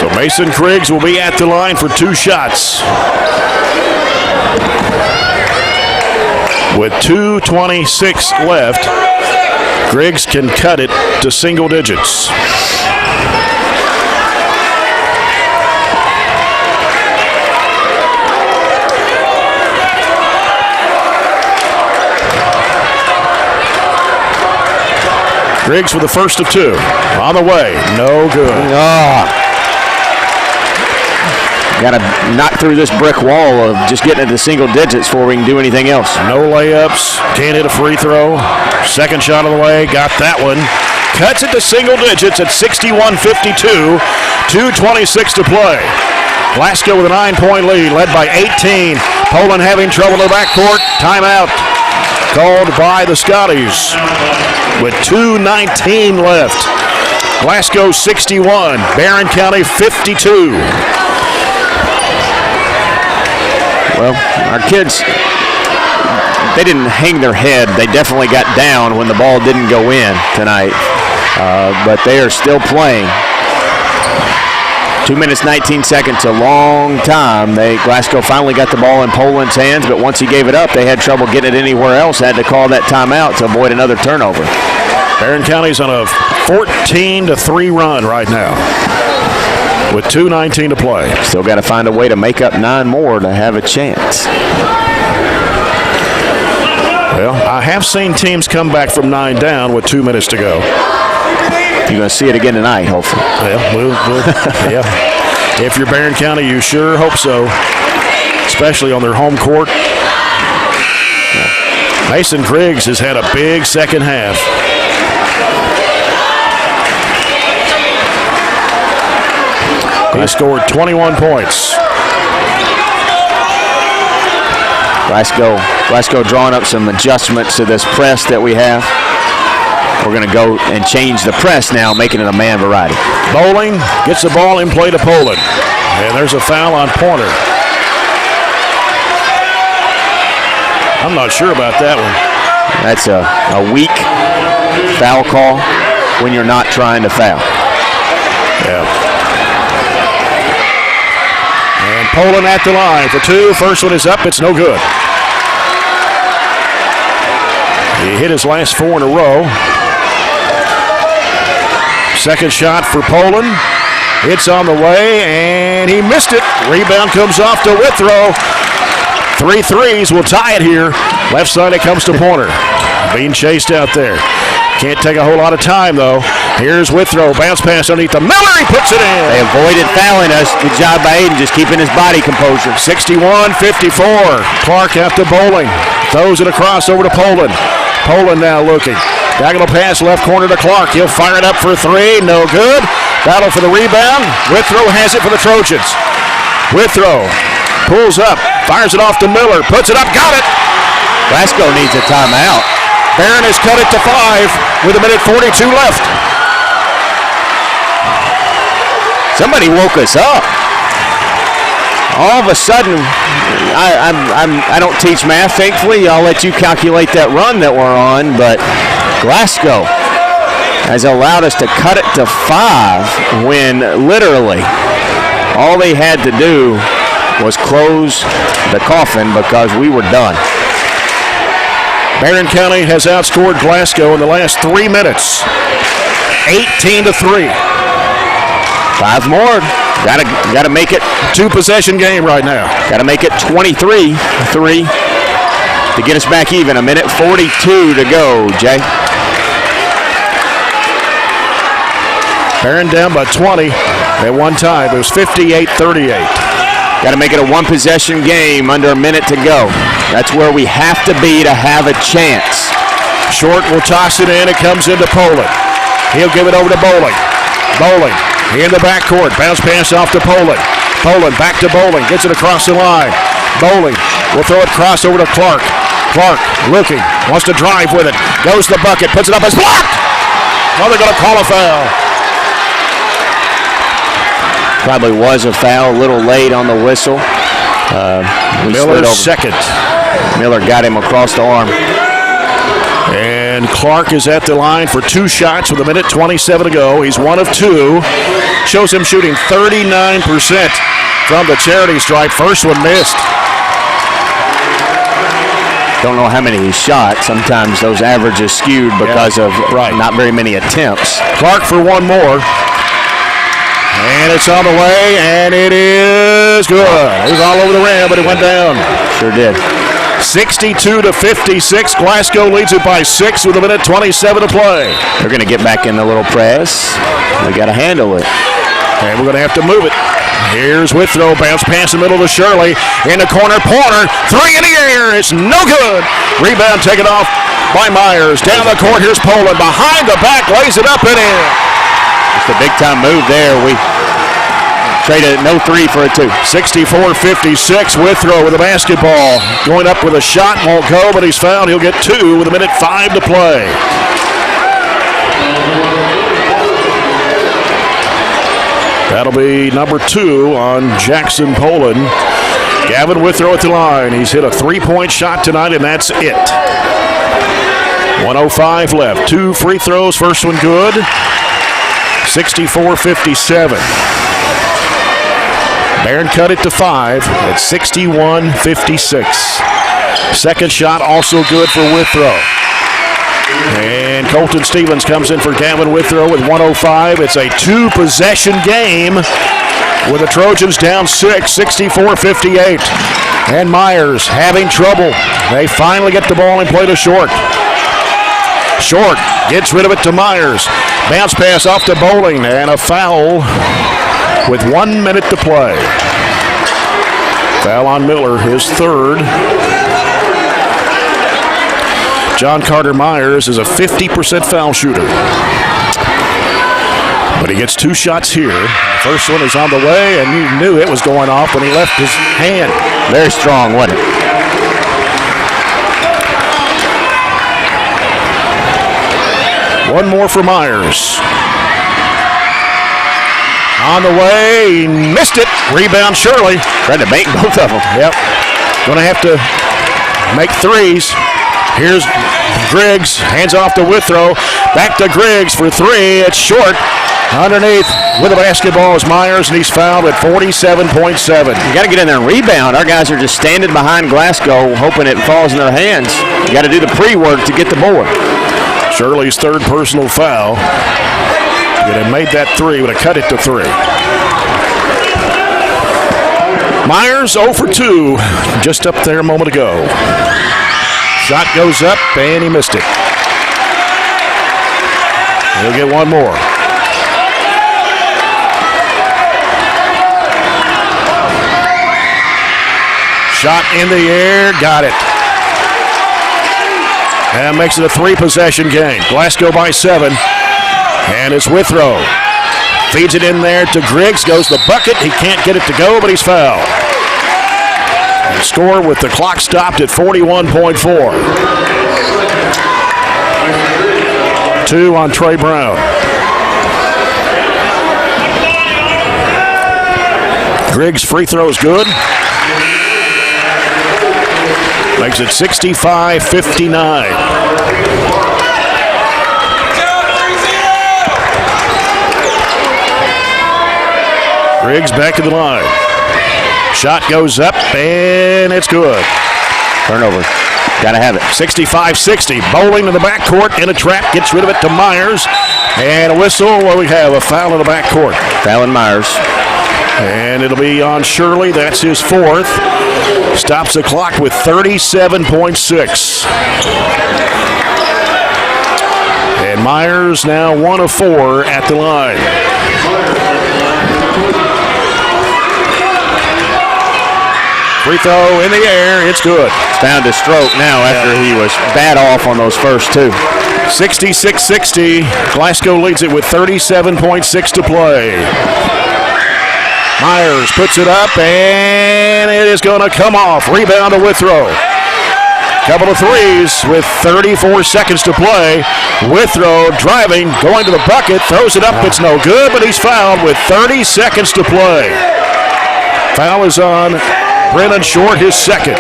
So Mason Griggs will be at the line for 2 shots. With 2:26 left, Griggs can cut it to single digits. Griggs with the first of 2. On the way. No good. Got to knock through this brick wall of just getting into single digits before we can do anything else. No layups. Can't hit a free throw. Second shot of the way. Got that one. Cuts it to single digits at 61-52. 2:26 to play. Glasgow with a 9-point lead, led by 18. Poland having trouble in the backcourt. Timeout called by the Scotties with 2:19 left. Glasgow 61, Barren County 52. Well, our kids, they didn't hang their head. They definitely got down when the ball didn't go in tonight, but they are still playing. 2 minutes, 19 seconds, a long time. Glasgow finally got the ball in Poland's hands, but once he gave it up, they had trouble getting it anywhere else. Had to call that timeout to avoid another turnover. Barren County's on a 14-3 run right now with 2:19 to play. Still got to find a way to make up 9 more to have a chance. Well, I have seen teams come back from 9 down with 2 minutes to go. You're going to see it again tonight, hopefully. Yeah, yeah. If you're Barren County, you sure hope so, especially on their home court. Mason Griggs has had a big second half. He scored 21 points. Glasgow drawing up some adjustments to this press that we have. We're going to go and change the press now, making it a man variety. Bowling gets the ball in play to Poland. And there's a foul on Pointer. I'm not sure about that one. That's a weak foul call when you're not trying to foul. Yeah. And Poland at the line for 2. First one is up. It's no good. He hit his last 4 in a row. Second shot for Poland. It's on the way, and he missed it. Rebound comes off to Withrow. 3 threes will tie it here. Left side it comes to Pointer. Being chased out there. Can't take a whole lot of time, though. Here's Withrow. Bounce pass underneath the Miller. He puts it in. They avoided fouling us. Good job by Aiden, just keeping his body composure. 61-54. Clark out to Bowling. Throws it across over to Poland. Poland now looking. Diagonal pass left corner to Clark. He'll fire it up for 3. No good. Battle for the rebound. Withrow has it for the Trojans. Withrow pulls up. Fires it off to Miller. Puts it up. Got it. Glasgow needs a timeout. Barren has cut it to 5 with 1:42 left. Somebody woke us up. All of a sudden, I don't teach math, thankfully. I'll let you calculate that run that we're on, but Glasgow has allowed us to cut it to 5 when literally all they had to do was close the coffin because we were done. Barren County has outscored Glasgow in the last 3 minutes. 18-3. 5 more. Gotta make it 2-possession game right now. Gotta make it 23-3 to get us back even. 1:42 to go, Jay. Barren down by 20 at one time. It was 58-38. Gotta make it a 1-possession game under a minute to go. That's where we have to be to have a chance. Short will toss it in. It comes into Poland. He'll give it over to Bowling. Bowling in the backcourt. Bounce pass off to Poland. Poland back to Bowling. Gets it across the line. Bowling will throw it cross over to Clark. Clark looking. Wants to drive with it. Goes to the bucket. Puts it up. It's blocked. Now they're going to call a foul. Probably was a foul. A little late on the whistle. Miller's second. Miller got him across the arm. And Clark is at the line for 2 shots with 1:27 to go. He's 1 of 2. Shows him shooting 39% from the charity stripe. First one missed. Don't know how many he shot. Sometimes those averages skewed because of not very many attempts. Clark for 1 more. And it's on the way, and it is good. It was all over the rim, but it went down. Sure did. 62-56. Glasgow leads it by 6 with 1:27 to play. They're going to get back in the little press. We got to handle it. And we're going to have to move it. Here's Withrow. Bounce pass in the middle to Shirley. In the corner, Pointer. 3 in the air. It's no good. Rebound taken off by Myers. Down the court, here's Poland. Behind the back, lays it up and in. It's a big-time move there. We traded no 3 for a 2. 64-56. Withrow with the basketball. Going up with a shot. Won't go, but he's fouled. He'll get 2 with 1:05 to play. That'll be number 2 on Jackson Poland. Gavin Withrow at the line. He's hit a 3-point shot tonight, and that's it. 1:05 left. 2 free throws. First one good. 64-57. Barren cut it to 5 at 61-56. Second shot also good for Withrow. And Colton Stevens comes in for Gavin Withrow with 1:05. It's a 2-possession game with the Trojans down 6, 64-58. And Myers having trouble. They finally get the ball and play to Short. Short gets rid of it to Myers. Bounce pass off to Bowling, and a foul with 1 minute to play. Foul on Miller, his 3rd. John Carter Myers is a 50% foul shooter. But he gets 2 shots here. The first one is on the way, and you knew it was going off when he left his hand. Very strong, wasn't it? One more for Myers. On the way, he missed it. Rebound Shirley. Tried to make both of them. Yep. Going to have to make 3s. Here's Griggs. Hands off to Withrow. Back to Griggs for 3. It's Short. Underneath with the basketball is Myers, and he's fouled at 47.7. You got to get in there and rebound. Our guys are just standing behind Glasgow, hoping it falls in their hands. You got to do the pre-work to get the board. Shirley's 3rd personal foul. Would have made that 3, would have cut it to 3. Myers 0 for 2, just up there a moment ago. Shot goes up, and he missed it. He'll get one more. Shot in the air, got it. And makes it a 3-possession game. Glasgow by 7. And it's Withrow. Feeds it in there to Griggs, goes the bucket. He can't get it to go, but he's fouled. And score with the clock stopped at 41.4. 2 on Trey Brown. Griggs' free throw is good. Makes it 65-59. Griggs back to the line. Shot goes up, and it's good. Turnover. Gotta have it. 65-60. Bowling in the backcourt in a trap. Gets rid of it to Myers. And a whistle. What we have? A foul in the backcourt. Foul Myers. And it'll be on Shirley. That's his 4th. Stops the clock with 37.6. And Myers now 1 of 4 at the line. Free throw in the air. It's good. Found his stroke now after he was bad off on those first 2. 66-60. Glasgow leads it with 37.6 to play. Myers puts it up, and it is going to come off. Rebound to Withrow. Couple of threes with 34 seconds to play. Withrow driving, going to the bucket, throws it up. It's no good, but he's fouled with 30 seconds to play. Foul is on Brennan Short, his 2nd.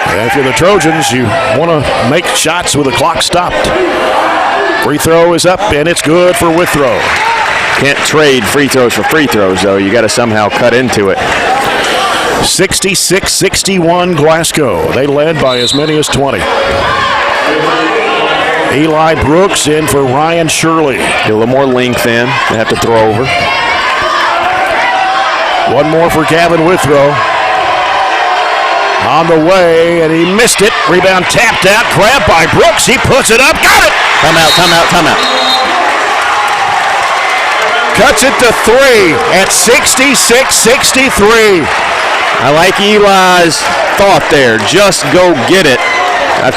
And if you're the Trojans, you want to make shots with the clock stopped. Free throw is up, and it's good for Withrow. Can't trade free throws for free throws, though. You got to somehow cut into it. 66-61 Glasgow. They led by as many as 20. Eli Brooks in for Ryan Shirley. Get a little more length in. They have to throw over. One more for Gavin Withrow. On the way, and he missed it. Rebound tapped out, grabbed by Brooks. He puts it up, got it! Timeout. Cuts it to 3 at 66-63. I like Eli's thought there. Just go get it. I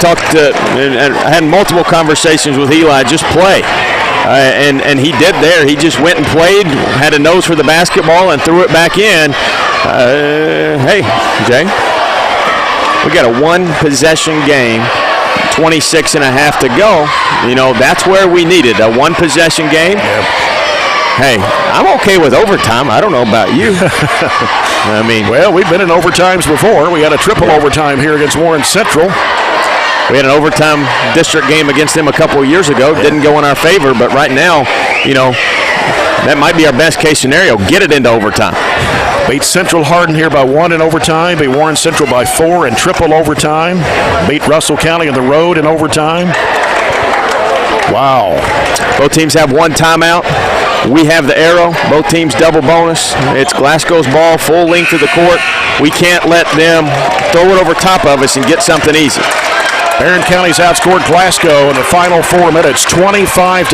had multiple conversations with Eli. Just play. And he did there. He just went and played, had a nose for the basketball, and threw it back in. Hey, Jay. We got a 1-possession game, 26 and a half to go. You know, that's where we needed a 1-possession game. Yep. Hey, I'm okay with overtime. I don't know about you. I mean, well, we've been in overtimes before. We had a triple overtime here against Warren Central. We had an overtime district game against them a couple of years ago. Didn't go in our favor, but right now, you know, that might be our best case scenario. Get it into overtime. Beat Central Hardin here by 1 in overtime. Beat Warren Central by 4 in triple overtime. Beat Russell County on the road in overtime. Wow. Both teams have 1 timeout. We have the arrow. Both teams double bonus. It's Glasgow's ball, full length of the court. We can't let them throw it over top of us and get something easy. Barren County's outscored Glasgow in the final 4 minutes, 25-8.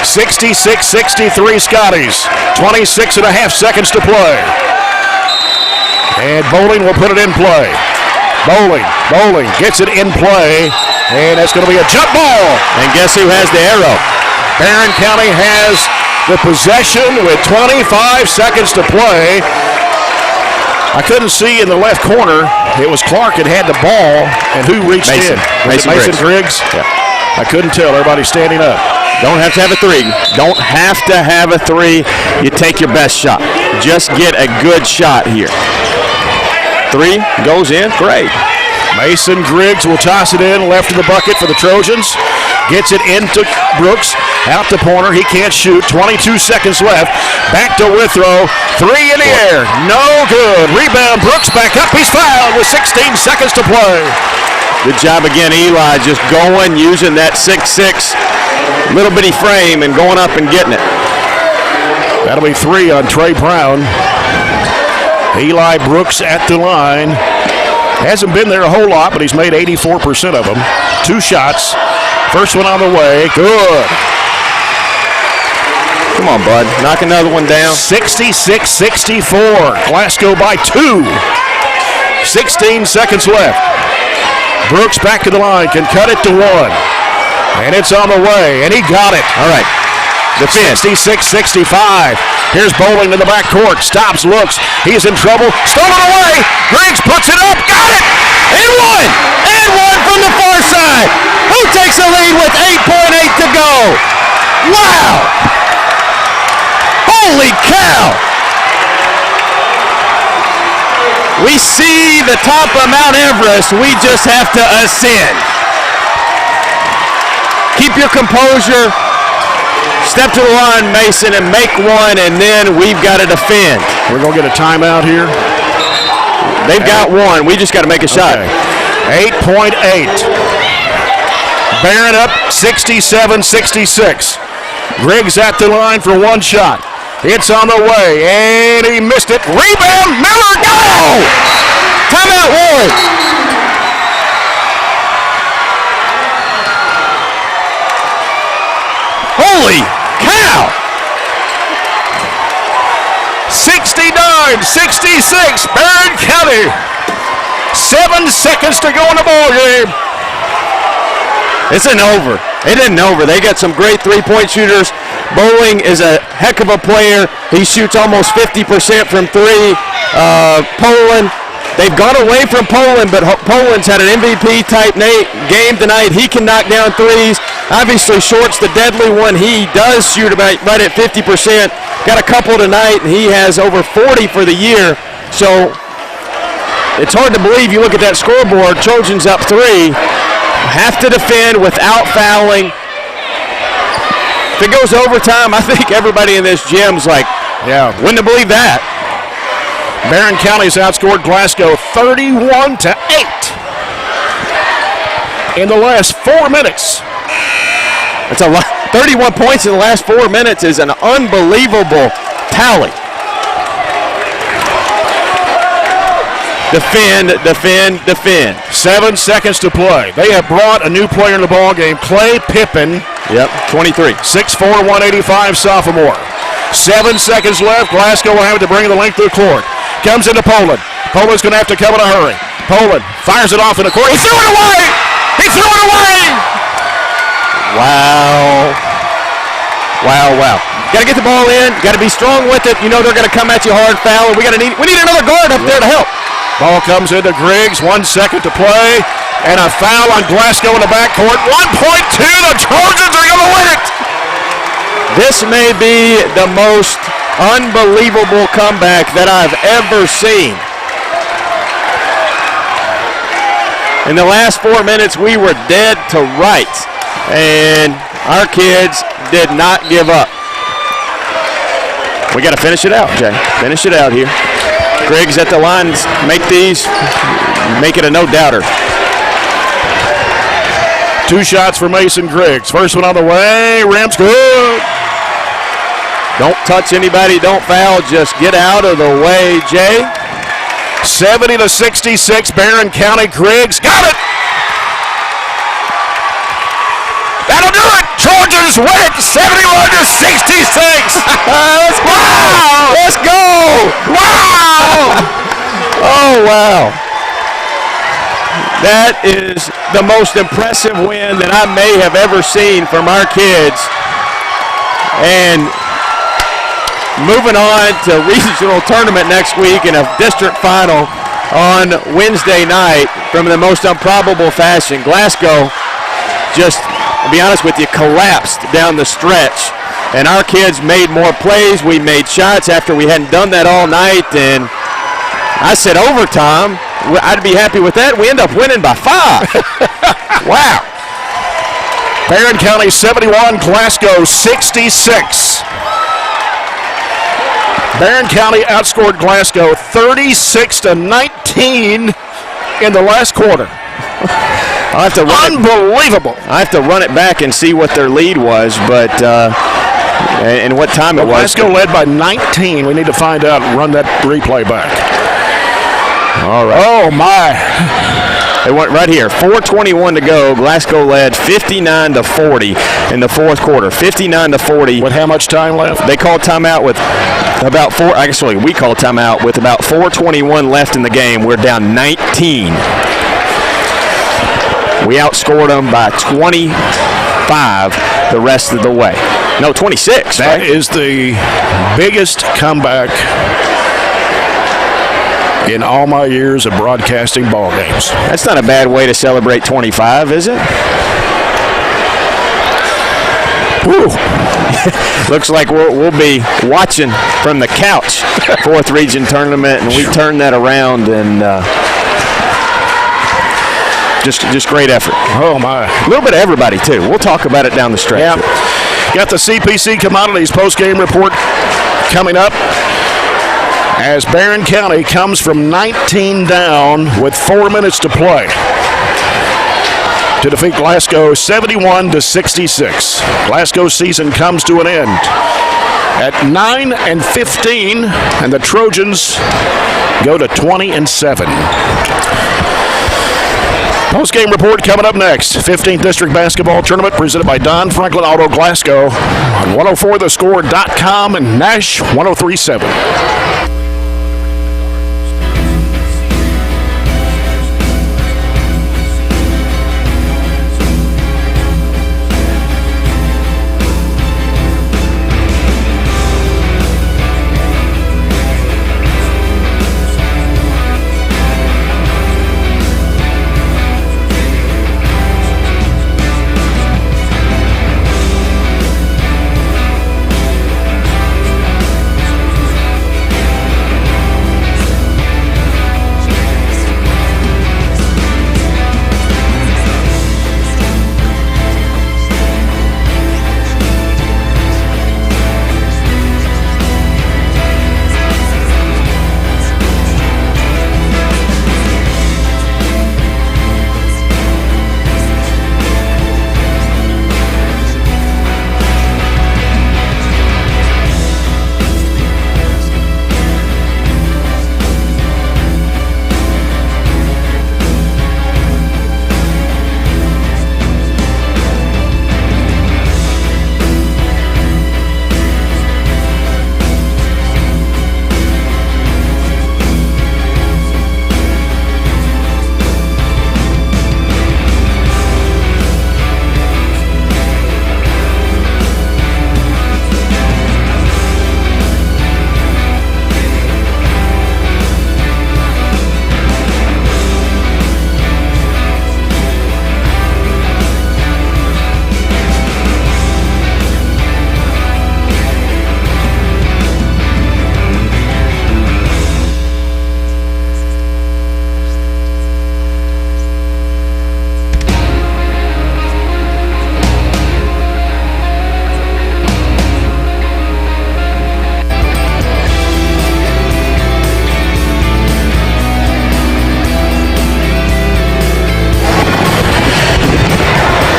66-63 Scotties. 26 and a half seconds to play. And Bowling will put it in play. Bowling gets it in play. And that's going to be a jump ball. And guess who has the arrow? Barren County has the possession with 25 seconds to play. I couldn't see in the left corner. It was Clark that had the ball, and who reached in? Was it Mason Griggs? Yeah. I couldn't tell. Everybody's standing up. Don't have to have a 3. Don't have to have a 3. You take your best shot. Just get a good shot here. 3 goes in. Great. Mason Griggs will toss it in left of the bucket for the Trojans. Gets it into Brooks. Out to Porter. He can't shoot. 22 seconds left. Back to Withrow. 3 in the air. No good. Rebound. Brooks back up. He's fouled with 16 seconds to play. Good job again, Eli, just going, using that 6'6", little bitty frame and going up and getting it. That'll be 3 on Trey Brown. Eli Brooks at the line. Hasn't been there a whole lot, but he's made 84% of them. 2 shots. First one on the way. Good. Come on, bud. Knock another one down. 66-64. Glasgow by 2. 16 seconds left. Brooks back to the line. Can cut it to 1. And it's on the way. And he got it. All right. Defend. 66-65. Here's Bowling in the backcourt. Stops, looks. He's in trouble. Stolen away. Griggs puts it up. Got it. And one. And one from the far side. Who takes the lead with 8.8 to go? Wow. Holy cow. We see the top of Mount Everest. We just have to ascend. Keep your composure. Step to the line, Mason, and make one, and then we've got to defend. We're going to get a timeout here. They've got one. We just got to make a shot. 8.8. Barren up 67-66. Griggs at the line for 1 shot. It's on the way, and he missed it. Rebound, Miller, go! Timeout, Ward. Holy cow! 69-66, Barren County. 7 seconds to go in the ball game. It's an over. It isn't over. They got some great three-point shooters. Bowling is a heck of a player. He shoots almost 50% from 3. Poland, they've gone away from Poland, but Poland's had an MVP-type game tonight. He can knock down threes. Obviously, Short's the deadly one. He does shoot about right at 50%. Got a couple tonight, and he has over 40 for the year. So it's hard to believe. You look at that scoreboard, Trojans up 3. Have to defend without fouling. If it goes overtime, I think everybody in this gym's like, yeah, wouldn't have believed that. Barren County's outscored Glasgow 31-8 in the last 4 minutes. It's a lot. 31 points in the last 4 minutes is an unbelievable tally. Defend, defend, defend. 7 seconds to play. They have brought a new player in the ball game, Clay Pippin. Yep, 23. 6'4", 185 sophomore. 7 seconds left. Glasgow will have to bring the length of the court. Comes into Poland. Poland's going to have to come in a hurry. Poland fires it off in the court. He threw it away! He threw it away! Wow. Wow, wow. Got to get the ball in. Got to be strong with it. You know they're going to come at you hard, foul. We need another guard up there to help. Ball comes into Griggs. 1 second to play. And a foul on Glasgow in the backcourt. 1.2. The Trojans are going to win it. This may be the most unbelievable comeback that I've ever seen. In the last 4 minutes, we were dead to rights. And our kids did not give up. We got to finish it out, Jay. Finish it out here. Griggs at the line. Make it a no-doubter. 2 shots for Mason Griggs. First one on the way. Rim's good. Don't touch anybody. Don't foul. Just get out of the way, Jay. 70-66. Barren County. Griggs got it. That'll do it. Trojans win it. 71-66. Let's go. Wow. Let's go. Wow. Oh, wow. That is the most impressive win that I may have ever seen from our kids. And moving on to regional tournament next week and a district final on Wednesday night from the most improbable fashion. Glasgow just, to be honest with you, collapsed down the stretch. And our kids made more plays. We made shots after we hadn't done that all night. And I said overtime. I'd be happy with that. We end up winning by 5. Wow. Barren County 71, Glasgow 66. Barren County outscored Glasgow 36-19 in the last quarter. I'll have to Unbelievable. I have to run it back and see what their lead was, but and what time it was. Glasgow led by 19. We need to find out and run that replay back. All right. Oh, my. It went right here. 4:21 to go. Glasgow led 59-40 in the fourth quarter. 59-40. With how much time left? They called timeout with about four. Actually, we called timeout with about 4:21 left in the game. We're down 19. We outscored them by 25 the rest of the way. No, 26. That right? is the biggest comeback in all my years of broadcasting ball games. That's not a bad way to celebrate 25, is it? Whew. Looks like we'll be watching from the couch, 4th Region Tournament, and we turned that around, and just great effort. Oh, my. A little bit of everybody, too. We'll talk about it down the stretch. Yeah. Got the CPC Commodities post-game report coming up as Barren County comes from 19 down with 4 minutes to play to defeat Glasgow 71-66. Glasgow's season comes to an end at 9-15, and the Trojans go to 20-7. Post-game report coming up next. 15th District Basketball Tournament presented by Don Franklin Auto Glasgow on 104thescore.com and Nash 103.7.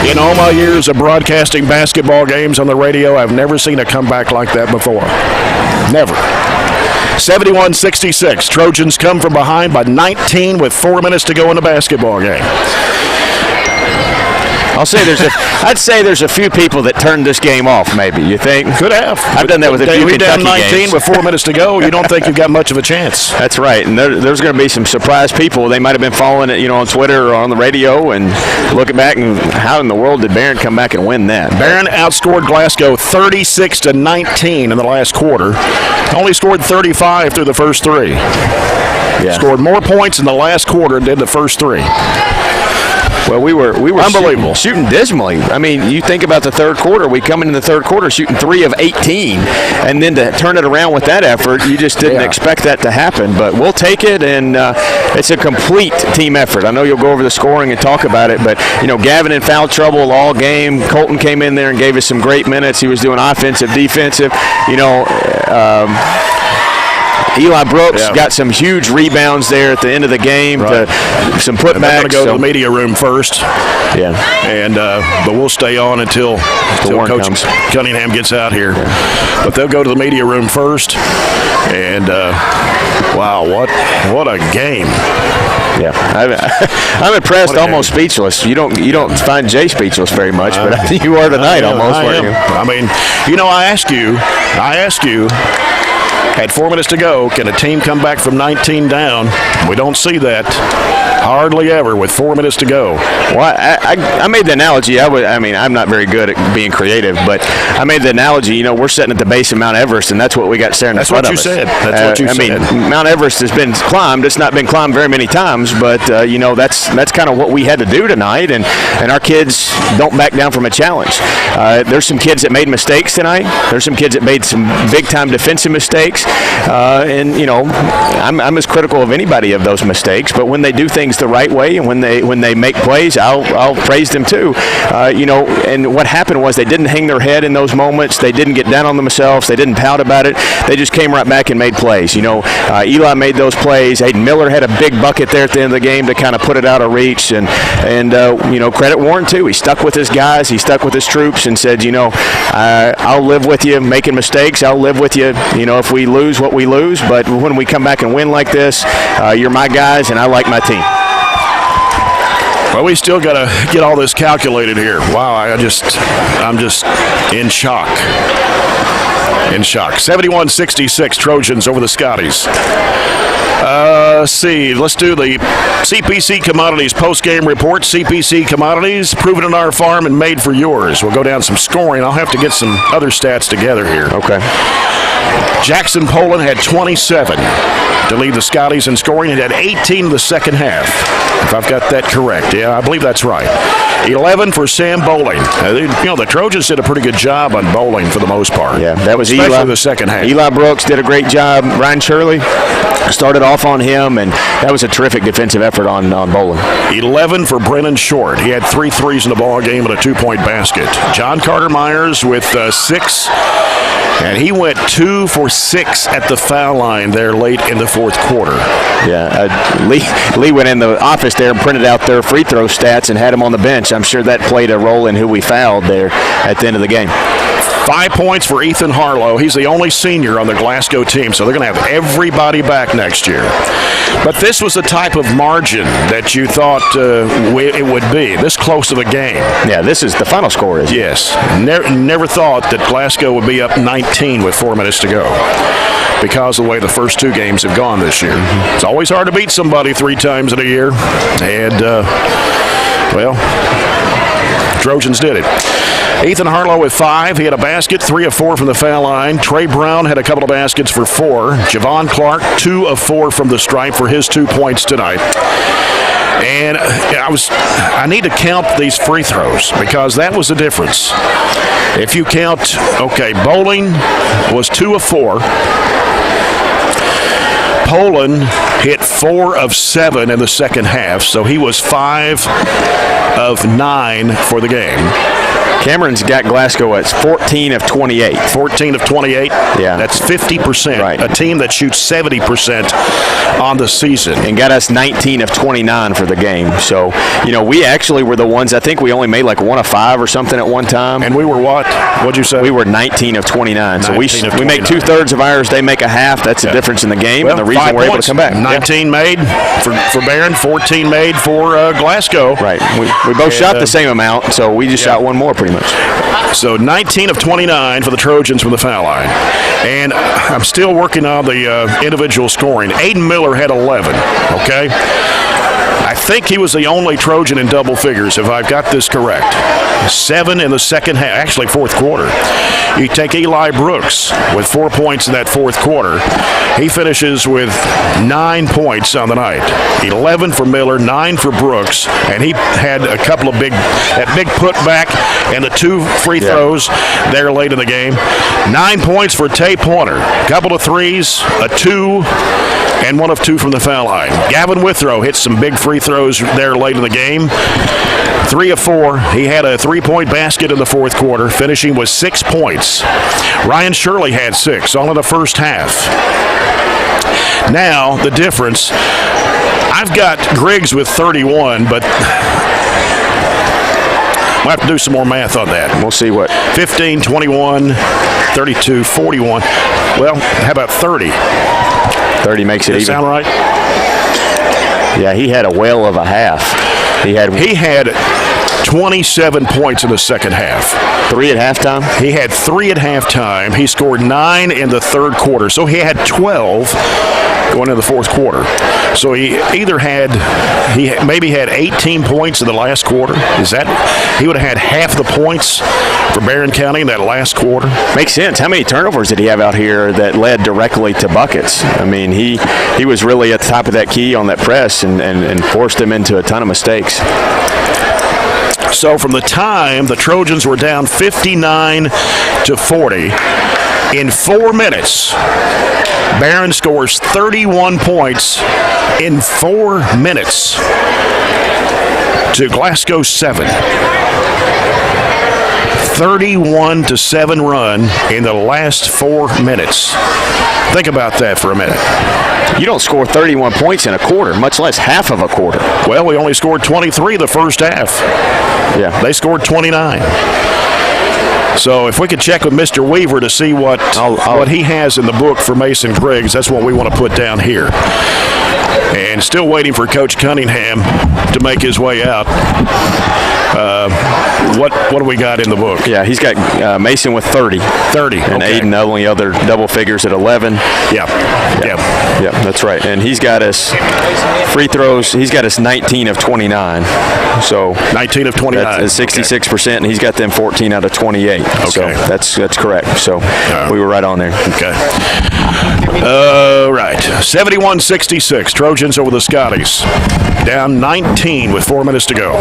In all my years of broadcasting basketball games on the radio, I've never seen a comeback like that before. Never. 71-66. Trojans come from behind by 19 with 4 minutes to go in the basketball game. I'd say there's a few people that turned this game off, maybe. You think? Could have. I've done that with a few Kentucky down 19 games. with 4 minutes to go. You don't think you've got much of a chance. That's right, and there's going to be some surprise people. They might have been following it, on Twitter or on the radio, and looking back and how in the world did Barren come back and win that? Barren outscored Glasgow 36-19 in the last quarter. Only scored 35 through the first three. Yeah. Scored more points in the last quarter than did the first three. Well, we were unbelievable, shooting dismally. I mean, you think about the third quarter. We come into the third quarter shooting 3 of 18, and then to turn it around with that effort, you just didn't expect that to happen. But we'll take it, and it's a complete team effort. I know you'll go over the scoring and talk about it, but Gavin in foul trouble all game. Colton came in there and gave us some great minutes. He was doing offensive, defensive. Eli Brooks got some huge rebounds there at the end of the game. Some putbacks. They're going to go to the media room first. Yeah. And but we'll stay on until Coach Cunningham gets out here. Yeah. But they'll go to the media room first. And wow, what a game! Yeah, I'm impressed, almost speechless. You don't find Jay speechless very much, but I think you are tonight almost. I mean, I ask you. At 4 minutes to go, can a team come back from 19 down? We don't see that hardly ever with 4 minutes to go. Well, I made the analogy. I'm not very good at being creative, but I made the analogy. We're sitting at the base of Mount Everest, and that's what we got staring in front of us. That's what you said. Mount Everest has been climbed. It's not been climbed very many times, but that's kind of what we had to do tonight, and our kids don't back down from a challenge. There's some kids that made mistakes tonight. There's some kids that made some big-time defensive mistakes. I'm as critical of anybody of those mistakes, but when they do things the right way and when they make plays, I'll praise them too. And what happened was they didn't hang their head in those moments. They didn't get down on themselves. They didn't pout about it. They just came right back and made plays. Eli made those plays. Hayden Miller had a big bucket there at the end of the game to kind of put it out of reach, and credit Warren too. He stuck with his guys. He stuck with his troops and said, I'll live with you making mistakes. I'll live with you, if we lose what we lose, but when we come back and win like this, you're my guys and I like my team. Well, we still got to get all this calculated here. Wow, I'm just in shock. 71-66 Trojans over the Scotties. Let's do the CPC Commodities post-game report. CPC Commodities, proven on our farm and made for yours. We'll go down some scoring. I'll have to get some other stats together here. Okay. Jackson Poland had 27 to lead the Scotties in scoring. He had 18 in the second half, if I've got that correct. Yeah, I believe that's right. 11 for Sam Bowling. The Trojans did a pretty good job on Bowling for the most part. Yeah, that was especially Eli. The second half. Eli Brooks did a great job. Ryan Shirley started off on him, and that was a terrific defensive effort on Bowling. 11 for Brennan Short. He had 3 threes in the ball game and a 2-point basket. John Carter Myers with 6. And he went 2 for 6 at the foul line there late in the fourth quarter. Yeah, Lee went in the office there and printed out their free throw stats and had him on the bench. I'm sure that played a role in who we fouled there at the end of the game. 5 points for Ethan Harlow. He's the only senior on the Glasgow team, so they're going to have everybody back next year. But this was the type of margin that you thought it would be, this close of a game. Yeah, this is the final score, isn't it? Yes. Never thought that Glasgow would be up 19 with 4 minutes to go because of the way the first 2 games have gone this year. Mm-hmm. It's always hard to beat somebody 3 times in a year. And, Trojans did it. Ethan Harlow with 5. He had a basket, 3 of 4 from the foul line. Trey Brown had a couple of baskets for 4. Javon Clark, 2 of 4 from the stripe for his 2 points tonight. And I need to count these free throws because that was the difference. If you count, Bowling was 2 of 4. Poland hit 4 of 7 in the second half, so he was 5 of 9 for the game. Cameron's got Glasgow at 14 of 28. 14 of 28? Yeah. That's 50%. Right. A team that shoots 70% on the season. And got us 19 of 29 for the game. So, we actually were the ones, I think we only made like 1 of 5 or something at one time. And we were what? What'd you say? We were 19 of 29. So we make 2/3 of ours, they make a half. That's the difference in the game and the reason we're able to come back. 19 made for Barren, 14 made for Glasgow. Right. We both shot the same amount, so we just shot one more pretty much. So 19 of 29 for the Trojans from the foul line. And I'm still working on the individual scoring. Aiden Miller had 11, okay? I think he was the only Trojan in double figures, if I've got this correct. 7 in the second half, actually fourth quarter. You take Eli Brooks with 4 points in that fourth quarter. He finishes with 9 points on the night. 11 for Miller, 9 for Brooks, and he had a couple of big putback and the 2 free throws there late in the game. 9 points for Tay Pointer. A couple of threes, a 2, and 1 of 2 from the foul line. Gavin Withrow hit some big free throws there late in the game. 3 of 4. He had a 3-point basket in the fourth quarter, finishing with 6 points. Ryan Shirley had 6, all in the first half. Now, the difference, I've got Griggs with 31, but we'll have to do some more math on that. We'll see what. 15, 21, 32, 41. Well, how about 30? 30 makes it Does that even. sound right? Yeah, he had a whale of a half. He had 27 points in the second half. 3 at halftime? He had 3 at halftime. He scored 9 in the third quarter. So he had 12 going into the fourth quarter. So he either maybe had 18 points in the last quarter. He would have had half the points for Barren County in that last quarter. Makes sense. How many turnovers did he have out here that led directly to buckets? I mean, he was really at the top of that key on that press and forced him into a ton of mistakes. So from the time the Trojans were down 59-40, in 4 minutes, Barren scores 31 points in 4 minutes to Glasgow 7. 31-7 run in the last 4 minutes. Think about that for a minute. You don't score 31 points in a quarter, much less half of a quarter. Well, we only scored 23 the first half. Yeah. They scored 29. So if we could check with Mr. Weaver to see what he has in the book for Mason Griggs, that's what we want to put down here. And still waiting for Coach Cunningham to make his way out. What do we got in the book? Yeah, he's got Mason with 30. 30, And okay. Aiden only other double figures at 11. Yeah, that's right. And he's got us free throws. He's got us 19 of 29. So 19 of 29. That's 66%, and he's got them 14 out of 28. Okay. So that's correct. So we were right on there. Okay. Right. 71-66. Trojans over the Scotties. Down 19 with 4 minutes to go.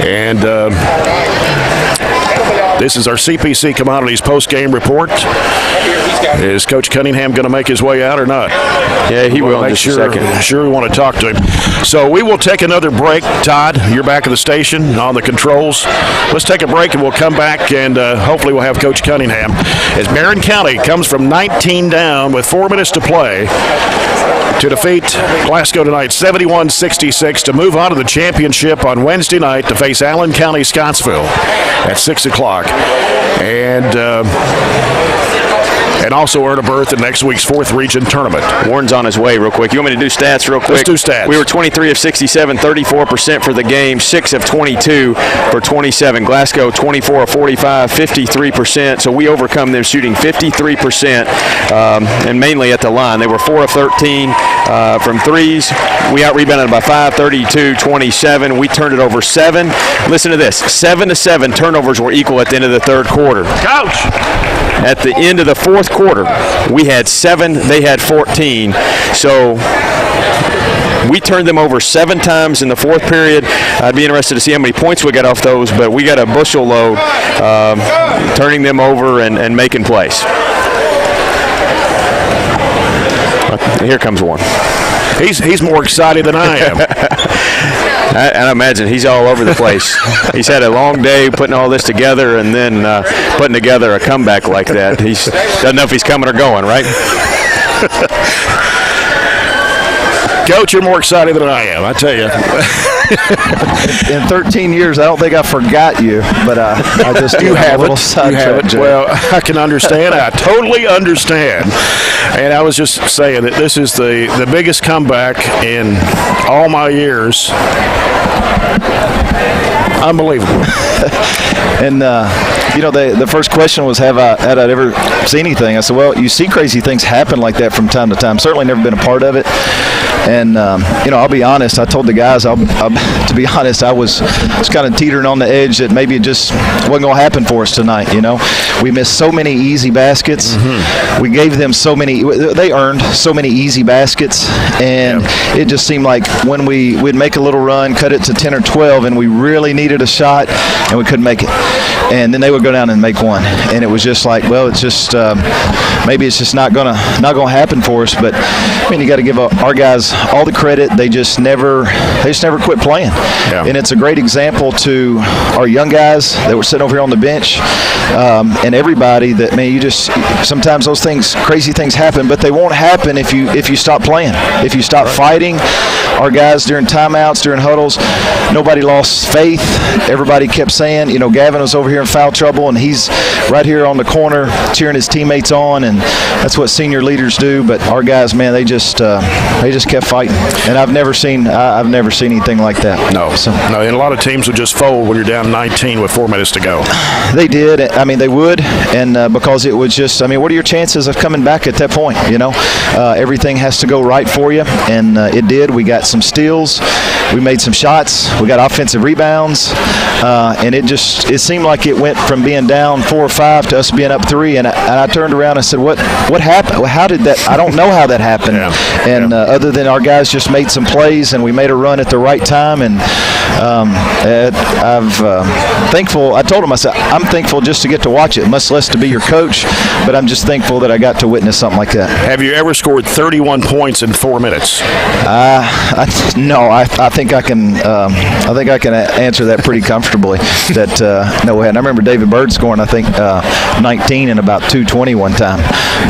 And this is our CPC Commodities post-game report. Is Coach Cunningham going to make his way out or not? Yeah, he will in just a second. Sure, we want to talk to him. So we will take another break. Todd, you're back at the station on the controls. Let's take a break and we'll come back and hopefully we'll have Coach Cunningham. As Barren County comes from 19 down with 4 minutes to play to defeat Glasgow tonight 71-66 to move on to the championship on Wednesday night to face Allen County-Scottsville at 6 o'clock. And also earn a berth in next week's 4th Region tournament. Warren's on his way real quick. You want me to do stats real quick? Let's do stats. We were 23 of 67, 34% for the game, 6 of 22 for 27. Glasgow, 24 of 45, 53%. So we overcome them shooting 53%, and mainly at the line. They were 4 of 13 from threes. We out-rebounded by 5, 32-27. We turned it over 7. Listen to this. 7-7 turnovers were equal at the end of the third quarter. Coach! At the end of the fourth quarter, we had 7, they had 14. So we turned them over 7 times in the fourth period. I'd be interested to see how many points we got off those, but we got a bushel load turning them over and making plays. Here comes one. He's more excited than I am. I imagine he's all over the place. He's had a long day putting all this together and then putting together a comeback like that. He doesn't know if he's coming or going, right? Coach, you're more excited than I am, I tell you. In 13 years, I don't think I forgot you, but I just You have a little haven't. You haven't. Well, I can understand. I totally understand. And I was just saying that this is the biggest comeback in all my years. Unbelievable. And, the first question was, had I ever seen anything? I said, well, you see crazy things happen like that from time to time. Certainly never been a part of it. And, I'll be honest. I told the guys, to be honest, I was kind of teetering on the edge that maybe it just wasn't going to happen for us tonight, We missed so many easy baskets. Mm-hmm. We gave them they earned so many easy baskets. And it just seemed like when we'd make a little run, cut it to 10 or 12, and we really needed a shot, and we couldn't make it. And then they would go down and make one. And it was just like, well, it's just maybe it's just not gonna happen for us. But you got to give our guys all the credit. They just never quit playing. Yeah. And it's a great example to our young guys that were sitting over here on the bench and everybody that, man, you just sometimes those things, crazy things happen, but they won't happen if you stop playing, if you stop fighting. Our guys during timeouts, during huddles, nobody lost faith. Everybody kept saying, Gavin was over here in foul trouble, and he's right here on the corner cheering his teammates on, and that's what senior leaders do. But our guys, man, they just kept fighting, and I've never seen anything like that. No, and a lot of teams would just fold when you're down 19 with 4 minutes to go. They did. I mean, they would, and because it was just, what are your chances of coming back at that point? Everything has to go right for you, and it did. We got some steals, we made some shots, we got offensive rebounds, and it seemed like it went from being down 4 or 5 to us being up 3, and I turned around and said, what happened? How did that? I don't know how that happened. Other than our guys just made some plays and we made a run at the right time, and I'm thankful. I told him, I said, I'm thankful just to get to watch it, much less to be your coach, but I'm just thankful that I got to witness something like that. Have you ever scored 31 points in 4 minutes? No, I think I can. I think I can answer that pretty comfortably. No, and I remember David Bird scoring, I think, 19 in about 2:20 one time,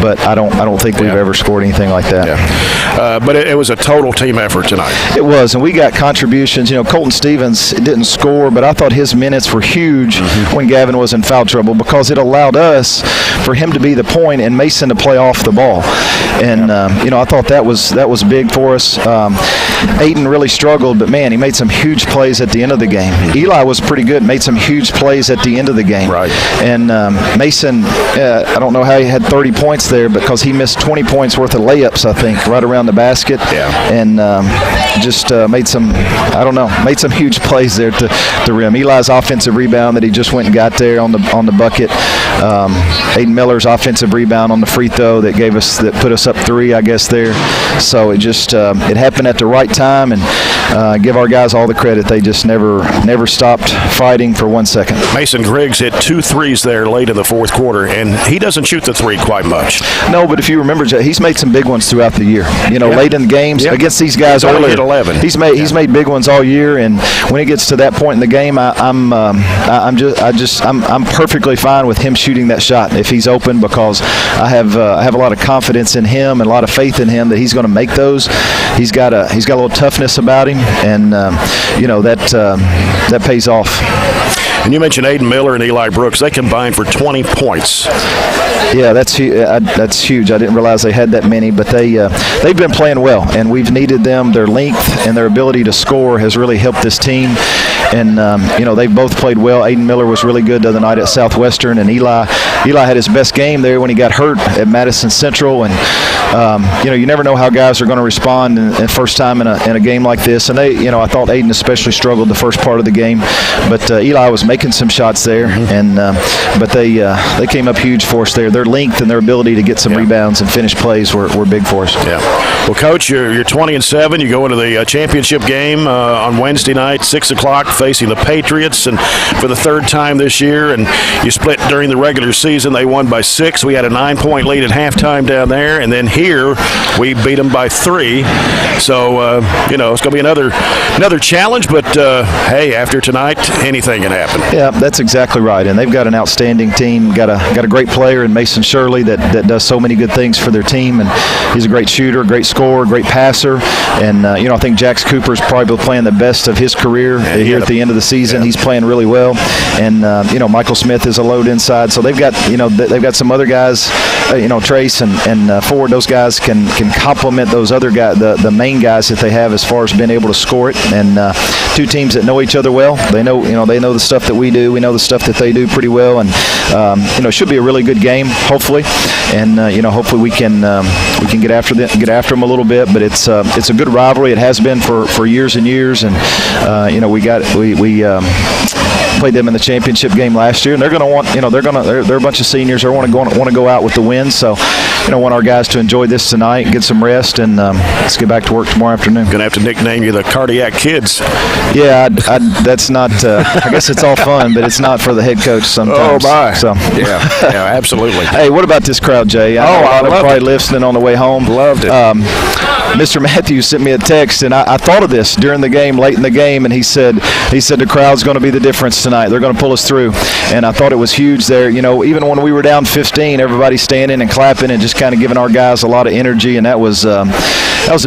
but I don't think we've ever scored anything like that. Yeah. But it was a total team effort tonight. It was, and we got contributions. Colton Stevens didn't score, but I thought his minutes were huge when Gavin was in foul trouble, because it allowed us for him to be the point and Mason to play off the ball. And I thought that was big for us. Aiden really struggled, but man, he made some huge plays at the end of the game. Eli was pretty good, made some huge plays at the end of the game. Right. And Mason, I don't know how he had 30 points there, because he missed 20 points worth of layups, I think, right around the basket. Yeah. And just made some huge plays there to the rim. Eli's offensive rebound that he just went and got there on the bucket. Aiden Miller's offensive rebound on the free throw that put us up 3, I guess, there. So it just it happened at the right time, and give our guys all the credit. They just never stopped fighting for 1 second. Mason Griggs hit 2 threes there late in the fourth quarter, and he doesn't shoot the 3 quite much. No, but if you remember, he's made some big ones throughout the year. Late in the games against these guys earlier. Hit 11. He's made big ones all year, and when it gets to that point in the game, I'm perfectly fine with him shooting that shot if he's open, because I have a lot of confidence in him and a lot of faith in him that he's going to make those. He's got a little toughness about him, and that pays off. And you mentioned Aiden Miller and Eli Brooks. They combined for 20 points. Yeah, that's huge. I didn't realize they had that many, but they've been playing well, and we've needed them. Their length and their ability to score has really helped this team. And they've both played well. Aiden Miller was really good the other night at Southwestern, and Eli had his best game there when he got hurt at Madison Central. And you never know how guys are going to respond in first time in a game like this. And I thought Aiden especially struggled the first part of the game, but Eli was making some shots there, and but they came up huge for us there. Their length and their ability to get some rebounds and finish plays were big for us. Yeah. Well, Coach, you're 20-7. You go into the championship game on Wednesday night, 6 o'clock, facing the Patriots, and for the 3rd time this year. And you split during the regular season. They won by 6. We had a 9-point lead at halftime down there, and then here we beat them by 3. So it's going to be another challenge. But hey, after tonight, anything can happen. Yeah, that's exactly right. And they've got an outstanding team. Got a great player in Mason Shirley that does so many good things for their team, and he's a great shooter, great scorer, great passer. And I think Jax Cooper's probably playing the best of his career here at the end of the season. He's playing really well. And Michael Smith is a load inside. So they've got some other guys, Trace and Ford. Those guys can complement those other guys, the main guys that they have as far as being able to score it. And 2 teams that know each other well. They know the stuff that we do. We know the stuff that they do pretty well. And it should be a really good game, hopefully. And hopefully we can get after them a little bit. But it's a good rivalry. It has been for years and years. And we played them in the championship game last year, and they're going to want they're a bunch of seniors. They want to go out with the win. So want our guys to enjoy this tonight, get some rest, and let's get back to work tomorrow afternoon. Going to have to nickname you the Cardiac Kids. Yeah, that's not. I guess it's all fun, but it's not for the head coach sometimes. Oh my! So yeah, absolutely. Hey, what about this crowd, Jay? I loved probably listening on the way home. Loved it. Mr. Matthews sent me a text, and I thought of this during the game, late in the game, and he said the crowd's going to be the difference tonight. tonight. They're going to pull us through. And I thought it was huge there. You know, even when we were down 15, everybody standing and clapping and just kind of giving our guys a lot of energy, and that was a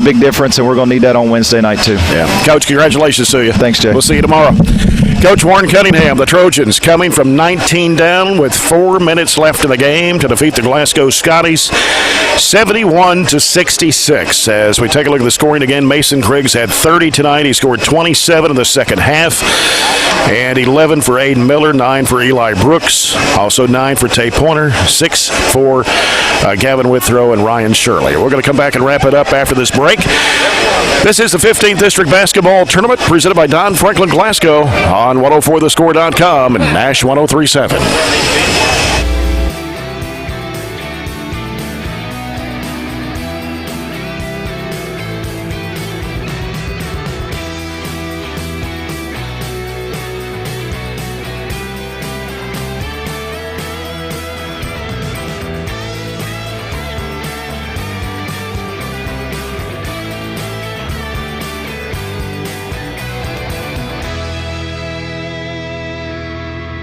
big difference, and we're going to need that on Wednesday night too. Yeah. Coach, congratulations to you. Thanks, Jay. We'll see you tomorrow. Coach Warren Cunningham, the Trojans, coming from 19 down with 4 minutes left in the game to defeat the Glasgow Scotties 71-66. As we take a look at the scoring again, Mason Griggs had 30 tonight. He scored 27 in the second half, and 11 for Aiden Miller, 9 for Eli Brooks, also 9 for Tay Pointer, 6 for Gavin Withrow and Ryan Shirley. We're going to come back and wrap it up after this break. This is the 15th District Basketball Tournament presented by Don Franklin Glasgow on 104thescore.com and Nash 103.7.